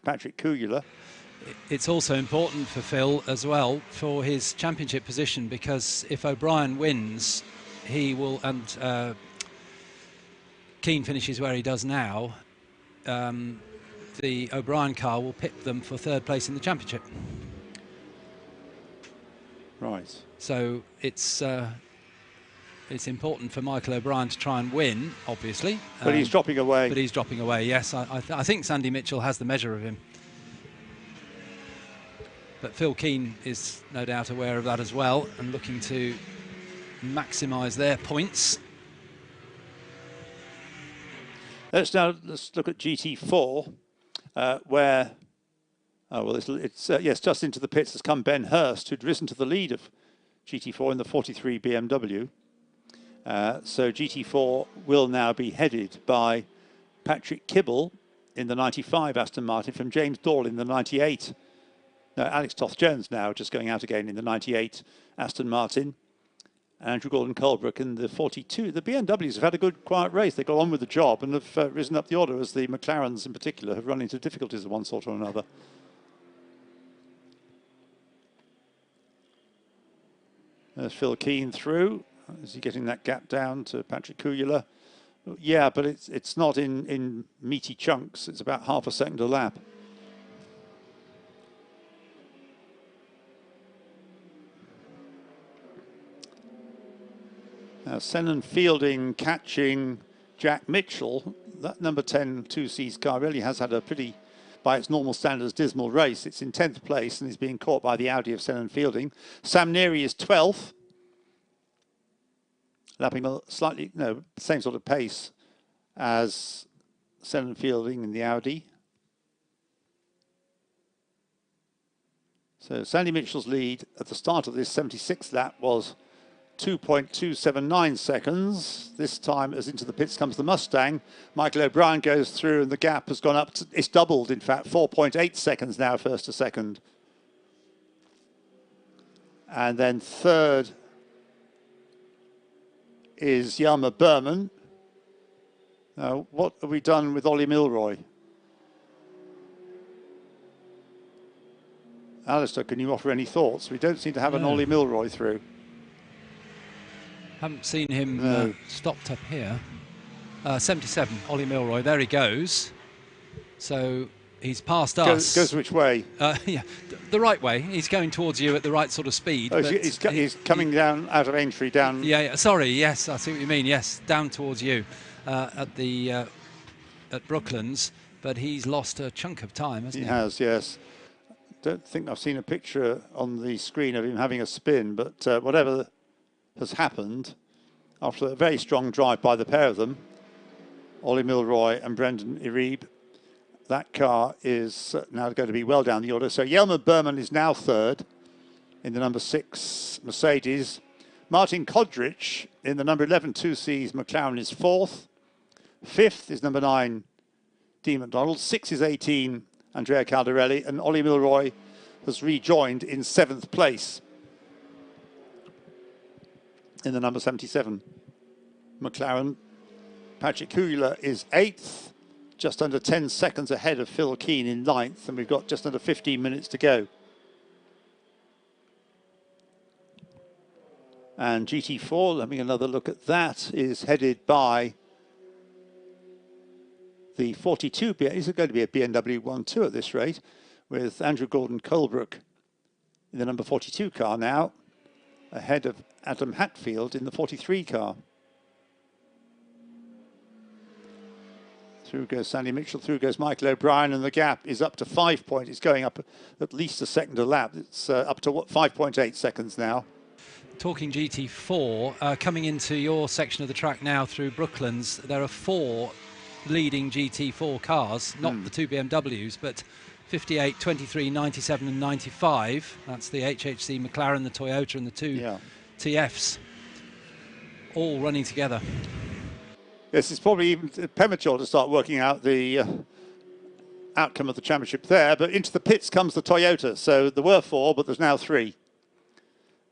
Patrick Kuyala. It's also important for Phil as well for his championship position, because if O'Brien wins, he will, and Keane finishes where he does now, the O'Brien car will pip them for 3rd place in the championship. Right. So it's important for Michael O'Brien to try and win, obviously. But he's dropping away. But he's dropping away, yes. I think Sandy Mitchell has the measure of him. But Phil Keane is no doubt aware of that as well and looking to maximise their points. Let's look at GT4, where yes, just into the pits has come Ben Hurst, who'd risen to the lead of GT4 in the 43 BMW. So GT4 will now be headed by Patrick Kibble in the 95 Aston Martin from James Dorl in the 98. No, Alex Toth-Jones now just going out again in the 98 Aston Martin. Andrew Gordon-Colebrook in the 42. The BMWs have had a good, quiet race. They got on with the job and have risen up the order, as the McLarens in particular have run into difficulties of one sort or another. There's Phil Keane through. Is he getting that gap down to Patrick Kujula? Yeah, but it's not in meaty chunks. It's about half a second a lap. Now, Senan Fielding catching Jack Mitchell. That number 10 2Cs car really has had a pretty, by its normal standards, dismal race. It's in 10th place and is being caught by the Audi of Senan Fielding. Sam Neary is 12th, lapping a slightly, same sort of pace as Senan Fielding in the Audi. So Sandy Mitchell's lead at the start of this 76th lap was 2.279 seconds. This time, as into the pits comes the Mustang. Michael O'Brien goes through and the gap has gone up to, it's doubled, in fact, 4.8 seconds now, first to second. And then third is Yalma Berman. Now, what have we done with Ollie Milroy? Alistair, can you offer any thoughts? We don't seem to have an Ollie Milroy through. Haven't seen him stopped up here. 77, Ollie Milroy, there he goes. So he's past us. Goes which way? Yeah, the right way. He's going towards you at the right sort of speed. Oh, he's coming down out of Aintree, down. Yeah, sorry, yes, I see what you mean. Yes, down towards you at Brooklands, but he's lost a chunk of time, hasn't he? He has, yes. Don't think I've seen a picture on the screen of him having a spin, but whatever has happened, after a very strong drive by the pair of them, Ollie Milroy and Brendan Iribe, that car is now going to be well down the order. So Yelmer Berman is now third in the number 6 Mercedes. Martin Kodrich in the number 11 2Cs McLaren is fourth. Fifth is number 9 Dean McDonald. 6 is 18 Andrea Caldarelli, and Ollie Milroy has rejoined in 7th place in the number 77 McLaren. Patrick Kujula is 8th, just under 10 seconds ahead of Phil Keane in 9th, and we've got just under 15 minutes to go. And GT4, having another look at that, is headed by the 42, is it going to be a BMW 1-2 at this rate, with Andrew Gordon-Colebrook in the number 42 car now, ahead of Adam Hatfield in the 43 car. Through goes Sandy Mitchell, through goes Michael O'Brien, and the gap is up to 5 points. It's going up at least a second a lap. It's up to 5.8 seconds now. Talking GT4, coming into your section of the track now through Brooklands, there are 4 leading GT4 cars, not the 2 BMWs, but 58, 23, 97 and 95. That's the HHC McLaren, the Toyota and the 2 TFs, all running together. Yes, it's probably even premature to start working out the outcome of the championship there, but into the pits comes the Toyota. So there were 4, but there's now 3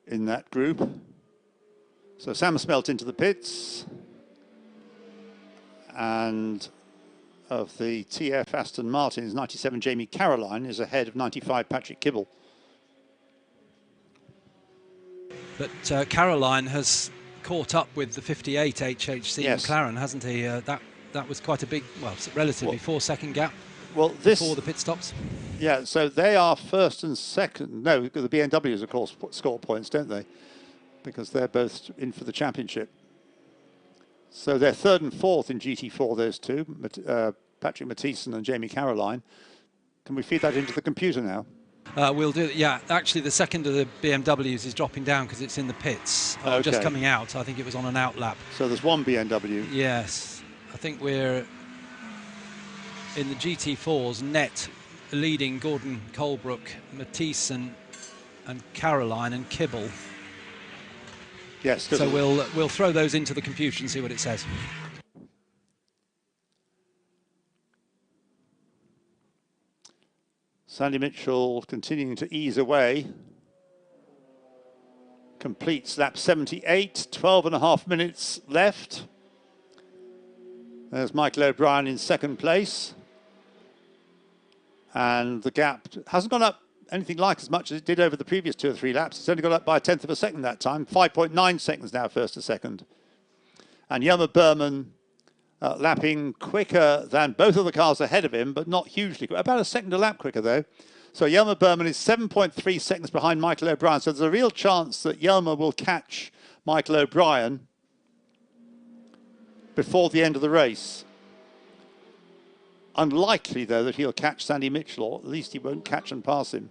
in that group. So Sam Smelt into the pits. And of the TF Aston Martins, 97 Jamie Caroline is ahead of 95 Patrick Kibble. But Caroline has caught up with the 58 HHC McLaren, hasn't he? That was quite a big, well, relatively 4-second gap before the pit stops. Yeah, so they are first and second. No, the BMWs, of course, score points, don't they? Because they're both in for the championship. So they're third and fourth in GT4, those two, Patrick Mathieson and Jamie Caroline. Can we feed that into the computer now? We'll do. Yeah, actually, the second of the BMWs is dropping down because it's in the pits. Okay. Just coming out. I think it was on an out lap. So there's one BMW. Yes, I think we're in the GT4s. Net leading Gordon Colebrook, Matisse and Caroline and Kibble. Yes. So we'll throw those into the computer and see what it says. Sandy Mitchell continuing to ease away. Completes lap 78, 12.5 minutes left. There's Michael O'Brien in second place. And the gap hasn't gone up anything like as much as it did over the previous 2 or 3 laps. It's only gone up by 1/10 of a second that time. 5.9 seconds now, first to second. And Yelmer Berman lapping quicker than both of the cars ahead of him, but not hugely. About a second a lap quicker, though. So Yelmer Berman is 7.3 seconds behind Michael O'Brien. So there's a real chance that Yelmer will catch Michael O'Brien before the end of the race. Unlikely, though, that he'll catch Sandy Mitchell, or at least he won't catch and pass him.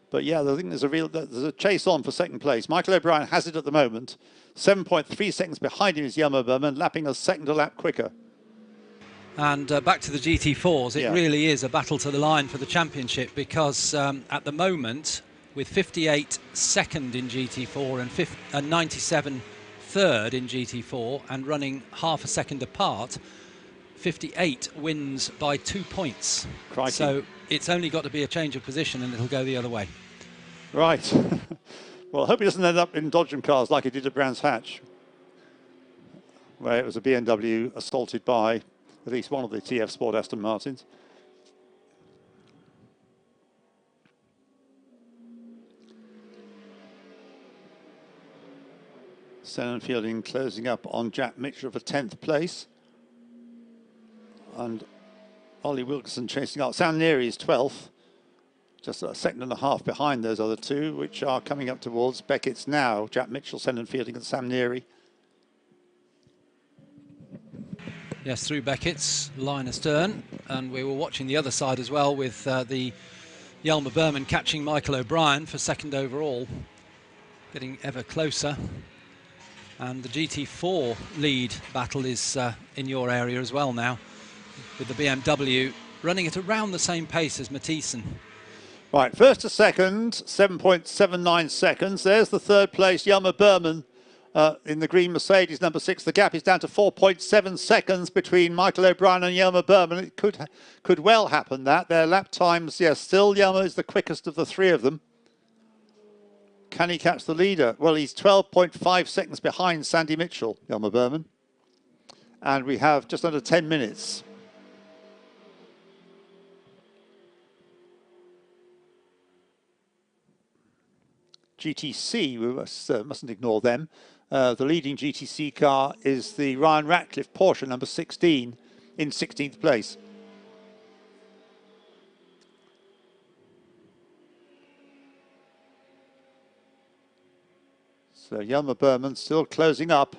But yeah, I think there's a chase on for second place. Michael O'Brien has it at the moment. 7.3 seconds behind him is Yelmer Berman, lapping a second a lap quicker. And back to the GT4s, it really is a battle to the line for the championship because at the moment, with 58 second in GT4 and 97 third in GT4 and running half a second apart, 58 wins by 2 points. Crikey. So it's only got to be a change of position and it'll go the other way. Right. Well, I hope he doesn't end up in Dodgem cars like he did at Brands Hatch, where it was a BMW assaulted by at least one of the TF Sport Aston Martins. Sennan Fielding closing up on Jack Mitchell for 10th place. And Ollie Wilkinson chasing up. Sam Neary is 12th. Just a second and a half behind those other two, which are coming up towards Beckett's now. Jack Mitchell, Sennan Fielding and Sam Neary. Yes, through Beckett's, line astern. And we were watching the other side as well with the Yelmer Berman catching Michael O'Brien for second overall. Getting ever closer. And the GT4 lead battle is in your area as well now, with the BMW running at around the same pace as Matisse. Right, first to second, 7.79 seconds. There's the third place, Yelmer Berman in the green Mercedes, number 6. The gap is down to 4.7 seconds between Michael O'Brien and Yelmer Berman. It could well happen that. Their lap times, yes, still Yelmer is the quickest of the three of them. Can he catch the leader? Well, he's 12.5 seconds behind Sandy Mitchell, Yelmer Berman. And we have just under 10 minutes. GTC, we mustn't ignore them. The leading GTC car is the Ryan Ratcliffe Porsche, number 16, in 16th place. So Yelmer Berman still closing up.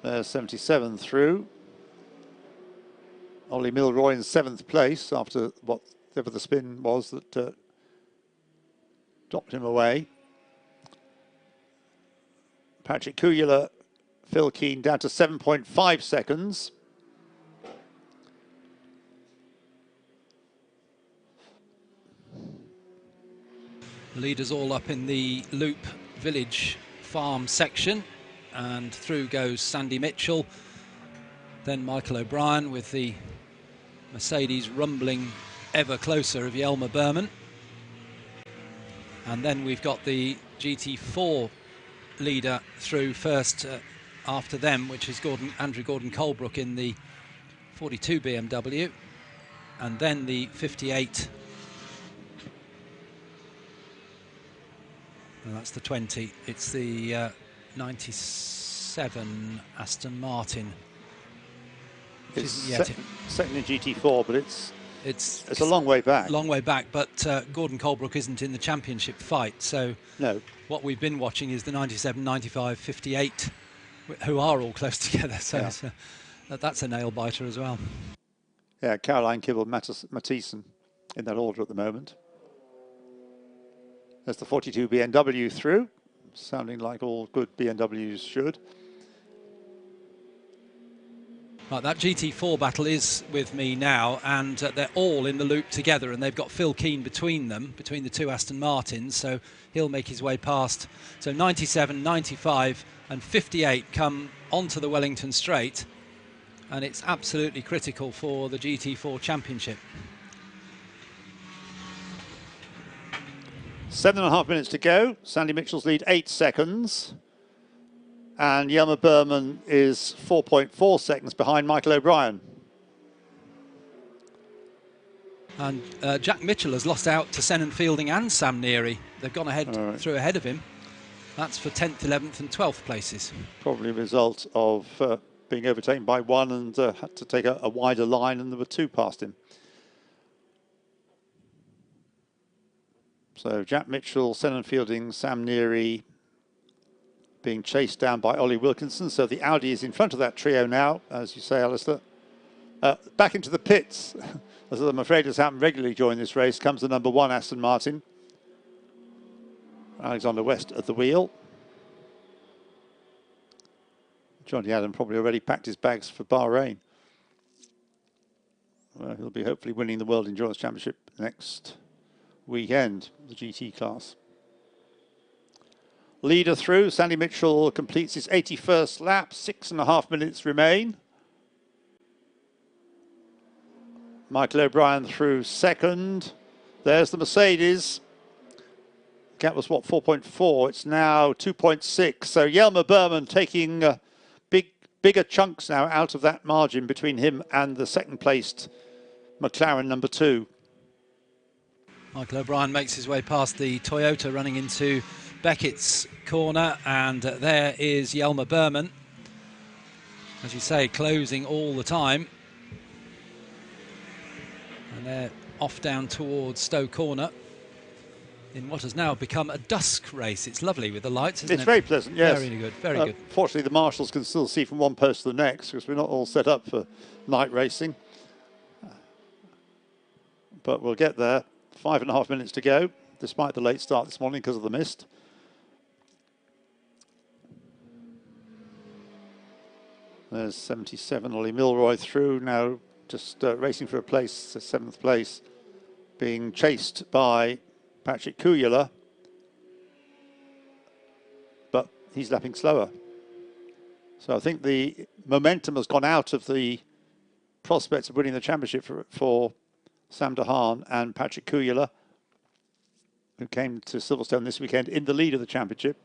There's 77 through. Ollie Milroy in 7th place after whatever the spin was that dropped him away. Patrick Kujula, Phil Keane down to 7.5 seconds. Leaders all up in the Loop Village Farm section, and through goes Sandy Mitchell, then Michael O'Brien with the Mercedes rumbling ever closer of Yelmer Berman. And then we've got the GT4 leader through first after them, which is Andrew Gordon Colebrook in the 42 BMW, and then the 58. And that's the 20. It's the 97 Aston Martin. It's second in GT4, but it's a long way back. Long way back, but Gordon Colebrook isn't in the championship fight. So no. What we've been watching is the 97, 95, 58, who are all close together. So yeah. that's a nail biter as well. Yeah, Caroline Kibble, Matisse. in that order at the moment. There's the 42 BMW through, sounding like all good BMWs should. Right, that GT4 battle is with me now, and they're all in the loop together, and they've got Phil Keane between them, between the two Aston Martins, so he'll make his way past. So 97, 95 and 58 come onto the Wellington Straight, and it's absolutely critical for the GT4 Championship. 7.5 minutes to go. Sandy Mitchell's lead 8 seconds. And Jelmer Berman is 4.4 seconds behind Michael O'Brien. And Jack Mitchell has lost out to Senan Fielding and Sam Neary. They've gone ahead through ahead of him. That's for 10th, 11th and 12th places. Probably a result of being overtaken by one and had to take a wider line, and there were two past him. So Jack Mitchell, Senan Fielding, Sam Neary being chased down by Ollie Wilkinson. So the Audi is in front of that trio now, as you say, Alistair. Back into the pits, as I'm afraid has happened regularly during this race, comes the number 1 Aston Martin. Alexander West at the wheel. Johnny Adam probably already packed his bags for Bahrain. Well, he'll be hopefully winning the World Endurance Championship next weekend, the GT class. Leader through, Sandy Mitchell completes his 81st lap, 6.5 minutes remain. Michael O'Brien through second. There's the Mercedes. Gap was what, 4.4? It's now 2.6. So Jelmer Berman taking bigger chunks now out of that margin between him and the second placed McLaren number 2. Michael O'Brien makes his way past the Toyota running into Beckett's corner, and there is Jelmer Berman, as you say, closing all the time. And they're off down towards Stowe Corner in what has now become a dusk race. It's lovely with the lights, isn't it? It's very pleasant, yes. Very good, very good. Fortunately, the marshals can still see from one post to the next, because we're not all set up for night racing. But we'll get there. 5.5 minutes to go, despite the late start this morning because of the mist. There's 77, Ollie Milroy through, now just racing for a place, 7th place, being chased by Patrick Kujala, but he's lapping slower. So I think the momentum has gone out of the prospects of winning the championship for Sam DeHaan and Patrick Kujala, who came to Silverstone this weekend in the lead of the championship,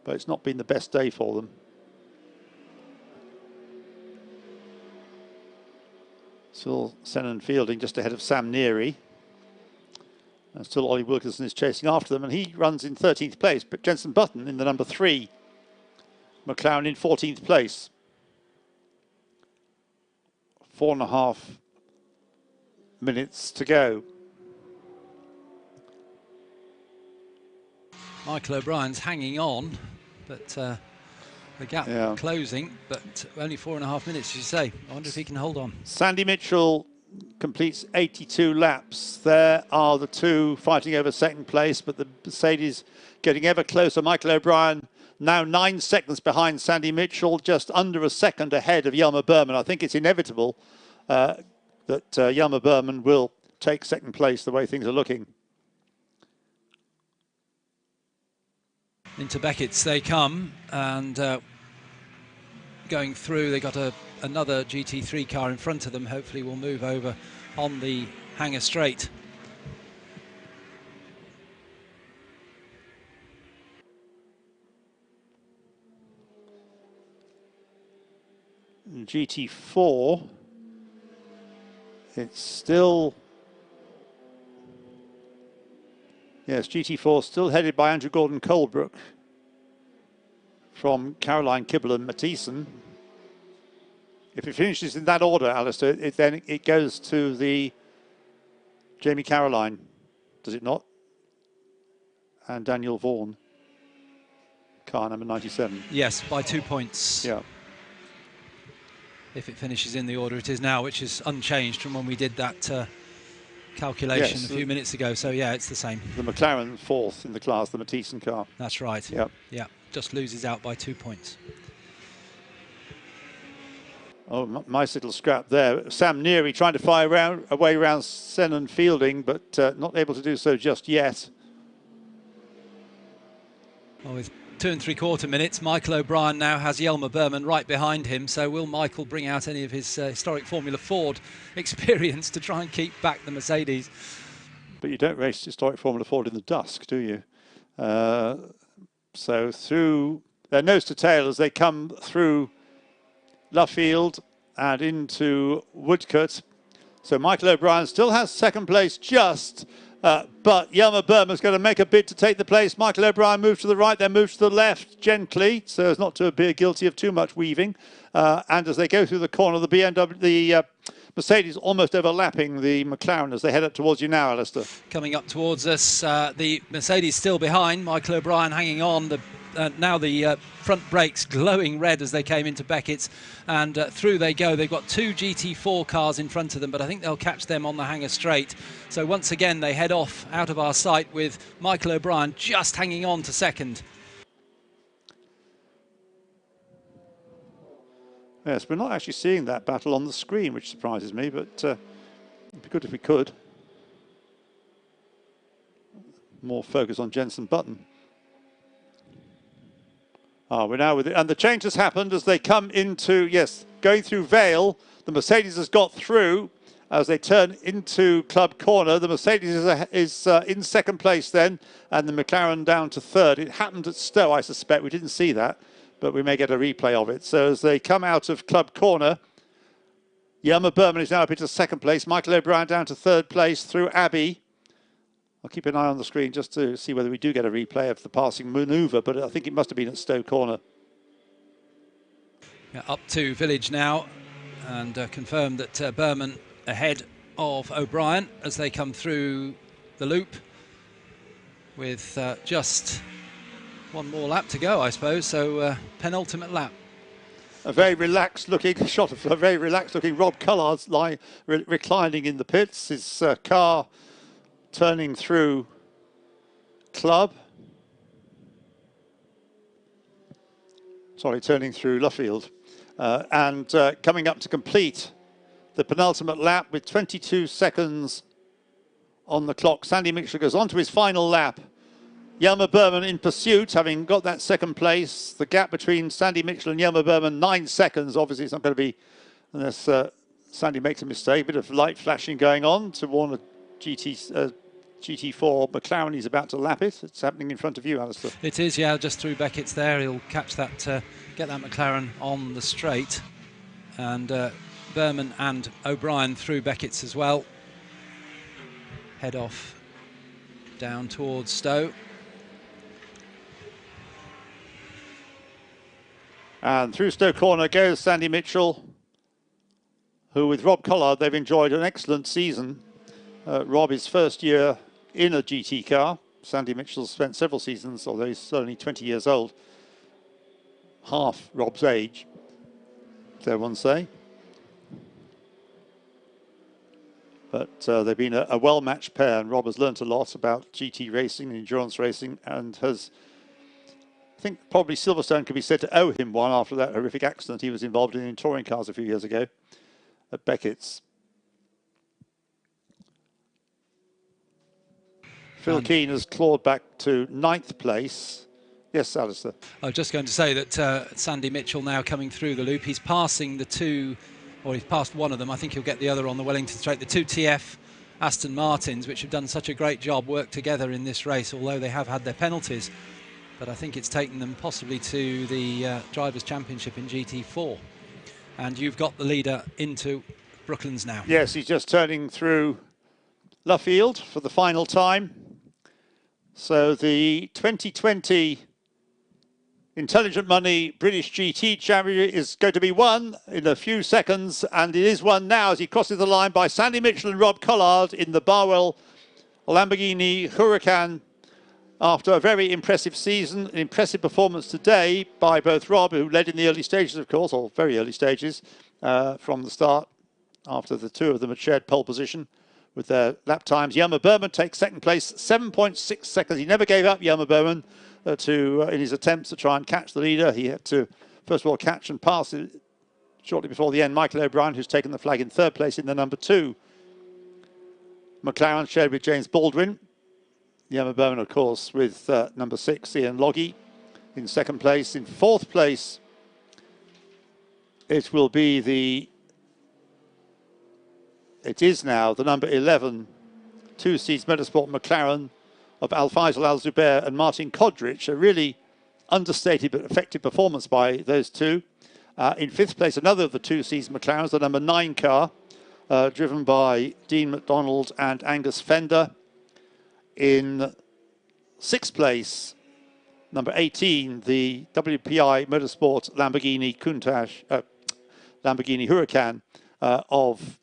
but it's not been the best day for them. Still Senan Fielding just ahead of Sam Neary. And still Ollie Wilkinson is chasing after them, and he runs in 13th place, but Jenson Button in the number 3. McLaren in 14th place. 4.5 minutes to go. Michael O'Brien's hanging on, but the gap closing, but only 4.5 minutes, as you say. I wonder if he can hold on. Sandy Mitchell completes 82 laps. There are the two fighting over second place, but the Mercedes getting ever closer. Michael O'Brien now 9 seconds behind Sandy Mitchell, just under a second ahead of Jelmer Berman. I think it's inevitable that Jelmer Berman will take second place the way things are looking. Into Beckett's they come, and going through, they got another GT3 car in front of them. Hopefully will move over on the Hangar Straight. GT4, it's still, yes, GT4 still headed by Andrew Gordon Colebrook from Caroline Kibble and Mathieson. If it finishes in that order, Alistair, then it goes to the Jamie Caroline, does it not? And Daniel Vaughan, car number 97. Yes, by 2 points. Yeah. If it finishes in the order it is now, which is unchanged from when we did that calculation Yes, a few minutes ago. So yeah, it's the same. The McLaren fourth in the class, the Matthiessen car. That's right. Yep. Yeah, just loses out by 2 points. Oh, nice little scrap there. Sam Neary trying to fire away around Senan Fielding, but not able to do so just yet. Well, with 2 3/4 minutes, Michael O'Brien now has Yelmer Berman right behind him. So will Michael bring out any of his historic Formula Ford experience to try and keep back the Mercedes? But you don't race historic Formula Ford in the dusk, do you? So through their nose to tail as they come through Luffield and into Woodcote. So Michael O'Brien still has second place just, but Yelmer Berman's going to make a bid to take the place. Michael O'Brien moves to the right, then moves to the left gently, so as not to appear guilty of too much weaving. And as they go through the corner, the Mercedes almost overlapping the McLaren as they head up towards you now, Alistair. Coming up towards us, the Mercedes still behind, Michael O'Brien hanging on. Now the front brakes glowing red as they came into Beckett's, and through they go. They've got 2 GT4 cars in front of them, but I think they'll catch them on the hanger straight. So once again they head off out of our sight with Michael O'Brien just hanging on to second. Yes, we're not actually seeing that battle on the screen, which surprises me, but it'd be good if we could. More focus on Jenson Button. We're now with it. And the change has happened as they come into, yes, going through Vale. The Mercedes has got through as they turn into Club Corner. The Mercedes is in second place then, and the McLaren down to third. It happened at Stowe, I suspect. We didn't see that, but we may get a replay of it. So as they come out of Club Corner, Yelmer Berman is now up into second place. Michael O'Brien down to third place through Abbey. I'll keep an eye on the screen just to see whether we do get a replay of the passing manoeuvre, but I think it must have been at Stowe Corner. Yeah, up to Village now, and confirmed that Berman ahead of O'Brien as they come through the loop with just one more lap to go, I suppose. So penultimate lap. A very relaxed looking shot of a very relaxed looking Rob Cullard's reclining in the pits. His car turning through Club. Sorry, turning through Luffield. And coming up to complete the penultimate lap with 22 seconds on the clock. Sandy Mitchell goes on to his final lap. Yelmer Berman in pursuit, having got that second place. The gap between Sandy Mitchell and Yelmer Berman, 9 seconds. Obviously, it's not going to be, unless Sandy makes a mistake. A bit of light flashing going on to warn a GT4 McLaren. He's about to lap it. It's happening in front of you, Alistair. It is, yeah, just through Beckett's there. He'll catch that, get that McLaren on the straight. And Berman and O'Brien through Beckett's as well. Head off down towards Stowe. And through Stowe Corner goes Sandy Mitchell, who with Rob Collard, they've enjoyed an excellent season. Rob, his first year in a GT car. Sandy Mitchell spent several seasons, although he's only 20 years old. Half Rob's age, so one say. But they've been a well-matched pair, and Rob has learnt a lot about GT racing and endurance racing, and has, I think probably Silverstone could be said to owe him one after that horrific accident he was involved in touring cars a few years ago at Beckett's. Phil Keane has clawed back to 9th place. Yes, Alistair. I was just going to say that Sandy Mitchell now coming through the loop. He's passing the 2, or he's passed one of them. I think he'll get the other on the Wellington Straight. The 2 TF Aston Martins, which have done such a great job, work together in this race, although they have had their penalties. But I think it's taken them possibly to the Drivers' Championship in GT4. And you've got the leader into Brooklands now. Yes, he's just turning through Luffield for the final time. So the 2020 Intelligent Money British GT Championship is going to be won in a few seconds, and it is won now as he crosses the line by Sandy Mitchell and Rob Collard in the Barwell Lamborghini Huracan. After a very impressive season, an impressive performance today by both Rob, who led in the early stages, of course, or very early stages from the start, after the two of them had shared pole position. with their lap times. Yelmer Berman takes second place, 7.6 seconds. He never gave up, Yelmer Berman, in his attempts to try and catch the leader. He had to, first of all, catch and pass it shortly before the end. Michael O'Brien, who's taken the flag in third place in the number 2. McLaren shared with James Baldwin. Yelmer Berman, of course, with number 6, Ian Loggy, in second place. In fourth place, it is now the number 11, 2 Seeds Motorsport McLaren of Al Faisal Al Zubair and Martin Kodrich. A really understated but effective performance by those two. In fifth place, another of the 2 Seeds McLarens, the number 9 car, driven by Dean McDonald and Angus Fender. In sixth place, number 18, the WPI Motorsport Lamborghini Countach, Lamborghini Huracan of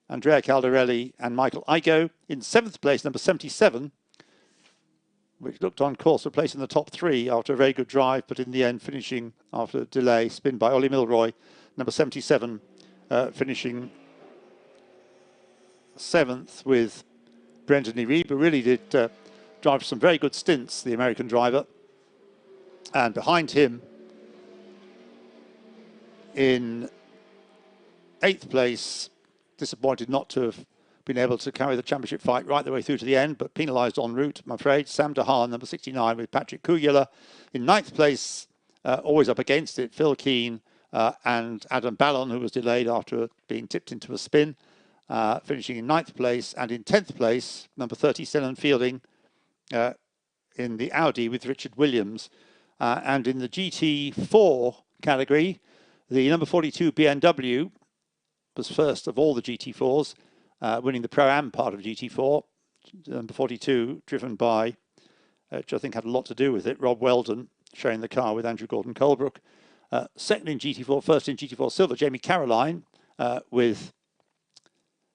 Andrea Caldarelli and Michael Igo. In seventh place, number 77, which looked on course for place in the top 3 after a very good drive, but in the end finishing after a delay, spin by Ollie Milroy, number 77, finishing 7th with Brendan Lee, who really did drive some very good stints, the American driver. And behind him, in 8th place, disappointed not to have been able to carry the championship fight right the way through to the end, but penalised en route, I'm afraid. Sam DeHaan, number 69, with Patrick Kugula. In 9th place, always up against it, Phil Keane and Adam Ballon, who was delayed after being tipped into a spin, finishing in 9th place. And in 10th place, number 30, Selon Fielding, in the Audi with Richard Williams. And in the GT4 category, the number 42 BMW was first of all the GT4s, winning the Pro-Am part of GT4. Number 42, driven by, which I think had a lot to do with it, Rob Weldon, sharing the car with Andrew Gordon-Colebrook. Second in GT4, first in GT4 Silver, Jamie Caroline, with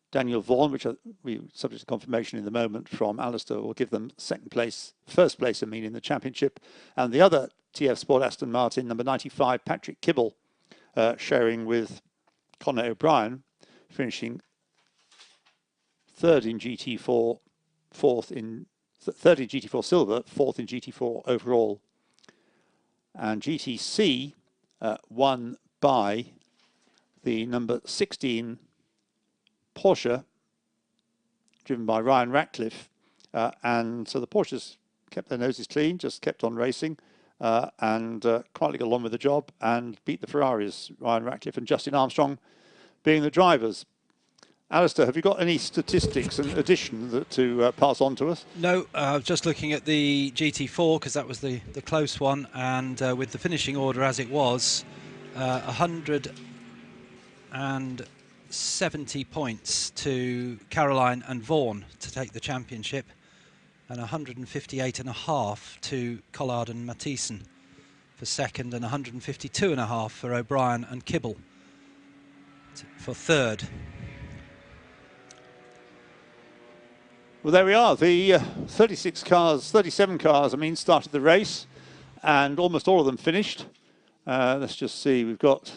Daniel Vaughan, which we subject to confirmation in the moment from Alistair, will give them second place, first place, I mean, in the championship. And the other TF Sport Aston Martin, number 95, Patrick Kibble, sharing with Conor O'Brien, finishing third in GT4, third in GT4 Silver, fourth in GT4 overall. And GTC won by the number 16 Porsche, driven by Ryan Ratcliffe. And so the Porsches kept their noses clean, just kept on racing, and quietly got along with the job and beat the Ferraris, Ryan Ratcliffe and Justin Armstrong being the drivers. Alistair, have you got any statistics in addition to pass on to us? No, just looking at the GT4, because that was the close one, and with the finishing order as it was, 170 points to Caroline and Vaughan to take the championship, and 158.5 to Collard and Mathieson for second, and 152.5 for O'Brien and Kibble for third. Well, there we are. The 37 cars, I mean, started the race, and almost all of them finished. Let's just see. We've got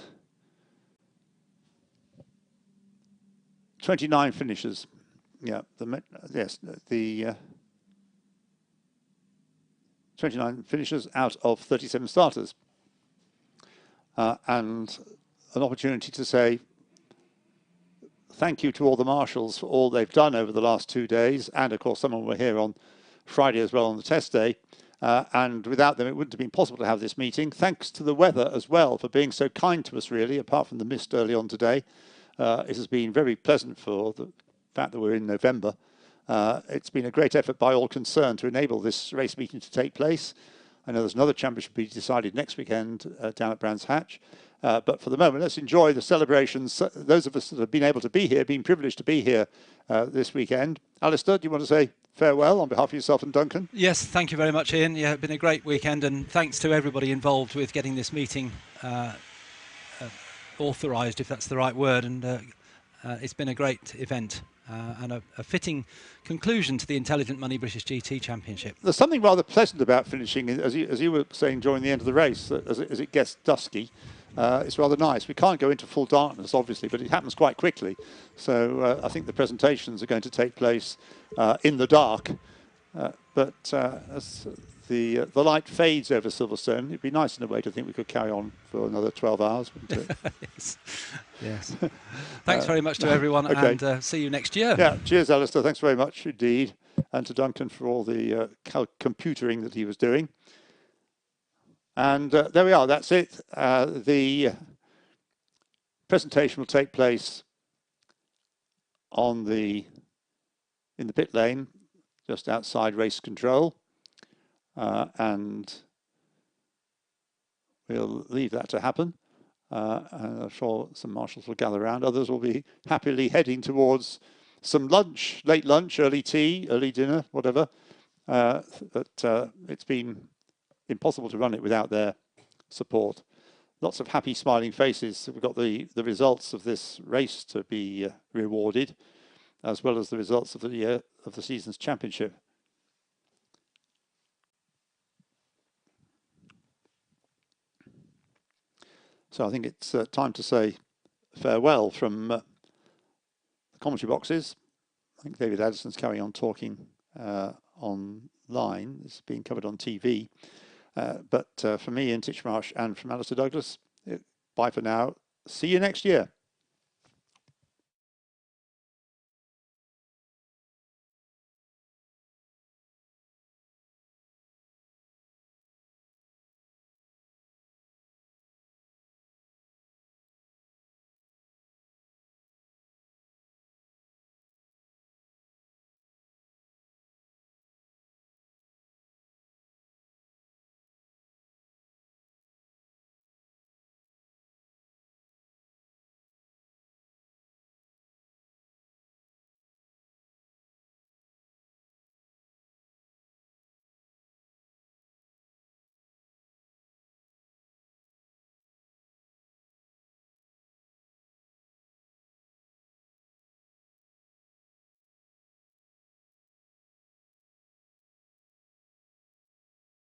29 finishers. Yeah, the 29 finishers out of 37 starters, and an opportunity to say thank you to all the marshals for all they've done over the last 2 days. And of course, some of them were here on Friday as well on the test day. And without them, it wouldn't have been possible to have this meeting. Thanks to the weather as well for being so kind to us, really, apart from the mist early on today. It has been very pleasant for the fact that we're in November. It's been a great effort by all concerned to enable this race meeting to take place. I know there's another championship to be decided next weekend down at Brands Hatch. But for the moment, let's enjoy the celebrations. Those of us that have been able to be here, been privileged to be here this weekend. Alistair, do you want to say farewell on behalf of yourself and Duncan? Yes, thank you very much, Ian. Yeah, it's been a great weekend, and thanks to everybody involved with getting this meeting authorised, if that's the right word. And it's been a great event. And a fitting conclusion to the Intelligent Money British GT Championship. There's something rather pleasant about finishing, as you were saying during the end of the race, that as it gets dusky, it's rather nice. We can't go into full darkness, obviously, but it happens quite quickly. So I think the presentations are going to take place in the dark. But as the light fades over Silverstone, it'd be nice in a way to think we could carry on for another 12 hours. Wouldn't it? Yes. Yes. Thanks very much to everyone, okay. And see you next year. Yeah, cheers, Alistair. Thanks very much indeed. And to Duncan for all the computering that he was doing. And there we are. That's it. The presentation will take place in the pit lane, just outside race control. And we'll leave that to happen. And I'm sure some marshals will gather around. Others will be happily heading towards some lunch, late lunch, early tea, early dinner, whatever. But it's been impossible to run it without their support. Lots of happy, smiling faces. We've got the results of this race to be rewarded, as well as the results of the season's championship. So I think it's time to say farewell from the commentary boxes. I think David Addison's carrying on talking online. It's being covered on TV. But for me, Ian Titchmarsh, and from Alistair Douglas, bye for now. See you next year.